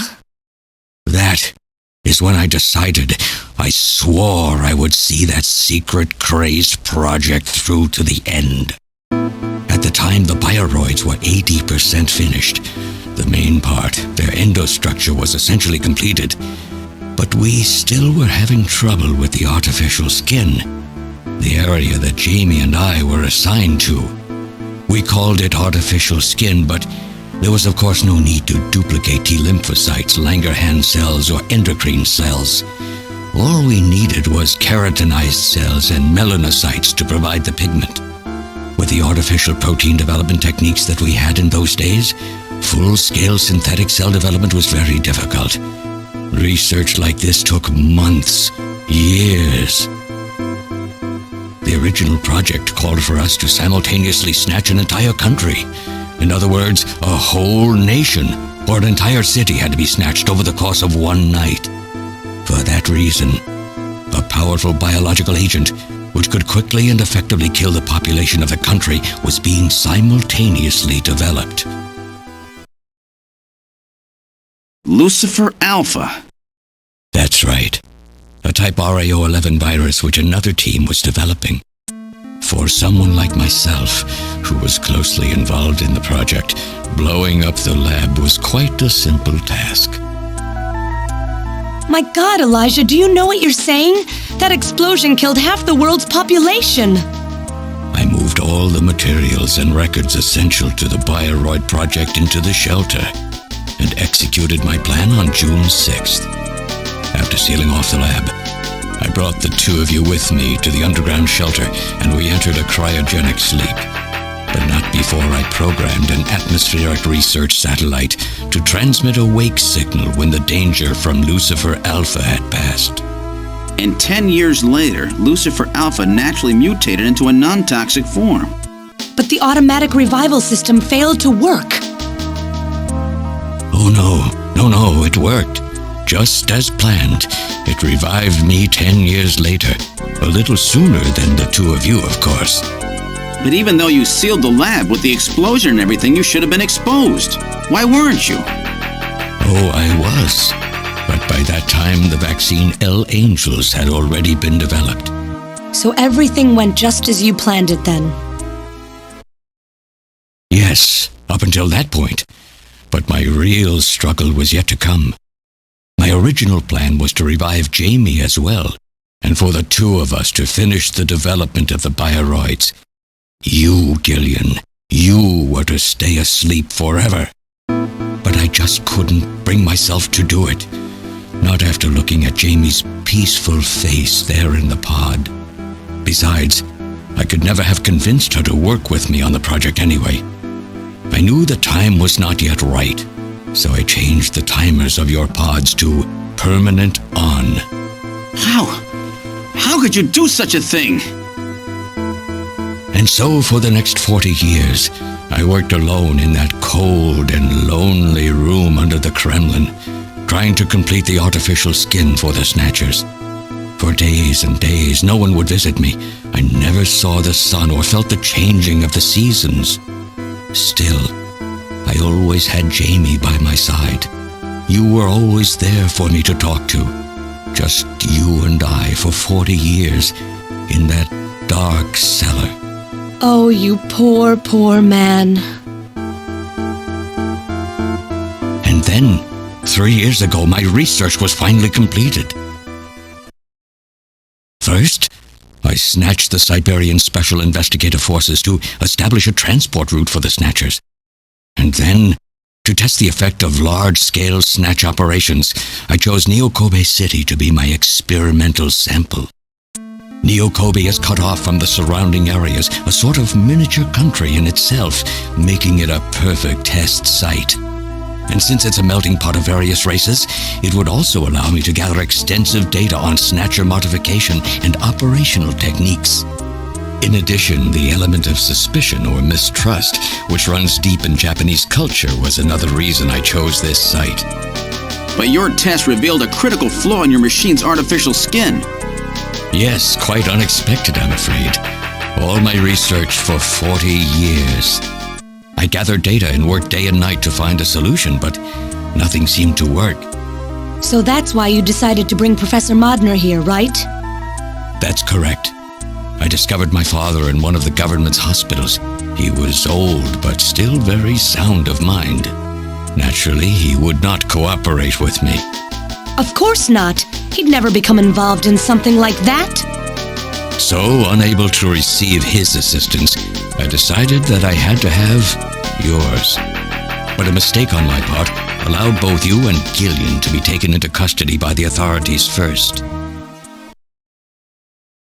S7: That is when I decided, I swore I would see that secret crazed project through to the end. At the time, the bioroids were 80% finished. The main part, their endostructure, was essentially completed. But we still were having trouble with the artificial skin, the area that Jamie and I were assigned to. We called it artificial skin, but there was of course no need to duplicate T lymphocytes, Langerhans cells, or endocrine cells. All we needed was keratinized cells and melanocytes to provide the pigment. With the artificial protein development techniques that we had in those days, full-scale synthetic cell development was very difficult. Research like this took months, years. The original project called for us to simultaneously snatch an entire country, In other words, a whole nation or an entire city had to be snatched over the course of one night. For that reason, a powerful biological agent which could quickly and effectively kill the population of the country was being simultaneously developed.
S2: Lucifer Alpha.
S7: That's right. A type RAO11 virus which another team was developing. For someone like myself, who was closely involved in the project, blowing up the lab was quite a simple task.
S10: My God, Elijah, do you know what you're saying? That explosion killed half the world's population.
S7: I moved all the materials and records essential to the Bioroid project into the shelter and executed my plan on June 6th. After sealing off the lab, I brought the two of you with me to the underground shelter and we entered a cryogenic sleep. But not before I programmed an atmospheric research satellite to transmit a wake signal when the danger from Lucifer Alpha had passed.
S2: And 10 years later, Lucifer Alpha naturally mutated into a non-toxic form.
S10: But the automatic revival system failed to work.
S7: Oh no, it worked. Just as planned. It revived me 10 years later. A little sooner than the two of you, of course.
S2: But even though you sealed the lab with the explosion and everything, you should have been exposed. Why weren't you?
S7: Oh, I was. But by that time, the vaccine L Angels had already been developed.
S10: So everything went just as you planned it then?
S7: Yes, up until that point. But my real struggle was yet to come. My original plan was to revive Jamie as well, and for the two of us to finish the development of the Bioroids. You, Gillian, you were to stay asleep forever. But I just couldn't bring myself to do it. Not after looking at Jamie's peaceful face there in the pod. Besides, I could never have convinced her to work with me on the project anyway. I knew the time was not yet right, so I changed the timers of your pods to permanent on.
S2: How could you do such a thing?
S7: And so for the next 40 years, I worked alone in that cold and lonely room under the Kremlin, trying to complete the artificial skin for the Snatchers. For days and days, no one would visit me. I never saw the sun or felt the changing of the seasons. Still, I always had Jamie by my side. You were always there for me to talk to. Just you and I for 40 years in that dark cellar.
S10: Oh, you poor, poor man.
S7: And then, 3 years ago, my research was finally completed. First, I snatched the Siberian Special Investigative Forces to establish a transport route for the Snatchers. And then, to test the effect of large-scale Snatch operations, I chose Neo-Kobe City to be my experimental sample. Neo-Kobe is cut off from the surrounding areas, a sort of miniature country in itself, making it a perfect test site. And since it's a melting pot of various races, it would also allow me to gather extensive data on Snatcher modification and operational techniques. In addition, the element of suspicion or mistrust, which runs deep in Japanese culture, was another reason I chose this site.
S2: But your test revealed a critical flaw in your machine's artificial skin.
S7: Yes, quite unexpected, I'm afraid. All my research for 40 years. I gathered data and worked day and night to find a solution, but nothing seemed to work.
S10: So that's why you decided to bring Professor Modner here, right?
S7: That's correct. I discovered my father in one of the government's hospitals. He was old, but still very sound of mind. Naturally, he would not cooperate with me.
S10: Of course not. He'd never become involved in something like that.
S7: So, unable to receive his assistance, I decided that I had to have yours. But a mistake on my part allowed both you and Gillian to be taken into custody by the authorities first.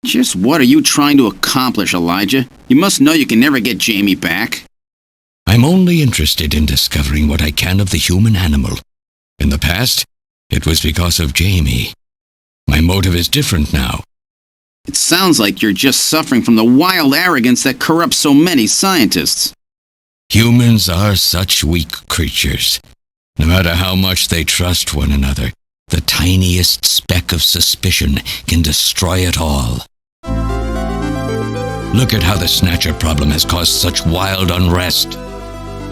S2: Just what are you trying to accomplish, Elijah? You must know you can never get Jamie back.
S7: I'm only interested in discovering what I can of the human animal. In the past, it was because of Jamie. My motive is different now.
S2: It sounds like you're just suffering from the wild arrogance that corrupts so many scientists.
S7: Humans are such weak creatures. No matter how much they trust one another, the tiniest speck of suspicion can destroy it all. Look at how the Snatcher problem has caused such wild unrest.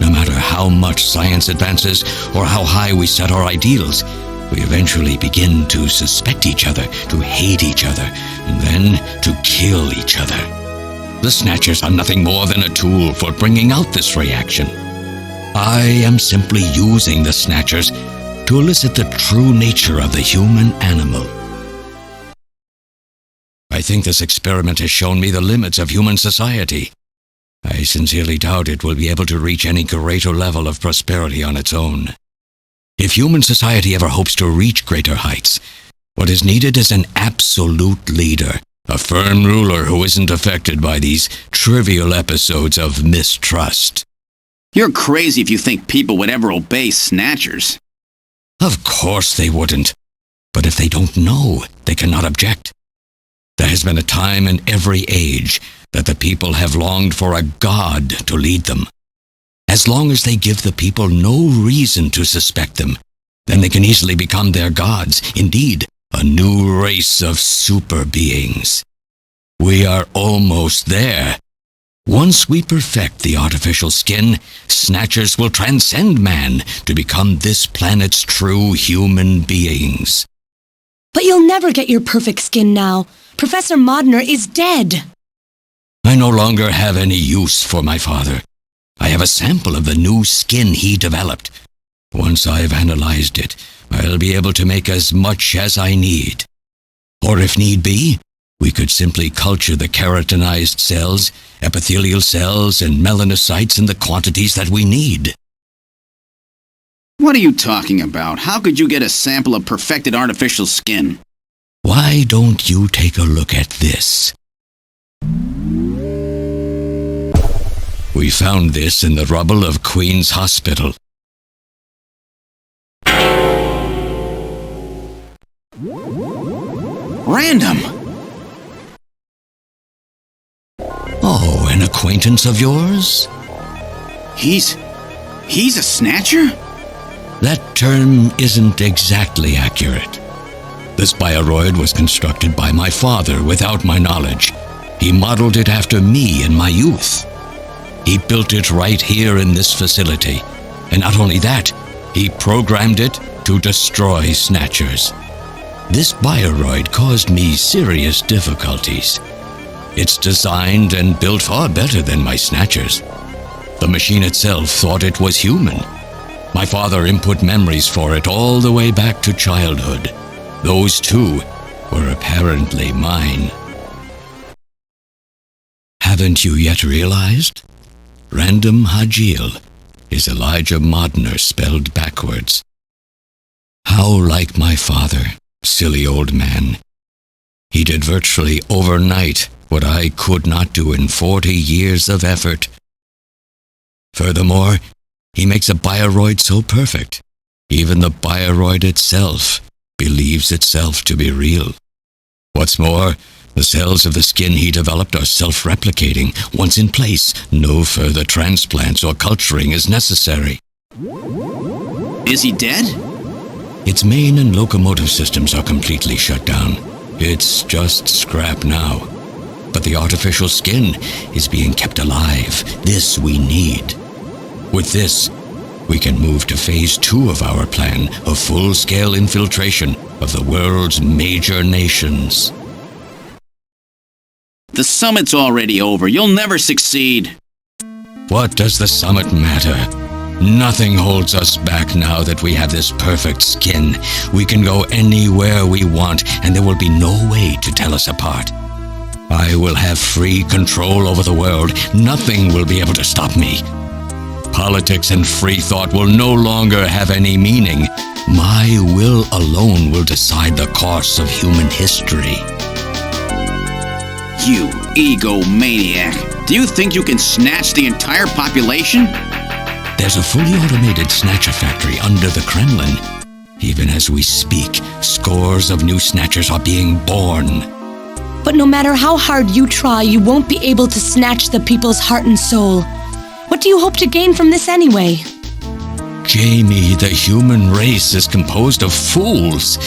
S7: No matter how much science advances or how high we set our ideals, we eventually begin to suspect each other, to hate each other, and then to kill each other. The Snatchers are nothing more than a tool for bringing out this reaction. I am simply using the Snatchers to elicit the true nature of the human animal. I think this experiment has shown me the limits of human society. I sincerely doubt it will be able to reach any greater level of prosperity on its own. If human society ever hopes to reach greater heights, what is needed is an absolute leader, a firm ruler who isn't affected by these trivial episodes of mistrust.
S2: You're crazy if you think people would ever obey Snatchers.
S7: Of course they wouldn't. But if they don't know, they cannot object. There has been a time in every age that the people have longed for a god to lead them. As long as they give the people no reason to suspect them, then they can easily become their gods, indeed, a new race of super beings. We are almost there. Once we perfect the artificial skin, Snatchers will transcend man to become this planet's true human beings.
S10: But you'll never get your perfect skin now. Professor Modner is dead.
S7: I no longer have any use for my father. I have a sample of the new skin he developed. Once I've analyzed it, I'll be able to make as much as I need. Or if need be, we could simply culture the keratinized cells, epithelial cells, and melanocytes in the quantities that we need.
S2: What are you talking about? How could you get a sample of perfected artificial skin?
S7: Why don't you take a look at this? We found this in the rubble of Queen's Hospital.
S2: Random!
S7: Oh, an acquaintance of yours?
S2: He's a Snatcher?
S7: That term isn't exactly accurate. This bioroid was constructed by my father without my knowledge. He modeled it after me in my youth. He built it right here in this facility. And not only that, he programmed it to destroy Snatchers. This bioroid caused me serious difficulties. It's designed and built far better than my Snatchers. The machine itself thought it was human. My father input memories for it all the way back to childhood. Those too were apparently mine. Haven't you yet realized? Random Hajil is Elijah Modner spelled backwards. How like my father, silly old man. He did virtually overnight what I could not do in 40 years of effort. Furthermore, he makes a bioroid so perfect, even the bioroid itself believes itself to be real. What's more, the cells of the skin he developed are self-replicating. Once in place, no further transplants or culturing is necessary.
S2: Is he dead?
S7: Its main and locomotive systems are completely shut down. It's just scrap now. But the artificial skin is being kept alive. This we need. With this, we can move to phase 2 of our plan of full-scale infiltration of the world's major nations.
S2: The summit's already over. You'll never succeed.
S7: What does the summit matter? Nothing holds us back now that we have this perfect skin. We can go anywhere we want, and there will be no way to tell us apart. I will have free control over the world. Nothing will be able to stop me. Politics and free thought will no longer have any meaning. My will alone will decide the course of human history.
S2: You egomaniac. Do you think you can snatch the entire population?
S7: There's a fully automated Snatcher factory under the Kremlin. Even as we speak, scores of new Snatchers are being born.
S10: But no matter how hard you try, you won't be able to snatch the people's heart and soul. What do you hope to gain from this anyway?
S6: Jamie, the human race is composed of fools.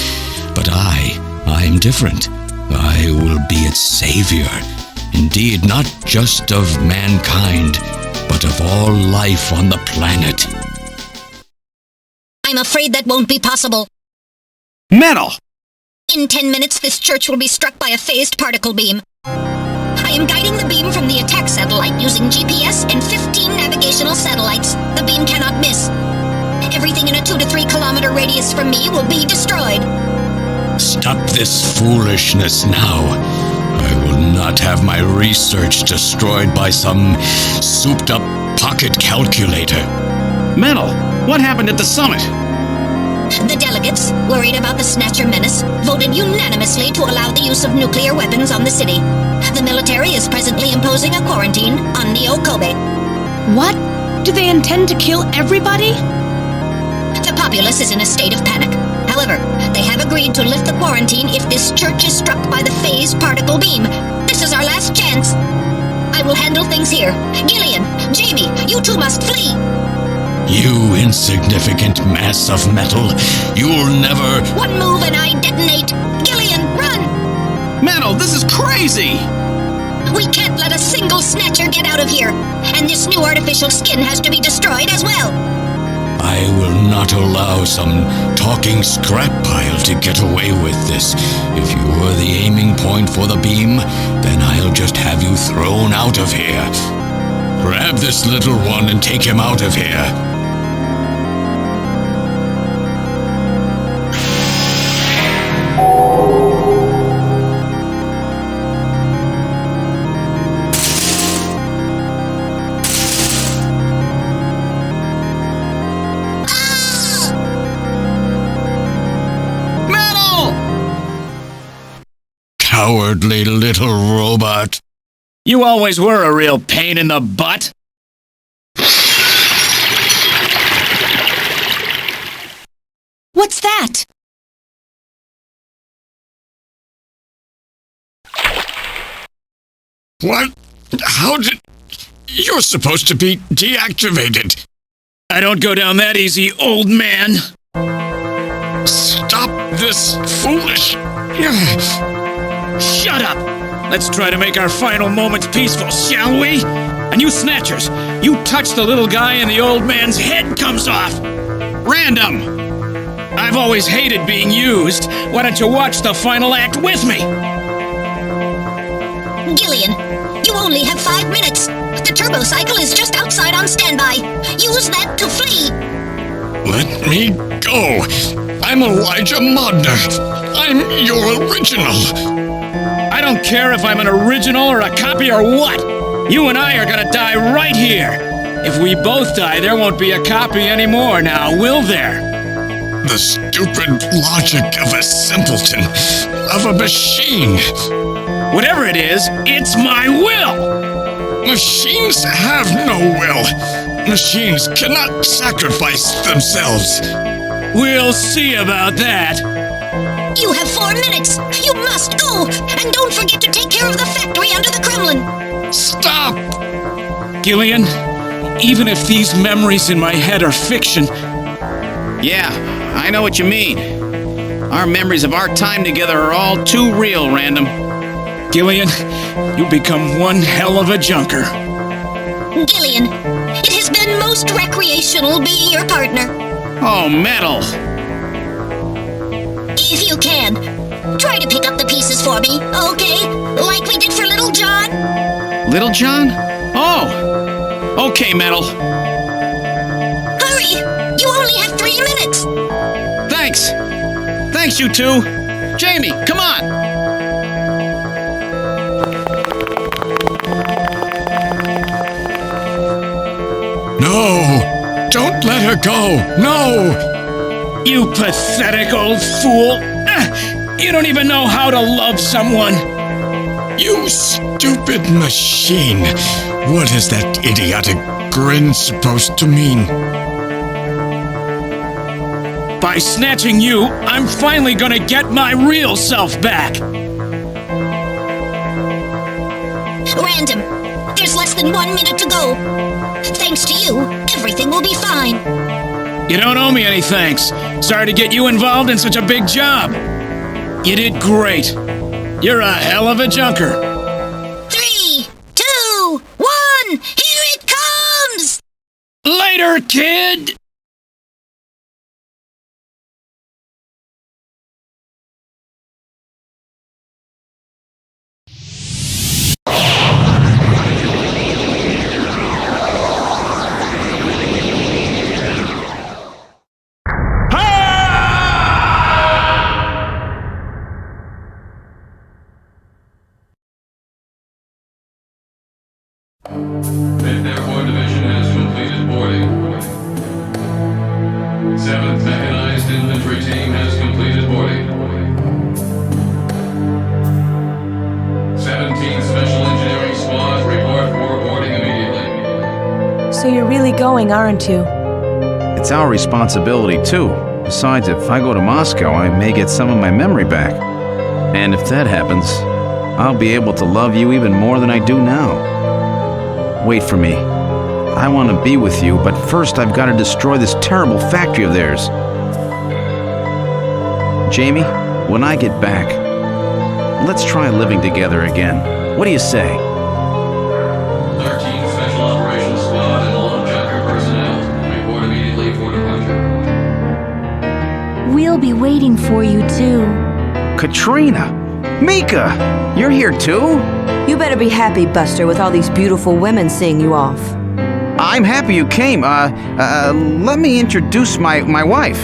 S6: But I'm different. I will be its savior. Indeed, not just of mankind, but of all life on the planet.
S8: I'm afraid that won't be possible.
S18: Metal!
S8: In 10 minutes, this church will be struck by a phased particle beam. I am guiding the beam from the attack satellite using GPS and 15 navigational satellites. The beam cannot miss. Everything in a 2 to 3 kilometer radius from me will be destroyed.
S6: Stop this foolishness now. I will not have my research destroyed by some souped-up pocket calculator.
S18: Metal, what happened at the summit?
S8: The delegates, worried about the Snatcher menace, voted unanimously to allow the use of nuclear weapons on the city. The military is presently imposing a quarantine on Neo-Kobe.
S10: What? Do they intend to kill everybody?
S8: The populace is in a state of panic. However, they have agreed to lift the quarantine if this church is struck by the phased particle beam. This is our last chance. I will handle things here. Gillian, Jamie, you two must flee.
S6: You insignificant mass of metal. You'll never...
S8: One move and I detonate. Gillian, run!
S18: Metal, this is crazy!
S8: We can't let a single Snatcher get out of here. And this new artificial skin has to be destroyed as well.
S6: I will not allow some talking scrap pile to get away with this. If you were the aiming point for the beam, then I'll just have you thrown out of here. Grab this little one and take him out of here. Cowardly little robot.
S18: You always were a real pain in the butt.
S10: What's that?
S6: What? How did... You're supposed to be deactivated.
S18: I don't go down that easy, old man.
S6: Stop this foolish...
S18: Shut up! Let's try to make our final moments peaceful, shall we? And you Snatchers, you touch the little guy and the old man's head comes off! Random! I've always hated being used. Why don't you watch the final act with me?
S8: Gillian, you only have 5 minutes. The Turbocycle is just outside on standby. Use that to flee.
S6: Let me go. I'm Elijah Modner. I'm your original.
S18: I don't care if I'm an original or a copy or what. You and I are gonna die right here. If we both die, there won't be a copy anymore now, will there?
S6: The stupid logic of a simpleton, of a machine.
S18: Whatever it is, it's my will!
S6: Machines have no will. Machines cannot sacrifice themselves.
S18: We'll see about that.
S8: You have 4 minutes. You must go. And don't forget to take care of the factory under the Kremlin.
S6: Stop!
S18: Gillian, even if these memories in my head are fiction...
S2: Yeah, I know what you mean. Our memories of our time together are all too real, Random.
S18: Gillian, you become one hell of a junker.
S8: Gillian, it has been most recreational being your partner.
S2: Oh, Metal!
S8: If you can, try to pick up the pieces for me, okay? Like we did for Little John?
S2: Little John? Oh! Okay, Metal.
S8: Hurry! You only have 3 minutes!
S2: Thanks! Thanks, you two! Jamie, come on!
S6: No! Don't let her go! No!
S18: You pathetic old fool! You don't even know how to love someone!
S6: You stupid machine! What is that idiotic grin supposed to mean?
S18: By snatching you, I'm finally gonna get my real self back!
S8: Random, there's less than 1 minute to go. Thanks to you, everything will be fine.
S18: You don't owe me any thanks. Sorry to get you involved in such a big job. You did great. You're a hell of a junker.
S8: 3, 2, 1, here it comes!
S18: Later, kid!
S9: Fifth Airborne Division has completed boarding. 7th Mechanized Infantry Team has completed boarding. 17th Special Engineering Squad report for boarding immediately.
S10: So you're really going, aren't you?
S19: It's our responsibility, too. Besides, if I go to Moscow, I may get some of my memory back. And if that happens, I'll be able to love you even more than I do now. Wait for me. I want to be with you, but first I've got to destroy this terrible factory of theirs. Jamie, when I get back, let's try living together again. What do you say?
S9: 13th Special Operations Squad and all Junker personnel report immediately for departure.
S11: We'll be waiting for you, too.
S19: Katrina! Mika! You're here too?
S3: You better be happy, Buster, with all these beautiful women seeing you off.
S19: I'm happy you came. Let me introduce my wife.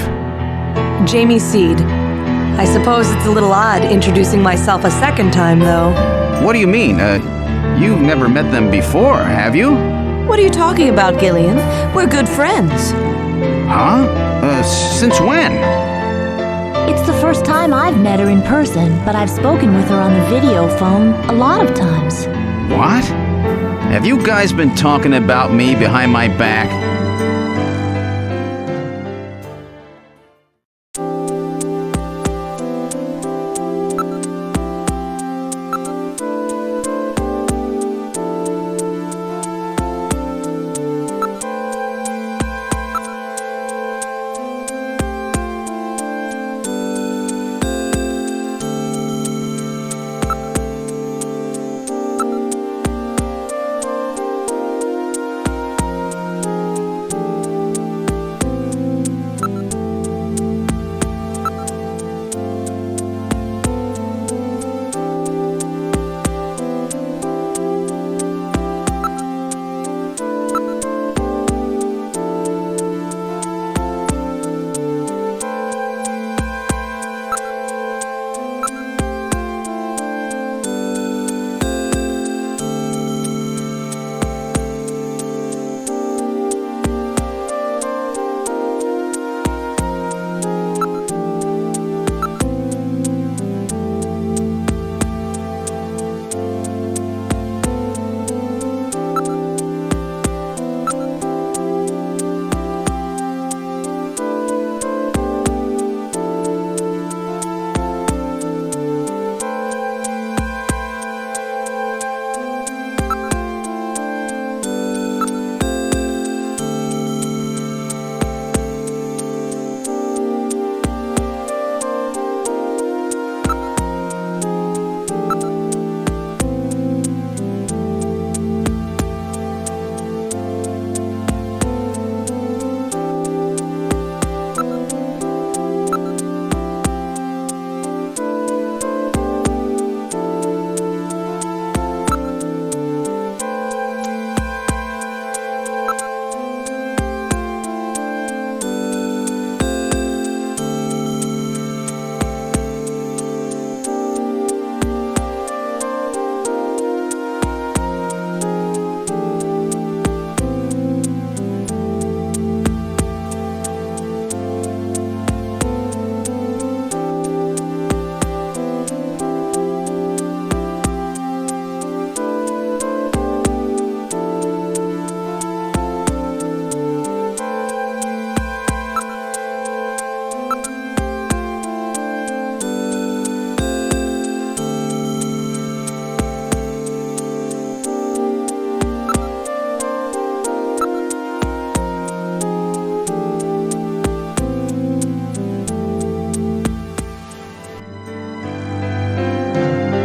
S10: Jamie Seed. I suppose it's a little odd introducing myself a second time, though.
S19: What do you mean? You've never met them before, have you?
S3: What are you talking about, Gillian? We're good friends.
S19: Huh? Since when?
S11: It's the first time I've met her in person, but I've spoken with her on the video phone a lot of times.
S19: What? Have you guys been talking about me behind my back?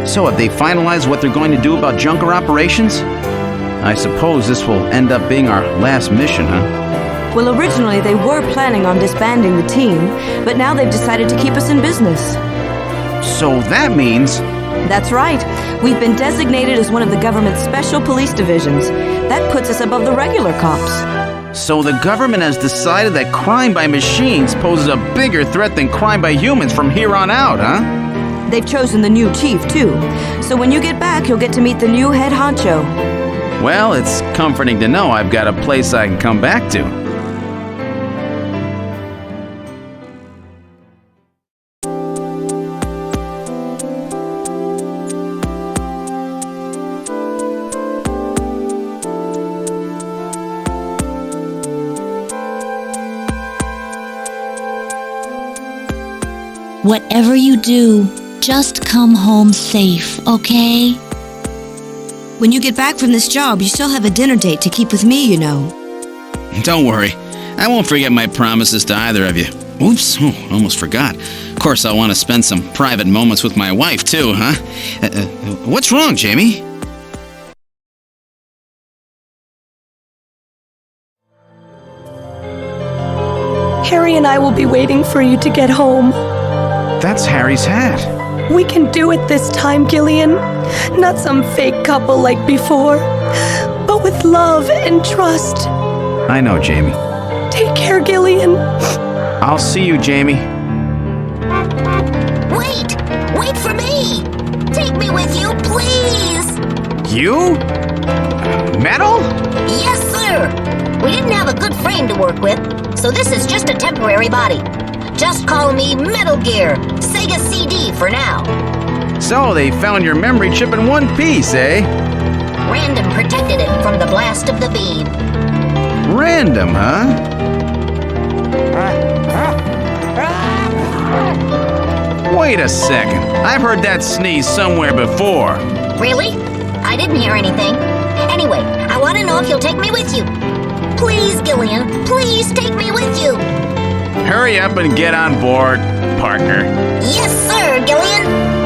S19: So have they finalized what they're going to do about junker operations? I suppose this will end up being our last mission, huh?
S3: Well, originally they were planning on disbanding the team, but now they've decided to keep us in business.
S19: So that means...
S3: That's right. We've been designated as one of the government's special police divisions. That puts us above the regular cops.
S19: So the government has decided that crime by machines poses a bigger threat than crime by humans from here on out, huh?
S3: They've chosen the new chief, too. So when you get back, you'll get to meet the new head honcho.
S19: Well, it's comforting to know I've got a place I can come back to.
S11: Whatever you do, just come home safe, okay?
S5: When you get back from this job, you still have a dinner date to keep with me, you know.
S2: Don't worry. I won't forget my promises to either of you. Oops, almost forgot. Of course, I'll want to spend some private moments with my wife, too, huh? What's wrong, Jamie?
S10: Harry and I will be waiting for you to get home.
S19: That's Harry's hat.
S10: We can do it this time, Gillian. Not some fake couple like before, but with love and trust.
S19: I know, Jamie.
S10: Take care, Gillian.
S19: I'll see you, Jamie.
S8: Wait! Wait for me! Take me with you, please!
S19: You? Metal?
S8: Yes, sir! We didn't have a good frame to work with, so this is just a temporary body. Just call me Metal Gear, Sega-CD for now.
S19: So they found your memory chip in one piece, eh?
S8: Random protected it from the blast of the beam.
S19: Random, huh? Wait a second. I've heard that sneeze somewhere before.
S8: Really? I didn't hear anything. Anyway, I want to know if you'll take me with you. Please, Gillian, please take me with you.
S19: Hurry up and get on board, partner.
S8: Yes, sir, Gillian.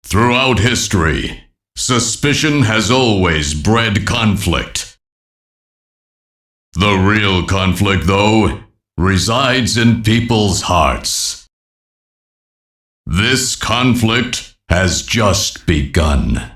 S14: Throughout history, suspicion has always bred conflict. The real conflict, though, resides in people's hearts. This conflict has just begun.